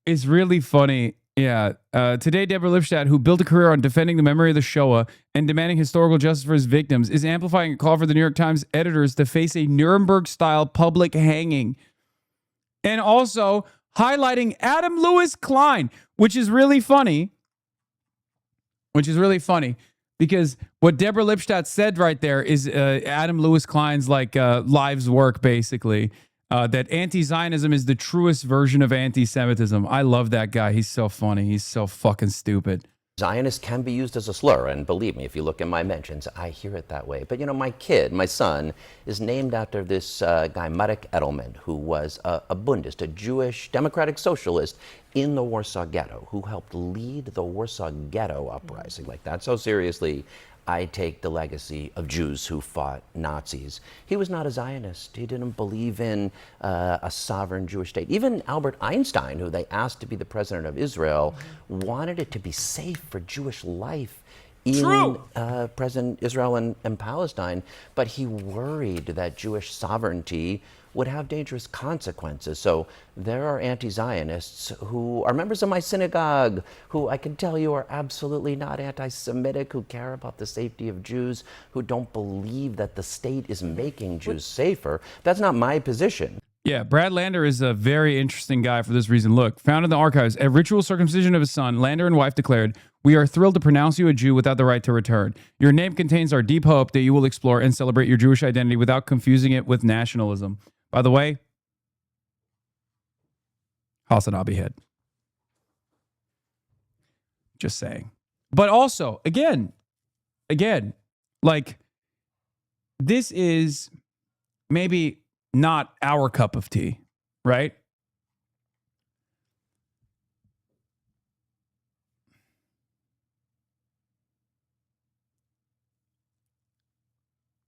it's really funny. Yeah. Today, Deborah Lipstadt, who built a career on defending the memory of the Shoah and demanding historical justice for his victims, is amplifying a call for the New York Times editors to face a Nuremberg-style public hanging. And also highlighting Adam Lewis Klein, which is really funny. Because what Deborah Lipstadt said right there is Adam Lewis Klein's like lives work, basically. That anti-Zionism is the truest version of anti-Semitism. I love that guy. He's so funny. He's so fucking stupid. Zionist can be used as a slur, and believe me, if you look in my mentions, I hear it that way. But you know, my son, is named after this guy, Marek Edelman, who was a Bundist, a Jewish democratic socialist in the Warsaw Ghetto, who helped lead the Warsaw Ghetto uprising like that. So seriously, I take the legacy of Jews who fought Nazis. He was not a Zionist. He didn't believe in a sovereign Jewish state. Even Albert Einstein, who they asked to be the president of Israel, wanted it to be safe for Jewish life in present Israel and Palestine, but he worried that Jewish sovereignty would have dangerous consequences. So there are anti-Zionists who are members of my synagogue, who I can tell you are absolutely not anti-Semitic, who care about the safety of Jews, who don't believe that the state is making Jews safer. That's not my position. Yeah, Brad Lander is a very interesting guy for this reason. Look, found in the archives, at ritual circumcision of his son, Lander and wife declared, "We are thrilled to pronounce you a Jew without the right to return. Your name contains our deep hope that you will explore and celebrate your Jewish identity without confusing it with nationalism." By the way, HasanAbi head. Just saying. But also, again, like, this is maybe not our cup of tea, right?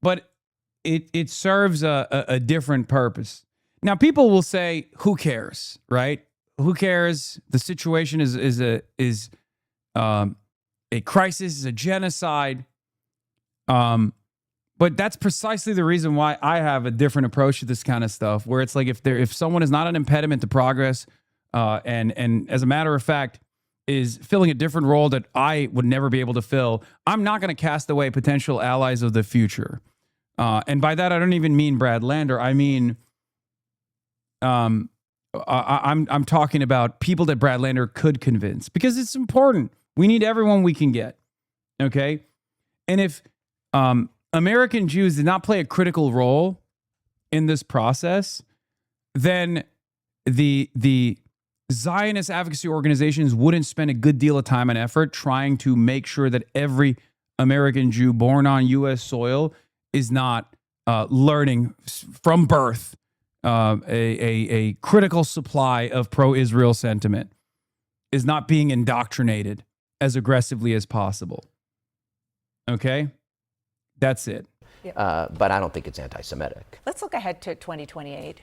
But it serves a different purpose. Now, people will say, "Who cares?" Right? Who cares? The situation is a crisis, is a genocide. But that's precisely the reason why I have a different approach to this kind of stuff, where it's like if someone is not an impediment to progress, and as a matter of fact is filling a different role that I would never be able to fill, I'm not going to cast away potential allies of the future. And by that, I don't even mean Brad Lander. I mean, I'm talking about people that Brad Lander could convince, because it's important. We need everyone we can get. Okay. And if American Jews did not play a critical role in this process, then the Zionist advocacy organizations wouldn't spend a good deal of time and effort trying to make sure that every American Jew born on U.S. soil is not learning from birth a critical supply of pro-Israel sentiment, is not being indoctrinated as aggressively as possible. Okay? That's it. But I don't think it's anti-Semitic. Let's look ahead to 2028.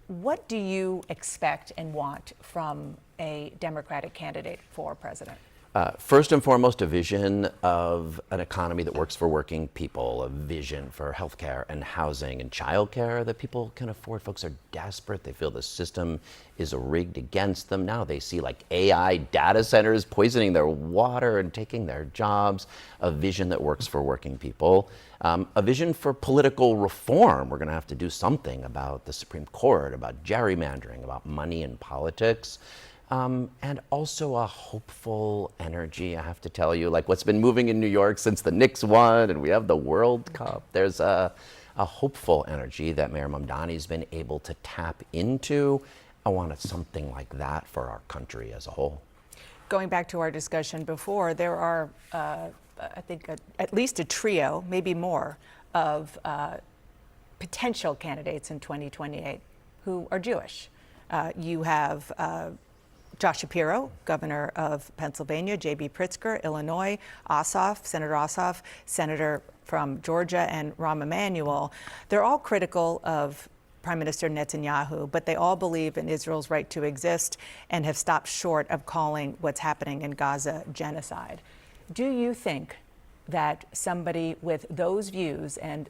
What do you expect and want from a Democratic candidate for president? First and foremost, a vision of an economy that works for working people, a vision for healthcare and housing and childcare that people can afford. Folks are desperate. They feel the system is rigged against them. Now they see like AI data centers poisoning their water and taking their jobs. A vision that works for working people. A vision for political reform. We're going to have to do something about the Supreme Court, about gerrymandering, about money in politics. And also a hopeful energy, I have to tell you, like what's been moving in New York since the Knicks won and we have the World Cup. There's a hopeful energy that Mayor Mamdani's been able to tap into. I wanted something like that for our country as a whole. Going back to our discussion before, there are, I think, at least a trio, maybe more, of potential candidates in 2028 who are Jewish. You have Josh Shapiro, governor of Pennsylvania, J.B. Pritzker, Illinois, Senator Ossoff, senator from Georgia, and Rahm Emanuel. They're all critical of Prime Minister Netanyahu, but they all believe in Israel's right to exist and have stopped short of calling what's happening in Gaza genocide. Do you think that somebody with those views and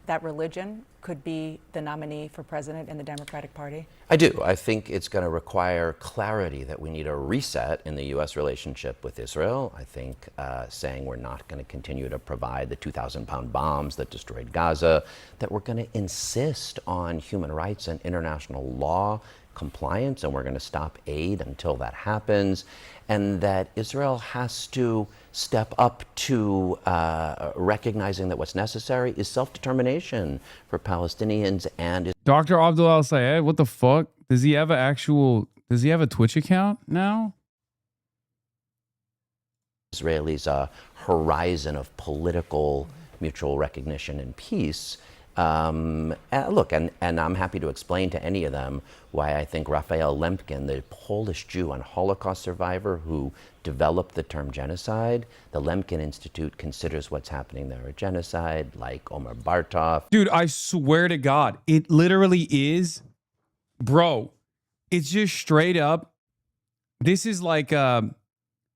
that religion could be the nominee for president in the Democratic Party? I do. I think it's going to require clarity that we need a reset in the U.S. relationship with Israel. I think saying we're not going to continue to provide the 2,000-pound bombs that destroyed Gaza, that we're going to insist on human rights and international law compliance, and we're going to stop aid until that happens, and that Israel has to step up to recognizing that what's necessary is self-determination for Palestinians and Dr. Abdul Al-Sayed, what the fuck? Does he have a Twitch account now? Israelis a horizon of political mutual recognition and peace. Look, and I'm happy to explain to any of them why I think Raphael Lemkin, the Polish Jew and Holocaust survivor who developed the term genocide, the Lemkin Institute considers what's happening there a genocide, like Omar Bartov. Dude, I swear to God, it literally is, bro, it's just straight up. This is like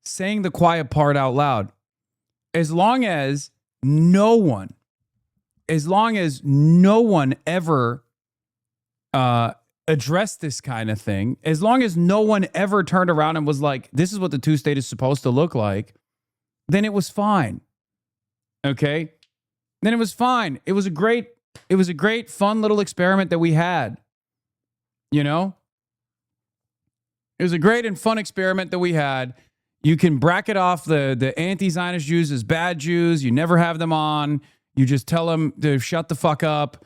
saying the quiet part out loud. As long as no one ever addressed this kind of thing, as long as no one ever turned around and was like, this is what the two-state is supposed to look like, then it was fine. Okay? Then it was fine. It was a great, fun little experiment that we had. You know? It was a great and fun experiment that we had. You can bracket off the anti-Zionist Jews as bad Jews. You never have them on. You just tell them to shut the fuck up.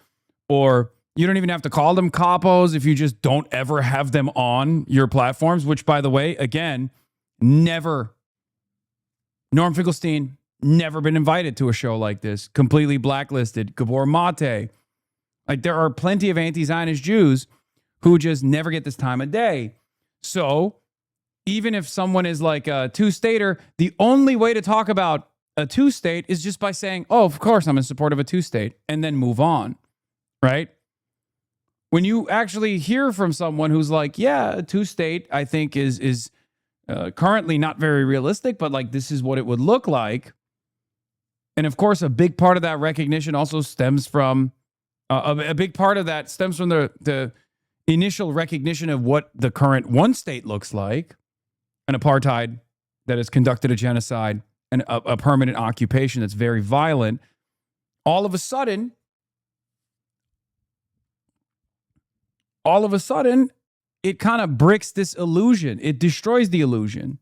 Or you don't even have to call them capos if you just don't ever have them on your platforms, which, by the way, again, never. Norm Finkelstein, never been invited to a show like this. Completely blacklisted. Gabor Mate. Like, there are plenty of anti-Zionist Jews who just never get this time of day. So even if someone is like a two-stater, the only way to talk about a two-state is just by saying, oh, of course, I'm in support of a two-state, and then move on, right? When you actually hear from someone who's like, yeah, a two-state, I think is currently not very realistic, but like this is what it would look like. And of course, a big part of that recognition also stems from, a big part of that stems from the initial recognition of what the current one state looks like, an apartheid that has conducted a genocide and a permanent occupation that's very violent. All of a sudden, it kind of bricks this illusion. It destroys the illusion.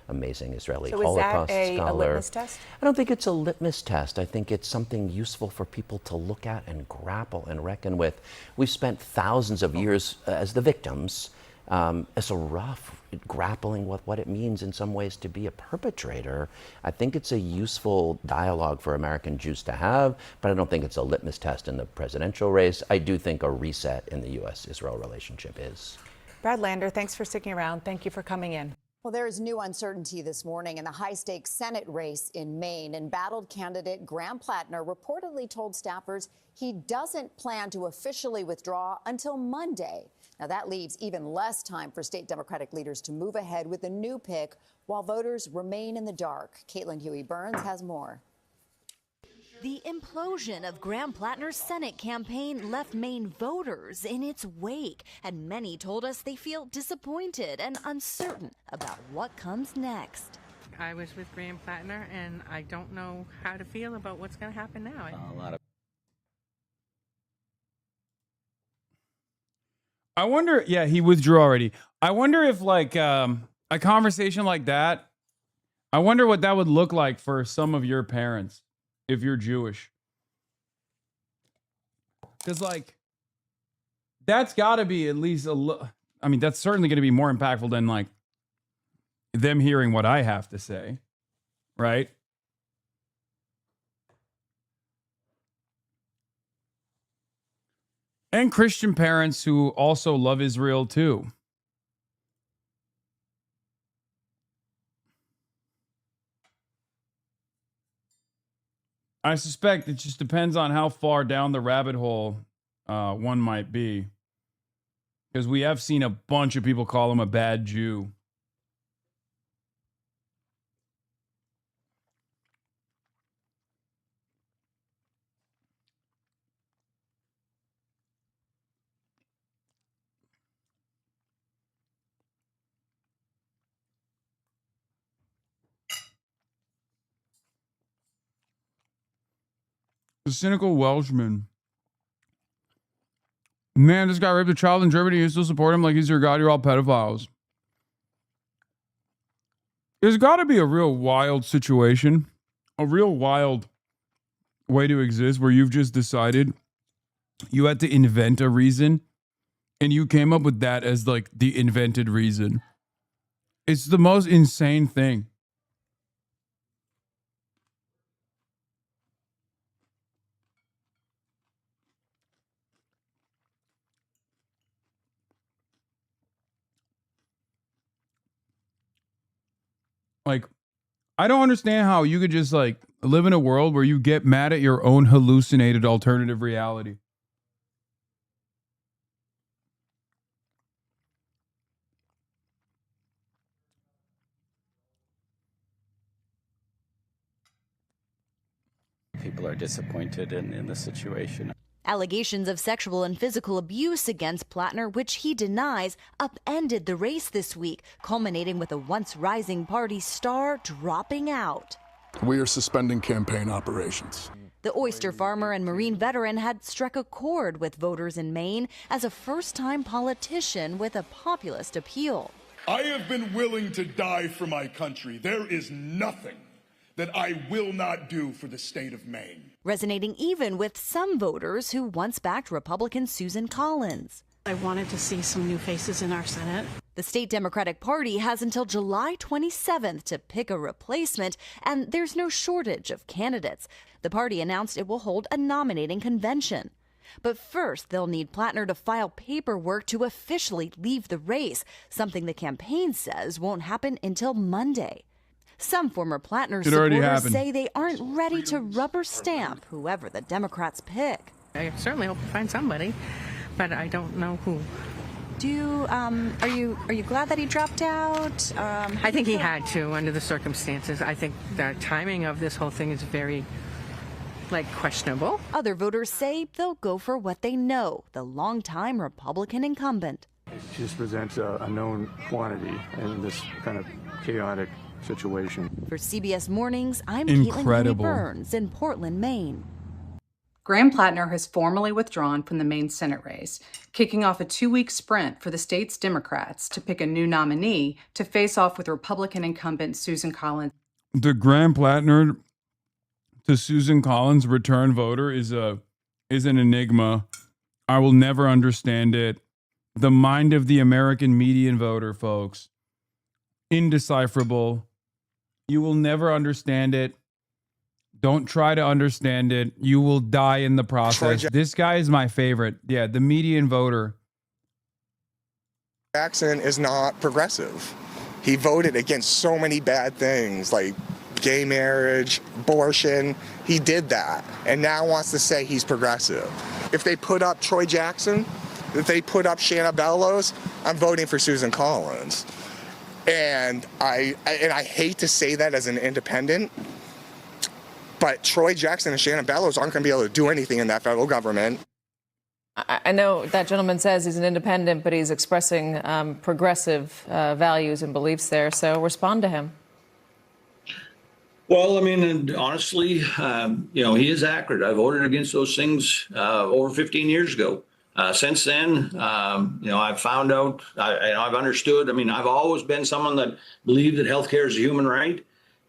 Amazing Israeli So Holocaust is that a scholar. litmus test? I don't think it's a litmus test. I think it's something useful for people to look at and grapple and reckon with. We've spent thousands of years as the victims, as a rough grappling with what it means in some ways to be a perpetrator. I think it's a useful dialogue for American Jews to have, but I don't think it's a litmus test in the presidential race. I do think a reset in the U.S.-Israel relationship is. Brad Lander, thanks for sticking around. Thank you for coming in. Well, there is new uncertainty this morning in the high-stakes Senate race in Maine. Embattled candidate Graham Plattner reportedly told staffers he doesn't plan to officially withdraw until Monday. Now, that leaves even less time for state Democratic leaders to move ahead with a new pick while voters remain in the dark. Caitlin Huey-Burns has more. The implosion of Graham Plattner's Senate campaign left Maine voters in its wake, and many told us they feel disappointed and uncertain about what comes next. I was with Graham Plattner, and I don't know how to feel about what's going to happen now. I wonder, yeah, he withdrew already. I wonder if like a conversation like that, I wonder what that would look like for some of your parents if you're Jewish. Because like, that's got to be at least I mean, that's certainly going to be more impactful than like them hearing what I have to say, right? And Christian parents who also love Israel too. I suspect it just depends on how far down the rabbit hole one might be. Because we have seen a bunch of people call him a bad Jew. The cynical Welshman. Man, this guy raped a child in Germany. You still support him like he's your god. You're all pedophiles. There's got to be a real wild situation, a real wild way to exist where you've just decided you had to invent a reason and you came up with that as like the invented reason. It's the most insane thing. Like, I don't understand how you could just like live in a world where you get mad at your own hallucinated alternative reality. People are disappointed in the situation. Allegations of sexual and physical abuse against Plattner, which he denies, upended the race this week, culminating with a once rising party star dropping out. We are suspending campaign operations. The oyster farmer and Marine veteran had struck a chord with voters in Maine as a first-time politician with a populist appeal. I have been willing to die for my country. There is nothing that I will not do for the state of Maine. Resonating even with some voters who once backed Republican Susan Collins. I wanted to see some new faces in our Senate. The state Democratic Party has until July 27th to pick a replacement, and there's no shortage of candidates. The party announced it will hold a nominating convention. But first, they'll need Plattner to file paperwork to officially leave the race, something the campaign says won't happen until Monday. Some former Plattner supporters say they aren't ready to rubber stamp whoever the Democrats pick. I certainly hope to find somebody, but I don't know who. Do you, are you glad that he dropped out? I think he had to under the circumstances. I think the timing of this whole thing is very, questionable. Other voters say they'll go for what they know, the longtime Republican incumbent. She just presents a known quantity in this kind of chaotic situation. For CBS Mornings, I'm Incredible. Caitlin Burns in Portland, Maine. Graham Plattner has formally withdrawn from the Maine Senate race, kicking off a 2-week sprint for the state's Democrats to pick a new nominee to face off with Republican incumbent Susan Collins. The Graham Plattner to Susan Collins return voter is an enigma. I will never understand it. The mind of the American median voter, folks. Indecipherable. You will never understand it. Don't try to understand it. You will die in the process. This guy is my favorite. Yeah, the median voter. Jackson is not progressive. He voted against so many bad things like gay marriage, abortion. He did that and now wants to say he's progressive. If they put up Troy Jackson, if they put up Shanna Bellows, I'm voting for Susan Collins. And I hate to say that as an independent, but Troy Jackson and Shannon Bellows aren't going to be able to do anything in that federal government. I know that gentleman says he's an independent, but he's expressing progressive values and beliefs there. So respond to him. Well, I mean, honestly, he is accurate. I voted against those things over 15 years ago. Since then, I've found out, I've understood. I mean, I've always been someone that believed that healthcare is a human right.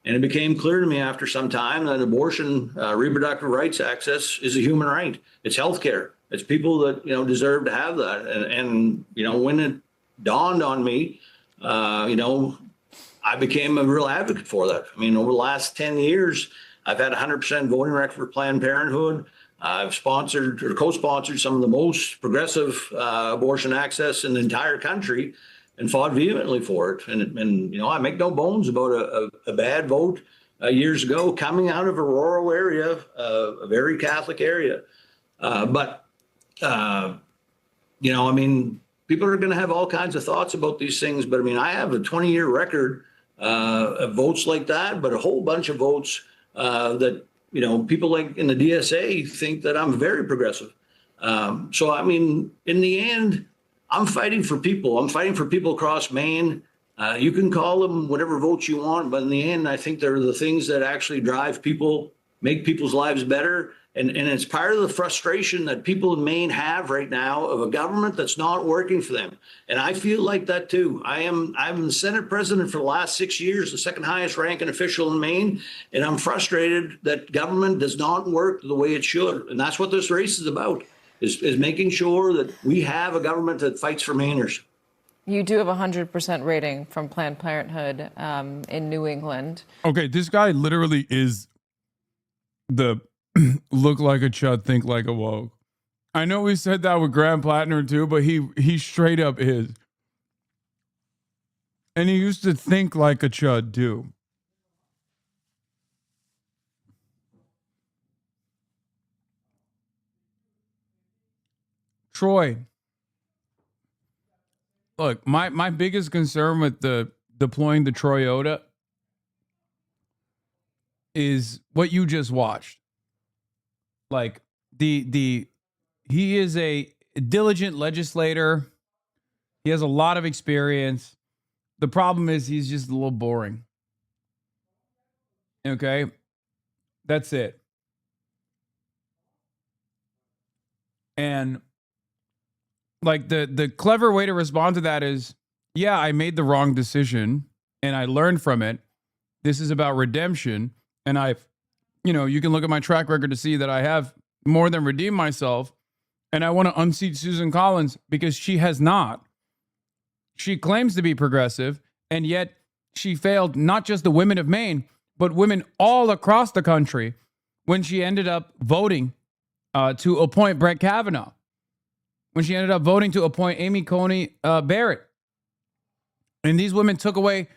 And it became clear to me after some time that abortion, reproductive rights access is a human right. It's healthcare. It's people that, deserve to have that. And when it dawned on me, I became a real advocate for that. I mean, over the last 10 years, I've had 100% voting record for Planned Parenthood. I've sponsored or co-sponsored some of the most progressive abortion access in the entire country and fought vehemently for it. And I make no bones about a bad vote years ago coming out of a rural area, a very Catholic area. But people are going to have all kinds of thoughts about these things. But I have a 20-year record of votes like that, but a whole bunch of votes that, people like in the DSA think that I'm very progressive. In the end, I'm fighting for people. I'm fighting for people across Maine. You can call them whatever votes you want, but in the end, I think they're the things that actually drive people, make people's lives better. And it's part of the frustration that people in Maine have right now of a government that's not working for them. And I feel like that too. I'm the Senate president for the last 6 years, the second highest ranking official in Maine. And I'm frustrated that government does not work the way it should. And that's what this race is about, is making sure that we have a government that fights for Mainers. You do have a 100% rating from Planned Parenthood in New England. Okay, this guy literally is the look like a chud, think like a woke. I know we said that with Graham Plattner too, but he straight up is. And he used to think like a chud too. Troy. Look, my biggest concern with the deploying the Toyota is what you just watched. Like he is a diligent legislator. He has a lot of experience. The problem is he's just a little boring. Okay? That's it. And like the clever way to respond to that is, yeah, I made the wrong decision and I learned from it. This is about redemption. And you can look at my track record to see that I have more than redeemed myself. And I want to unseat Susan Collins because she has not. She claims to be progressive, and yet she failed not just the women of Maine, but women all across the country when she ended up voting to appoint Brett Kavanaugh, when she ended up voting to appoint Amy Coney Barrett. And these women took away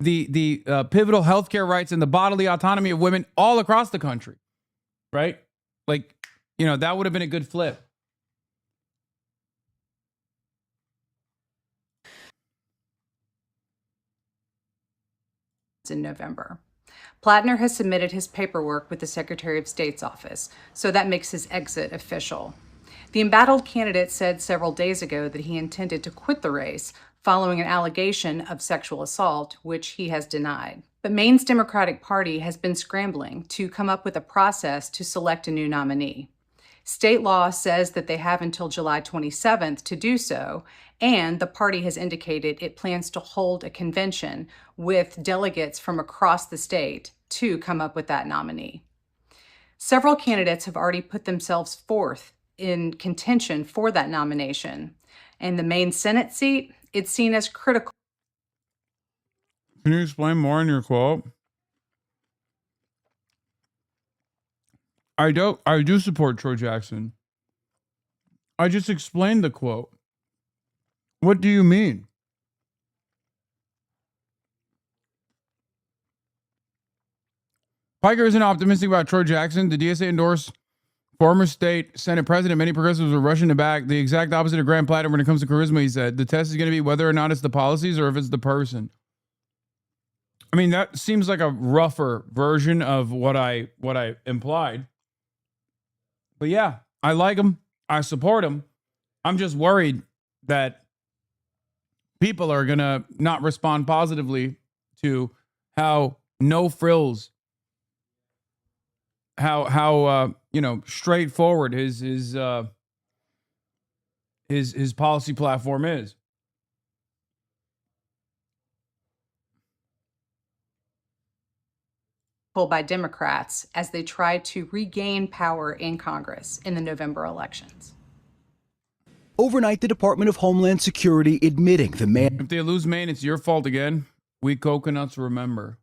the pivotal healthcare rights and the bodily autonomy of women all across the country, right? Like, that would have been a good flip. In November. Plattner has submitted his paperwork with the Secretary of State's office, so that makes his exit official. The embattled candidate said several days ago that he intended to quit the race following an allegation of sexual assault, which he has denied. But Maine's Democratic Party has been scrambling to come up with a process to select a new nominee. State law says that they have until July 27th to do so, and the party has indicated it plans to hold a convention with delegates from across the state to come up with that nominee. Several candidates have already put themselves forth in contention for that nomination, and the Maine Senate seat, it's seen as critical. Can you explain more in your quote? I do support Troy Jackson. I just explained the quote. What do you mean? Piker isn't optimistic about Troy Jackson. The DSA endorsed former state Senate president. Many progressives are rushing to back. The exact opposite of Graham Platter when it comes to charisma, he said. The test is going to be whether or not it's the policies or if it's the person. I mean, that seems like a rougher version of what I implied. But yeah, I like him. I support him. I'm just worried that people are going to not respond positively to how no frills, how straightforward his policy platform is. By Democrats as they try to regain power in Congress in the November elections. Overnight, the Department of Homeland Security admitting the man. If they lose Maine, it's your fault again. We coconuts remember.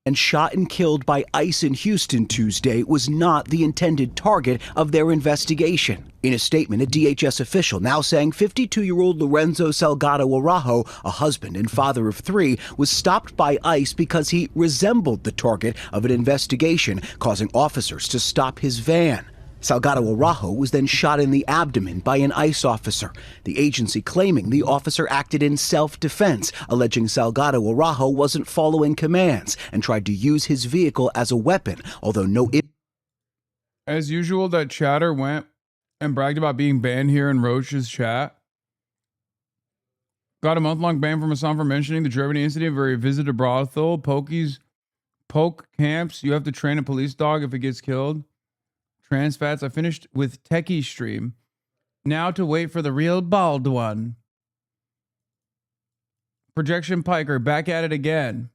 And shot and killed by ICE in Houston Tuesday was not the intended target of their investigation. In a statement, a DHS official now saying 52-year-old Lorenzo Salgado Araujo, a husband and father of 3, was stopped by ICE because he resembled the target of an investigation, causing officers to stop his van. Salgado Araujo was then shot in the abdomen by an ICE officer, the agency claiming the officer acted in self-defense, alleging Salgado Araujo wasn't following commands and tried to use his vehicle as a weapon, although no... As usual, that chatter went and bragged about being banned here in Roach's chat. Got a month-long ban from Hasan for mentioning the Germany incident where he visited a brothel. Poke camps. You have to train a police dog if it gets killed. Trans fats. I finished with Techie stream. Now to wait for the real bald one. Projection Piker back at it again.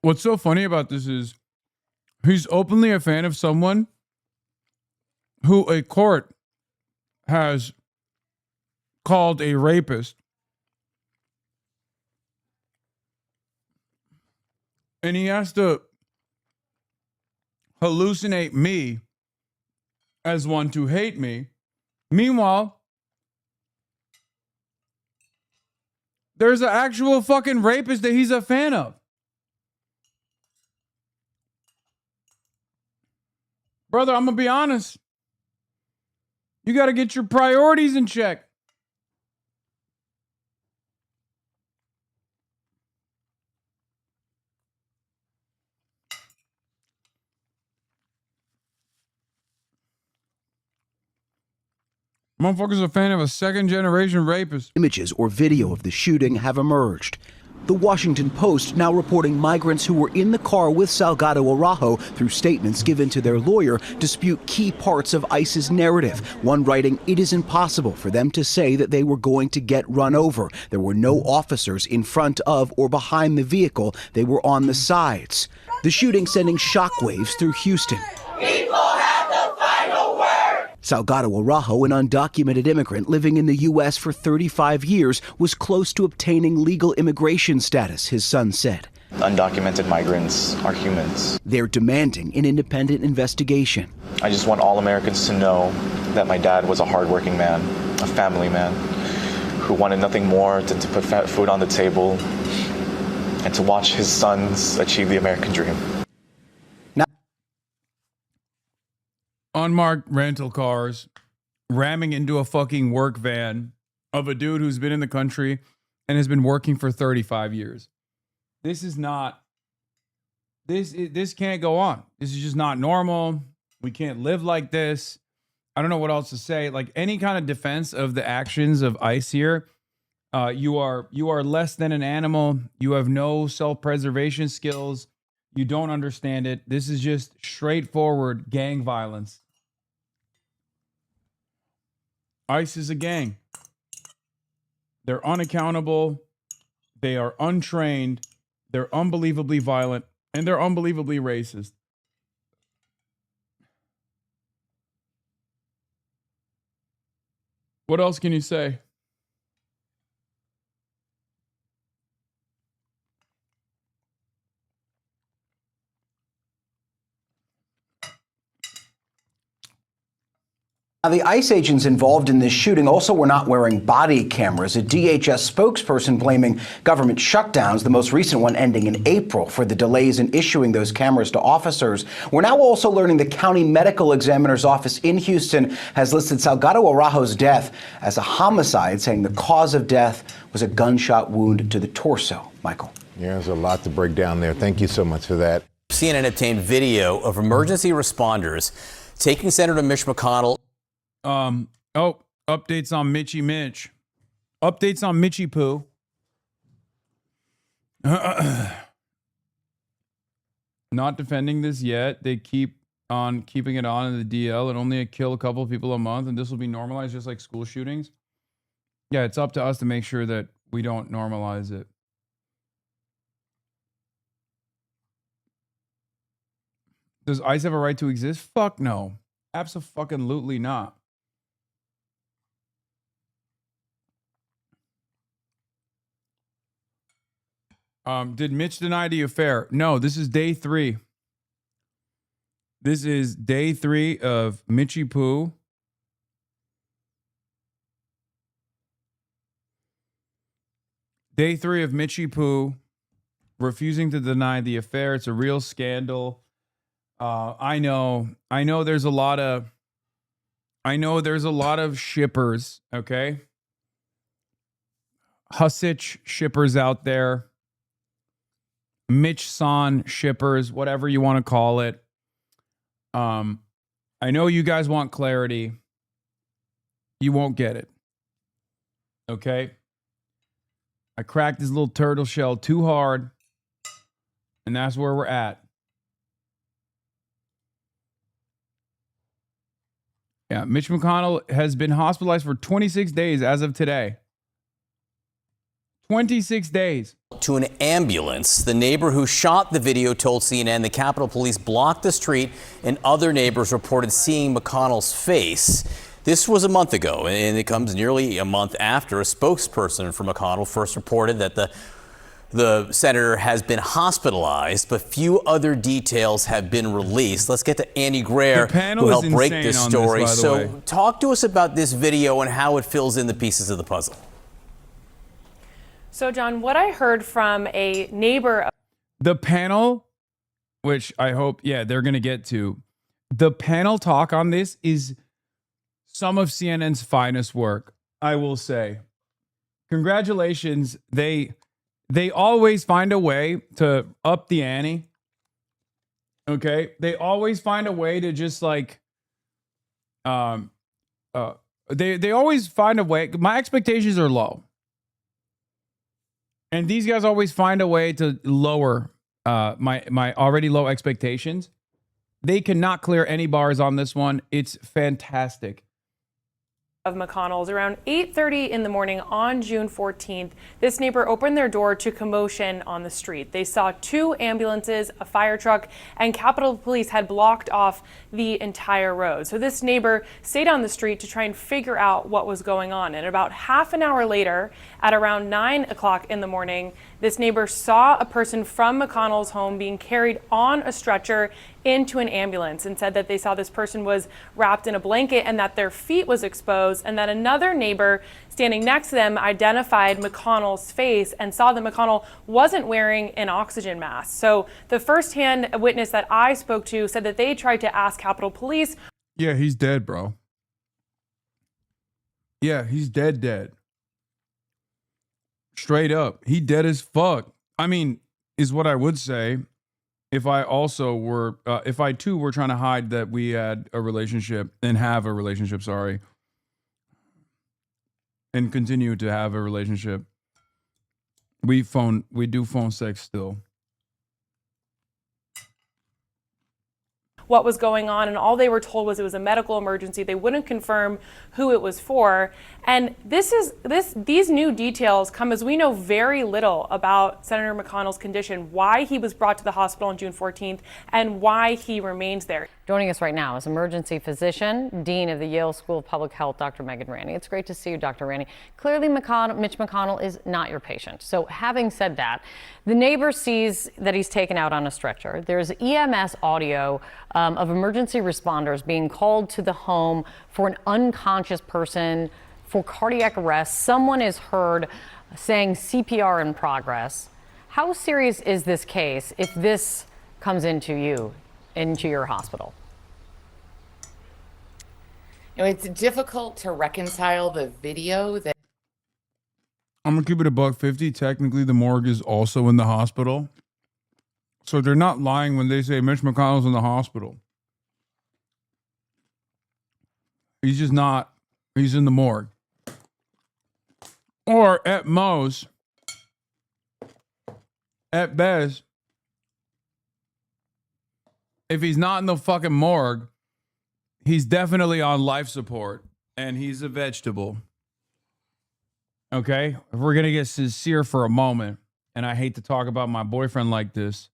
What's so funny about this is he's openly a fan of someone who a court has called a rapist And he has to hallucinate me as one to hate me. Meanwhile, there's an actual fucking rapist that he's a fan of. Brother, I'm going to be honest. You got to get your priorities in check. Motherfucker's a fan of a second-generation rapist. Images or video of the shooting have emerged. The Washington Post now reporting migrants who were in the car with Salgado Araujo, through statements given to their lawyer, dispute key parts of ICE's narrative. One writing, it is impossible for them to say that they were going to get run over. There were no officers in front of or behind the vehicle. They were on the sides. The shooting sending shockwaves through Houston. People have the final word. Salgado Araujo, an undocumented immigrant living in the U.S. for 35 years, was close to obtaining legal immigration status, his son said. Undocumented migrants are humans. They're demanding an independent investigation. I just want all Americans to know that my dad was a hardworking man, a family man, who wanted nothing more than to put food on the table and to watch his sons achieve the American dream. Unmarked rental cars ramming into a fucking work van of a dude who's been in the country and has been working for 35 years. This is not, this can't go on. This is just not normal. We can't live like this. I don't know what else to say. Like any kind of defense of the actions of ICE here, you are less than an animal. You have no self-preservation skills. You don't understand it. This is just straightforward gang violence. ICE is a gang. They're unaccountable. They are untrained. They're unbelievably violent. And they're unbelievably racist. What else can you say? Now, the ICE agents involved in this shooting also were not wearing body cameras. A DHS spokesperson blaming government shutdowns, the most recent one ending in April, for the delays in issuing those cameras to officers. We're now also learning the county medical examiner's office in Houston has listed Salgado Araujo's death as a homicide, saying the cause of death was a gunshot wound to the torso. Michael. Yeah, there's a lot to break down there. Thank you so much for that. CNN obtained video of emergency responders taking Senator Mitch McConnell. Updates on Mitchy Mitch. Updates on Mitchy Poo. Not defending this yet. They keep on keeping it on in the DL and only kill a couple of people a month, and this will be normalized just like school shootings. Yeah, it's up to us to make sure that we don't normalize it. Does ICE have a right to exist? Fuck no. Abso-fucking-lutely not. Did Mitch deny the affair? No, this is day 3. This is day 3 of Mitchy Poo. Day 3 of Mitchy Poo refusing to deny the affair. It's a real scandal. I know there's a lot of shippers, okay? Hussich shippers out there. Mitch Son shippers, whatever you want to call it. I know you guys want clarity. You won't get it. Okay? I cracked this little turtle shell too hard, and that's where we're at. Yeah, Mitch McConnell has been hospitalized for 26 days as of today. 26 days. To an ambulance. The neighbor who shot the video told CNN the Capitol Police blocked the street and other neighbors reported seeing McConnell's face. This was a month ago, and it comes nearly a month after a spokesperson for McConnell first reported that The senator has been hospitalized, but few other details have been released. Let's get to Andy Greer, who helped break this story. So talk to us about this video and how it fills in the pieces of the puzzle. So, John, what I heard from a neighbor. The panel, which I hope, they're going to get to. The panel talk on this is some of CNN's finest work, I will say. Congratulations. They always find a way to up the ante. Okay? They always find a way to just like they always find a way. My expectations are low. And these guys always find a way to lower my already low expectations. They cannot clear any bars on this one. It's fantastic. Of McConnell's around 8:30 in the morning on June 14th, this neighbor opened their door to commotion on the street. They saw 2 ambulances, a fire truck, and Capitol Police had blocked off the entire road. So this neighbor stayed on the street to try and figure out what was going on. And about half an hour later, at around 9 o'clock in the morning, this neighbor saw a person from McConnell's home being carried on a stretcher into an ambulance and said that they saw this person was wrapped in a blanket and that their feet was exposed, and that another neighbor standing next to them identified McConnell's face and saw that McConnell wasn't wearing an oxygen mask. So the firsthand witness that I spoke to said that they tried to ask Capitol Police. Yeah, he's dead, bro. Yeah, he's dead. Straight up. He dead as fuck. I mean, is what I would say. If I also were, if I too were trying to hide that we had a relationship and have a relationship, and continue to have a relationship, we do phone sex still. What was going on, and all they were told was it was a medical emergency. They wouldn't confirm who it was for. And these new details come as we know very little about Senator McConnell's condition, why he was brought to the hospital on June 14th, and why he remains there. Joining us right now is emergency physician, Dean of the Yale School of Public Health, Dr. Megan Ranney. It's great to see you, Dr. Ranney. Clearly, Mitch McConnell is not your patient. So having said that, the neighbor sees that he's taken out on a stretcher. There's EMS audio of emergency responders being called to the home for an unconscious person for cardiac arrest. Someone is heard saying CPR in progress. How serious is this case if this comes into your hospital? It's difficult to reconcile the video that I'm gonna keep it $150. Technically, the morgue is also in the hospital, so they're not lying when they say Mitch McConnell's in the hospital. He's just not. He's in the morgue, or at most, at best, if he's not in the fucking morgue, he's definitely on life support, and he's a vegetable. Okay, if we're gonna get sincere for a moment, and I hate to talk about my boyfriend like this,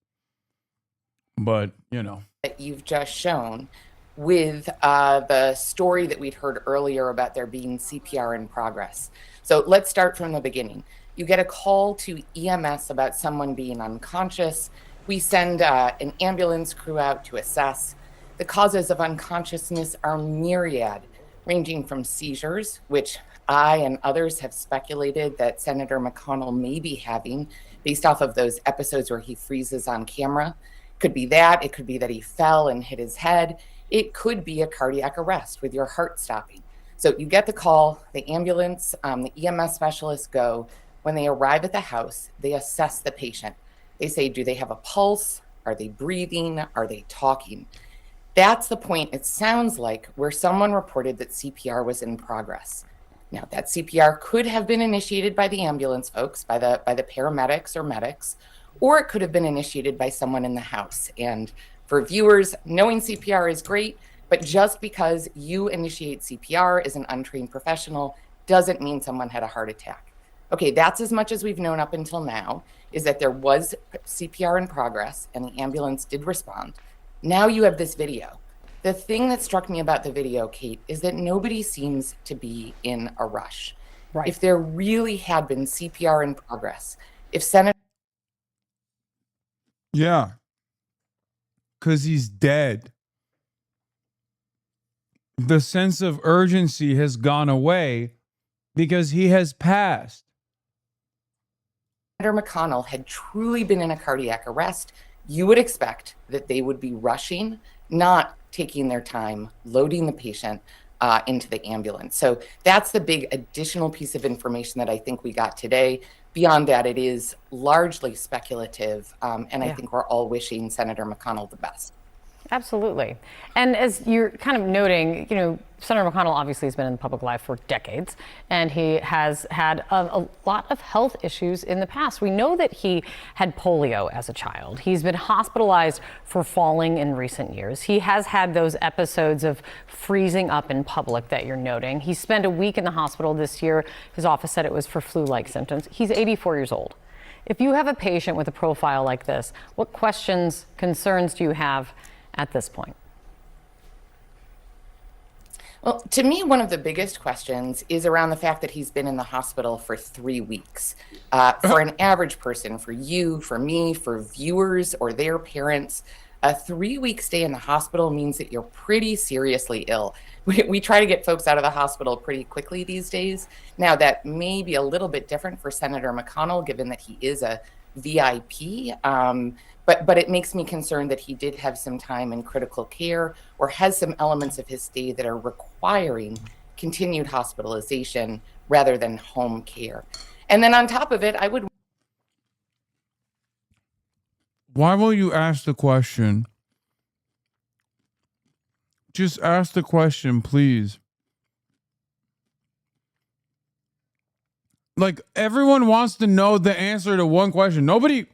but you know, that you've just shown with the story that we'd heard earlier about there being CPR in progress. So let's start from the beginning. You get a call to EMS about someone being unconscious. We send an ambulance crew out to assess. The causes of unconsciousness are myriad, ranging from seizures, which I and others have speculated that Senator McConnell may be having based off of those episodes where he freezes on camera. Could be that. It could be that he fell and hit his head. It could be a cardiac arrest with your heart stopping. So you get the call, the ambulance, the EMS specialists go. When they arrive at the house, they assess the patient. They say, do they have a pulse? Are they breathing? Are they talking? That's the point, it sounds like, where someone reported that CPR was in progress. Now, that CPR could have been initiated by the ambulance folks, by the paramedics or medics, or it could have been initiated by someone in the house. And for viewers, knowing CPR is great, but just because you initiate CPR as an untrained professional doesn't mean someone had a heart attack. Okay, that's as much as we've known up until now, is that there was CPR in progress and the ambulance did respond. Now you have this video. The thing that struck me about the video, Kate, is that nobody seems to be in a rush. Right. If there really had been CPR in progress, if Senator Yeah. Because he's dead. The sense of urgency has gone away because he has passed. Senator McConnell had truly been in a cardiac arrest, you would expect that they would be rushing, not taking their time, loading the patient into the ambulance. So that's the big additional piece of information that I think we got today. Beyond that, it is largely speculative, and I think we're all wishing Senator McConnell the best. Absolutely. And as you're kind of noting, you know, Senator McConnell obviously has been in public life for decades, and he has had a lot of health issues in the past. We know that he had polio as a child. He's been hospitalized for falling in recent years. He has had those episodes of freezing up in public that you're noting. He spent a week in the hospital this year. His office said it was for flu-like symptoms. He's 84 years old. If you have a patient with a profile like this, what questions, concerns do you have at this point? Well, to me, one of the biggest questions is around the fact that he's been in the hospital for 3 weeks. For an average person, for you, for me, for viewers or their parents, a 3-week stay in the hospital means that you're pretty seriously ill. We try to get folks out of the hospital pretty quickly these days. Now, that may be a little bit different for Senator McConnell, given that he is a VIP. But it makes me concerned that he did have some time in critical care or has some elements of his stay that are requiring continued hospitalization rather than home care. And then on top of it, I would... Why won't you ask the question? Just ask the question, please. Like, everyone wants to know the answer to one question. Nobody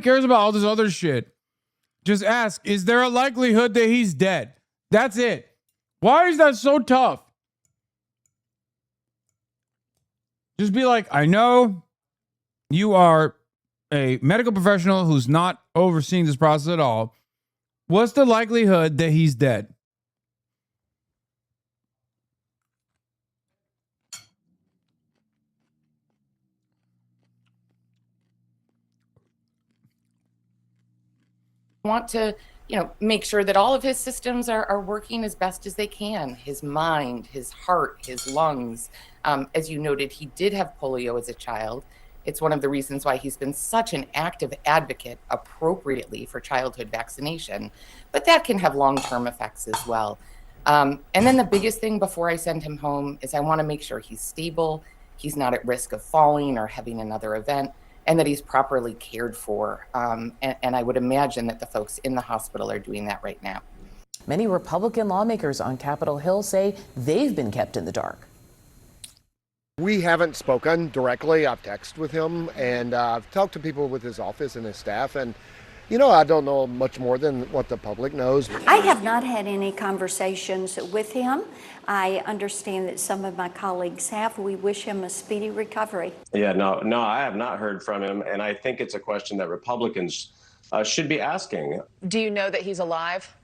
cares about all this other shit. Just ask, is there a likelihood that he's dead? That's it. Why is that so tough? Just be like, I know you are a medical professional who's not overseeing this process at all. What's the likelihood that he's dead? want to, make sure that all of his systems are working as best as they can. His mind, his heart, his lungs. As you noted, he did have polio as a child. It's one of the reasons why he's been such an active advocate appropriately for childhood vaccination. But that can have long-term effects as well. And then the biggest thing before I send him home is I want to make sure he's stable, he's not at risk of falling or having another event, and that he's properly cared for. And I would imagine that the folks in the hospital are doing that right now. Many Republican lawmakers on Capitol Hill say they've been kept in the dark. We haven't spoken directly. I've texted with him, and I've talked to people with his office and his staff, and I don't know much more than what the public knows. I have not had any conversations with him. I understand that some of my colleagues have. We wish him a speedy recovery. Yeah, no, I have not heard from him, and I think it's a question that Republicans should be asking. Do you know that he's alive?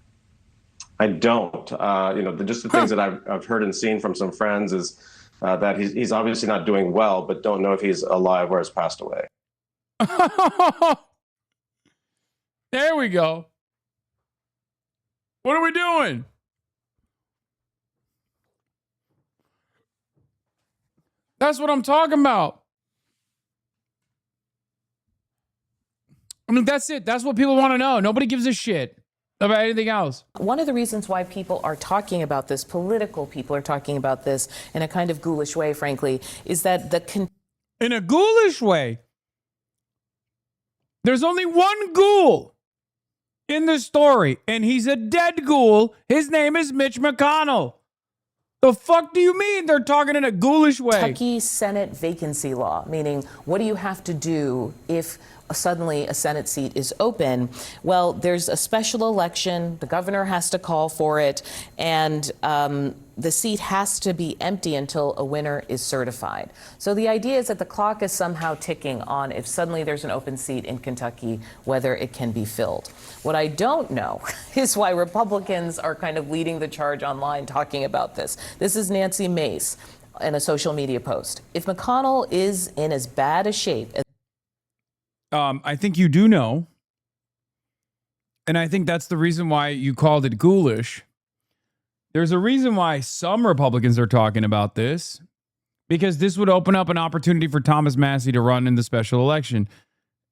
I don't. Just the things that I've heard and seen from some friends is that he's obviously not doing well, but don't know if he's alive or has passed away. There we go. What are we doing? That's what I'm talking about. I mean, that's it. That's what people want to know. Nobody gives a shit about anything else. One of the reasons why people are talking about this, political people are talking about this in a kind of ghoulish way, frankly, is that in a ghoulish way? There's only one ghoul in the story, and he's a dead ghoul. His name is Mitch McConnell. The fuck do you mean they're talking in a ghoulish way? Kentucky Senate vacancy law, meaning what do you have to do if suddenly a Senate seat is open? Well, there's a special election. The governor has to call for it, and the seat has to be empty until a winner is certified. So the idea is that the clock is somehow ticking on if suddenly there's an open seat in Kentucky, whether it can be filled. What I don't know is why Republicans are kind of leading the charge online talking about this. This is Nancy Mace in a social media post. If McConnell is in as bad a shape as I think you do know And I think that's the reason why you called it ghoulish. There's a reason why some Republicans are talking about this, because this would open up an opportunity for Thomas Massie to run in the special election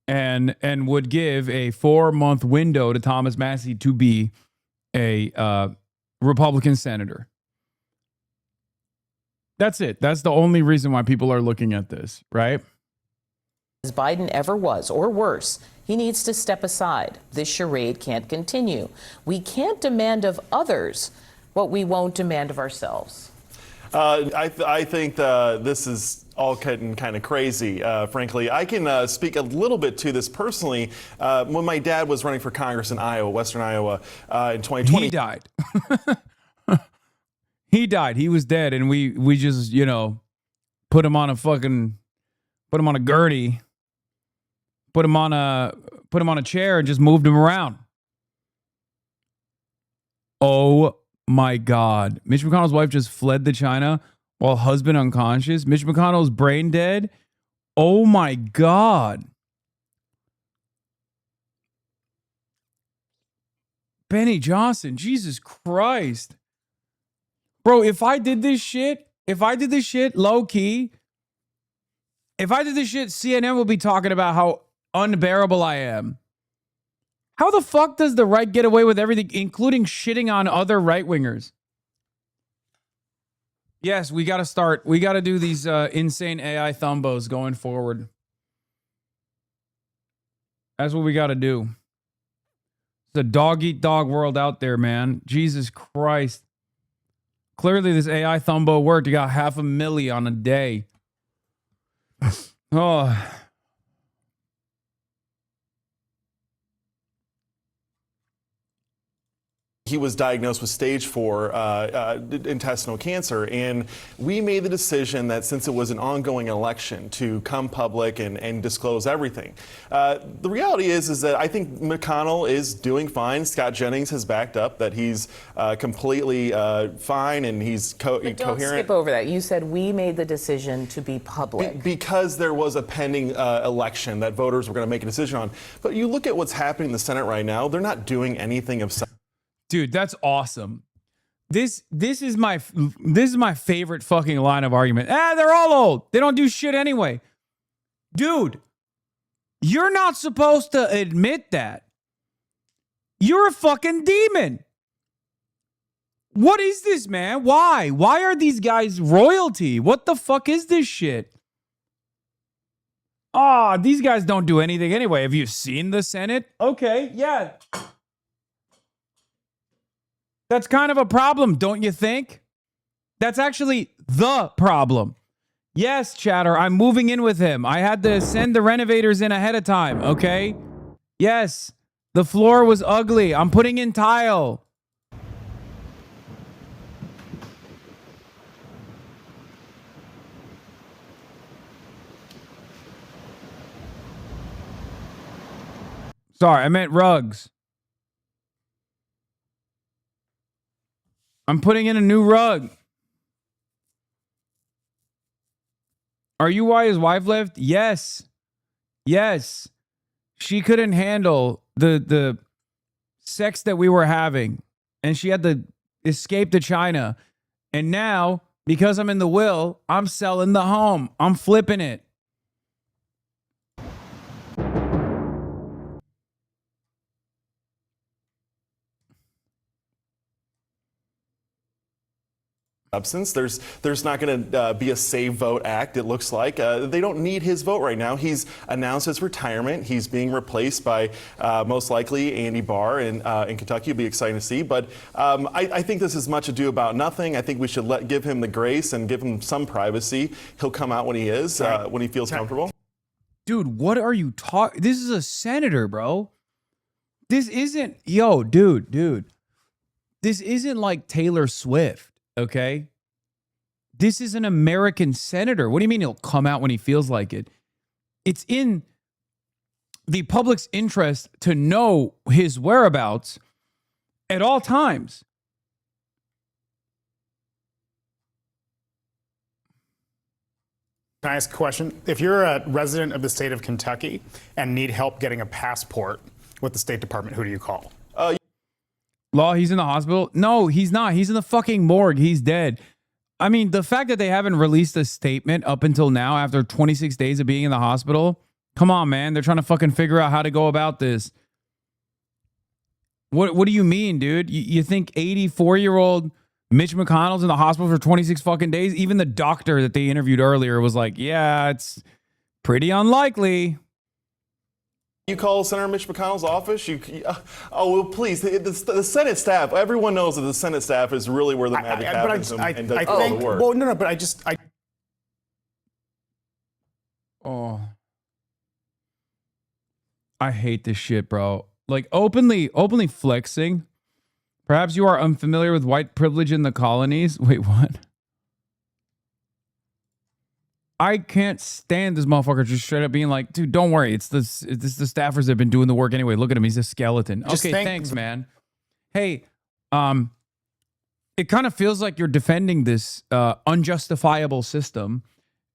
and would give a 4-month window to Thomas Massie to be a Republican senator. That's it. That's the only reason why people are looking at this, right? As Biden ever was, or worse, he needs to step aside. This charade can't continue. We can't demand of others what we won't demand of ourselves. I think this is all getting kind of crazy, frankly. I can speak a little bit to this personally. When my dad was running for Congress in Iowa, Western Iowa, in 2020. He died. He died. He was dead. And we just, put him on a gurney, put him on a chair and just moved him around. Oh my God. Mitch McConnell's wife just fled to China while husband unconscious. Mitch McConnell's brain dead. Oh my God. Benny Johnson, Jesus Christ. Bro, if I did this shit low key, CNN would be talking about how unbearable I am. How the fuck does the right get away with everything, including shitting on other right-wingers? Yes, we got to do these insane AI thumbos going forward. That's what we got to do. It's a dog-eat-dog world out there, man. Jesus Christ. Clearly, this AI thumbo worked. You got 500,000 on a day. Oh. He was diagnosed with stage 4 intestinal cancer, and we made the decision that since it was an ongoing election to come public and disclose everything. The reality is that I think McConnell is doing fine. Scott Jennings has backed up that he's completely fine and he's coherent. Don't skip over that. You said we made the decision to be public. Because there was a pending election that voters were going to make a decision on. But you look at what's happening in the Senate right now, they're not doing anything of substance. Dude, that's awesome. This is my favorite fucking line of argument. They're all old. They don't do shit anyway. Dude, you're not supposed to admit that. You're a fucking demon. What is this, man? Why? Why are these guys royalty? What the fuck is this shit? These guys don't do anything anyway. Have you seen the Senate? Okay, yeah. That's kind of a problem, don't you think? That's actually the problem. Yes, chatter, I'm moving in with him. I had to send the renovators in ahead of time, okay? Yes, the floor was ugly. I'm putting in tile. Sorry, I meant rugs. I'm putting in a new rug. Are you why his wife left? Yes. Yes. She couldn't handle the sex that we were having. And she had to escape to China. And now, because I'm in the will, I'm selling the home. I'm flipping it. Substance. There's not going to be a Save Vote Act, it looks like. They don't need his vote right now. He's announced his retirement. He's being replaced by most likely Andy Barr in Kentucky. It'll be exciting to see. But I think this is much ado about nothing. I think we should give him the grace and give him some privacy. He'll come out when he is, when he feels comfortable. Dude, what are you talking? This is a senator, bro. This isn't, dude. This isn't like Taylor Swift. Okay, this is an American senator. What do you mean he'll come out when he feels like it? It's in the public's interest to know his whereabouts at all times. Can I ask a question? If you're a resident of the state of Kentucky and need help getting a passport with the State Department, who do you call? Law, he's in the hospital? No, he's not. He's in the fucking morgue. He's dead. I mean, the fact that they haven't released a statement up until now after 26 days of being in the hospital, come on, man. They're trying to fucking figure out how to go about this. What do you mean, dude? You think 84-year-old Mitch McConnell's in the hospital for 26 fucking days? Even the doctor that they interviewed earlier was like, yeah, it's pretty unlikely. You call Senator Mitch McConnell's office? Oh, well, please. The Senate staff, everyone knows that the Senate staff is really where the magic happens and does all the work. Well, no, but Oh. I hate this shit, bro. Like, openly flexing. Perhaps you are unfamiliar with white privilege in the colonies. Wait, what? I can't stand this motherfucker just straight up being like, dude, don't worry. It's the staffers that have been doing the work anyway. Look at him. He's a skeleton. Okay, thanks, man. Hey, it kind of feels like you're defending this unjustifiable system,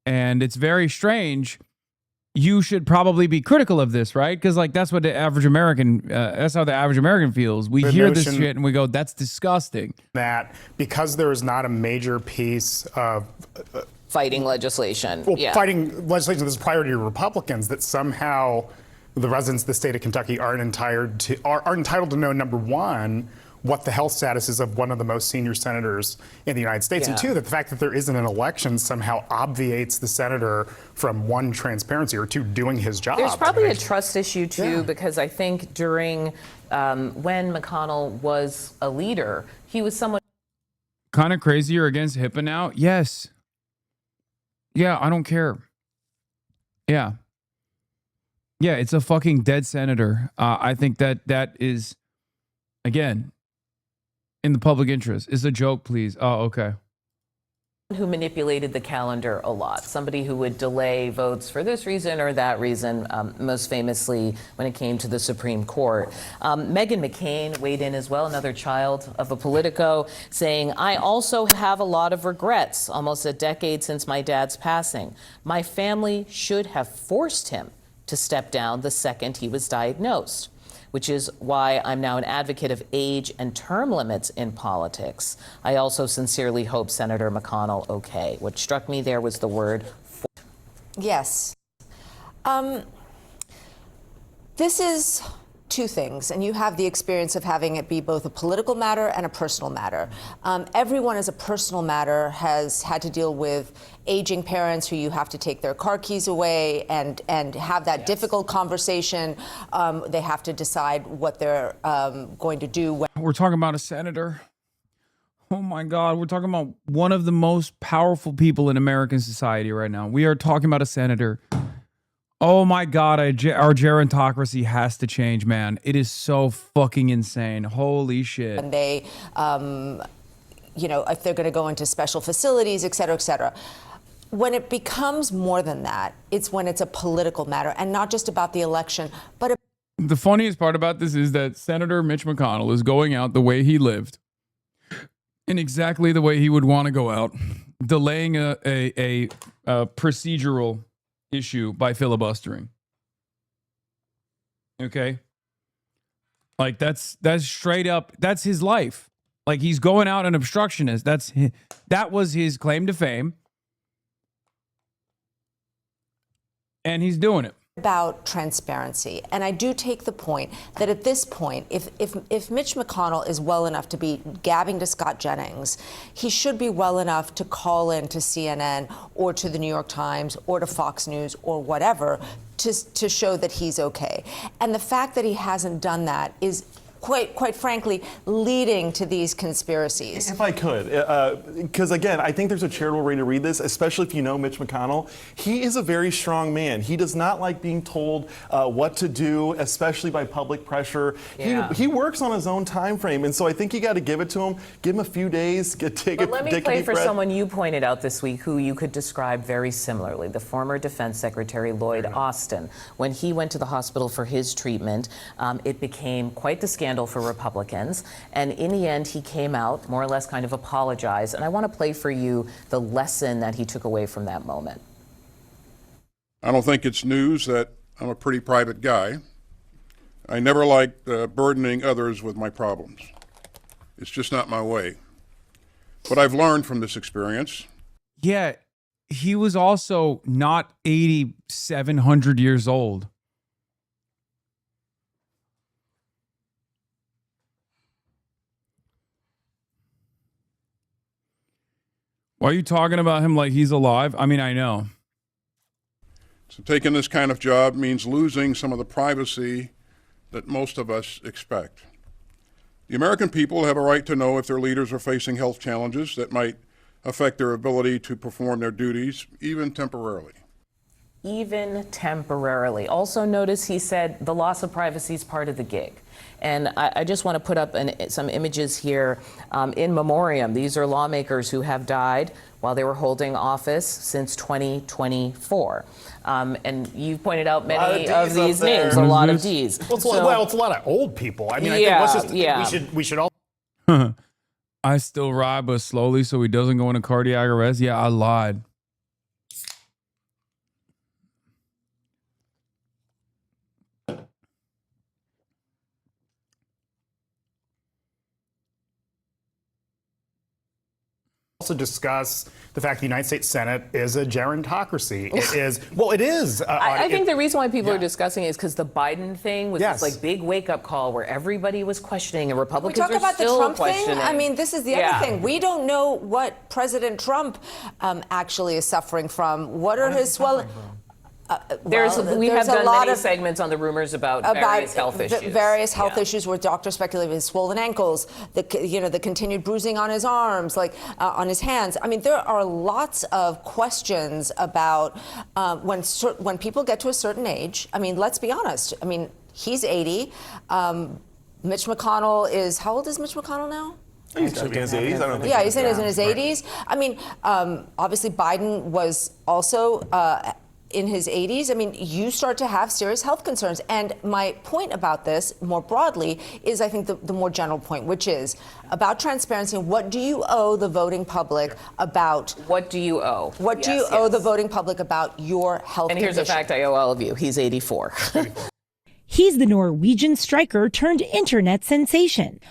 and it's very strange. You should probably be critical of this, right? Because like that's what the average American, that's how the average American feels. We hear this shit and we go, that's disgusting. That because there is not a major piece of fighting legislation. Well, fighting legislation that's a priority to Republicans, that somehow the residents of the state of Kentucky aren't entitled to know, number one, what the health status is of one of the most senior senators in the United States. And two, that the fact that there isn't an election somehow obviates the senator from one, transparency, or two, doing his job. There's probably a trust issue too, because I think during when McConnell was a leader, he was someone kind of crazy you're against HIPAA now. Yes. Yeah, I don't care. Yeah. Yeah, it's a fucking dead senator. I think that is, again, in the public interest. Is a joke, please. Oh, okay. who manipulated the calendar a lot, somebody who would delay votes for this reason or that reason, most famously when it came to the Supreme Court. Meghan McCain weighed in as well, another child of a Politico, saying, I also have a lot of regrets, almost a decade since my dad's passing. My family should have forced him to step down the second he was diagnosed, which is why I'm now an advocate of age and term limits in politics. I also sincerely hope Senator McConnell okay. What struck me there was the word for. Yes. This is two things, and you have the experience of having it be both a political matter and a personal matter. Everyone as a personal matter has had to deal with aging parents who you have to take their car keys away and have that difficult conversation. They have to decide what they're going to do. We're talking about a senator. Oh my God, we're talking about one of the most powerful people in American society right now. We are talking about a senator. Oh my God, our gerontocracy has to change, man. It is so fucking insane. Holy shit. And they, you know, if they're going to go into special facilities, et cetera, et cetera. When it becomes more than that, it's when it's a political matter and not just about the election, but the funniest part about this is that Senator Mitch McConnell is going out the way he lived, in exactly the way he would want to go out, delaying a procedural issue by filibustering. Okay? Like that's straight up, that's his life. Like he's going out an obstructionist. That was his claim to fame. And he's doing it. About transparency. And I do take the point that at this point, if Mitch McConnell is well enough to be gabbing to Scott Jennings, he should be well enough to call in to CNN or to the New York Times or to Fox News or whatever to show that he's okay. And the fact that he hasn't done that is quite frankly, leading to these conspiracies. If I could, because again, I think there's a charitable way to read this, especially if you know Mitch McConnell. He is a very strong man. He does not like being told what to do, especially by public pressure. Yeah. He works on his own time frame, and so I think you got to give it to him. Give him a few days. Let me play for someone you pointed out this week who you could describe very similarly, the former Defense Secretary Lloyd Austin. When he went to the hospital for his treatment, it became quite the scandal for Republicans, and in the end he came out, more or less kind of apologized, and I want to play for you the lesson that he took away from that moment. I don't think it's news that I'm a pretty private guy. I never liked burdening others with my problems. It's just not my way. But I've learned from this experience. Yeah, he was also not 8,700 years old. Why are you talking about him like he's alive? I mean, I know. So taking this kind of job means losing some of the privacy that most of us expect. The American people have a right to know if their leaders are facing health challenges that might affect their ability to perform their duties, even temporarily. Even temporarily. Also notice he said the loss of privacy is part of the gig. And I just want to put up some images here in memoriam. These are lawmakers who have died while they were holding office since 2024. And you pointed out many of these names, a lot of Ds. Well, it's a lot of old people. I mean, Yeah, I think we should all. I still ride, but slowly so he doesn't go into cardiac arrest. Yeah, I lied. Also discuss the fact the United States Senate is a gerontocracy. It is. Well, it is. I think the reason why people are discussing it is because the Biden thing was this like big wake-up call where everybody was questioning and Republicans we talk about the still Trump questioning. thing. I mean, this is the other thing. We don't know what President Trump actually is suffering from. What are his swelling? We have done many segments on the rumors about various health issues. Various health issues where doctors speculate his swollen ankles, the continued bruising on his arms, on his hands. I mean, there are lots of questions about when people get to a certain age. I mean, let's be honest. I mean, he's 80. Mitch McConnell is, how old is Mitch McConnell now? He's in his 80s. I don't think. Yeah, he's in his 80s. I mean, obviously Biden was also in his 80s. I mean, you start to have serious health concerns. And my point about this, more broadly, is I think the more general point, which is about transparency. What do you owe the voting public about? What do you owe? What do you owe the voting public about your health And here's condition? a fact I owe all of you. He's 84. He's the Norwegian striker turned internet sensation.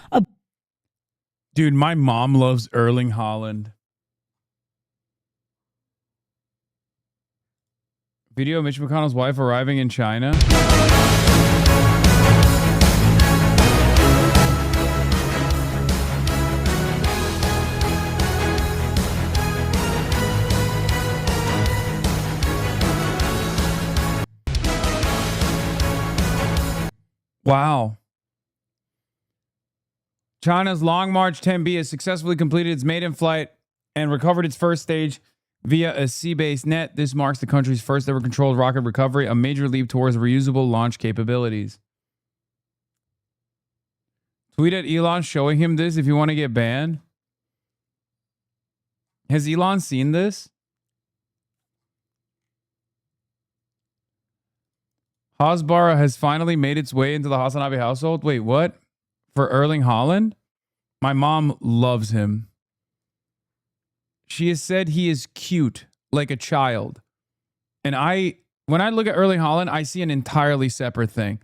Dude, my mom loves Erling Haaland. Video of Mitch McConnell's wife arriving in China. Wow. China's Long March 10B has successfully completed its maiden flight and recovered its first stage via a sea-based net. This marks the country's first ever controlled rocket recovery, a major leap towards reusable launch capabilities. Tweet at Elon showing him this if you want to get banned. Has Elon seen this? Hasbara has finally made its way into the HasanAbi household. Wait, what? For Erling Haaland? My mom loves him. She has said he is cute, like a child. And when I look at Erling Haaland, I see an entirely separate thing.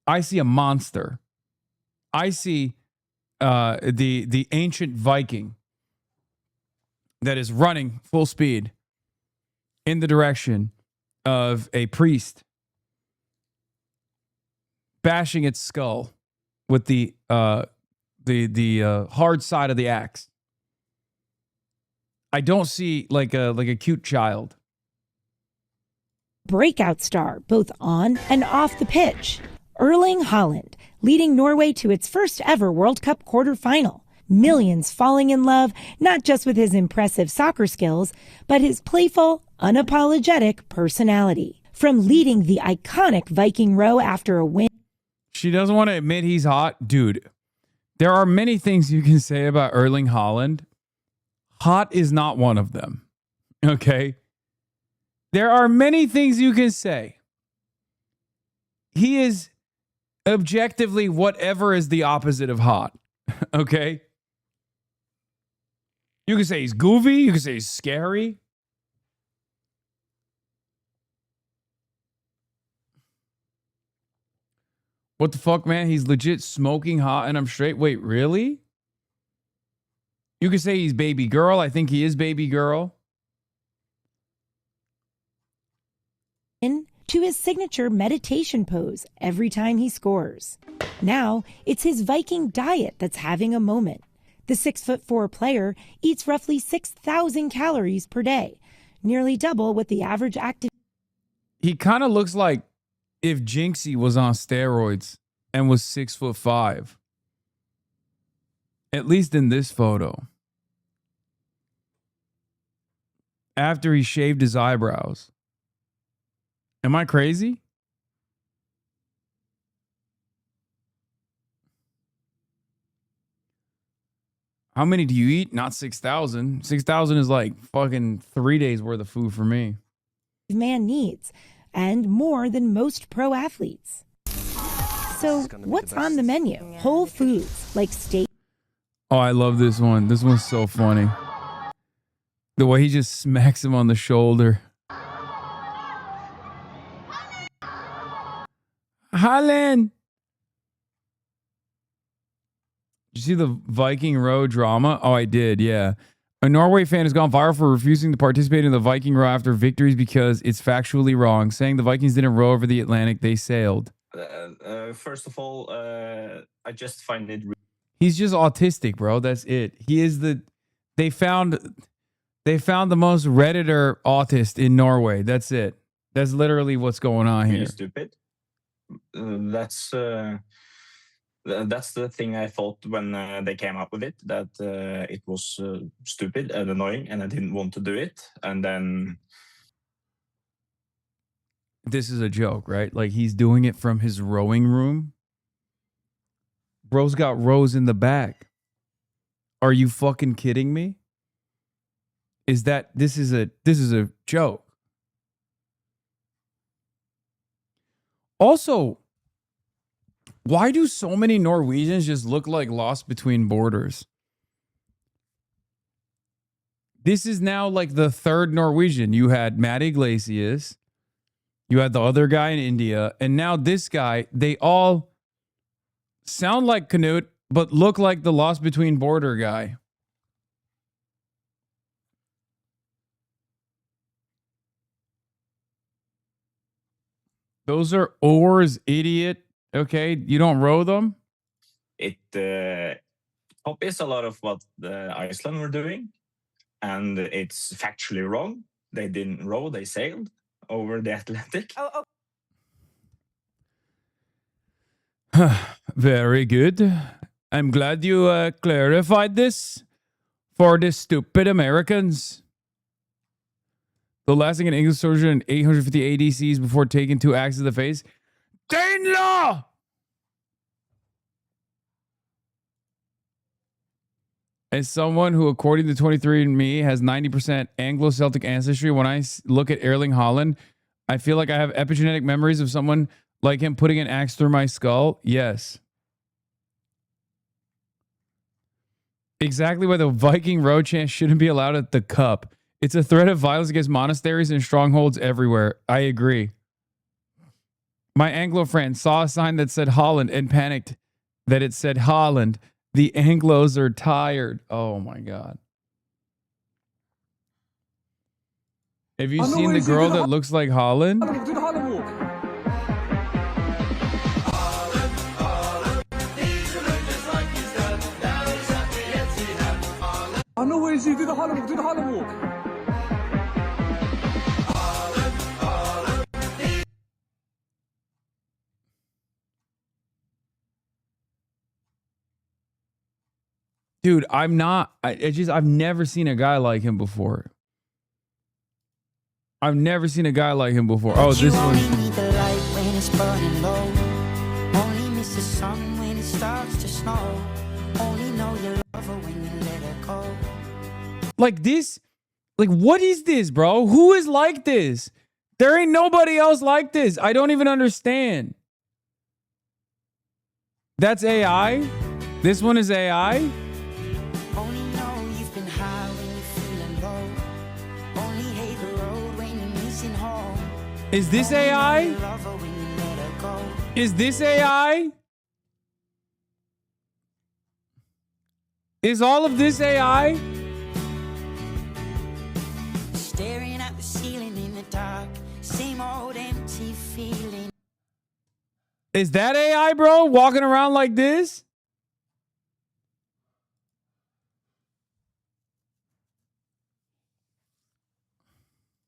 I see a monster. I see the ancient Viking that is running full speed in the direction of a priest, bashing its skull with the hard side of the axe. I don't see like a cute child. Breakout star, both on and off the pitch. Erling Haaland, leading Norway to its first ever World Cup quarterfinal. Millions falling in love, not just with his impressive soccer skills, but his playful, unapologetic personality. From leading the iconic Viking row after a win. She doesn't want to admit he's hot. Dude, there are many things you can say about Erling Haaland. Hot is not one of them. Okay? There are many things you can say. He is objectively whatever is the opposite of hot. Okay? You can say he's goofy. You can say he's scary. What the fuck, man? He's legit smoking hot and I'm straight. Wait, really? You could say he's baby girl. I think he is baby girl. To his signature meditation pose every time he scores. Now, it's his Viking diet that's having a moment. The 6'4" player eats roughly 6,000 calories per day, nearly double what the average active. He kind of looks like if Jinxie was on steroids and was 6'5". At least in this photo. After he shaved his eyebrows. Am I crazy? How many do you eat? Not 6,000. 6,000 is like fucking 3 days worth of food for me. Man needs, and more than most pro athletes. So, what's on the menu? Whole foods like steak. Oh, I love this one. This one's so funny. The way he just smacks him on the shoulder. Haaland! Did you see the Viking Row drama? Oh, I did, yeah. A Norway fan has gone viral for refusing to participate in the Viking Row after victories because it's factually wrong, saying the Vikings didn't row over the Atlantic, they sailed. First of all, I just find it... He's just autistic, bro. That's it. He is the... They found the most Redditor autist in Norway. That's it. That's literally what's going on here. Really stupid. That's the thing I thought when they came up with it, that it was stupid and annoying and I didn't want to do it. And then... This is a joke, right? Like he's doing it from his rowing room. Bro's got rows in the back. Are you fucking kidding me? This is a joke. Also, why do so many Norwegians just look like Lost Between Borders? This is now like the third Norwegian. You had Matt Iglesias, you had the other guy in India, and now this guy. They all sound like Knut, but look like the Lost Between Border guy. Those are oars, idiot. Okay, you don't row them? It copies a lot of what Iceland were doing, and it's factually wrong. They didn't row, they sailed over the Atlantic. Very good. I'm glad you clarified this for the stupid Americans. The lasting an English soldier in 850 ADCs before taking 2 axes to the face. Danelaw! As someone who, according to 23andMe, has 90% Anglo-Celtic ancestry, when I look at Erling Haaland, I feel like I have epigenetic memories of someone like him putting an axe through my skull. Yes. Exactly why the Viking row chant shouldn't be allowed at the cup. It's a threat of violence against monasteries and strongholds everywhere. I agree. My Anglo friend saw a sign that said Holland and panicked that it said Holland. The Anglos are tired. Oh my God. Have you seen the girl that looks like Holland? Dude, I've never seen a guy like him before. I've never seen a guy like him before. Oh, this one. Like this? Like, what is this, bro? Who is like this? There ain't nobody else like this. I don't even understand. That's AI? This one is AI? Is this AI? Is this AI? Is all of this AI? Staring at the ceiling in the dark, same old empty feeling. Is that AI, bro? Walking around like this?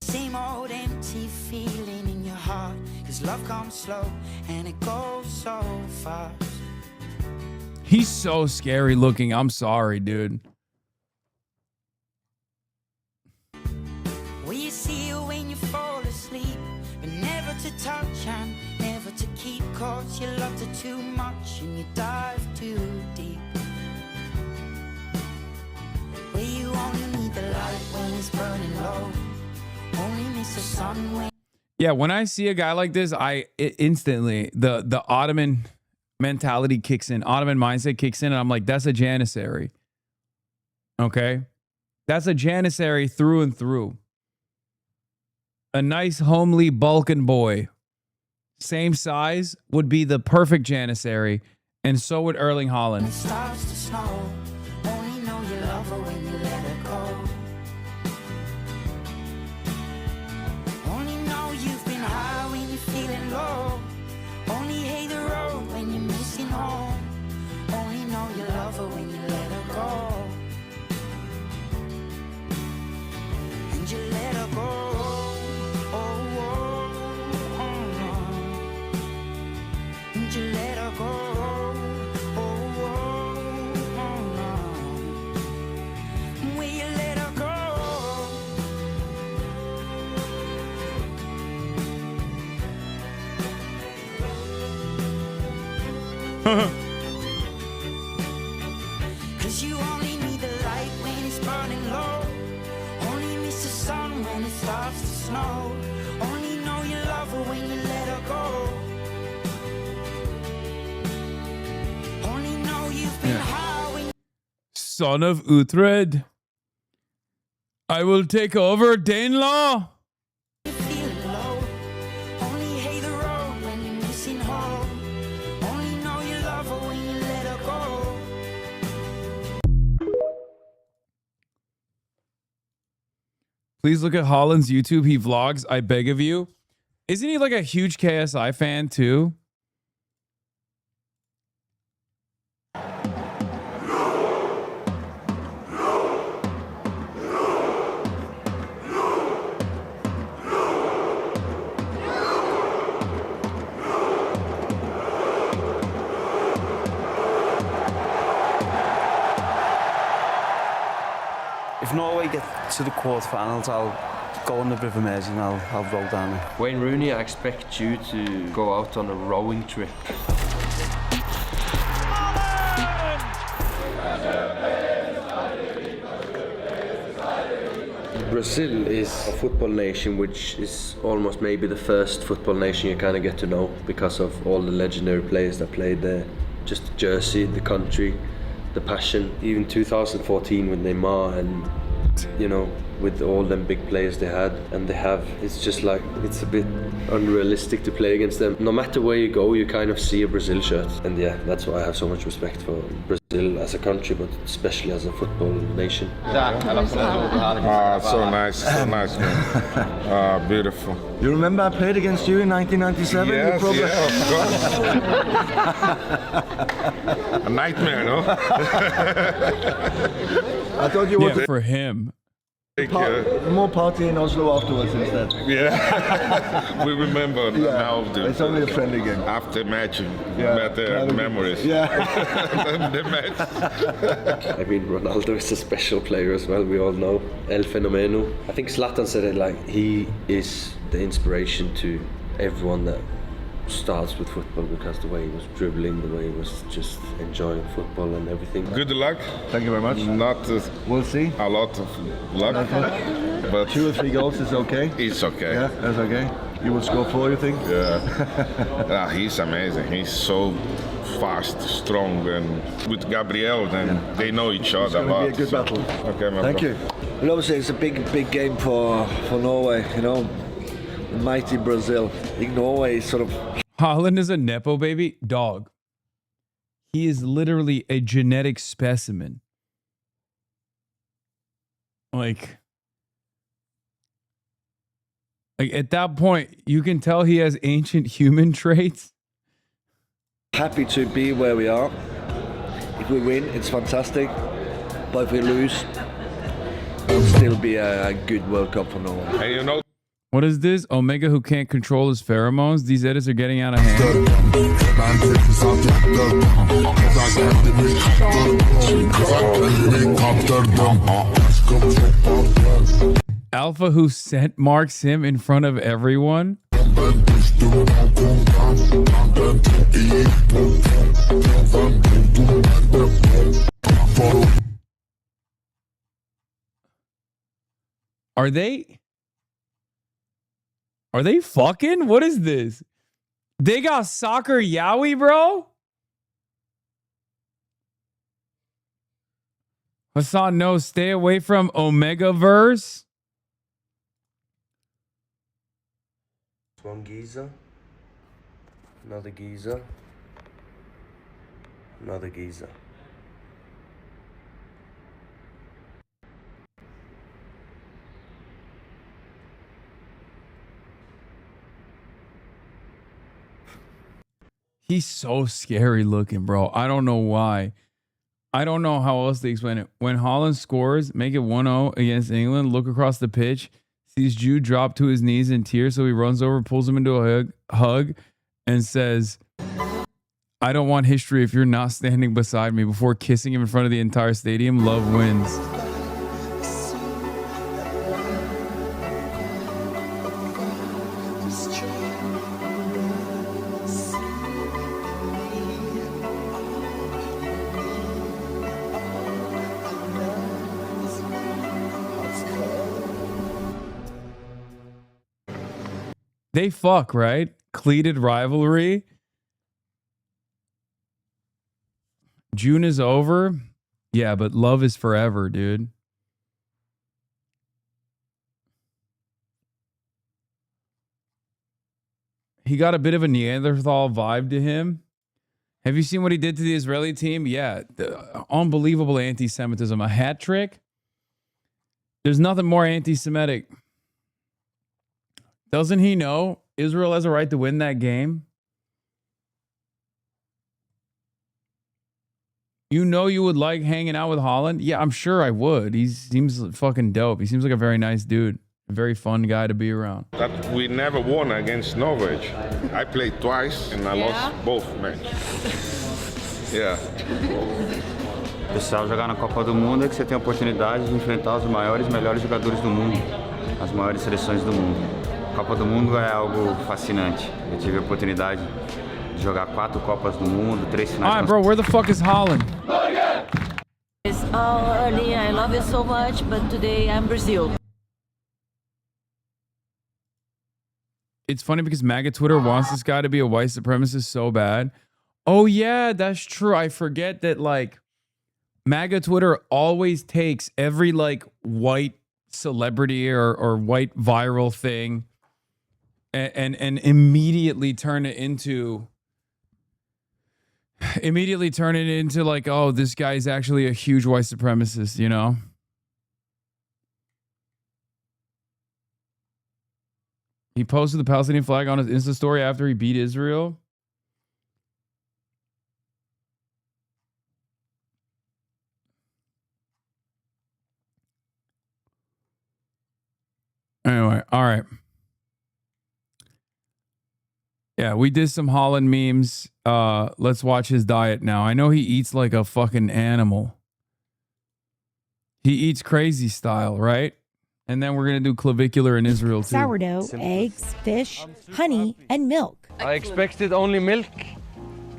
Same old empty feeling in your heart, 'cause love comes slow and it goes so fast. He's so scary looking. I'm sorry, dude. Will you see you when you fall asleep, but never to touch and never to keep, 'cause you loved her too much and you dive too deep. Where you only need the light when it's burning low, only miss the sun when. Yeah, when I see a guy like this, instantly the Ottoman mentality kicks in, Ottoman mindset kicks in, and I'm like, that's a Janissary. Okay? That's a Janissary through and through. A nice, homely Balkan boy, same size, would be the perfect Janissary, and so would Erling Haaland. It starts to snow, only know you love her when you let her go. Only know you've been high when you're feeling low, only hate the road when you're missing home, only know you love her when you let her go. And you let her go. You let her go. Will you let her go? Cause you only need the light when it's burning low, only miss the sun when it starts to snow, only know you love her when you let her go. Son of Uhtred, I will take over Danelaw. Please look at Haaland's YouTube. He vlogs, I beg of you. Isn't he like a huge KSI fan too? If Norway get to the quarterfinals, I'll go on the River Mersey and I'll roll down it. Wayne Rooney, I expect you to go out on a rowing trip. Brazil is a football nation which is almost maybe the first football nation you kind of get to know because of all the legendary players that played there. Just the jersey, the country, the passion. Even 2014 with Neymar and, you know, with all them big players they had and they have, it's just like, it's a bit unrealistic to play against them. No matter where you go, you kind of see a Brazil shirt. And yeah, that's why I have so much respect for Brazil as a country, but especially as a football nation. Ah, so nice, man. Beautiful. You remember I played against you in 1997? Yes, of course. A nightmare, no? I thought you were for him. More party in Oslo afterwards instead. Yeah, we remember now. It's only a friendly game. After match, better memories. Yeah. The match. I mean, Ronaldo is a special player as well, we all know. El Fenomeno. I think Zlatan said it like, he is the inspiration to everyone that starts with football because the way he was dribbling, the way he was just enjoying football and everything. Good luck. Thank you very much. Not we'll see. A lot of luck, but 2 or 3 goals is okay. It's okay. Yeah, that's okay. You will score 4, you think? Yeah. He's amazing. He's so fast, strong, and with Gabriel, then they know each other a lot. It's going to be a good battle. Okay, my Thank bro. you. Well, obviously, it's a big game for Norway. You know, mighty Brazil. I think Norway is sort of. Haaland is a Nepo baby dog. He is literally a genetic specimen. Like at that point, you can tell he has ancient human traits. Happy to be where we are. If we win, it's fantastic. But if we lose, it'll still be a good World Cup for Norway. And you know, what is this? Omega who can't control his pheromones? These edits are getting out of hand. Alpha who scent marks him in front of everyone? Are they fucking? What is this? They got soccer yaoi, bro? Hasan, no, stay away from Omegaverse. One geezer, another geezer, another geezer. He's so scary looking, bro. I don't know why. I don't know how else to explain it. When Holland scores, make it 1-0 against England, look across the pitch, sees Jude drop to his knees in tears, so he runs over, pulls him into a hug, and says, I don't want history if you're not standing beside me, before kissing him in front of the entire stadium. Love wins. They fuck, right? Cleated rivalry. June is over. Yeah, but love is forever, dude. He got a bit of a Neanderthal vibe to him. Have you seen what he did to the Israeli team? Yeah, unbelievable anti-Semitism. A hat trick. There's nothing more anti-Semitic. Doesn't he know Israel has a right to win that game? You know you would like hanging out with Holland? Yeah, I'm sure I would. He seems fucking dope. He seems like a very nice dude. A very fun guy to be around. that we never won against Norway. I played twice and I lost both matches. Yeah. Pessoal, jogar na Copa do Mundo é que você tem a oportunidade de enfrentar os maiores e melhores jogadores do mundo, as maiores seleções do mundo. Copa do Mundo é algo fascinante. Eu tive a oportunidade de jogar 4 Copas do Mundo, 3 finais. All right, bro, where the fuck is Holland? Early, I love you so much, but today I'm Brazil. It's funny because MAGA Twitter wants this guy to be a white supremacist so bad. Oh yeah, that's true. I forget that like MAGA Twitter always takes every like white celebrity or white viral thing and immediately turn it into like, oh, this guy's actually a huge white supremacist, you know? He posted the Palestinian flag on his Insta story after he beat Israel. Anyway, all right. Yeah, we did some Holland memes. Let's watch his diet now. I know he eats like a fucking animal. He eats crazy style, right? And then we're going to do clavicular in Israel too. Sourdough, eggs, fish, honey, and milk. I expected only milk,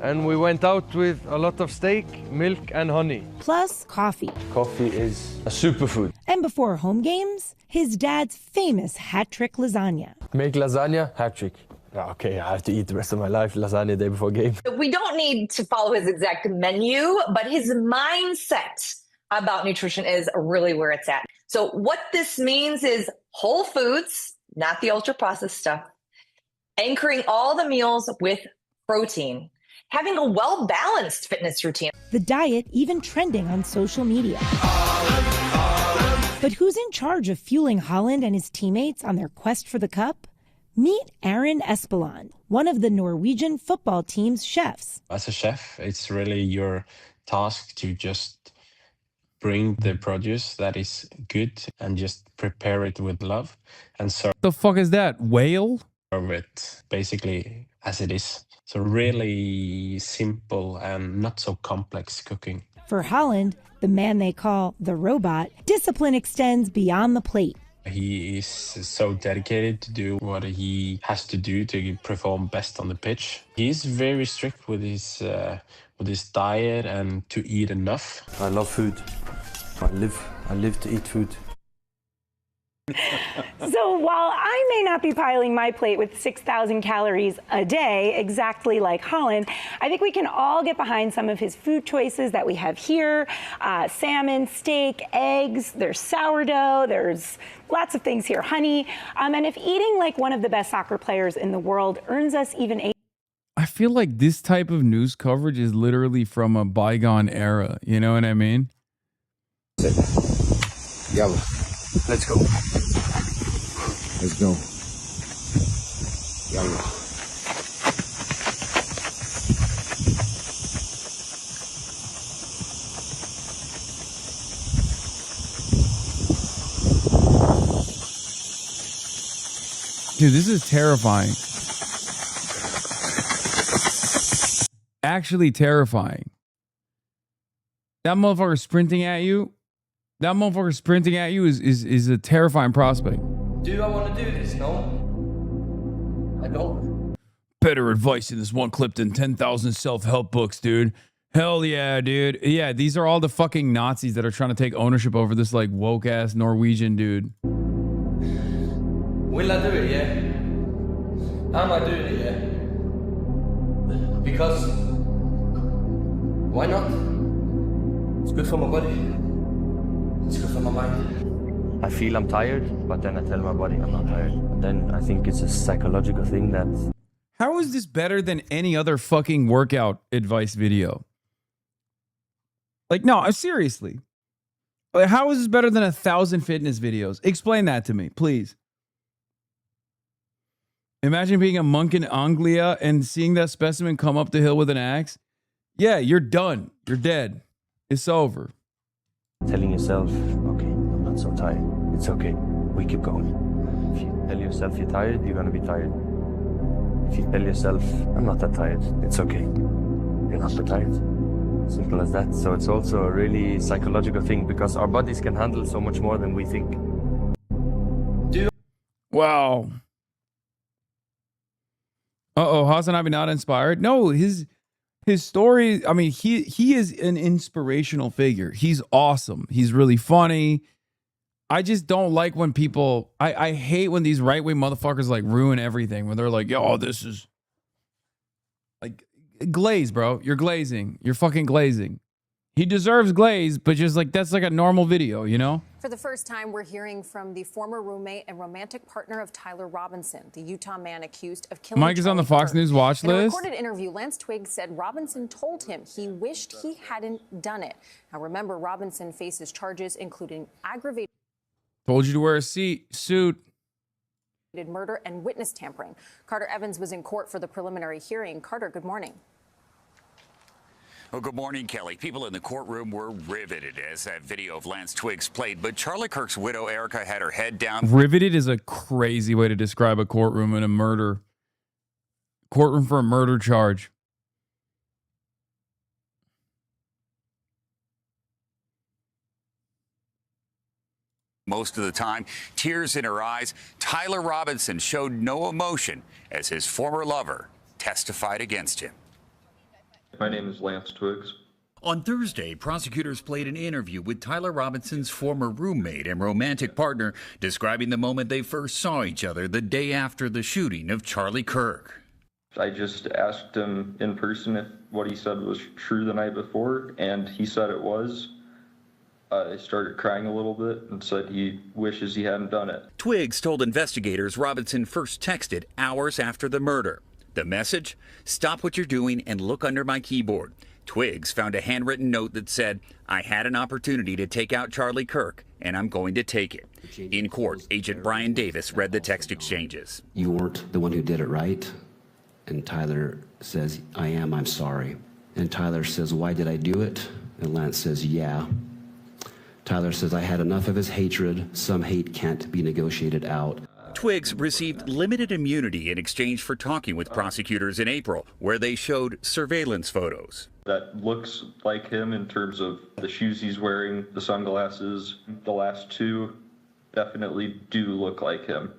and we went out with a lot of steak, milk, and honey. Plus coffee. Coffee is a superfood. And before home games, his dad's famous hat trick lasagna. Make lasagna, hat trick. Okay, I have to eat the rest of my life lasagna day before game. We don't need to follow his exact menu, but his mindset about nutrition is really where it's at. So what this means is whole foods, not the ultra processed stuff, anchoring all the meals with protein, having a well-balanced fitness routine. The diet even trending on social media. But who's in charge of fueling Haaland and his teammates on their quest for the cup? Meet Aaron Espeland, one of the Norwegian football team's chefs. As a chef, it's really your task to just bring the produce that is good and just prepare it with love and serve The fuck is that? Whale? it basically as it is. So really simple and not so complex cooking. For Haaland, the man they call the robot, discipline extends beyond the plate. He is so dedicated to do what he has to do to perform best on the pitch. He's very strict with his diet and to eat enough. I love food. I live to eat food. So while I may not be piling my plate with 6,000 calories a day, exactly like Haaland, I think we can all get behind some of his food choices that we have here. Salmon, steak, eggs, there's sourdough, there's lots of things here, honey. And if eating like one of the best soccer players in the world earns us even a... I feel like this type of news coverage is literally from a bygone era. You know what I mean? Yalla. Let's go. Let's go. Yalla. Dude, this is terrifying. Actually terrifying. That motherfucker sprinting at you. That motherfucker sprinting at you is a terrifying prospect. Do I want to do this? No. I don't. Better advice in this one clip than 10,000 self-help books, dude. Hell yeah, dude. Yeah, these are all the fucking Nazis that are trying to take ownership over this like woke-ass Norwegian dude. Will I do it, yeah? Am I doing it, yeah? Because... why not? It's good for my body. It's good for my mind. I feel I'm tired, but then I tell my body I'm not tired. And then I think it's a psychological thing that... How is this better than any other fucking workout advice video? Like, no, seriously. How is this better than 1,000 fitness videos? Explain that to me, please. Imagine being a monk in Anglia and seeing that specimen come up the hill with an axe. Yeah, you're done. You're dead. It's over. Telling yourself, okay, I'm not so tired. It's okay. We keep going. If you tell yourself you're tired, you're going to be tired. If you tell yourself, I'm not that tired, it's okay. You're not so tired. Simple as that. So it's also a really psychological thing because our bodies can handle so much more than we think. Wow. Uh-oh, HasanAbi not inspired? No, his story, I mean, he is an inspirational figure. He's awesome. He's really funny. I just don't like when people, I hate when these right-wing motherfuckers like ruin everything. When they're like, yo, this is like glaze, bro. You're glazing. You're fucking glazing. He deserves glaze, but just like, that's like a normal video, you know? For the first time, we're hearing from the former roommate and romantic partner of Tyler Robinson, the Utah man accused of killing Mike is on the Fox News watch In a list. recorded interview, Lance Twiggs said Robinson told him he wished he hadn't done it. Now, remember, Robinson faces charges including aggravated Told you to wear a suit. murder and witness tampering. Carter Evans was in court for the preliminary hearing. Carter, good morning. Well, good morning, Kelly. People in the courtroom were riveted as that video of Lance Twiggs played, but Charlie Kirk's widow, Erica, had her head down. Riveted is a crazy way to describe a courtroom in a murder. Courtroom for a murder charge. Most of the time, tears in her eyes. Tyler Robinson showed no emotion as his former lover testified against him. My name is Lance Twiggs. On Thursday, prosecutors played an interview with Tyler Robinson's former roommate and romantic partner, describing the moment they first saw each other the day after the shooting of Charlie Kirk. I just asked him in person if what he said was true the night before, and he said it was. I started crying a little bit and said he wishes he hadn't done it. Twiggs told investigators Robinson first texted hours after the murder. The message? Stop what you're doing and look under my keyboard. Twigs found a handwritten note that said, "I had an opportunity to take out Charlie Kirk, and I'm going to take it." In court, Agent Brian Davis read the text exchanges. "You weren't the one who did it, right?" And Tyler says, "I am, I'm sorry." And Tyler says, "Why did I do it?" And Lance says, "Yeah." Tyler says, "I had enough of his hatred. Some hate can't be negotiated out." Twigs received limited immunity in exchange for talking with prosecutors in April, where they showed surveillance photos. That looks like him in terms of the shoes he's wearing, the sunglasses. The last two definitely do look like him.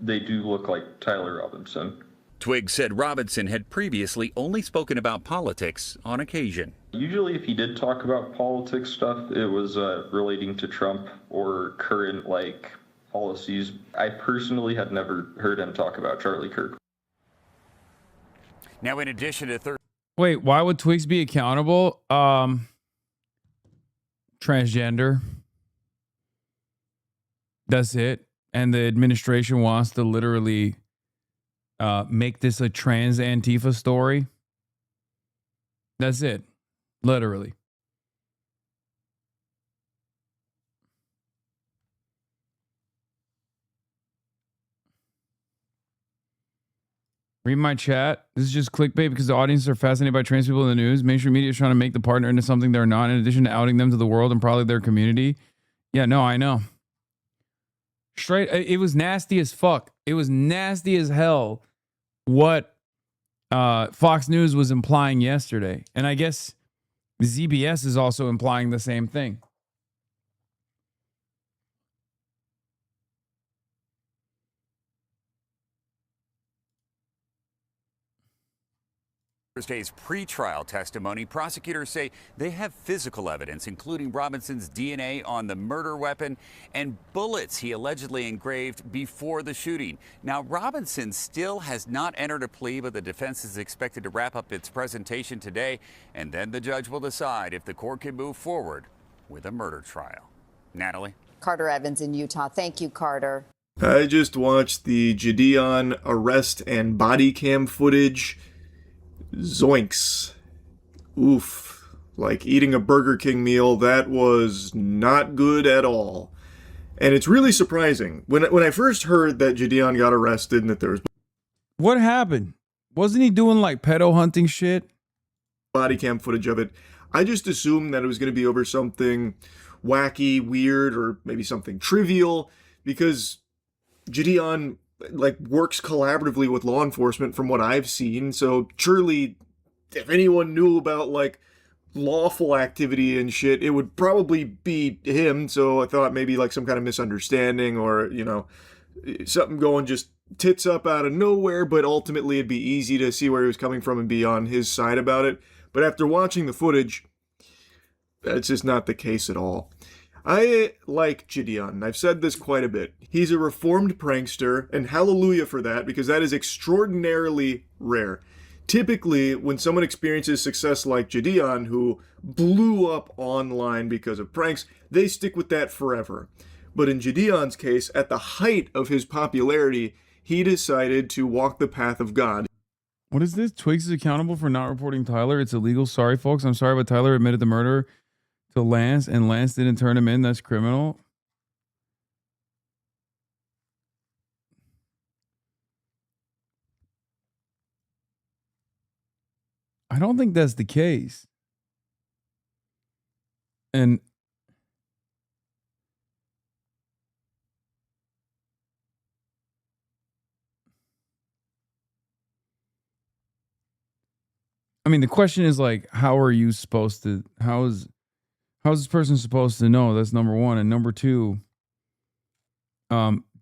They do look like Tyler Robinson. Twigs said Robinson had previously only spoken about politics on occasion. Usually if he did talk about politics stuff, it was relating to Trump or current, policies. I personally had never heard him talk about Charlie Kirk. Now, in addition to Wait, why would Twigs be accountable? Transgender. That's it. And the administration wants to literally make this a trans Antifa story. That's it. Literally. Read my chat. This is just clickbait because the audience are fascinated by trans people in the news. Mainstream media is trying to make the partner into something they're not, in addition to outing them to the world and probably their community. Yeah, no, I know. Straight, it was nasty as fuck. It was nasty as hell what Fox News was implying yesterday. And I guess ZBS is also implying the same thing. Thursday's pretrial testimony, prosecutors say they have physical evidence, including Robinson's DNA on the murder weapon and bullets he allegedly engraved before the shooting. Now, Robinson still has not entered a plea, but the defense is expected to wrap up its presentation today, and then the judge will decide if the court can move forward with a murder trial. Natalie? Carter Evans in Utah. Thank you, Carter. I just watched the Gideon arrest and body cam footage. Zoinks. Oof. Like eating a Burger King meal, that was not good at all. And it's really surprising. When I first heard that Gideon got arrested and that there was... What happened? Wasn't he doing like pedo hunting shit? Body cam footage of it. I just assumed that it was going to be over something wacky, weird, or maybe something trivial, because Gideon works collaboratively with law enforcement from what I've seen. So surely if anyone knew about lawful activity and shit, it would probably be him. So I thought maybe some kind of misunderstanding or, something going just tits up out of nowhere, but ultimately it'd be easy to see where he was coming from and be on his side about it. But after watching the footage, that's just not the case at all. I like Gideon. I've said this quite a bit. He's a reformed prankster, and hallelujah for that, because that is extraordinarily rare. Typically, when someone experiences success like Gideon, who blew up online because of pranks, they stick with that forever. But in Gideon's case, at the height of his popularity, he decided to walk the path of God. What is this? Twigs is accountable for not reporting Tyler. It's illegal. Sorry, folks. I'm sorry, but Tyler admitted the murder to Lance, and Lance didn't turn him in. That's criminal. I don't think that's the case. And I mean, the question is how are you supposed to, how's this person supposed to know? That's number one. And number two,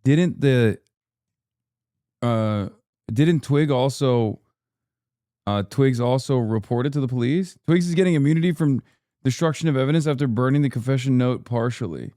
didn't Twigs also report it to the police? Twigs is getting immunity from destruction of evidence after burning the confession note partially.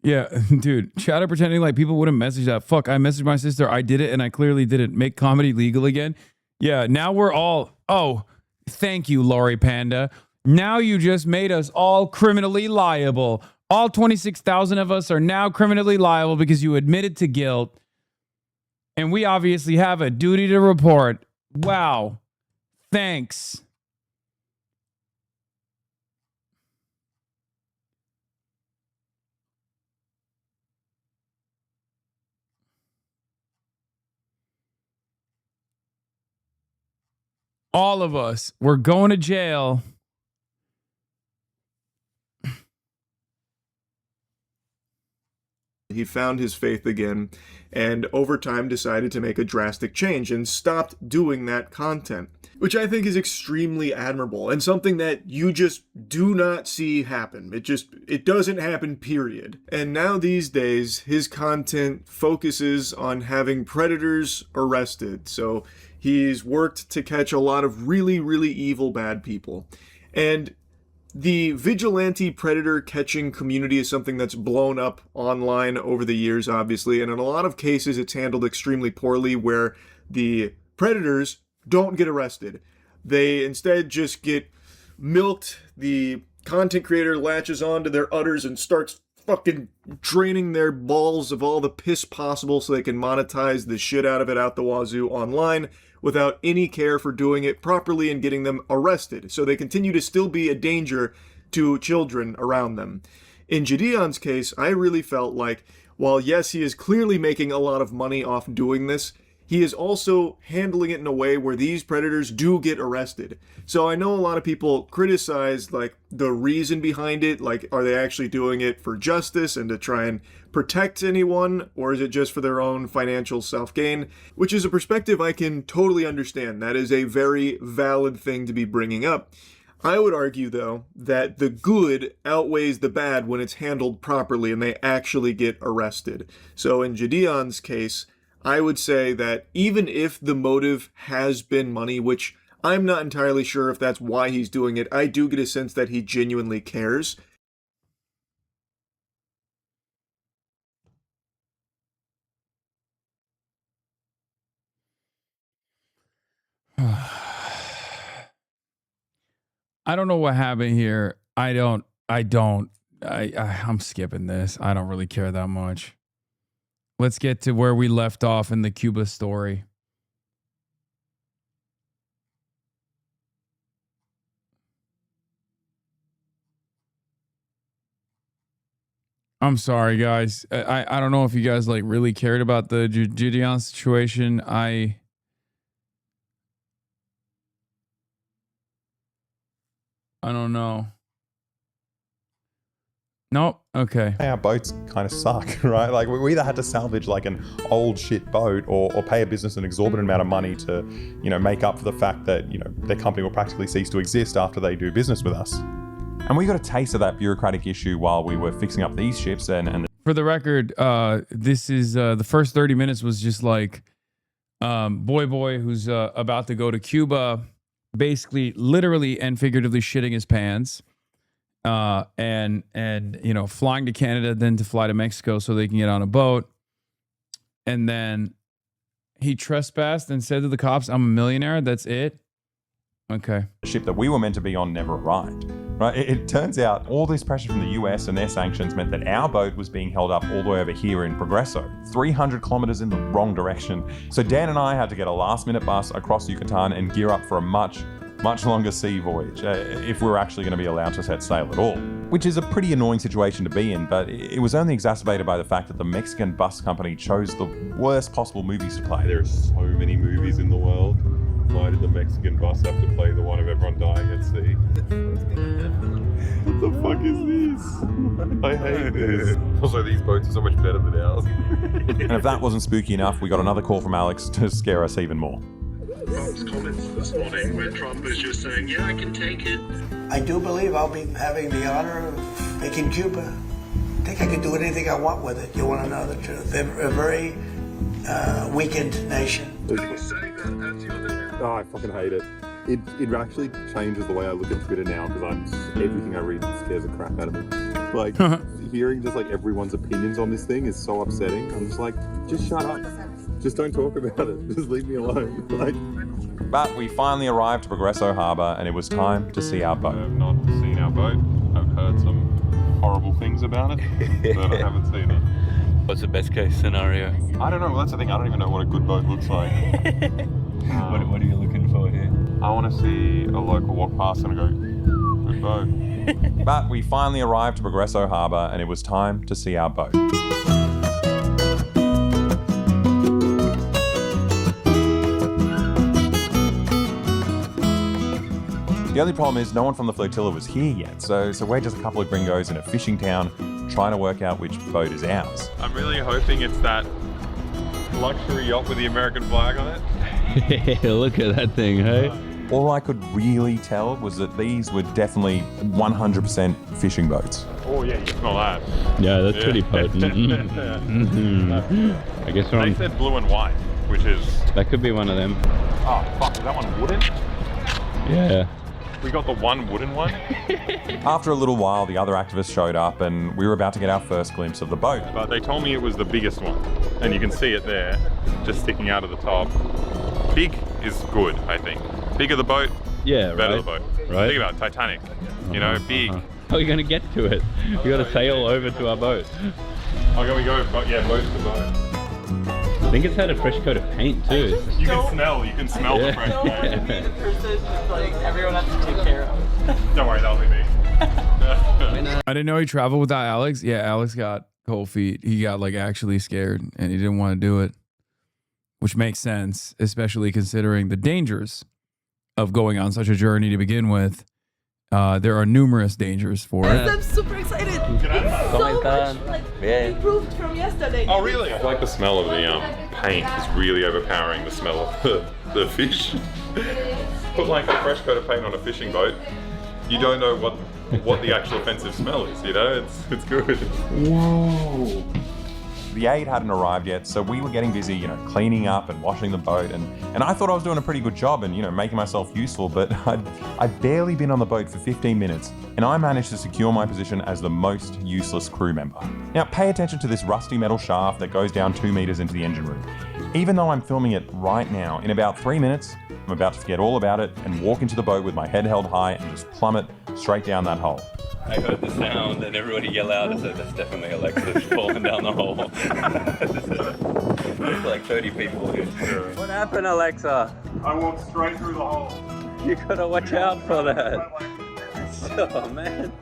Yeah, dude, chatter pretending like people wouldn't message that. Fuck, I messaged my sister. I did it and I clearly didn't. Make comedy legal again. Yeah, now we're all, oh, thank you, Lori Panda. Now you just made us all criminally liable. All 26,000 of us are now criminally liable because you admitted to guilt. And we obviously have a duty to report. Wow. Thanks. All of us. We're going to jail. He found his faith again, and over time decided to make a drastic change and stopped doing that content, which I think is extremely admirable and something that you just do not see happen. It doesn't happen, period. And now these days, his content focuses on having predators arrested. So he's worked to catch a lot of really, really evil bad people. And the vigilante predator catching community is something that's blown up online over the years, obviously, and in a lot of cases it's handled extremely poorly where the predators don't get arrested. They instead just get milked. The content creator latches onto their udders and starts fucking draining their balls of all the piss possible so they can monetize the shit out of it out the wazoo online, without any care for doing it properly and getting them arrested. So they continue to still be a danger to children around them. In Gideon's case, I really felt like, while yes, he is clearly making a lot of money off doing this, he is also handling it in a way where these predators do get arrested. So I know a lot of people criticize like the reason behind it, like are they actually doing it for justice and to try and protect anyone, or is it just for their own financial self-gain? Which is a perspective I can totally understand. That is a very valid thing to be bringing up. I would argue, though, that the good outweighs the bad when it's handled properly and they actually get arrested. So in Gideon's case, I would say that even if the motive has been money, which I'm not entirely sure if that's why he's doing it, I do get a sense that he genuinely cares. I don't know what happened here. I'm skipping this. I don't really care that much. Let's get to where we left off in the Cuba story. I'm sorry, guys. I don't know if you guys like really cared about the Gideon situation. I don't know. Nope. Okay. Our boats kind of suck, right? Like we either had to salvage like an old shit boat or pay a business an exorbitant amount of money to, make up for the fact that, their company will practically cease to exist after they do business with us. And we got a taste of that bureaucratic issue while we were fixing up these ships and for the record, this is the first 30 minutes was just like boy who's about to go to Cuba, basically literally and figuratively shitting his pants. And flying to Canada, then to fly to Mexico so they can get on a boat. And then he trespassed and said to the cops, I'm a millionaire. That's it. Okay. The ship that we were meant to be on never arrived. Right? It turns out all this pressure from the US and their sanctions meant that our boat was being held up all the way over here in Progreso, 300 kilometers in the wrong direction. So Dan and I had to get a last-minute bus across Yucatan and gear up for a much longer sea voyage, if we were actually going to be allowed to set sail at all. Which is a pretty annoying situation to be in, but it was only exacerbated by the fact that the Mexican bus company chose the worst possible movies to play. There are so many movies in the world. Why did the Mexican bus have to play the one of everyone dying at sea? What the fuck is this? I hate this. Also, these boats are so much better than ours. And if that wasn't spooky enough, we got another call from Alex to scare us even more. Trump's comments this morning where Trump is just saying, yeah, I can take it. I do believe I'll be having the honor of making Cuba. I think I can do anything I want with it. You want to know the truth. They're a very weakened nation. Oh, I fucking hate it. It actually changes the way I look at Twitter now because everything I read scares the crap out of me. Like, hearing just like everyone's opinions on this thing is so upsetting. I'm just like, just shut up. Just don't talk about it. Just leave me alone. Like. But we finally arrived to Progresso Harbour and it was time to see our boat. I've not seen our boat. I've heard some horrible things about it, but I haven't seen it. What's the best case scenario? I don't know. Well, that's the thing. I don't even know what a good boat looks like. What are you looking for here? I want to see a local walk past and go, good boat. But we finally arrived to Progresso Harbour and it was time to see our boat. The only problem is no one from the flotilla was here yet, so we're just a couple of gringos in a fishing town trying to work out which boat is ours. I'm really hoping it's that luxury yacht with the American flag on it. Look at that thing, hey? All I could really tell was that these were definitely 100% fishing boats. Oh yeah, you can smell that. Yeah, that's pretty potent. I guess we're on... They said blue and white, which is... That could be one of them. Oh fuck, is that one wooden? Yeah. We got the one wooden one. After a little while, the other activists showed up and we were about to get our first glimpse of the boat. But they told me it was the biggest one. And you can see it there, just sticking out of the top. Big is good, I think. Bigger the boat, yeah, better right. the boat. Right. Think about Titanic, you know, big. How are you going to get to it? We got to sail over to our boat. Oh, can we go? Yeah, boat to boat. I think it's had a fresh coat of paint too. You can smell the fresh paint. Everyone has to take care of. Don't worry, that'll be me. I didn't know he traveled without Alex. Yeah, Alex got cold feet. He got like actually scared and he didn't want to do it, which makes sense, especially considering the dangers of going on such a journey to begin with. There are numerous dangers for it. I'm super excited. It's so much improved from yesterday. Oh really? I like the smell of the paint. It's really overpowering the smell of the fish. Put like a fresh coat of paint on a fishing boat. You don't know what the actual offensive smell is, you know? It's good. Whoa. The aid hadn't arrived yet, so we were getting busy, you know, cleaning up and washing the boat, and I thought I was doing a pretty good job and, you know, making myself useful, but I'd barely been on the boat for 15 minutes, and I managed to secure my position as the most useless crew member. Now, pay attention to this rusty metal shaft that goes down 2 meters into the engine room. Even though I'm filming it right now, in about 3 minutes, I'm about to forget all about it and walk into the boat with my head held high and just plummet straight down that hole. I heard the sound and everybody yell out and said, that's definitely Alexis falling down the hole. There's like 30 people here. What happened, Alexa? I walked straight through the hole. You gotta watch out for that. Oh man.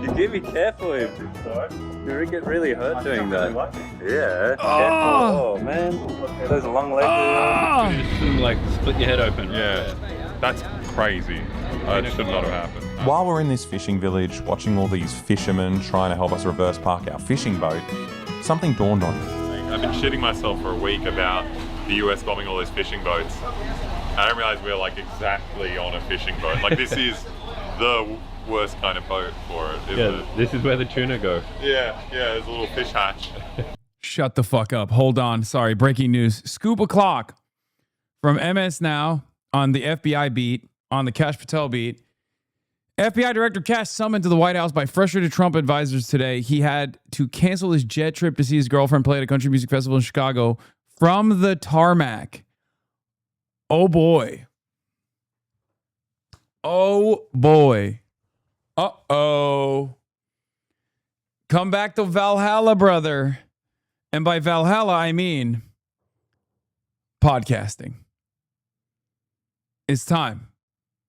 You gotta be careful. You get really hurt doing that. Yeah. Oh man. Those long legs. You just like split your head open. Yeah. That's crazy. That should not have happened. While we're in this fishing village, watching all these fishermen trying to help us reverse park our fishing boat, something dawned on me. I've been shitting myself for a week about the US bombing all those fishing boats. I didn't realize we're like exactly on a fishing boat. Like this is the worst kind of boat for it, isn't it? This is where the tuna go. Yeah, there's a little fish hatch. Shut the fuck up. Hold on. Sorry, breaking news. Scoop o'clock from MS Now on the FBI beat, on the Kash Patel beat. FBI Director Kash summoned to the White House by frustrated Trump advisors today. He had to cancel his jet trip to see his girlfriend play at a country music festival in Chicago from the tarmac. Oh boy. Oh boy. Uh-oh. Come back to Valhalla, brother. And by Valhalla, I mean podcasting. It's time.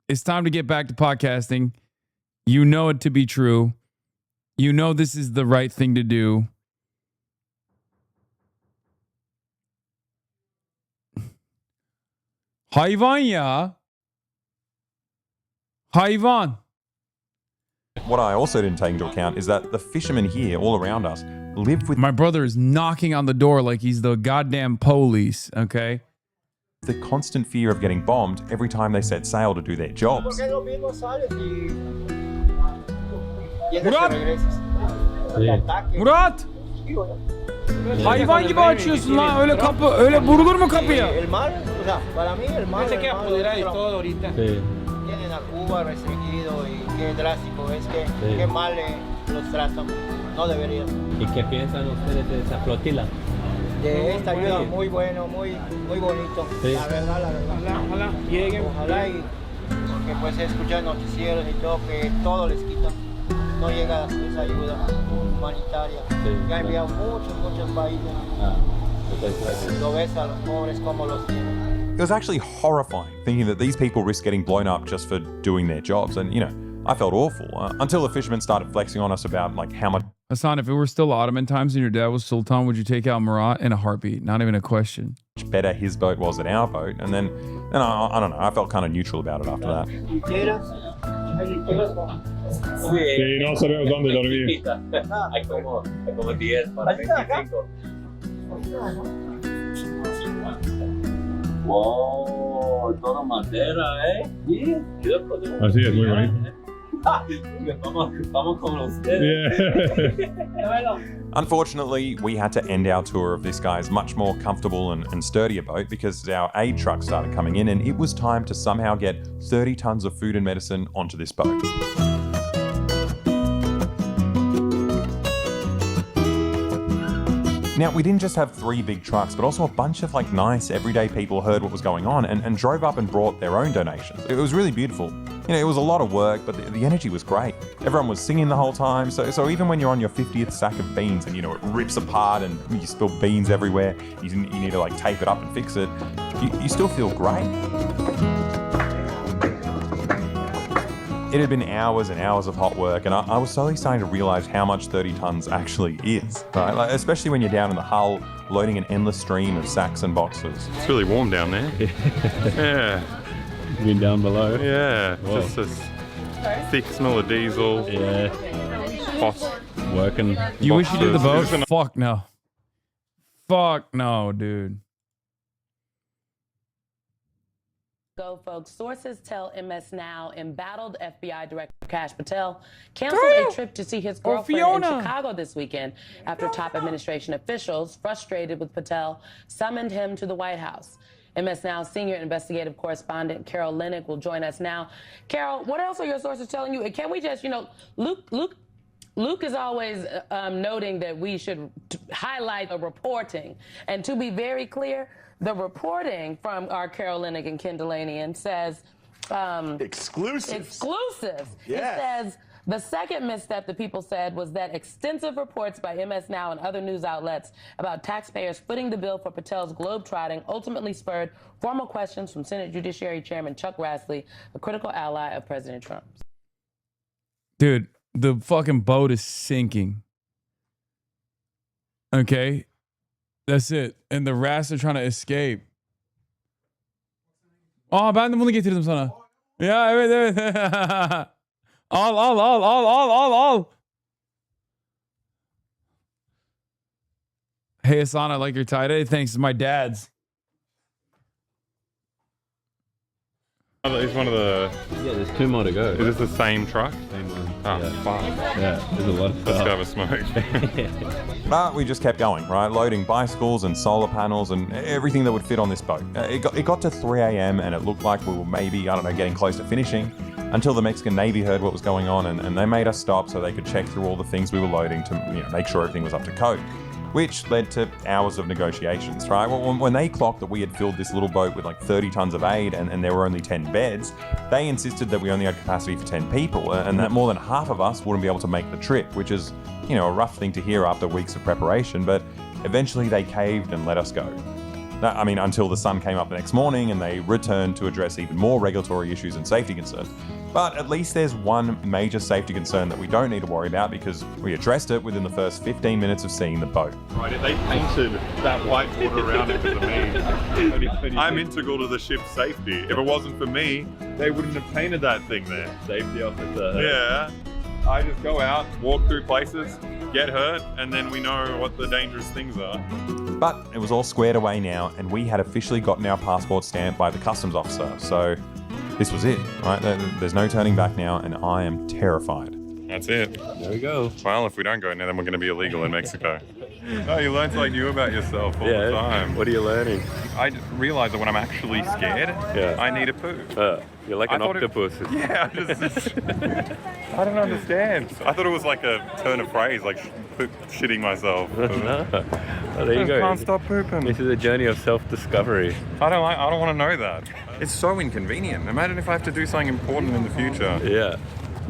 It's time to get back to podcasting. You know it to be true. You know this is the right thing to do. Hayvan ya. Hayvan. What I also didn't take into account is that the fishermen here all around us live with... My brother is knocking on the door like he's the goddamn police, okay? The constant fear of getting bombed every time they set sail to do their jobs. Murat! Hayvan gibi açıyorsun lan. Öyle kapı, öyle vurulur mu kapıya? vienen a Cuba restringido y qué drástico es, qué mal los tratan, no deberían. ¿Y qué piensan ustedes de esa flotila? De esta ayuda muy bueno, muy bonito, sí. La verdad. Ojalá lleguen. Ojalá y porque pues escuchar noticieros y todo, que todo les quitan, no llega esa ayuda humanitaria. Sí, ya han enviado muchos países. Lo ves a los pobres como los tienen. It was actually horrifying thinking that these people risk getting blown up just for doing their jobs. And, I felt awful until the fishermen started flexing on us about like how much. Hasan, if it were still Ottoman times and your dad was Sultan, would you take out Murat? In a heartbeat? Not even a question. Better his boat was than our boat. And then I don't know, I felt kind of neutral about it after that. Sí, no sabemos dónde dormir. Hay como 10 para 25. Wow, toda madera, Sí. Así es, muy bonito. Vamos con ustedes. Yeah. Unfortunately, we had to end our tour of this guy's much more comfortable and sturdier boat because our aid truck started coming in and it was time to somehow get 30 tons of food and medicine onto this boat. Now, we didn't just have 3 big trucks, but also a bunch of nice everyday people heard what was going on and drove up and brought their own donations. It was really beautiful. It was a lot of work, but the energy was great. Everyone was singing the whole time, so even when you're on your 50th sack of beans and, it rips apart and you spill beans everywhere, you need to tape it up and fix it, you still feel great. It had been hours and hours of hot work, and I was slowly starting to realize how much 30 tons actually is, right? Especially when you're down in the hull, loading an endless stream of sacks and boxes. It's really warm down there. Yeah. Been down below. Yeah. Whoa. Just this thick smell of diesel. Yeah. Hot. Working. You wish you did the boat? Fuck no. Fuck no, dude. Go, folks. Sources tell MS Now embattled FBI Director Kash Patel canceled a trip to see his girlfriend in Chicago this weekend after top administration officials, frustrated with Patel, summoned him to the White House. MS Now senior investigative correspondent Carol Lennick will join us now. Carol, what else are your sources telling you? And can we just, Luke is always noting that we should highlight the reporting. And to be very clear, the reporting from our Carol Lennick and Ken Delanian says... exclusives. Yes. It says the second misstep the people said was that extensive reports by MS Now and other news outlets about taxpayers footing the bill for Patel's globetrotting ultimately spurred formal questions from Senate Judiciary Chairman Chuck Grassley, a critical ally of President Trump. Dude, the fucking boat is sinking. Okay? That's it. And the rats are trying to escape. Ben de bunu getirdim sana. Ya evet. Al. Hey, Hasan, I like your tie-dye. Thanks. It's my dad's. It's one of the... Yeah, there's 2 more to go. Is this the same truck? Same one. Oh, yeah. fuck. Yeah, there's a lot of stuff. Let's go have a smoke. But we just kept going, right? Loading bicycles and solar panels and everything that would fit on this boat. It got to 3 a.m. and it looked like we were maybe, getting close to finishing until the Mexican Navy heard what was going on and they made us stop so they could check through all the things we were loading to make sure everything was up to code, which led to hours of negotiations, right? When they clocked that we had filled this little boat with 30 tons of aid and there were only 10 beds, they insisted that we only had capacity for 10 people and that more than half of us wouldn't be able to make the trip, which is, a rough thing to hear after weeks of preparation, but eventually they caved and let us go. Until the sun came up the next morning and they returned to address even more regulatory issues and safety concerns. But at least there's one major safety concern that we don't need to worry about because we addressed it within the first 15 minutes of seeing the boat. Right, they painted that white border around it because of me. I'm integral to the ship's safety. If it wasn't for me, they wouldn't have painted that thing there. Safety officer. Yeah. I just go out, walk through places, get hurt, and then we know what the dangerous things are. But it was all squared away now, and we had officially gotten our passport stamped by the customs officer. So this was it, right? There's no turning back now, and I am terrified. That's it. There we go. Well, if we don't go now, then we're going to be illegal in Mexico. Oh, you learn something new about yourself all the time. What are you learning? I realized that when I'm actually scared, I need a poo. You're like an octopus. Yeah, I don't understand. I thought it was like a turn of phrase, like shitting myself. No. Well, there you go. I can't stop pooping. This is a journey of self-discovery. I don't want to know that. It's so inconvenient. Imagine if I have to do something important in the future. Yeah.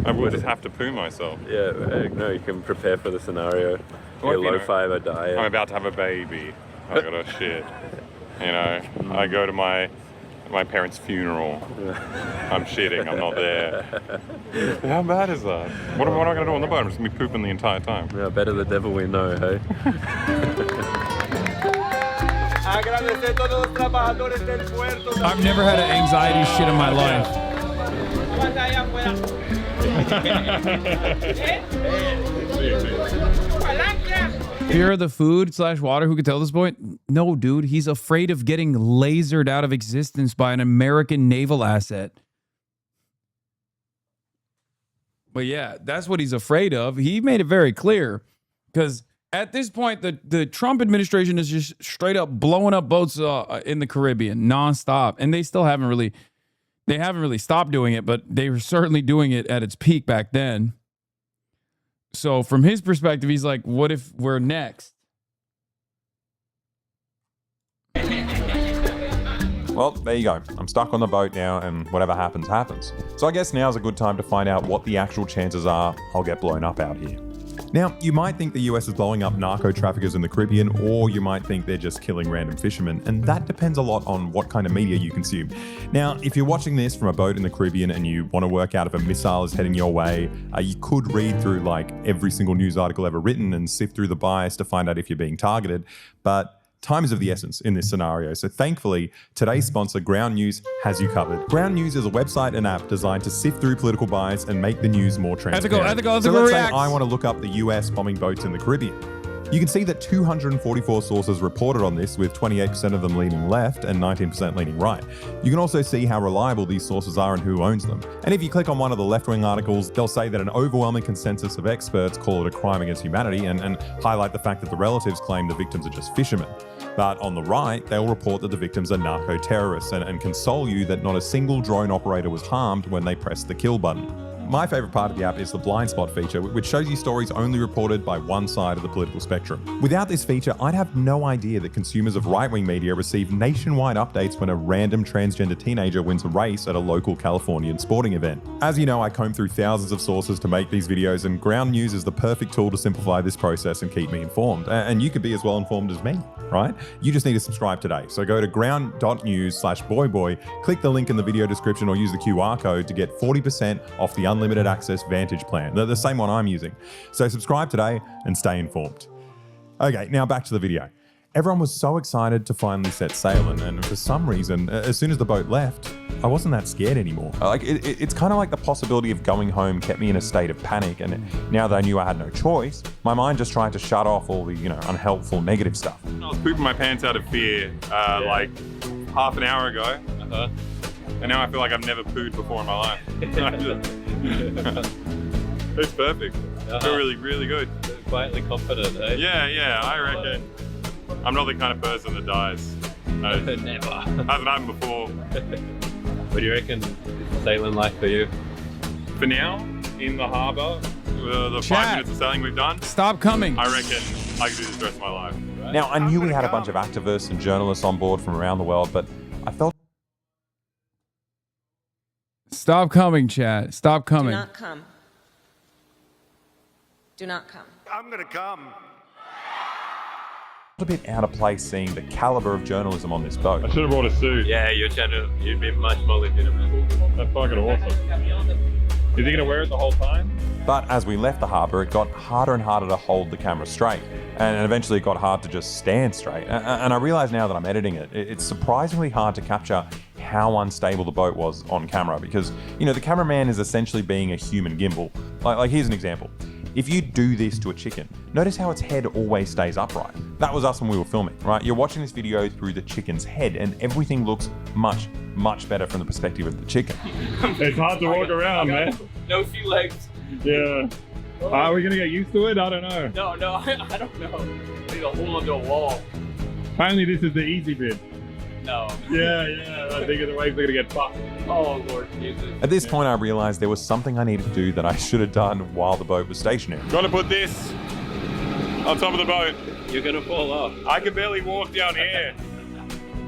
I would just have to poo myself. Yeah, no, you can prepare for the scenario. Your low-fiber diet. I'm about to have a baby. I gotta shit. You know, I go to my parents' funeral. I'm shitting, I'm not there. How bad is that? What am I going to do on the boat? I'm just going to be pooping the entire time. Yeah, better the devil we know, hey? I've never had an anxiety shit in my life. Fear of the food / water. Who could tell this boy? No, dude. He's afraid of getting lasered out of existence by an American naval asset. But yeah, that's what he's afraid of. He made it very clear. Because at this point, the Trump administration is just straight up blowing up boats in the Caribbean nonstop. And they still haven't really stopped doing it, but they were certainly doing it at its peak back then. So from his perspective, he's like, what if we're next? Well, there you go. I'm stuck on the boat now, and whatever happens, happens. So I guess now's a good time to find out what the actual chances are I'll get blown up out here. Now, you might think the US is blowing up narco traffickers in the Caribbean, or you might think they're just killing random fishermen, and that depends a lot on what kind of media you consume. Now, if you're watching this from a boat in the Caribbean and you want to work out if a missile is heading your way, you could read through like every single news article ever written and sift through the bias to find out if you're being targeted, but time is of the essence in this scenario. So thankfully, today's sponsor, Ground News, has you covered. Ground News is a website and app designed to sift through political bias and make the news more transparent. Ethical so let's say reacts. I want to look up the US bombing boats in the Caribbean. You can see that 244 sources reported on this, with 28% of them leaning left and 19% leaning right. You can also see how reliable these sources are and who owns them. And if you click on one of the left-wing articles, they'll say that an overwhelming consensus of experts call it a crime against humanity and highlight the fact that the relatives claim the victims are just fishermen. But on the right, they'll report that the victims are narco-terrorists and console you that not a single drone operator was harmed when they pressed the kill button. My favorite part of the app is the blind spot feature, which shows you stories only reported by one side of the political spectrum. Without this feature, I'd have no idea that consumers of right-wing media receive nationwide updates when a random transgender teenager wins a race at a local Californian sporting event. As you know, I comb through thousands of sources to make these videos, and Ground News is the perfect tool to simplify this process and keep me informed. And you could be as well informed as me, right? You just need to subscribe today. So go to ground.news/boyboy, click the link in the video description, or use the QR code to get 40% off the unlimited access Vantage plan, the same one I'm using. So subscribe today and stay informed. Okay, now back to the video. Everyone was so excited to finally set sail, and for some reason, as soon as the boat left, I wasn't that scared anymore. Like it's kind of like the possibility of going home kept me in a state of panic, and now that I knew I had no choice, my mind just tried to shut off all the unhelpful negative stuff. I was pooping my pants out of fear like half an hour ago, and now I feel like I've never pooed before in my life. It's perfect. I feel really, really good. Quietly confident, eh? Yeah, I reckon. I'm not the kind of person that dies. Never. Hasn't happened before. What do you reckon is sailing like for you? For now, in the harbour, the 5 minutes of sailing we've done, stop coming. I reckon I could do this the rest of my life. Now, I knew we had a bunch of activists and journalists on board from around the world, but I felt... Stop coming, chat. Stop coming. Do not come. Do not come. I'm gonna come. a bit out of place seeing the caliber of journalism on this boat. I should have brought a suit. Yeah, your channel, you'd be much more legitimate. That's fucking awesome. Is he gonna wear it the whole time? But as we left the harbour, it got harder and harder to hold the camera straight. And eventually it got hard to just stand straight. And I realise now that I'm editing it, it's surprisingly hard to capture how unstable the boat was on camera because, you know, the cameraman is essentially being a human gimbal. Like here's an example. If you do this to a chicken, notice how its head always stays upright. That was us when we were filming, right? You're watching this video through the chicken's head and everything looks much, much better from the perspective of the chicken. It's hard to walk around, man. No few legs. Yeah. Are we gonna get used to it? I don't know. No, I don't know. I need to hold onto a wall. Apparently this is the easy bit. No. Yeah. I think the waves are gonna get fucked. Oh Lord Jesus. At this point, I realized there was something I needed to do that I should have done while the boat was stationary. Gotta put this on top of the boat. You're gonna fall off. I can barely walk down here.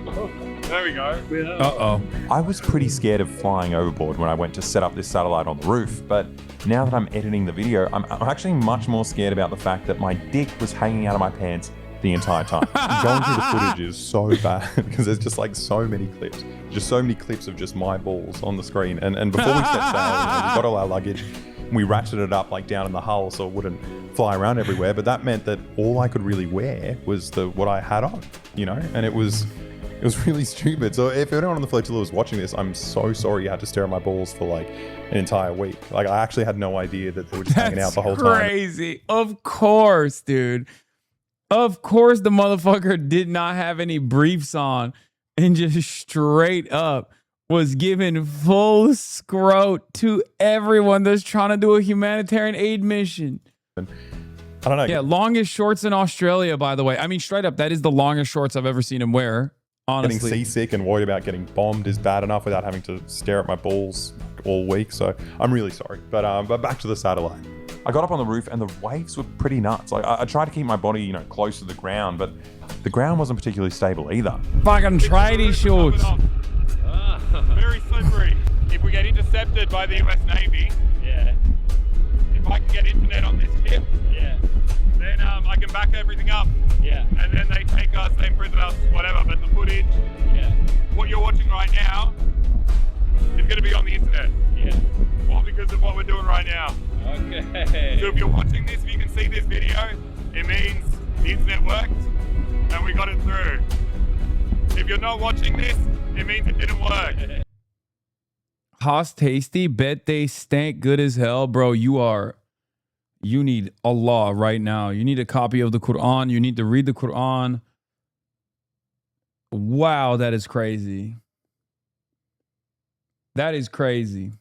There we go. Uh-oh. I was pretty scared of flying overboard when I went to set up this satellite on the roof, but now that I'm editing the video, I'm actually much more scared about the fact that my dick was hanging out of my pants the entire time. Going through the footage is so bad because there's just like so many clips. Just so many clips of just my balls on the screen. And before we set sail, we got all our luggage. We ratcheted it up like down in the hull so it wouldn't fly around everywhere. But that meant that all I could really wear was what I had on, you know? And it was really stupid. So if anyone on the flotilla was watching this, I'm so sorry you had to stare at my balls for like an entire week. Like I actually had no idea that they were just hanging out the whole time. Crazy. Of course, dude. Of course the motherfucker did not have any briefs on and just straight up was giving full scrot to everyone that's trying to do a humanitarian aid mission. I don't know. Yeah, longest shorts in Australia, by the way. I mean, straight up, that is the longest shorts I've ever seen him wear. Honestly. Getting seasick and worried about getting bombed is bad enough without having to stare at my balls all week. So I'm really sorry. But back to the satellite. I got up on the roof and the waves were pretty nuts. Like I tried to keep my body, close to the ground, but the ground wasn't particularly stable either. Fucking try these shorts. Very slippery. If we get intercepted by the US Navy, if I can get internet on this ship, then I can back everything up. And then they take us, they imprison us, whatever. But the footage, what you're watching right now, is going to be on the internet. All because of what we're doing right now. Okay. So if you're watching this, if you can see this video, it means the internet worked and we got it through. If you're not watching this, it means it didn't work. Haas tasty, bet they stank good as hell. Bro, you need Allah right now. You need a copy of the Quran. You need to read the Quran. Wow, that is crazy. That is crazy.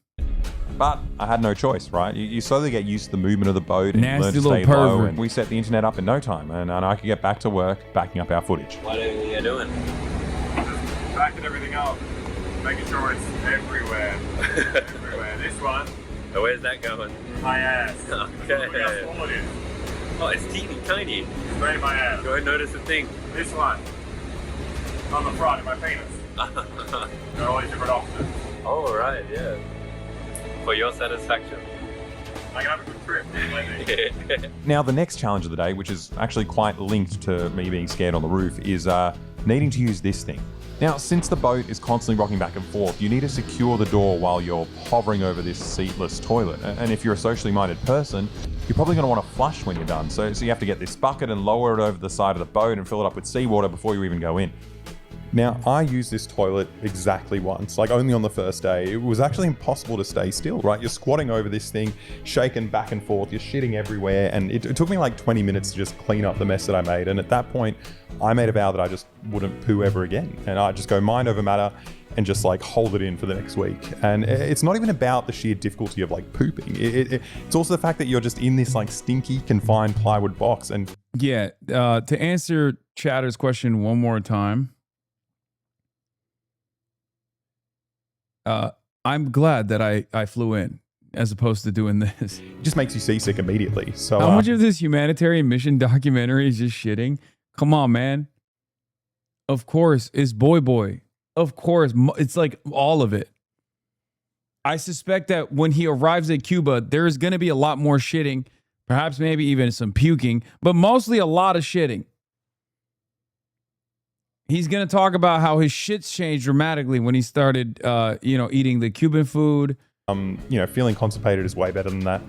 But I had no choice, right? You slowly get used to the movement of the boat and Nasty learn to little stay low. pervert. And we set the internet up in no time, and I could get back to work backing up our footage. What are you doing? Just backing everything up, making sure it's everywhere. Everywhere. This one. So where's that going? My ass. Okay. Look how small it is. Oh, it's teeny tiny. Straight in my ass. Go and notice the thing. This one. On the front, in my penis. There are all these different options. Oh, right, yeah. For your satisfaction. I can have a good trip. Now, the next challenge of the day, which is actually quite linked to me being scared on the roof, is needing to use this thing. Now, since the boat is constantly rocking back and forth, you need to secure the door while you're hovering over this seatless toilet. And if you're a socially minded person, you're probably going to want to flush when you're done. So you have to get this bucket and lower it over the side of the boat and fill it up with seawater before you even go in. Now, I used this toilet exactly once, like only on the first day. It was actually impossible to stay still, right? You're squatting over this thing, shaking back and forth, you're shitting everywhere. And it took me like 20 minutes to just clean up the mess that I made. And at that point, I made a vow that I just wouldn't poo ever again. And I just go mind over matter and just like hold it in for the next week. And it's not even about the sheer difficulty of like pooping. It's also the fact that you're just in this like stinky, confined plywood box. And yeah, to answer Chatter's question one more time, I'm glad that I flew in as opposed to doing this. It just makes you seasick immediately. So how much of this humanitarian mission documentary is just shitting? Come on, man. Of course, it's boy. Of course, it's like all of it. I suspect that when he arrives at Cuba, there's going to be a lot more shitting, perhaps maybe even some puking, but mostly a lot of shitting. He's going to talk about how his shit's changed dramatically when he started, eating the Cuban food. Feeling constipated is way better than that.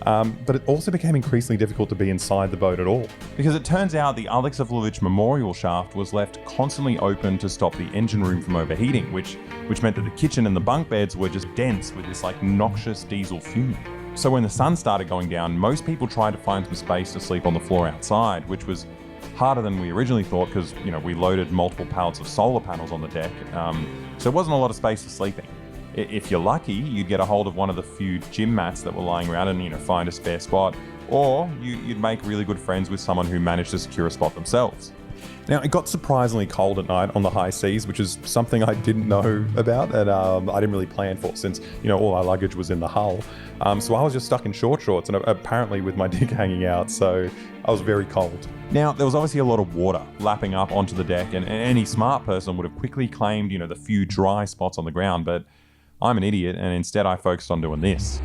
But it also became increasingly difficult to be inside the boat at all. Because it turns out the Alexeyevich Memorial shaft was left constantly open to stop the engine room from overheating, which meant that the kitchen and the bunk beds were just dense with this like noxious diesel fume. So when the sun started going down, most people tried to find some space to sleep on the floor outside, which was harder than we originally thought because, we loaded multiple pallets of solar panels on the deck. So there wasn't a lot of space for sleeping. If you're lucky, you'd get a hold of one of the few gym mats that were lying around and, find a spare spot. Or you'd make really good friends with someone who managed to secure a spot themselves. Now, it got surprisingly cold at night on the high seas, which is something I didn't know about and I didn't really plan for since, all our luggage was in the hull. So I was just stuck in short shorts and apparently with my dick hanging out, so I was very cold. Now, there was obviously a lot of water lapping up onto the deck and any smart person would have quickly claimed, the few dry spots on the ground, but I'm an idiot and instead I focused on doing this.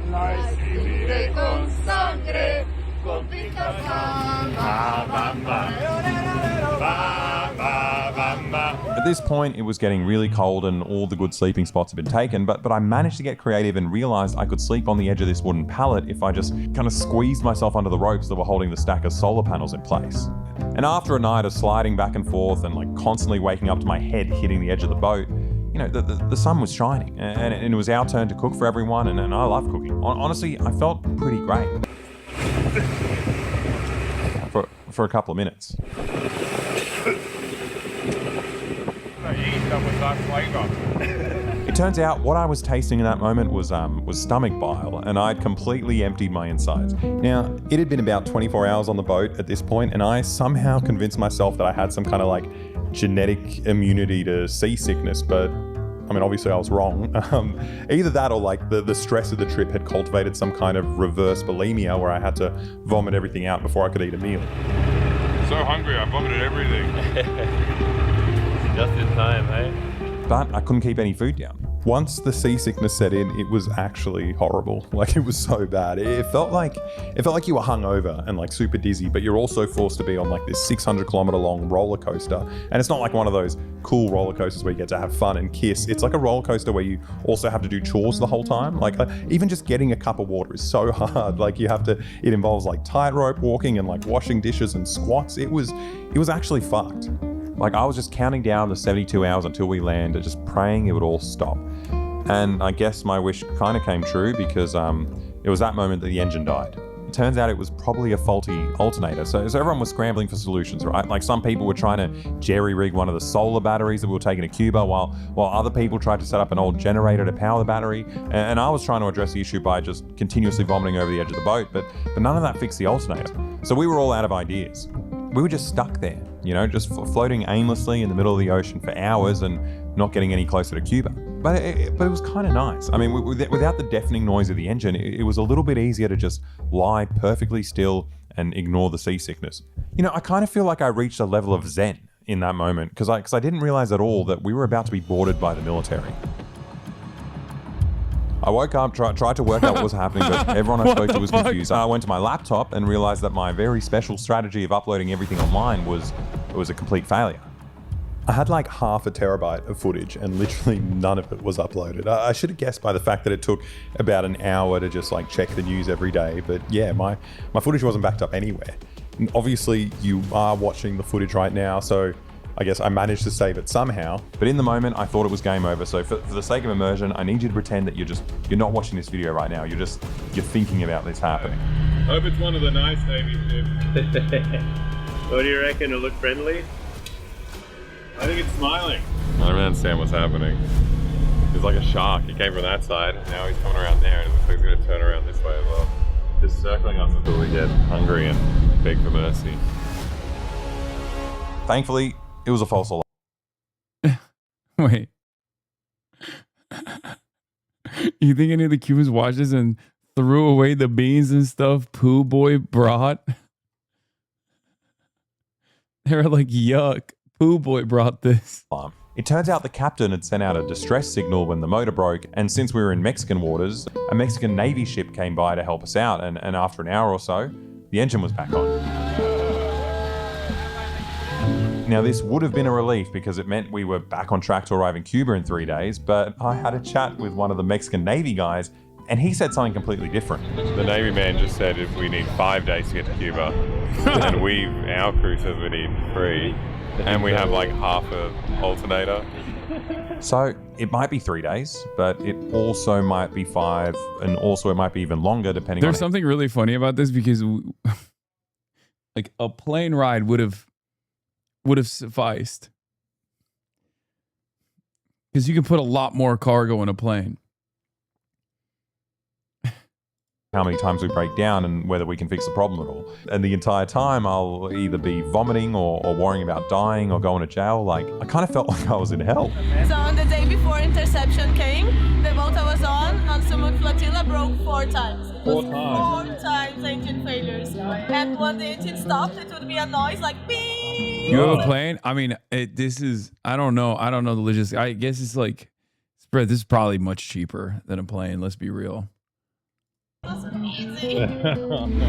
At this point, it was getting really cold and all the good sleeping spots had been taken, but I managed to get creative and realized I could sleep on the edge of this wooden pallet if I just kind of squeezed myself under the ropes that were holding the stack of solar panels in place. And after a night of sliding back and forth and constantly waking up to my head hitting the edge of the boat, the sun was shining and it was our turn to cook for everyone and I love cooking. Honestly, I felt pretty great. For a couple of minutes. It turns out what I was tasting in that moment was stomach bile, and I'd completely emptied my insides. Now, it had been about 24 hours on the boat at this point, and I somehow convinced myself that I had some kind of genetic immunity to seasickness, but obviously I was wrong. Either that or the stress of the trip had cultivated some kind of reverse bulimia where I had to vomit everything out before I could eat a meal. So hungry, I vomited everything. Just in time, hey? But I couldn't keep any food down. Once the seasickness set in, it was actually horrible. It was so bad. It felt like you were hungover and super dizzy, but you're also forced to be on this 600-kilometer long roller coaster. And it's not like one of those cool roller coasters where you get to have fun and kiss. It's like a roller coaster where you also have to do chores the whole time. Even just getting a cup of water is so hard. It involves tightrope walking and washing dishes and squats. It was actually fucked. I was just counting down the 72 hours until we landed, just praying it would all stop. And I guess my wish kind of came true because it was that moment that the engine died. It turns out it was probably a faulty alternator. So everyone was scrambling for solutions, right? Some people were trying to jerry-rig one of the solar batteries that we were taking to Cuba, while other people tried to set up an old generator to power the battery. And I was trying to address the issue by just continuously vomiting over the edge of the boat, but none of that fixed the alternator. So we were all out of ideas. We were just stuck there, just floating aimlessly in the middle of the ocean for hours and not getting any closer to Cuba. But it was kind of nice. Without the deafening noise of the engine, it was a little bit easier to just lie perfectly still and ignore the seasickness. I kind of feel like I reached a level of zen in that moment because I didn't realize at all that we were about to be boarded by the military. I woke up, tried to work out what was happening, but everyone I spoke to was confused. I went to my laptop and realized that my very special strategy of uploading everything online was a complete failure. I had half a terabyte of footage and literally none of it was uploaded. I should have guessed by the fact that it took about an hour to just check the news every day, but yeah, my footage wasn't backed up anywhere. And obviously you are watching the footage right now, so I guess I managed to save it somehow, but in the moment I thought it was game over. So for the sake of immersion, I need you to pretend that you're not watching this video right now. You're thinking about this happening. Hope it's one of the nice Navy ships. What do you reckon? It'll look friendly? I think it's smiling. I don't understand what's happening. It's like a shark. He came from that side, and now he's coming around there, and it looks like he's going to turn around this way as well. Just circling us until we get hungry and beg for mercy. Thankfully, it was a false alarm. Wait. You think any of the Cubans watched this and threw away the beans and stuff Pooh Boy brought? They were like, yuck, Pooh Boy brought this. It turns out the captain had sent out a distress signal when the motor broke, and since we were in Mexican waters, a Mexican Navy ship came by to help us out, and after an hour or so, the engine was back on. Now, this would have been a relief because it meant we were back on track to arrive in Cuba in 3 days, but I had a chat with one of the Mexican Navy guys, and he said something completely different. The Navy man just said if we need 5 days to get to Cuba, and our crew says we need 3, and we have half a alternator. So it might be 3 days, but it also might be 5, and also it might be even longer depending on... There's something really funny about this because a plane ride would have sufficed. Because you can put a lot more cargo in a plane. how many times we break down and whether we can fix the problem at all. And the entire time I'll either be vomiting or worrying about dying or going to jail. Like, I kind of felt like I was in hell. So on the day before interception came, the boat I was on Sumut Flotilla broke 4 times. It was 4 times engine failures. And when the engine stopped, it would be a noise like beep. You have a plane? I mean, this is, I don't know the logistics. I guess it's like, this is probably much cheaper than a plane, let's be real. Easy.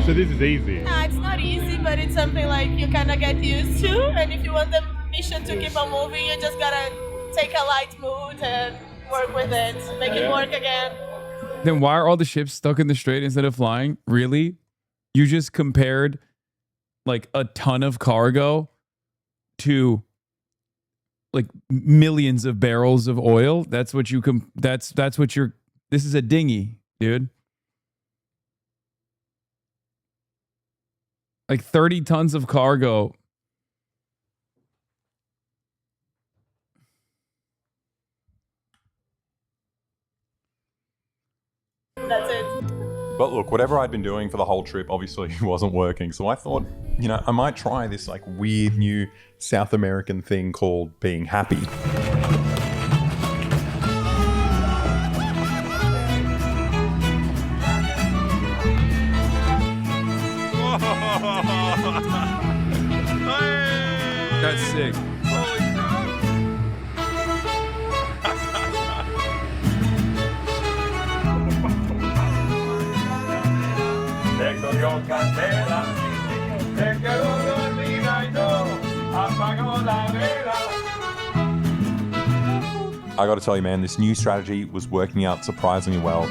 So this is easy. Nah, it's not easy, but it's something like you kind of get used to. And if you want the mission to keep on moving, you just gotta take a light mood and work with it, make it work again. Then why are all the ships stuck in the strait instead of flying? Really? You just compared like a ton of cargo to like millions of barrels of oil. That's what you that's what you're. This is a dinghy, dude. Like 30 tons of cargo. That's it. But look, whatever I'd been doing for the whole trip obviously wasn't working. So I thought, you know, I might try this like weird new South American thing called being happy. That's sick. I got to tell you, man, this new strategy was working out surprisingly well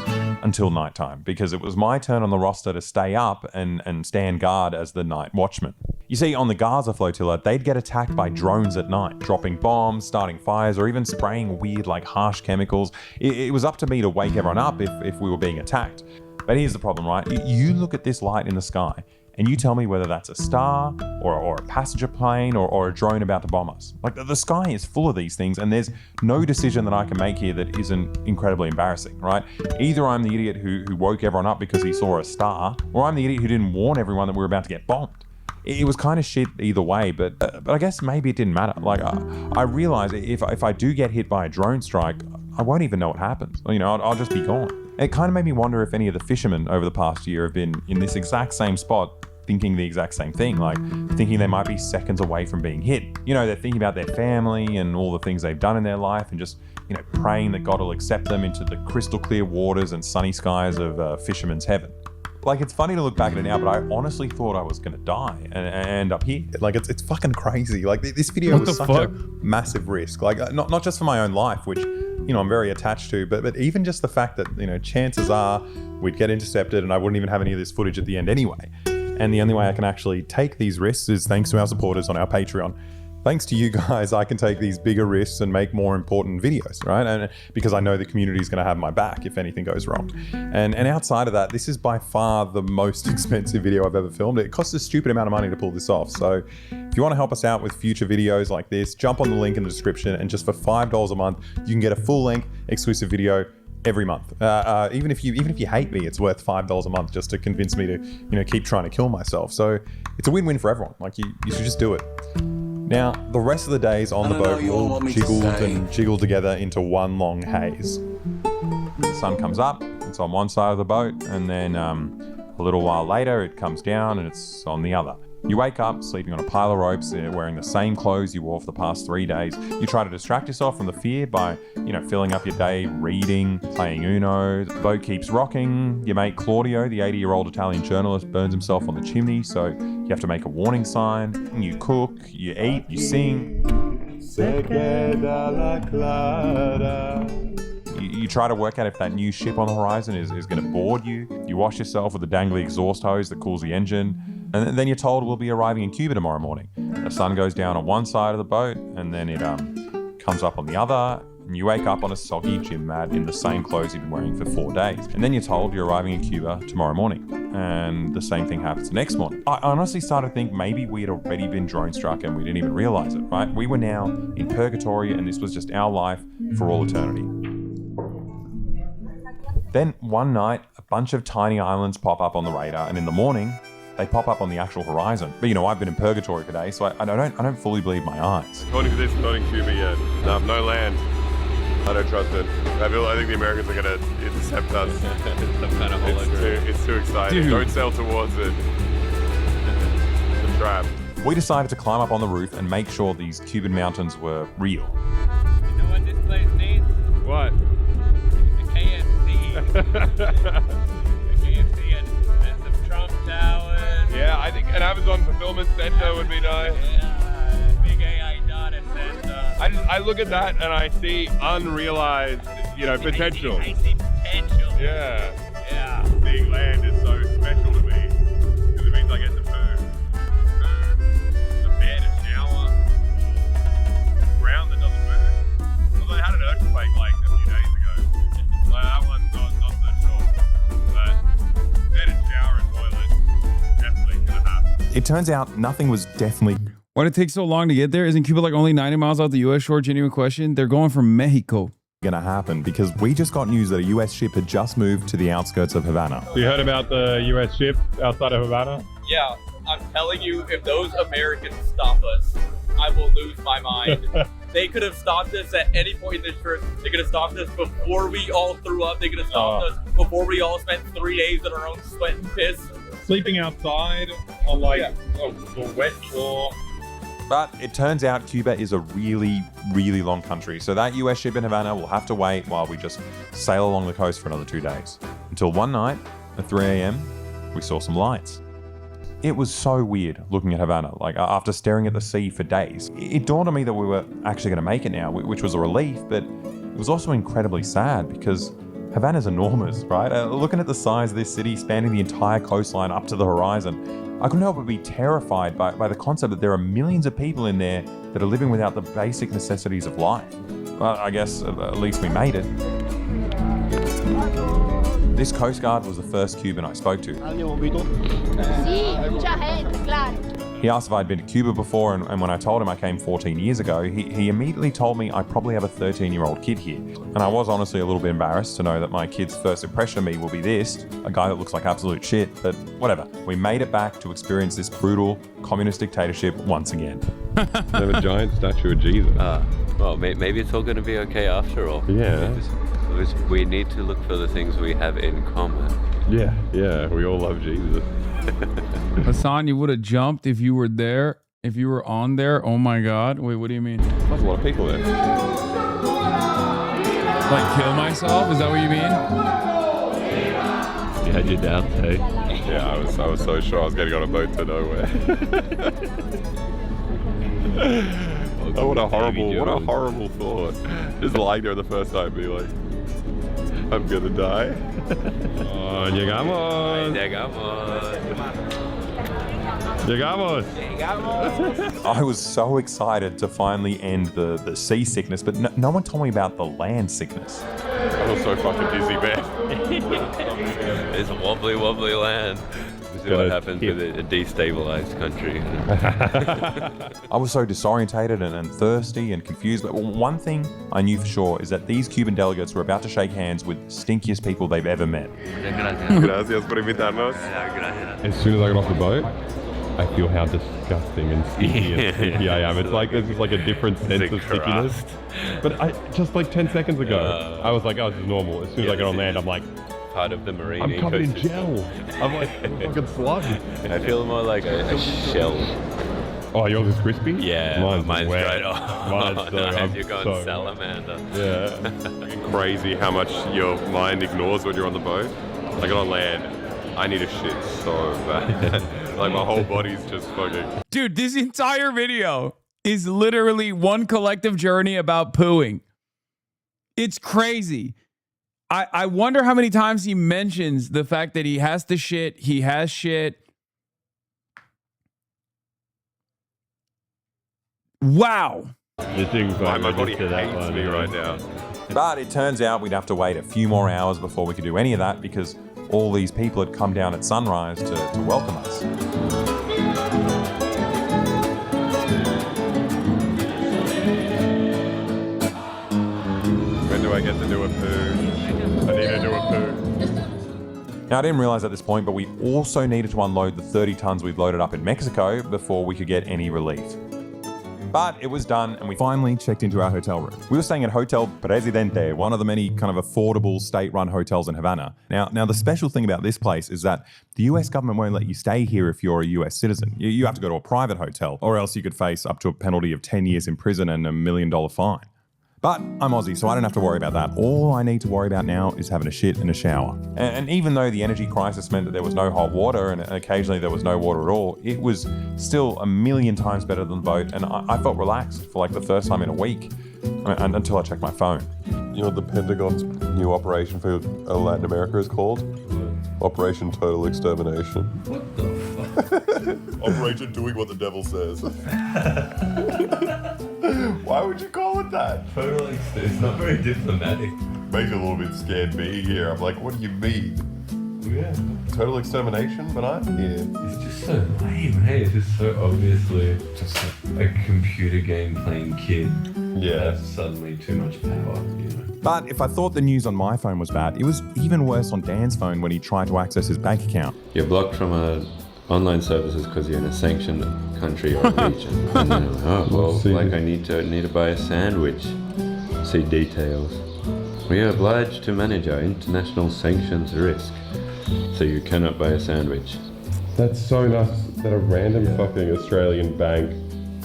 until nighttime, because it was my turn on the roster to stay up and stand guard as the night watchman. You see, on the Gaza flotilla, they'd get attacked by drones at night, dropping bombs, starting fires, or even spraying weird, like, harsh chemicals. It was up to me to wake everyone up if we were being attacked. But here's the problem, right? You look at this light in the sky, and you tell me whether that's a star or a passenger plane or a drone about to bomb us. Like, the sky is full of these things, and there's no decision that I can make here that isn't incredibly embarrassing, right? Either I'm the idiot who woke everyone up because he saw a star, or I'm the idiot who didn't warn everyone that we were about to get bombed. It was kind of shit either way, but I guess maybe it didn't matter. Like, I realize if I do get hit by a drone strike, I won't even know what happens. You know, I'll just be gone. It kind of made me wonder if any of the fishermen over the past year have been in this exact same spot, thinking the exact same thing, like thinking they might be seconds away from being hit. You know, they're thinking about their family and all the things they've done in their life and just, you know, praying that God will accept them into the crystal clear waters and sunny skies of fisherman's heaven. Like, it's funny to look back at it now, but I honestly thought I was going to die and end up here. Like, it's fucking crazy. Like, this video was such a massive risk. Like, not just for my own life, which, you know, I'm very attached to, but even just the fact that, you know, chances are we'd get intercepted and I wouldn't even have any of this footage at the end anyway. And the only way I can actually take these risks is thanks to our supporters on our Patreon. Thanks to you guys, I can take these bigger risks and make more important videos, right? And because I know the community is going to have my back if anything goes wrong. And outside of that, this is by far the most expensive video I've ever filmed. It costs a stupid amount of money to pull this off. So if you want to help us out with future videos like this, jump on the link in the description, and just for $5 a month, you can get a full-length exclusive video every month. Even if you hate me, it's worth $5 a month just to convince me to, you know, keep trying to kill myself. So it's a win-win for everyone. Like, you should just do it. Now, the rest of the days on the boat all jiggled together into one long haze. The sun comes up, it's on one side of the boat, and then a little while later it comes down and it's on the other. You wake up sleeping on a pile of ropes, wearing the same clothes you wore for the past 3 days. You try to distract yourself from the fear by, you know, filling up your day reading, playing Uno. The boat keeps rocking. Your mate Claudio, the 80-year-old Italian journalist, burns himself on the chimney, so you have to make a warning sign. You cook, you eat, you sing. You try to work out if that new ship on the horizon is going to board you. You wash yourself with the dangly exhaust hose that cools the engine. And then you're told we'll be arriving in Cuba tomorrow morning. The sun goes down on one side of the boat, and then it comes up on the other, and you wake up on a soggy gym mat in the same clothes you've been wearing for 4 days. And then you're told you're arriving in Cuba tomorrow morning, and the same thing happens the next morning. I honestly started to think maybe we had already been drone struck and we didn't even realize it, right? We were now in purgatory, and this was just our life for all eternity. Then one night, a bunch of tiny islands pop up on the radar, and in the morning, they pop up on the actual horizon. But I've been in purgatory today, so I don't fully believe my eyes. According to this, not in Cuba yet. No land. I don't trust it. I think the Americans are going to intercept us. Some kind of hologram. It's too exciting. Dude. Don't sail towards it. It's a trap. We decided to climb up on the roof and make sure these Cuban mountains were real. You know what this place needs? What? The KFC. The KFC and some Trump towers. Yeah, I think an Amazon fulfillment center would be nice. Yeah, big AI data center. I look at that and I see unrealized, potential. I see potential. Yeah. Yeah. Seeing land is so special to me because it means I get to poo. A bed, a shower, ground that doesn't move. Although I had an earthquake like a few days ago. That one's not so sure. But bed and shower and toilet, definitely gonna happen. It turns out nothing was definitely... Why did it take so long to get there? Isn't Cuba like only 90 miles out the U.S. shore? Genuine question. They're going from Mexico. Gonna happen because we just got news that a US ship had just moved to the outskirts of Havana. You heard about the US ship outside of Havana? Yeah, I'm telling you, if those Americans stop us, I will lose my mind. They could have stopped us at any point in this trip. They could have stopped us before we all threw up. They could have stopped us before we all spent 3 days in our own sweat and piss. Sleeping outside on a wet floor. But it turns out Cuba is a really, really long country. So that US ship in Havana will have to wait while we just sail along the coast for another 2 days. Until one night at 3 a.m., we saw some lights. It was so weird looking at Havana, after staring at the sea for days. It dawned on me that we were actually gonna make it now, which was a relief, but it was also incredibly sad because Havana's enormous, right? Looking at the size of this city spanning the entire coastline up to the horizon, I couldn't help but be terrified by the concept that there are millions of people in there that are living without the basic necessities of life. Well, I guess at least we made it. This Coast Guard was the first Cuban I spoke to. Sí, mucha gente, claro. He asked if I'd been to Cuba before, and when I told him I came 14 years ago, he immediately told me I probably have a 13-year-old kid here. And I was honestly a little bit embarrassed to know that my kid's first impression of me will be this, a guy that looks like absolute shit, but whatever. We made it back to experience this brutal communist dictatorship once again. They have a giant statue of Jesus. Well, maybe it's all going to be okay after all. Yeah. We need to look for the things we have in common. Yeah, we all love Jesus. Hasan, you would have jumped if you were there, if you were on there. Oh my God. Wait, what do you mean? There's a lot of people there. Like kill myself? Is that what you mean? You had your doubts, hey? Yeah, I was so sure I was getting on a boat to nowhere. Oh, what a horrible thought. Just lying there the first time, be like, I'm gonna die. Oh, llegamos. I was so excited to finally end the seasickness, but no one told me about the land sickness. I was so fucking dizzy, man. It's a wobbly land. This is what happens with a destabilized country. I was so disorientated and thirsty and confused, but one thing I knew for sure is that these Cuban delegates were about to shake hands with the stinkiest people they've ever met. Gracias por invitarnos. As soon as I got off the boat, I feel how disgusting and stinky and sticky I am. It's like there's just like a different sense of stickiness. But just like 10 seconds ago, I was like, oh, this is normal. As soon as I get on land, I'm like, part of the marine I'm covered in ecosystem. gel. I'm like a fucking slug. I feel more like a shell. Oh, yours is crispy? Yeah, mine's wet. dried off. Mine's Nice, you're going salamander. Yeah. Crazy how much your mind ignores when you're on the boat. Like on land, I need a shit so bad. Like my whole body's just fucking... Dude, this entire video is literally one collective journey about pooing. It's crazy. I wonder how many times he mentions the fact that he has to shit, he has shit. Wow. This thing's like my body hates me right now. But it turns out we'd have to wait a few more hours before we could do any of that because all these people had come down at sunrise to welcome us. When do do I get to do a poo? I need to do a poo. Now, I didn't realize at this point, but we also needed to unload the 30 tons we'd loaded up in Mexico before we could get any relief. But it was done, and we finally checked into our hotel room. We were staying at Hotel Presidente, one of the many kind of affordable state-run hotels in Havana. Now, the special thing about this place is that the US government won't let you stay here if you're a US citizen. You have to go to a private hotel, or else you could face up to a penalty of 10 years in prison and $1 million fine. But I'm Aussie, so I don't have to worry about that. All I need to worry about now is having a shit and a shower. And even though the energy crisis meant that there was no hot water and occasionally there was no water at all, it was still 1,000,000 times better than the boat, and I felt relaxed for like the first time in a week, until I checked my phone. You know what the Pentagon's new operation for Latin America is called? Operation Total Extermination. What the fuck? Operation Doing What the Devil Says. Why would you call it that? It's not very diplomatic. Makes it a little bit scared being here. I'm like, what do you mean? Yeah. Total extermination, but I'm here. It's just so lame, hey? It's just so obviously just a computer game playing kid. Yeah. Has suddenly too much power, you know? But if I thought the news on my phone was bad, it was even worse on Dan's phone when he tried to access his bank account. You're blocked from online services because you're in a sanctioned country or region. And then, I need to buy a sandwich. See details. We are obliged to manage our international sanctions risk, so you cannot buy a sandwich. That's so nuts that a random fucking Australian bank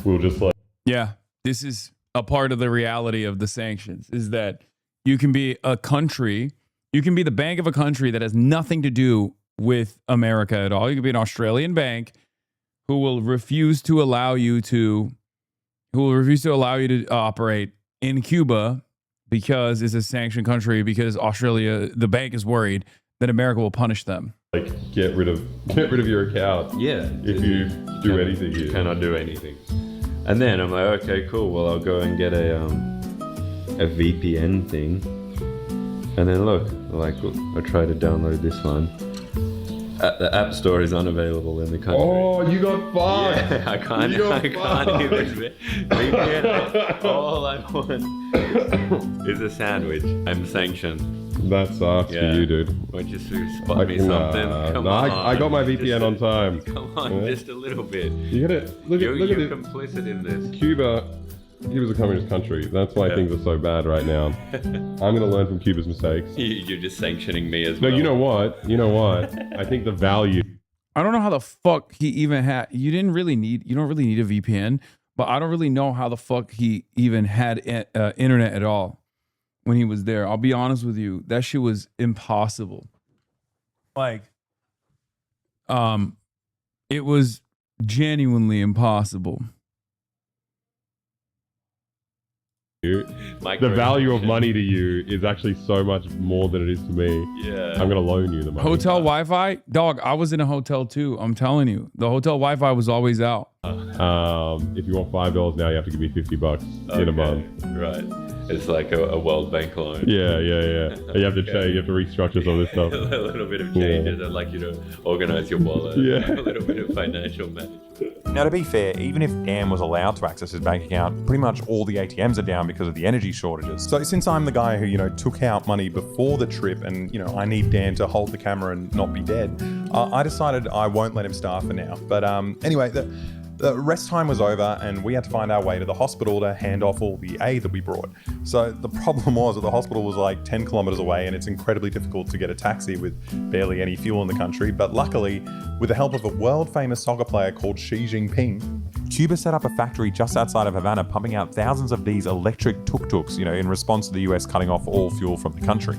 will just like... Yeah, this is a part of the reality of the sanctions, is that you can be a country, you can be the bank of a country that has nothing to do with America at all. You could be an Australian bank who will refuse to allow you to operate in Cuba because it's a sanctioned country, because Australia, the bank is worried that America will punish them. Like get rid of your account. Yeah. If you do anything. You cannot do anything. And then I'm like, okay, cool. Well, I'll go and get a VPN thing. And then look, I try to download this one. The App Store is unavailable in the country. Oh, you got fucked. Yeah, I can't even VPN. All I want is a sandwich. I'm sanctioned. That sucks for you, dude. Why don't you spot me something? Come on. I got my VPN on time. Come on, just a little bit. You gotta look at You're it. complicit in this. Cuba's a communist country. That's why things are so bad right now. I'm gonna learn from Cuba's mistakes. You're just sanctioning me as well. No, you know what? I think the value. I don't know how the fuck he even had. You don't really need a VPN, but I don't really know how the fuck he even had internet at all when he was there. I'll be honest with you, that shit was impossible. Like, it was genuinely impossible. The value of money to you is actually so much more than it is to me. Yeah. I'm gonna loan you the money. Hotel Wi-Fi? Dog, I was in a hotel too. I'm telling you. The hotel Wi-Fi was always out. If you want $5 now, you have to give me $50 in a month. Right. It's like a World Bank loan. Yeah. You have to change. You have to restructure some of this stuff. A little bit of changes. I'd like you to organize your wallet. Yeah. A little bit of financial management. Now, to be fair, even if Dan was allowed to access his bank account, pretty much all the ATMs are down because of the energy shortages. So since I'm the guy who, took out money before the trip and, I need Dan to hold the camera and not be dead, I decided I won't let him starve for now. But anyway, the rest time was over and we had to find our way to the hospital to hand off all the aid that we brought. So the problem was that the hospital was like 10 kilometers away and it's incredibly difficult to get a taxi with barely any fuel in the country. But luckily, with the help of a world famous soccer player called Xi Jinping, Cuba set up a factory just outside of Havana pumping out thousands of these electric tuk-tuks, in response to the US cutting off all fuel from the country.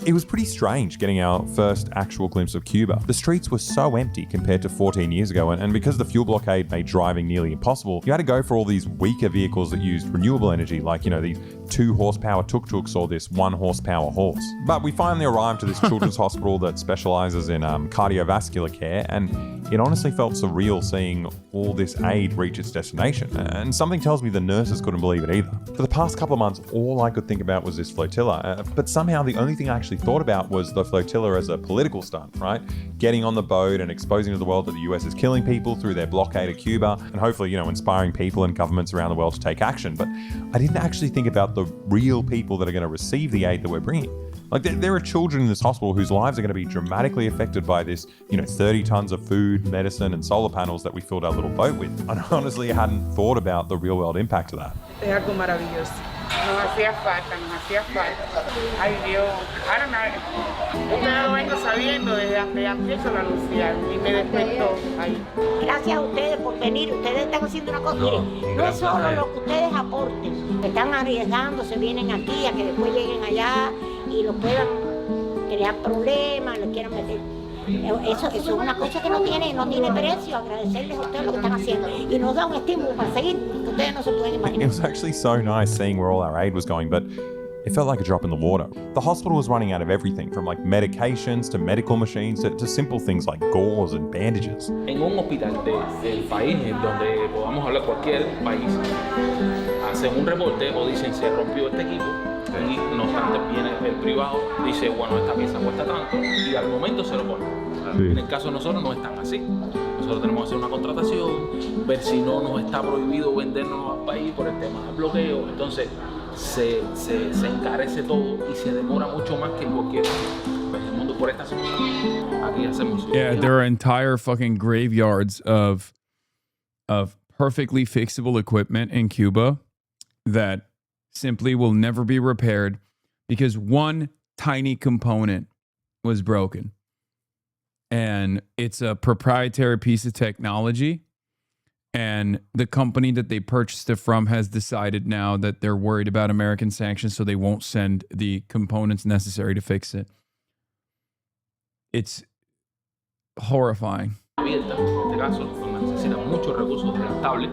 It was pretty strange getting our first actual glimpse of Cuba. The streets were so empty compared to 14 years ago, and because the fuel blockade made driving nearly impossible, you had to go for all these weaker vehicles that used renewable energy, like, these 2 horsepower tuk-tuks or this 1 horsepower horse. But we finally arrived to this children's hospital that specializes in cardiovascular care, and it honestly felt surreal seeing all this aid reach its destination. And something tells me the nurses couldn't believe it either. For the past couple of months, all I could think about was this flotilla, but somehow the only thing I actually thought about was the flotilla as a political stunt, right? Getting on the boat and exposing to the world that the US is killing people through their blockade of Cuba, and hopefully, inspiring people and governments around the world to take action. But I didn't actually think about the real people that are going to receive the aid that we're bringing. Like, there are children in this hospital whose lives are going to be dramatically affected by this, 30 tons of food, medicine, and solar panels that we filled our little boat with. And honestly, I hadn't thought about the real world impact of that. Es algo maravilloso. Nos hacía falta. Ay Dios, ahora yo lo vengo sabiendo desde antes de anunciar y me despertó. Gracias a ustedes por venir. Ustedes están haciendo una cosa. No es solo lo que ustedes aporten. Están arriesgándose, vienen aquí a que después lleguen allá y lo puedan crear problemas, lo quieran meter. Eso es una cosa que no tiene precio. Agradecerles a ustedes lo que están haciendo y nos da un estímulo para seguir. Ustedes no se pueden imaginar. It was actually so nice seeing where all our aid was going, but it felt like a drop in the water. The hospital was running out of everything, from like medications to medical machines to simple things like gauze and bandages. En un hospital del país, en donde podamos hablar cualquier país, hacen un reporte o dicen se rompió este equipo. Y no obstante viene el privado, dice bueno esta pieza cuesta tanto y al momento se lo pone. Sí. En el caso de nosotros no es tan así. Nosotros tenemos que hacer una contratación, ver si no nos está prohibido vendernos al país por el tema del bloqueo. Entonces se encarece todo y se demora mucho más que en cualquier mundo por esta situación. Aquí hacemos. Yeah, there are entire fucking graveyards of perfectly fixable equipment in Cuba that simply will never be repaired because one tiny component was broken. And it's a proprietary piece of technology. And the company that they purchased it from has decided now that they're worried about American sanctions, so they won't send the components necessary to fix it. It's horrifying. Abierta, en este caso, donde necesitan muchos recursos desgastables.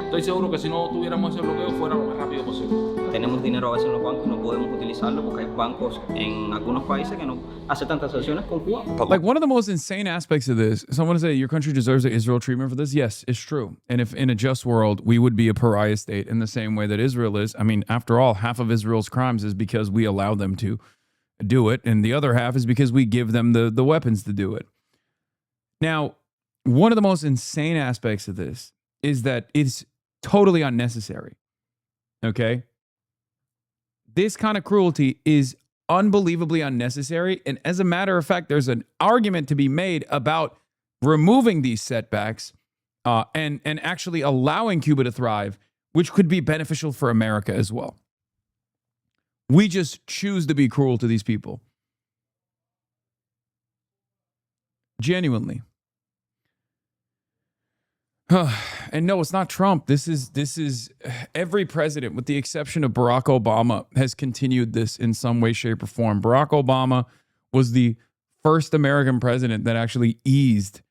Estoy seguro que si no tuviéramos ese bloqueo fuera lo más rápido posible. Tenemos dinero a veces en los bancos y no podemos utilizarlo porque hay bancos en algunos países que no hacen transacciones con Cuba. Like, one of the most insane aspects of this, someone say your country deserves the Israel treatment for this. Yes, it's true. And if in a just world, we would be a pariah state in the same way that Israel is. I mean, after all, half of Israel's crimes is because we allow them to do it. And the other half is because we give them the weapons to do it. Now, one of the most insane aspects of this is that it's totally unnecessary. Okay? This kind of cruelty is unbelievably unnecessary. And as a matter of fact, there's an argument to be made about removing these setbacks and actually allowing Cuba to thrive, which could be beneficial for America as well. We just choose to be cruel to these people. Genuinely. And no, it's not Trump. This is every president, with the exception of Barack Obama, has continued this in some way, shape, or form. Barack Obama was the first American president that actually eased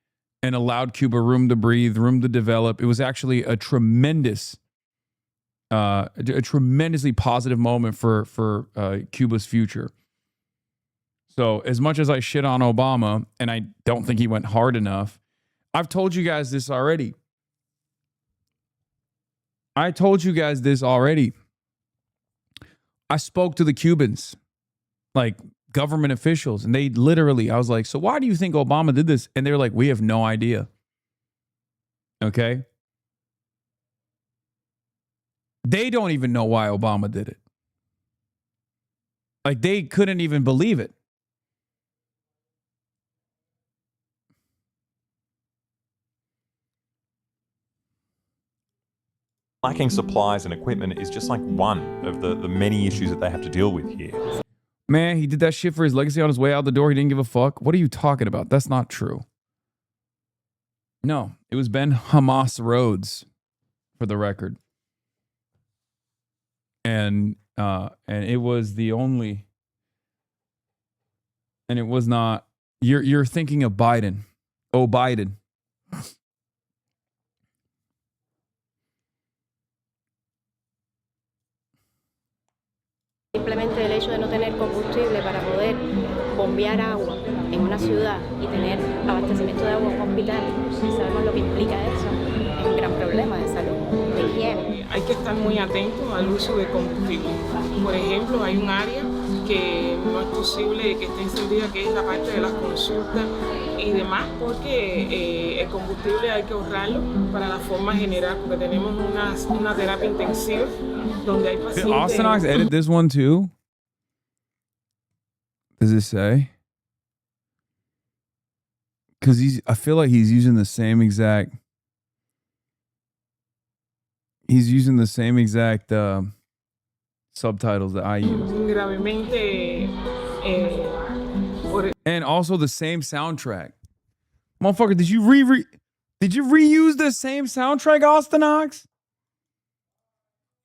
and allowed Cuba room to breathe, room to develop. It was actually a tremendously positive moment for Cuba's future. So as much as I shit on Obama, and I don't think he went hard enough, I've told you guys this already. I spoke to the Cubans, like government officials, and they literally, I was like, so why do you think Obama did this? And they're like, we have no idea. Okay? They don't even know why Obama did it. Like, they couldn't even believe it. Lacking supplies and equipment is just like one of the many issues that they have to deal with here. Man, he did that shit for his legacy on his way out the door. He didn't give a fuck. What are you talking about? That's not true. No, it was Ben Hamas Rhodes, for the record. And it was the only, and it was not, you're thinking of Biden. Oh, Biden. Simplemente el hecho de no tener combustible para poder bombear agua en una ciudad y tener abastecimiento de agua en un hospital, sabemos lo que implica eso, es un gran problema de salud, de higiene. Hay que estar muy atentos al uso de combustible. Por ejemplo, hay un área que no es combustible que está encendida, que es la parte de las consultas y demás, porque el combustible hay que ahorrarlo para la forma general, porque tenemos una terapia intensiva donde hay pacientes. Did Austinox edit this one too? Does it say? Because I feel like he's using the same exact. He's using the same exact subtitles that I use. Gravemente. And also the same soundtrack. Motherfucker, did you reuse the same soundtrack, Austinox?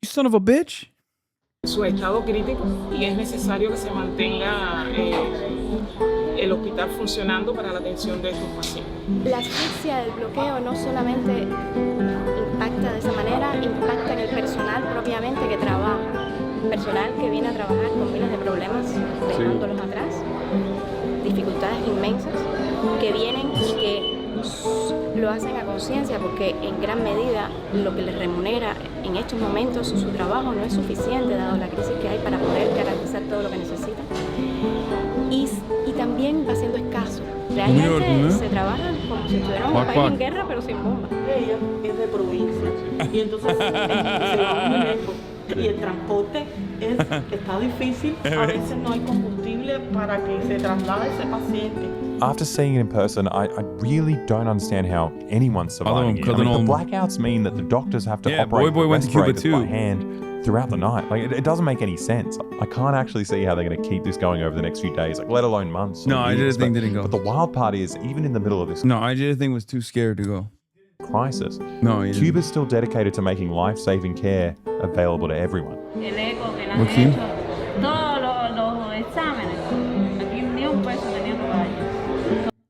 You son of a bitch. Su estado crítico y es necesario que se mantenga el hospital funcionando para la atención de estos pacientes. La asfixia del bloqueo no solamente impacta de esa manera, impacta en el personal propiamente que trabaja. Personal que viene a trabajar con miles de problemas, dejándolos atrás, dificultades inmensas, que vienen y que lo hacen a conciencia porque en gran medida lo que les remunera en estos momentos su trabajo no es suficiente dado la crisis que hay para poder garantizar todo lo que necesitan. Y también va siendo escaso. Realmente se trabaja como si estuviéramos en un país en guerra pero sin bombas. Ella es de provincia y entonces se va muy lejos. Y el transporte está difícil. A veces no hay combustible para que se traslade ese paciente. After seeing it in person, I really don't understand how anyone's surviving it. I mean, the blackouts mean that the doctors have to operate the respirators by hand throughout the night. Like, it doesn't make any sense. I can't actually see how they're going to keep this going over the next few days, like let alone months. No, I didn't think didn't go. But the wild part is, even in the middle of this I didn't think was too scared to go. Crisis, no, Cuba's still dedicated to making life-saving care available to everyone.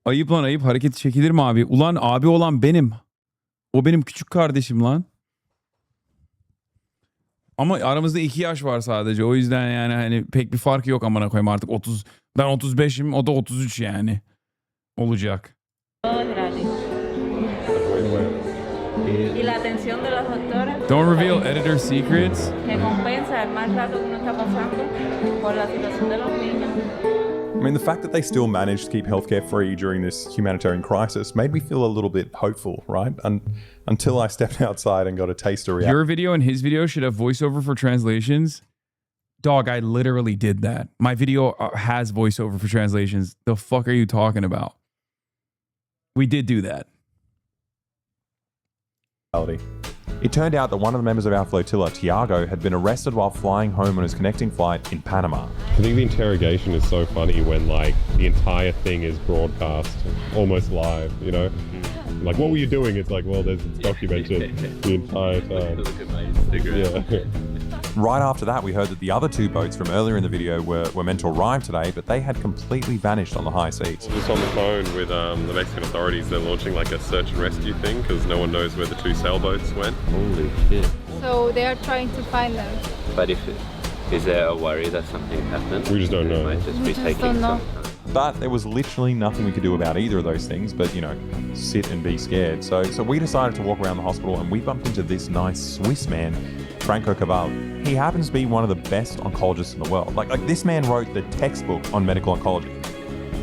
Ayıp lan ayıp, hareket çekilir mi abi? Ulan abi olan benim. O benim küçük kardeşim lan. Ama aramızda 2 yaş var sadece. O yüzden yani hani pek bir farkı yok amına koyayım artık. Ben 35'im, o da 33 yani. Olacak. Y la atención de los doctores. Don't reveal editor secrets. Que compensa el mal rato que uno está pasando por la situación de los niños. I mean, the fact that they still managed to keep healthcare free during this humanitarian crisis made me feel a little bit hopeful, right? Until I stepped outside and got a taste of reality. Your video and his video should have voiceover for translations. Dog, I literally did that. My video has voiceover for translations. The fuck are you talking about? We did do that. It turned out that one of the members of our flotilla, Tiago, had been arrested while flying home on his connecting flight in Panama. I think the interrogation is so funny when like the entire thing is broadcast almost live, you know? Like, what were you doing? It's like, well, it's documented the entire time. Look at my Instagram. Yeah. Right after that, we heard that the other 2 boats from earlier in the video were meant to arrive today, but they had completely vanished on the high seas. Just on the phone with the Mexican authorities, they're launching like a search and rescue thing because no one knows where the 2 sailboats went. Holy shit. So they are trying to find them. But is there a worry that something happened? We just don't know. It might just be taking don't know. But there was literally nothing we could do about either of those things, but, you know, sit and be scared. So we decided to walk around the hospital and we bumped into this nice Swiss man, Franco Cabal. He happens to be one of the best oncologists in the world. Like this man wrote the textbook on medical oncology.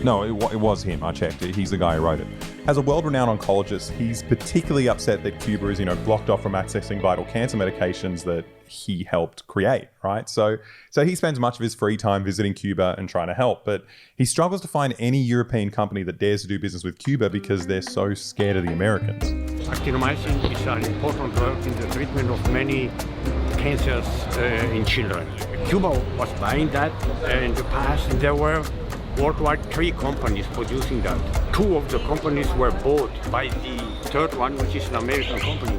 No, it was him. I checked. He's the guy who wrote it. As a world-renowned oncologist, he's particularly upset that Cuba is, you know, blocked off from accessing vital cancer medications that he helped create, right? So he spends much of his free time visiting Cuba and trying to help, but he struggles to find any European company that dares to do business with Cuba because they're so scared of the Americans. Actinomycin is an important drug in the treatment of many cancers in children. Cuba was buying that in the past, and there were worldwide 3 companies producing that. 2 of the companies were bought by the 3rd one, which is an American company.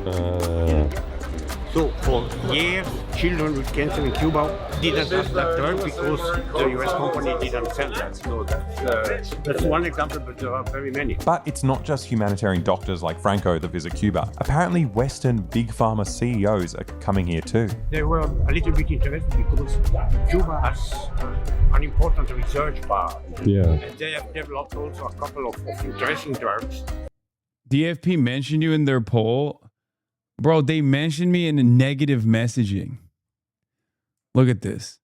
So for years, children with cancer in Cuba didn't have that drug because the US company didn't sell that. So that's one example, but there are very many. But it's not just humanitarian doctors like Franco that visit Cuba. Apparently, Western big pharma CEOs are coming here too. They were a little bit interested because Cuba has an important research part. Yeah. And they have developed also a couple of interesting drugs. DFP mentioned you in their poll. Bro, they mentioned me in a negative messaging. Look at this.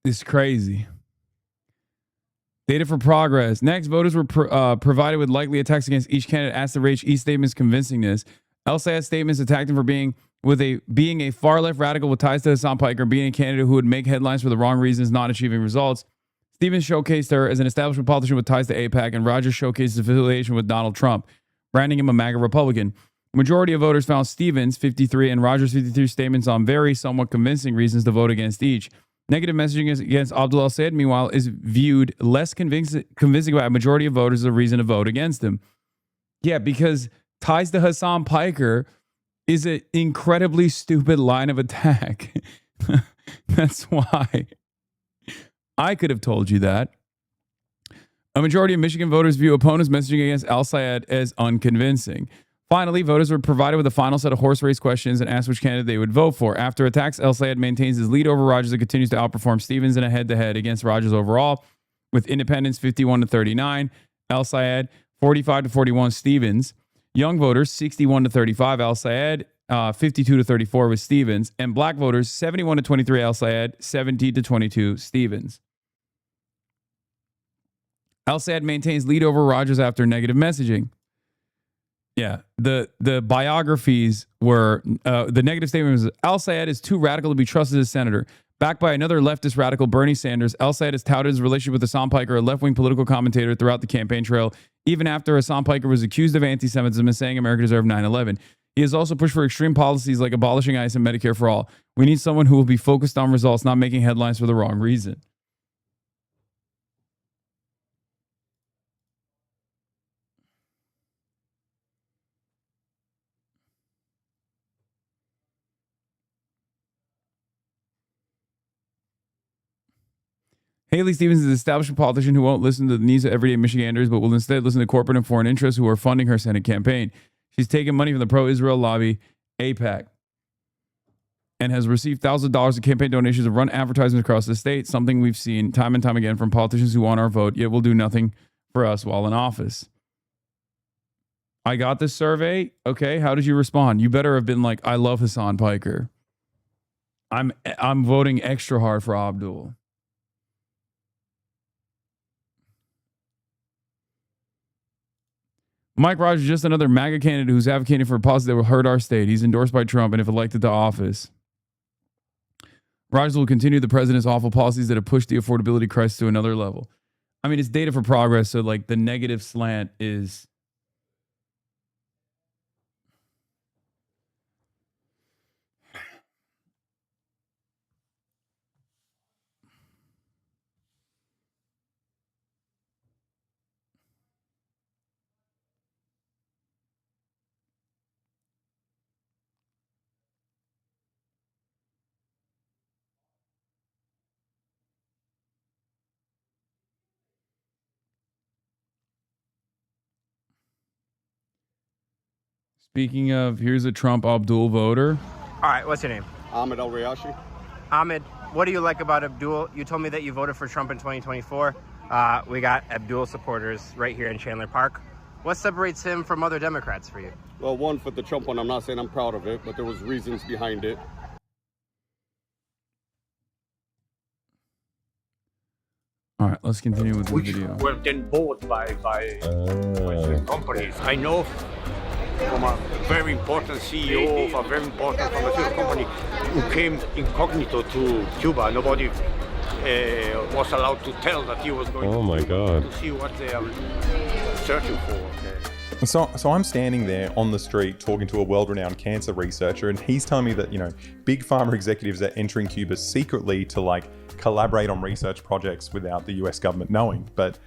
is crazy. Data for progress. Next, voters were provided with likely attacks against each candidate asked to rate each statement's convincingness. El Sayed's statements attacked him for being a far-left radical with ties to Hasan Piker, being a candidate who would make headlines for the wrong reasons, not achieving results. Stevens showcased her as an establishment politician with ties to AIPAC, and Rogers showcased his affiliation with Donald Trump, branding him a MAGA Republican. Majority of voters found Stevens, 53, and Rogers, 53 statements on very somewhat convincing reasons to vote against each. Negative messaging against Abdul El Sayed, meanwhile, is viewed less convincing by a majority of voters as a reason to vote against him. Yeah, because ties to Hasan Piker is an incredibly stupid line of attack. That's why. I could have told you that. A majority of Michigan voters view opponents' messaging against El Sayed as unconvincing. Finally, voters were provided with a final set of horse race questions and asked which candidate they would vote for. After attacks, El Sayed maintains his lead over Rogers and continues to outperform Stevens in a head-to-head against Rogers overall, with independents 51-39, El Sayed 45-41 Stevens. Young voters 61-35 El Sayed, 52-34 with Stevens, and black voters 71-23 El Sayed, 70-22 Stevens. El Sayed maintains lead over Rogers after negative messaging. Yeah, the biographies were, the negative statement was, El Sayed is too radical to be trusted as senator. Backed by another leftist radical, Bernie Sanders, El Sayed has touted his relationship with Hasan Piker, a left-wing political commentator, throughout the campaign trail, even after Hasan Piker was accused of anti-Semitism and saying America deserved 9/11. He has also pushed for extreme policies like abolishing ICE and Medicare for all. We need someone who will be focused on results, not making headlines for the wrong reason. Haley Stevens is an establishment politician who won't listen to the needs of everyday Michiganders, but will instead listen to corporate and foreign interests who are funding her Senate campaign. She's taken money from the pro-Israel lobby, AIPAC, and has received thousands of dollars in campaign donations to run advertisements across the state, something we've seen time and time again from politicians who want our vote, yet will do nothing for us while in office. I got this survey. Okay, how did you respond? You better have been like, I love Hasan Piker. I'm voting extra hard for Abdul. Mike Rogers is just another MAGA candidate who's advocating for a policy that will hurt our state. He's endorsed by Trump, and if elected to office, Rogers will continue the president's awful policies that have pushed the affordability crisis to another level. I mean, it's data for progress, so like the negative slant is... Speaking of, here's a Trump Abdul voter. All right, what's your name? Ahmed Al-Riyashi. Ahmed, what do you like about Abdul? You told me that you voted for Trump in 2024. We got Abdul supporters right here in Chandler Park. What separates him from other Democrats for you? Well, one, for the Trump one, I'm not saying I'm proud of it, but there was reasons behind it. All right, let's continue with the video. Were then bought by companies. I know from a very important CEO of a very important pharmaceutical company who came incognito to Cuba. Nobody was allowed to tell that he was going to see what they are searching for. So I'm standing there on the street talking to a world-renowned cancer researcher, and he's telling me that, you know, big pharma executives are entering Cuba secretly to like collaborate on research projects without the US government knowing. But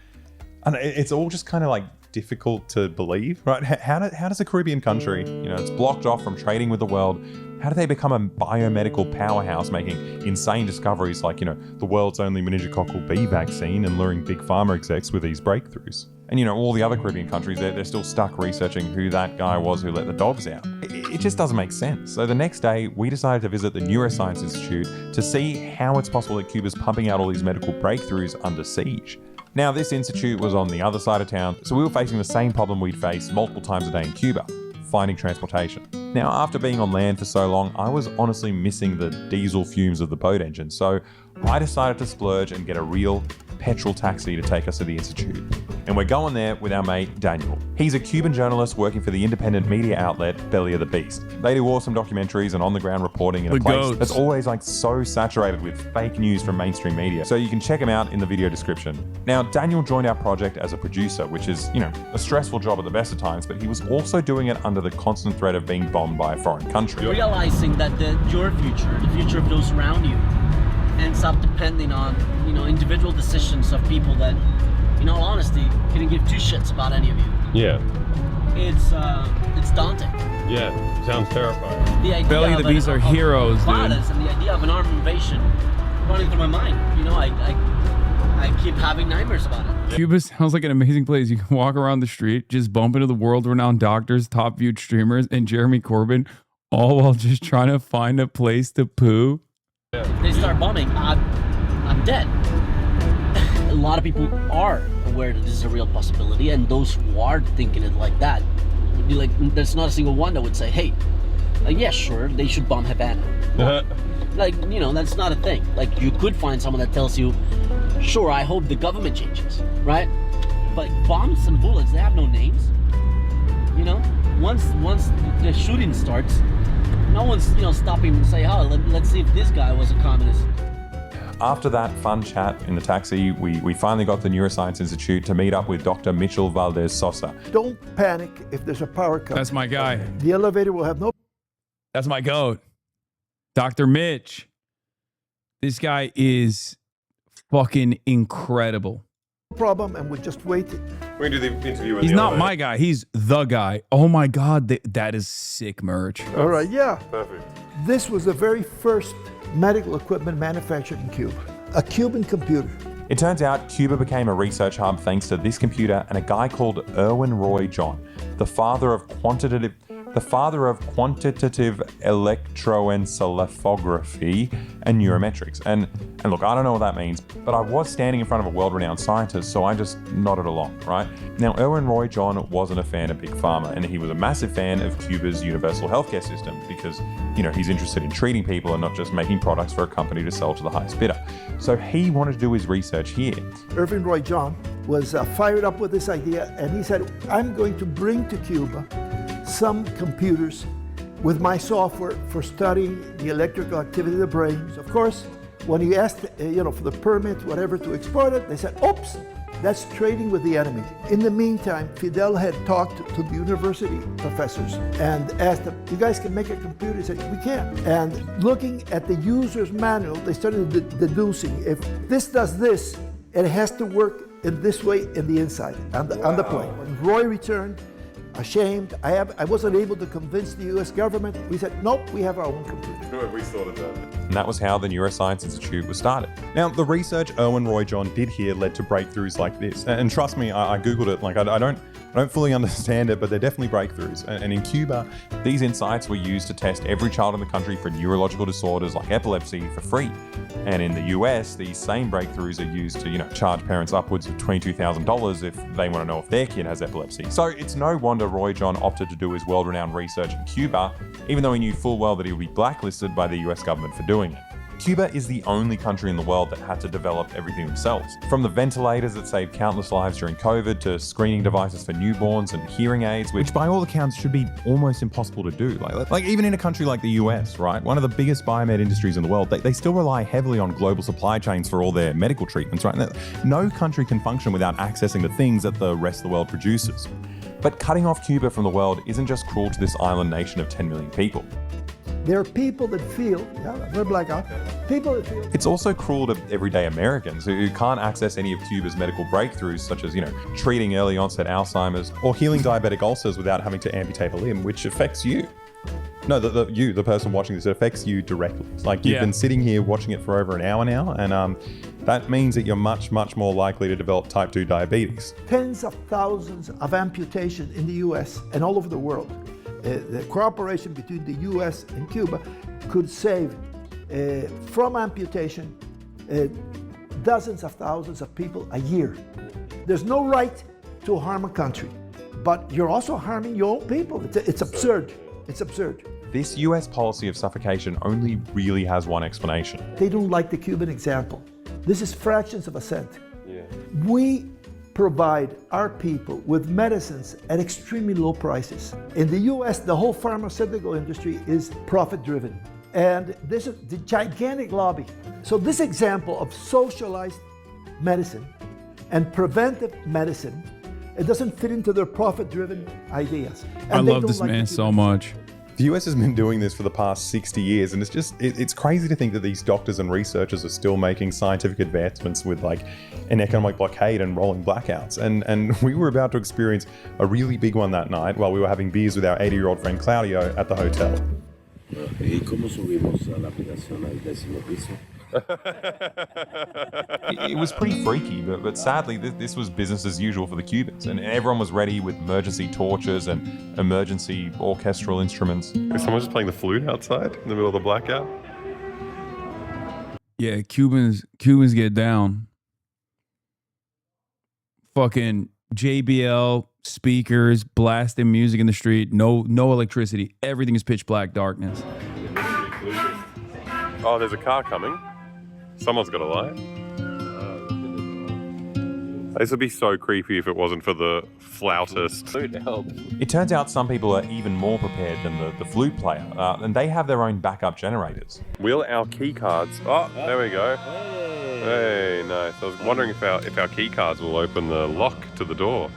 it's all just kind of like difficult to believe, right? How does a Caribbean country, you know, it's blocked off from trading with the world, how do they become a biomedical powerhouse making insane discoveries like, you know, the world's only meningococcal B vaccine and luring big pharma execs with these breakthroughs? And, you know, all the other Caribbean countries, they're still stuck researching who that guy was who let the dogs out. It just doesn't make sense. So the next day, we decided to visit the Neuroscience Institute to see how it's possible that Cuba's pumping out all these medical breakthroughs under siege. Now, this institute was on the other side of town, so we were facing the same problem we'd face multiple times a day in Cuba, finding transportation. Now, after being on land for so long, I was honestly missing the diesel fumes of the boat engine, so I decided to splurge and get a real petrol taxi to take us to the Institute. And we're going there with our mate Daniel. He's a Cuban journalist working for the independent media outlet Belly of the Beast. They do awesome documentaries and on-the-ground reporting in a place that's always like so saturated with fake news from mainstream media. So you can check him out in the video description. Now, Daniel joined our project as a producer, which is, you know, a stressful job at the best of times, but he was also doing it under the constant threat of being bombed by a foreign country. Realizing that your future, the future of those around you, ends up depending on, you know, individual decisions of people that, in all honesty, couldn't give two shits about any of you. Yeah. It's daunting. Yeah, sounds terrifying. The idea Belly of the Beast are heroes, dude. Violence and the idea of an armed invasion running through my mind. You know, I keep having nightmares about it. Cuba sounds like an amazing place. You can walk around the street, just bump into the world-renowned doctors, top-viewed streamers, and Jeremy Corbyn, all while just trying to find a place to poo. They start bombing, I'm dead. A lot of people are aware that this is a real possibility, and those who are thinking it like that, would be like, there's not a single one that would say, hey, yeah, sure, they should bomb Havana. Like, you know, that's not a thing. Like, you could find someone that tells you, sure, I hope the government changes, right? But bombs and bullets, they have no names. You know, once the shooting starts, no one's, you know, stopping and say, oh, let's see if this guy was a communist. After that fun chat in the taxi, we finally got the Neuroscience Institute to meet up with Dr. Mitchell Valdez Sosa. Don't panic if there's a power cut. That's my guy. The elevator will have no... That's my goat. Dr. Mitch. This guy is fucking incredible. problem, and we're just waiting. We can do the interview with He's the not elevator. my guy. He's the guy. Oh my God. That is sick merch. All right, yeah. Perfect. This was the very first medical equipment manufactured in Cuba. A Cuban computer. It turns out Cuba became a research hub thanks to this computer and a guy called Erwin Roy John, the father of quantitative electroencephalography and neurometrics. And look, I don't know what that means, but I was standing in front of a world-renowned scientist, so I just nodded along, right? Now, Erwin Roy John wasn't a fan of Big Pharma, and he was a massive fan of Cuba's universal healthcare system because, you know, he's interested in treating people and not just making products for a company to sell to the highest bidder. So he wanted to do his research here. Erwin Roy John was fired up with this idea, and he said, I'm going to bring to Cuba some computers with my software for studying the electrical activity of the brain. Of course, when he asked, for the permit, whatever, to export it, they said, oops, that's trading with the enemy. In the meantime, Fidel had talked to the university professors and asked them, you guys can make a computer? He said, we can. And looking at the user's manual, they started deducing, if this does this, it has to work in this way in the inside, on the plane. When Roy returned, ashamed, I wasn't able to convince the US government. We said, nope, we have our own computer. Good, we sorted that. And that was how the Neuroscience Institute was started. Now, the research Erwin Roy John did here led to breakthroughs like this. And trust me, I Googled it. Like, I don't fully understand it, but they're definitely breakthroughs. And in Cuba, these insights were used to test every child in the country for neurological disorders like epilepsy for free. And in the US, these same breakthroughs are used to, charge parents upwards of $22,000 if they want to know if their kid has epilepsy. So it's no wonder Roy John opted to do his world-renowned research in Cuba, even though he knew full well that he would be blacklisted by the US government for doing it. Cuba is the only country in the world that had to develop everything themselves. From the ventilators that saved countless lives during COVID to screening devices for newborns and hearing aids, which by all accounts should be almost impossible to do. Like even in a country like the US, right? One of the biggest biomed industries in the world, they still rely heavily on global supply chains for all their medical treatments, right? No country can function without accessing the things that the rest of the world produces. But cutting off Cuba from the world isn't just cruel to this island nation of 10 million people. There are people that feel, we're blackout, people that feel. It's also cruel to everyday Americans who can't access any of Cuba's medical breakthroughs, such as, treating early onset Alzheimer's or healing diabetic ulcers without having to amputate a limb, which affects you. No, the person watching this, it affects you directly. It's like you've been sitting here watching it for over an hour now, and that means that you're much, much more likely to develop type 2 diabetes. Tens of thousands of amputations in the US and all over the world. The cooperation between the US and Cuba could save, from amputation, dozens of thousands of people a year. There's no right to harm a country, but you're also harming your own people. It's absurd. It's absurd. This US policy of suffocation only really has one explanation. They don't like the Cuban example. This is fractions of a cent. Yeah. We provide our people with medicines at extremely low prices. In the US, the whole pharmaceutical industry is profit-driven. And this is the gigantic lobby. So this example of socialized medicine and preventive medicine, it doesn't fit into their profit-driven ideas. And I love this man so much. The US has been doing this for the past 60 years, and it's crazy to think that these doctors and researchers are still making scientific advancements with like an economic blockade and rolling blackouts. And we were about to experience a really big one that night while we were having beers with our 80-year-old friend Claudio at the hotel. ¿Y cómo subimos a la aplicación al 10º piso? It was pretty freaky, but sadly this was business as usual for the Cubans, and everyone was ready with emergency torches and emergency orchestral instruments. Is someone just playing the flute outside in the middle of the blackout? Yeah, Cubans get down. Fucking JBL speakers, blasting music in the street, no electricity. Everything is pitch black darkness. Oh, there's a car coming. Someone's got a light. This would be so creepy if it wasn't for the flautist. It turns out some people are even more prepared than the flute player, and they have their own backup generators. Will our key cards... Oh, there we go. Hey, nice. I was wondering if our key cards will open the lock to the door.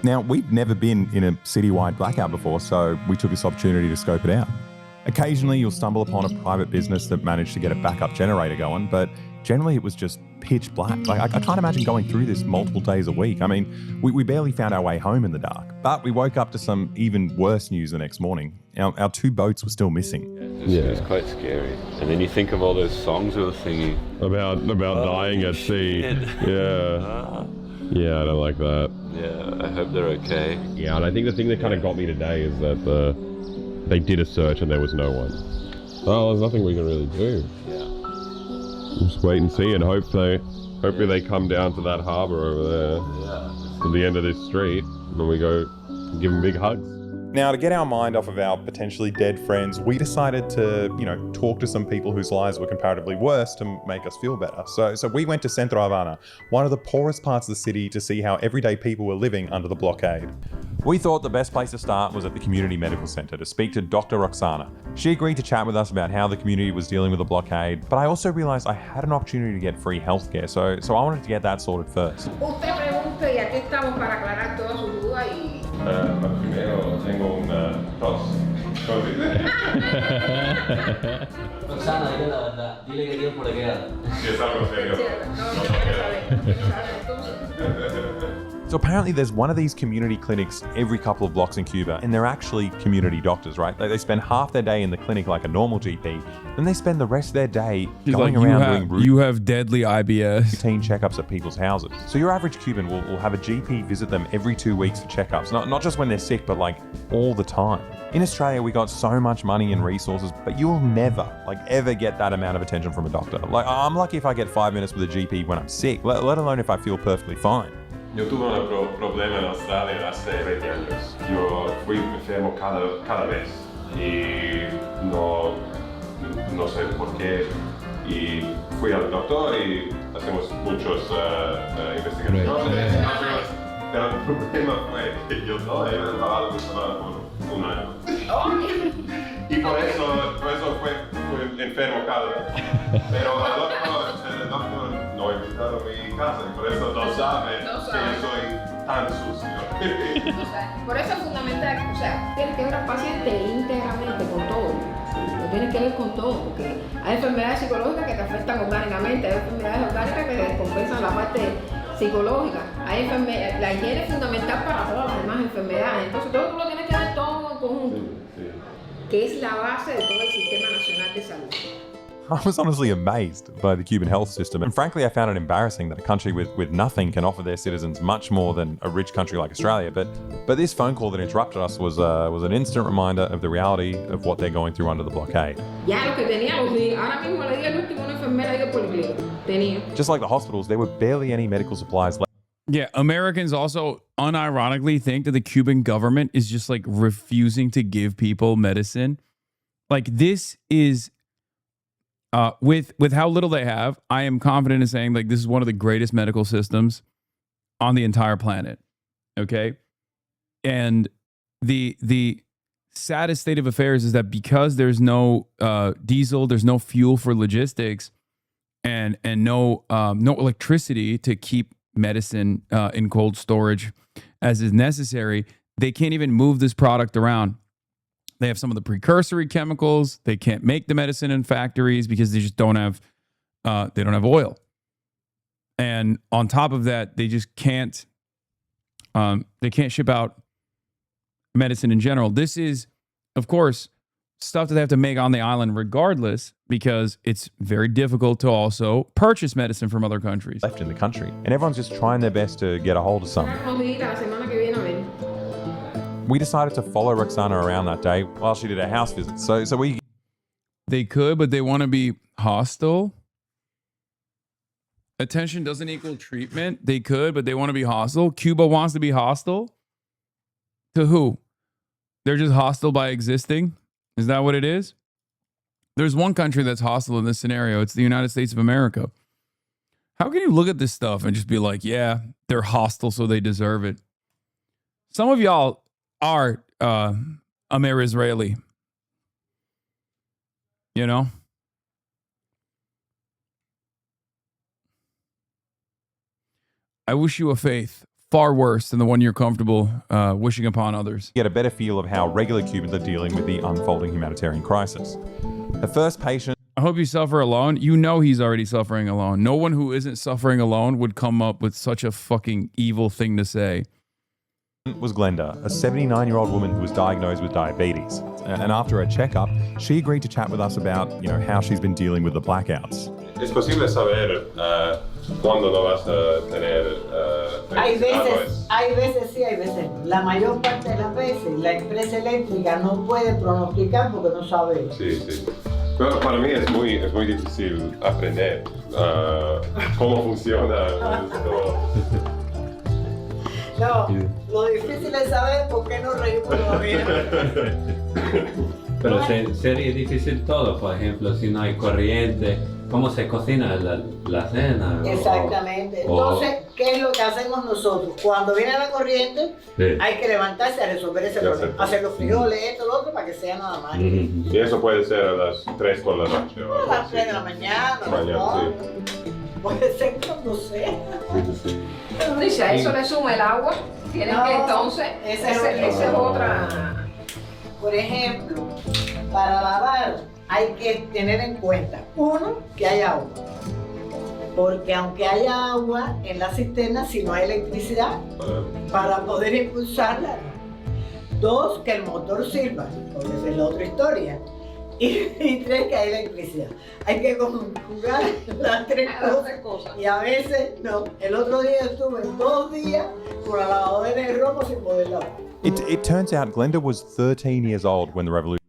Now, we've never been in a citywide blackout before, so we took this opportunity to scope it out. Occasionally, you'll stumble upon a private business that managed to get a backup generator going, but generally it was just pitch black. Like, I can't imagine going through this multiple days a week. I mean, we barely found our way home in the dark, but we woke up to some even worse news the next morning. Our 2 boats were still missing. It was quite scary. And then you think of all those songs we were singing. About dying at sea. Yeah. Yeah, I don't like that. Yeah, I hope they're okay. Yeah, and I think the thing that kind of got me today is that they did a search and there was no one. Oh, there's nothing we can really do. Yeah. Just wait and see, and hopefully they come down to that harbour over there, at the end of this street, and we go give them big hugs. Now, to get our mind off of our potentially dead friends, we decided to, talk to some people whose lives were comparatively worse to make us feel better. So we went to Centro Havana, one of the poorest parts of the city, to see how everyday people were living under the blockade. We thought the best place to start was at the Community Medical Center to speak to Dr. Roxana. She agreed to chat with us about how the community was dealing with the blockade, but I also realized I had an opportunity to get free healthcare, so I wanted to get that sorted first. Usted pregunte y aquí estamos para aclarar todas sus dudas y... Primero tengo una tos. Roxana, dile la verdad. Dile que tiempo le queda. Si es algo serio. So apparently there's one of these community clinics every couple of blocks in Cuba, and they're actually community doctors, right? They spend half their day in the clinic like a normal GP, then they spend the rest of their day going around doing you have deadly IBS. routine checkups at people's houses. So your average Cuban will have a GP visit them every 2 weeks for checkups, not just when they're sick, but like all the time. In Australia, we got so much money and resources, but you'll never, ever get that amount of attention from a doctor. Like, I'm lucky if I get 5 minutes with a GP when I'm sick, let alone if I feel perfectly fine. Yo tuve un problema en Australia hace 20 años. Yo fui enfermo cada vez y no sé por qué. Y fui al doctor y hacemos muchas investigaciones. Pero el problema fue que yo no había lavado mi mano por 1 año. Y por eso fui enfermo cada vez. Pero el doctor no ha visitado mi casa y por eso no sabe que yo soy tan sucio. Por eso es fundamental, tienes que ver al paciente íntegramente con todo. Lo tienes que ver con todo, porque hay enfermedades psicológicas que te afectan orgánicamente, hay enfermedades orgánicas que descompensan la parte psicológica. Hay la higiene es fundamental para todas las demás enfermedades, entonces todo tú lo tienes que ver todo en conjunto, que es la base de todo el sistema nacional de salud. I was honestly amazed by the Cuban health system, and frankly I found it embarrassing that a country with nothing can offer their citizens much more than a rich country like Australia. But this phone call that interrupted us was an instant reminder of the reality of what they're going through under the blockade. Ya lo que tenía los di, ahora mismo le di al último una enfermera ahí de policlínica. Tenía. Just like the hospitals, there were barely any medical supplies left. Yeah, Americans also unironically think that the Cuban government is just like refusing to give people medicine. Like this is with how little they have, I am confident in saying like this is one of the greatest medical systems on the entire planet. Okay? And the saddest state of affairs is that because there's no diesel, there's no fuel for logistics, and no electricity to keep medicine in cold storage as is necessary, they can't even move this product around. They have some of the precursory chemicals. They can't make the medicine in factories because they just don't have oil. And on top of that, they just can't ship out medicine in general. This is, of course, stuff that they have to make on the island regardless, because it's very difficult to also purchase medicine from other countries. Left in the country. And everyone's just trying their best to get a hold of something. We decided to follow Roxana around that day while she did a house visit. So we... They could, but they want to be hostile. Attention doesn't equal treatment. They could, but they want to be hostile. Cuba wants to be hostile. To who? They're just hostile by existing? Is that what it is? There's one country that's hostile in this scenario. It's the United States of America. How can you look at this stuff and just be like, yeah, they're hostile, so they deserve it? Some of y'all are Amer-Israeli. You know? I wish you a faith far worse than the one you're comfortable wishing upon others. Get a better feel of how regular Cubans are dealing with the unfolding humanitarian crisis. The first patient... I hope you suffer alone. You know he's already suffering alone. No one who isn't suffering alone would come up with such a fucking evil thing to say. Was Glenda, a 79-year-old woman who was diagnosed with diabetes. And after a checkup, she agreed to chat with us about, how she's been dealing with the blackouts. ¿Es posible saber cuándo lo vas a tener? Hay veces sí, hay veces. La mayor parte de las veces la empresa eléctrica no puede pronosticar porque no sabe. Sí, sí. Pero para mí es muy difícil aprender cómo funciona esto. No, lo difícil es saber por qué no reímos todavía. Pero sería difícil todo, por ejemplo, si no hay corriente, ¿cómo se cocina la cena? Exactamente. Entonces, ¿qué es lo que hacemos nosotros? Cuando viene la corriente, hay que levantarse a resolver ese problema. Hacer los frijoles, esto, lo otro, para que sea nada más. Y eso puede ser a las 3 por la noche. A las 3 de la mañana. Sí. Puede ser cuando sea. Y si a eso le suma el agua, tienen que entonces, esa es otra. Por ejemplo, para lavar hay que tener en cuenta, uno, que haya agua. Porque aunque haya agua en la cisterna, si no hay electricidad, para poder impulsarla. Dos, que el motor sirva, porque esa es la otra historia. Y tres, que hay electricidad. Hay que conjugar las tres cosas. Y a veces, no. El otro día estuve 2 días con la lavadora de ropa sin poder lavar. It turns out Glenda was 13 years old when the revolution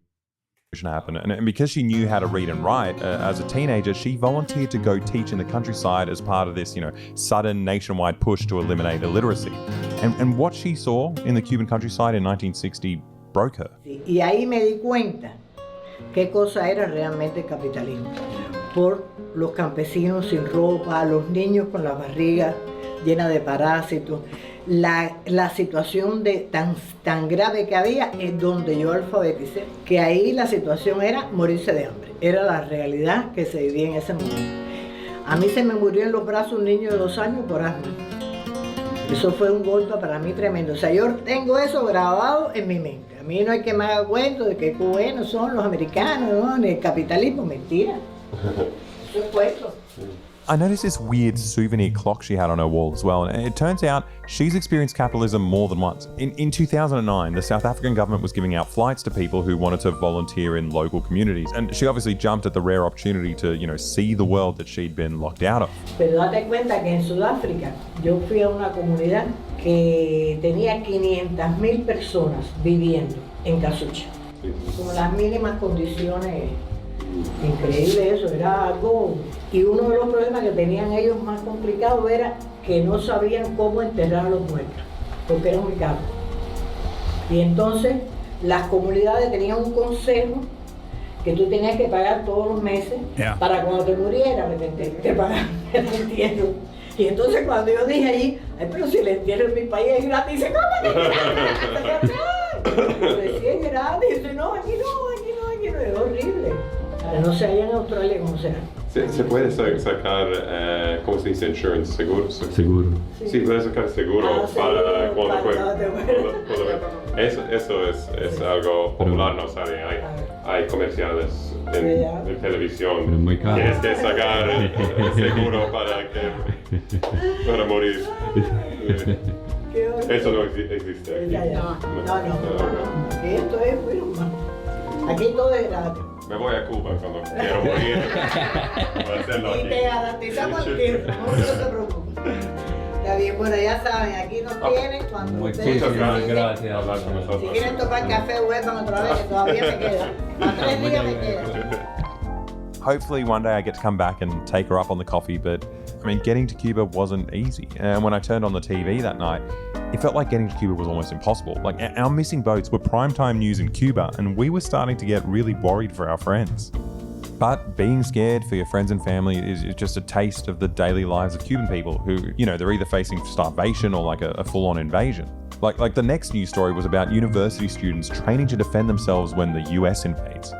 happened. And because she knew how to read and write, as a teenager, she volunteered to go teach in the countryside as part of this, sudden nationwide push to eliminate illiteracy. And what she saw in the Cuban countryside in 1960 broke her. Y ahí me di cuenta qué cosa era realmente el capitalismo. Por los campesinos sin ropa, los niños con las barrigas llenas de parásitos, la situación tan grave que había es donde yo alfabeticé, que ahí la situación era morirse de hambre. Era la realidad que se vivía en ese momento. A mí se me murió en los brazos un niño de 2 años por asma. Eso fue un golpe para mí tremendo. O sea, yo tengo eso grabado en mi mente. A mí no hay que me haga cuento de que buenos son los americanos, ¿no? Ni el capitalismo, mentira. Eso es cuento. I noticed this weird souvenir clock she had on her wall as well, and it turns out she's experienced capitalism more than once. In 2009, the South African government was giving out flights to people who wanted to volunteer in local communities, and she obviously jumped at the rare opportunity to, see the world that she'd been locked out of. Pero date cuenta que en Sudáfrica yo fui a una comunidad que tenía 500.000 personas viviendo en casucha, con las mínimas condiciones. Increíble eso, era algo Y uno de los problemas que tenían ellos más complicados era que no sabían cómo enterrar a los muertos, porque era muy caro. Y entonces las comunidades tenían un consejo que tú tenías que pagar todos los meses para cuando te murieras, te pagaban el entierro. Y entonces cuando yo dije allí, ay, pero si el entierro en mi país es gratis, dice, ¿cómo que es gratis? Yo decía, es gratis. Dice, no, aquí no, es horrible. No sé allá en Australia cómo será. Se puede sacar, ¿cómo se dice? Insurance, seguro. Seguro. Sí, puedes sacar seguro para cuando Eso es algo popular, ¿no? ¿Sabe? Hay comerciales en televisión. Muy caro. Tienes que sacar seguro para morir. Eso no existe aquí. No. Esto es bueno, más. Aquí todo es gratis. Me voy a Cuba cuando quiero morir. Para hacerlo aquí. Y te garantizamos el tiempo, no se preocupe. Está bien, bueno, ya saben, aquí nos tienen cuando ustedes gracias. Si quieren tomar café, vuelvan otra vez, que todavía me queda. A 3 días me queda. Hopefully one day I get to come back and take her up on the coffee, but I mean, getting to Cuba wasn't easy. And when I turned on the TV that night, it felt like getting to Cuba was almost impossible. Like, our missing boats were primetime news in Cuba, and we were starting to get really worried for our friends. But being scared for your friends and family is just a taste of the daily lives of Cuban people who, you know, they're either facing starvation or like a full-on invasion. Like the next news story was about university students training to defend themselves when the US invades.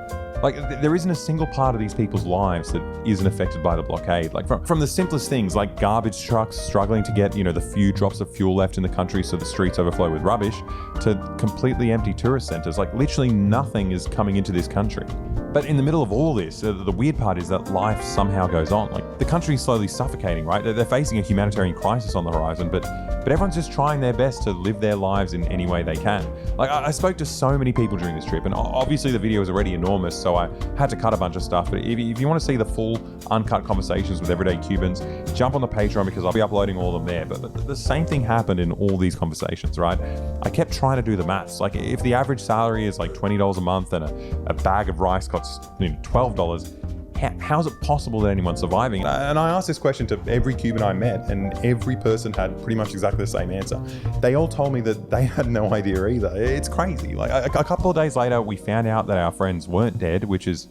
Like, there isn't a single part of these people's lives that isn't affected by the blockade. Like, from the simplest things, like garbage trucks struggling to get, you know, the few drops of fuel left in the country so the streets overflow with rubbish, to completely empty tourist centers. Like, literally nothing is coming into this country. But in the middle of all this, the weird part is that life somehow goes on. Like, the country's slowly suffocating, right? They're facing a humanitarian crisis on the horizon, but everyone's just trying their best to live their lives in any way they can. Like, I spoke to so many people during this trip, and obviously the video was already enormous, so I had to cut a bunch of stuff. But if you want to see the full uncut conversations with everyday Cubans, jump on the Patreon because I'll be uploading all of them there. But the same thing happened in all these conversations, right? I kept trying to do the maths. Like, if the average salary is like $20 a month and a bag of rice costs, you know, $12, how is it possible that anyone's surviving? And I asked this question to every Cuban I met, and every person had pretty much exactly the same answer. They all told me that they had no idea either. It's crazy. Like, a couple of days later, we found out that our friends weren't dead, which is,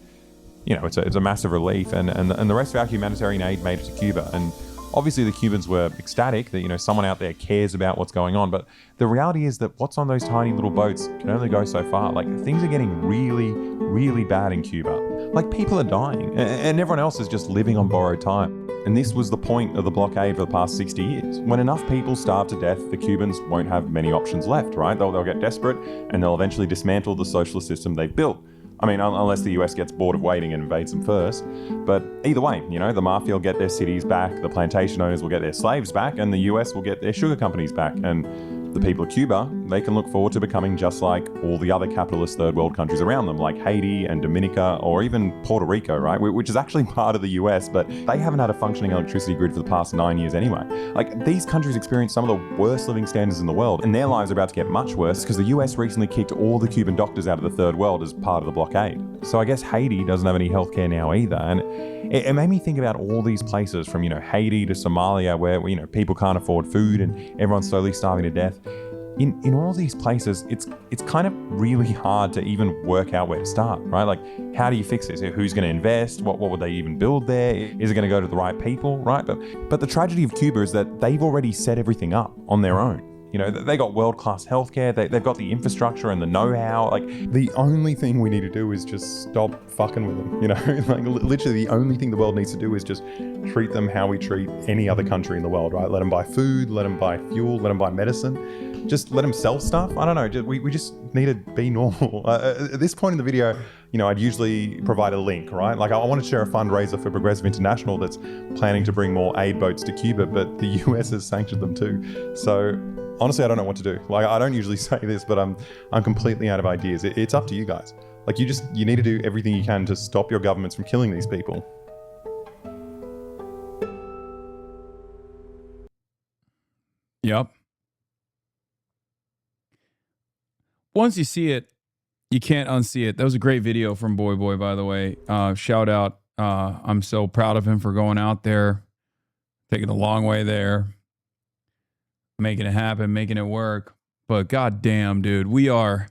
you know, it's a massive relief. And the rest of our humanitarian aid made it to Cuba. And obviously the Cubans were ecstatic that, you know, someone out there cares about what's going on. But the reality is that what's on those tiny little boats can only go so far. Like, things are getting really, really bad in Cuba. Like, people are dying and everyone else is just living on borrowed time. And this was the point of the blockade for the past 60 years. When enough people starve to death, the Cubans won't have many options left, right? They'll get desperate and they'll eventually dismantle the socialist system they've built. I mean, unless the US gets bored of waiting and invades them first. But either way, you know, the mafia will get their cities back, the plantation owners will get their slaves back, and the US will get their sugar companies back. And the people of Cuba, they can look forward to becoming just like all the other capitalist third world countries around them, like Haiti and Dominica, or even Puerto Rico, right? Which is actually part of the US, but they haven't had a functioning electricity grid for the past 9 years anyway. Like, these countries experience some of the worst living standards in the world, and their lives are about to get much worse because the US recently kicked all the Cuban doctors out of the third world as part of the blockade. So I guess Haiti doesn't have any healthcare now either. And it made me think about all these places from, you know, Haiti to Somalia where, you know, people can't afford food and everyone's slowly starving to death. In all these places, it's kind of really hard to even work out where to start, right? Like, how do you fix this? Who's going to invest? What would they even build there? Is it going to go to the right people, right? But the tragedy of Cuba is that they've already set everything up on their own. You know, they got world-class healthcare, they've got the infrastructure and the know-how. Like, the only thing we need to do is just stop fucking with them, you know? Like, literally the only thing the world needs to do is just treat them how we treat any other country in the world, right? Let them buy food, let them buy fuel, let them buy medicine. Just let them sell stuff. I don't know, we just need to be normal. At this point in the video, you know, I'd usually provide a link, right? Like, I want to share a fundraiser for Progressive International that's planning to bring more aid boats to Cuba, but the US has sanctioned them too. So honestly, I don't know what to do. Like, I don't usually say this, but I'm completely out of ideas. It's up to you guys. Like, you need to do everything you can to stop your governments from killing these people. Yep. Once you see it, you can't unsee it. That was a great video from Boy, by the way. Shout out I'm so proud of him for going out there, taking a long way there, making it happen, making it work. But goddamn, dude, we are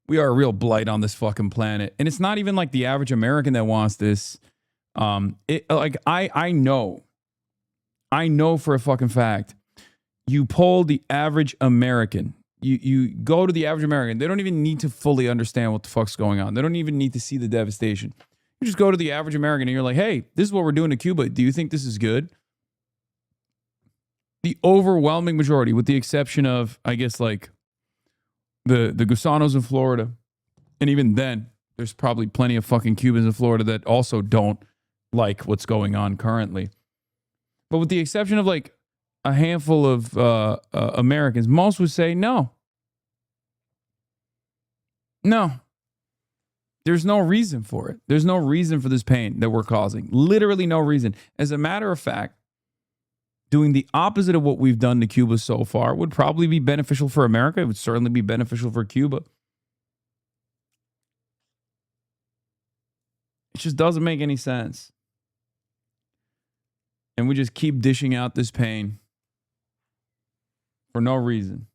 a real blight on this fucking planet. And it's not even like the average American that wants this. I know for a fucking fact, you poll the average American. You go to the average American. They don't even need to fully understand what the fuck's going on. They don't even need to see the devastation. You just go to the average American and you're like, hey, this is what we're doing to Cuba. Do you think this is good? The overwhelming majority, with the exception of, I guess, like the Gusanos in Florida. And even then, there's probably plenty of fucking Cubans in Florida that also don't like what's going on currently. But with the exception of like a handful of Americans, most would say no. No. There's no reason for it. There's no reason for this pain that we're causing. Literally no reason. As a matter of fact, doing the opposite of what we've done to Cuba so far would probably be beneficial for America. It would certainly be beneficial for Cuba. It just doesn't make any sense. And we just keep dishing out this pain for no reason.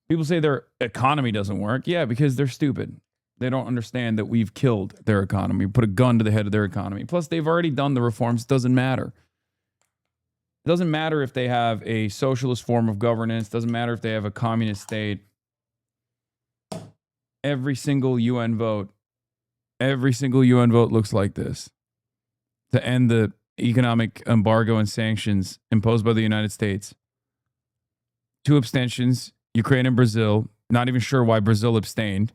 People say their economy doesn't work. Yeah, because they're stupid. They don't understand that we've killed their economy, put a gun to the head of their economy. Plus, they've already done the reforms. It doesn't matter. It doesn't matter if they have a socialist form of governance. It doesn't matter if they have a communist state. Every single UN vote looks like this. To end the economic embargo and sanctions imposed by the United States. 2 abstentions, Ukraine and Brazil. Not even sure why Brazil abstained.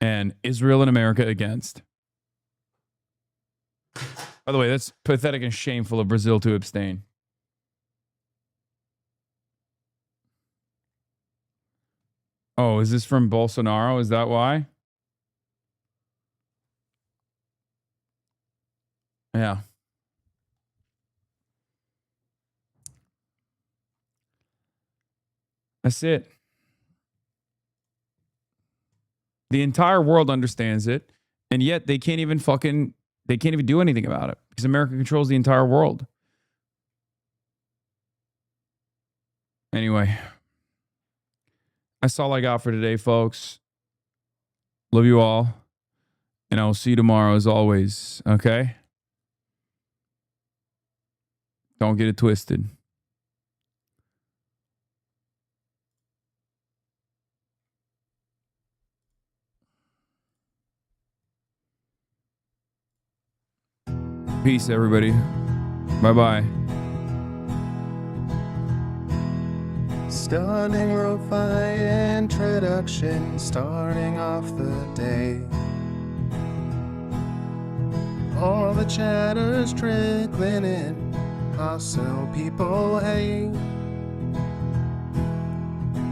And Israel and America against. By the way, that's pathetic and shameful of Brazil to abstain. Oh, is this from Bolsonaro? Is that why? Yeah. That's it. The entire world understands it, and yet they can't even do anything about it because America controls the entire world. Anyway, that's all I got for today, folks. Love you all, and I will see you tomorrow as always, okay? Don't get it twisted. Peace, everybody. Bye-bye. Stunning lo-fi introduction, starting off the day. All the chatter's trickling in, hostile people hate.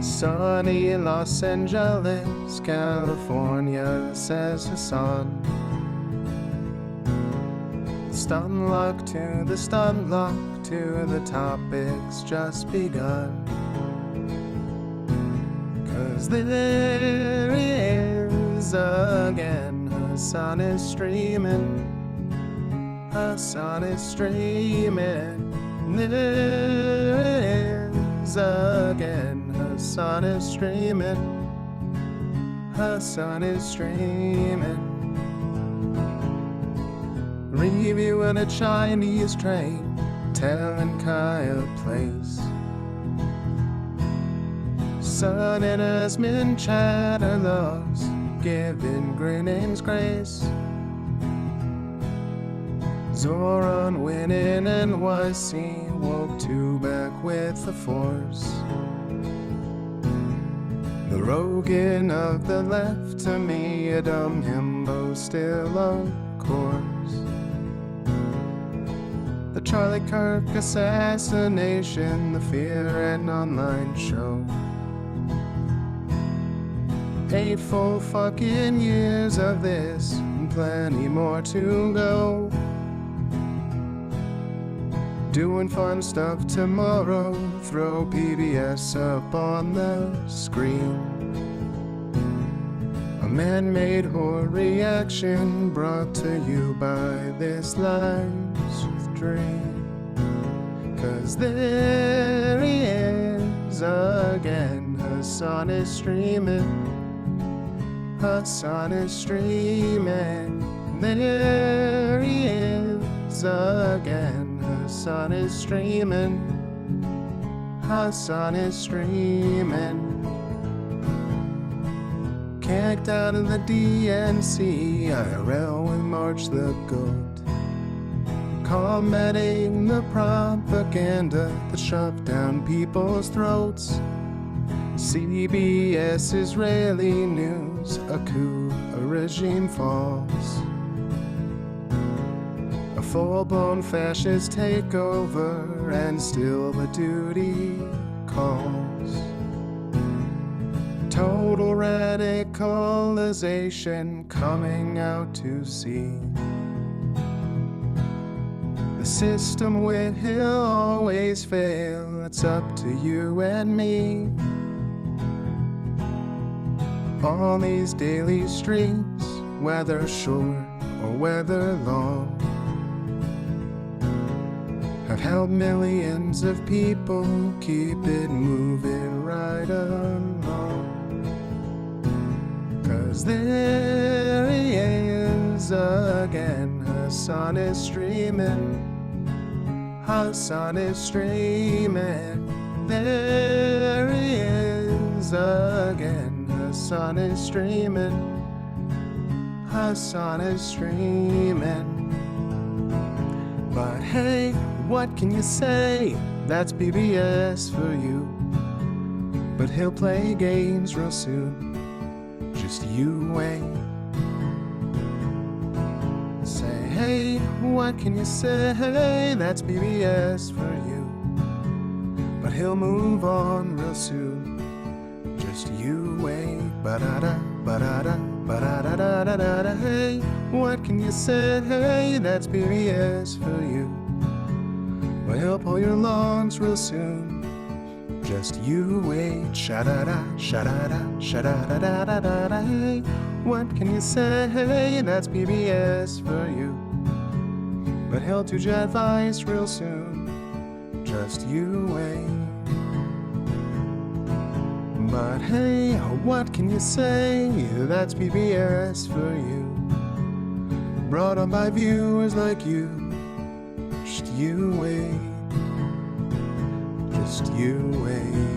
Sunny in Los Angeles, California, says Hasan. Stun luck to the stun luck to the topics just begun. 'Cause there is again, Hasan is streaming. Hasan is streaming. There is again, Hasan is streaming. Hasan is streaming. Reviewing a Chinese train, telling Kyle place. Sun and Asmin chatter loves, giving Greening's grace. Zoran winning NYC, woke 2 back with the force. The Rogan of the left, to me a dumb himbo, still of course. The Charlie Kirk assassination, the Fear and Online show. 8 full fucking years of this, and plenty more to go. Doing fun stuff tomorrow, throw PBS up on the screen. man-made horror reaction brought to you by this live stream. 'Cause there he is again, Hasan is streaming. Hasan is streaming. There he is again, Hasan is streaming. Hasan is streaming. Kicked out of the DNC, IRL with March the Goat, combating the propaganda that shoved down people's throats. CBS Israeli news, a coup, a regime falls. A full-blown fascist takeover, and still the duty calls. Total radicalization coming out to see. The system will always fail, it's up to you and me. On these daily streets, whether short or whether long, have helped millions of people keep it moving right along. 'Cause there he is again, Hasan is streaming. Hasan is streaming. There he is again, Hasan is streaming. Hasan is streaming. But hey, what can you say? That's BBS for you. But he'll play games real soon. Just you wait. Say, hey, what can you say? That's BBS for you. But he'll move on real soon. Just you wait. Ba-da-da, ba-da-da, ba-da-da-da-da-da. Hey, what can you say? Hey, that's BBS for you. But he'll pull your lungs real soon. Just you wait. Sha-da-da, sha-da-da, sha-da-da-da-da-da. Hey, what can you say? Hey, that's BBS for you. But he'll do jet vice real soon. Just you wait. But hey, what can you say? That's BBS for you. Brought on by viewers like you. Just you wait. Just you wait.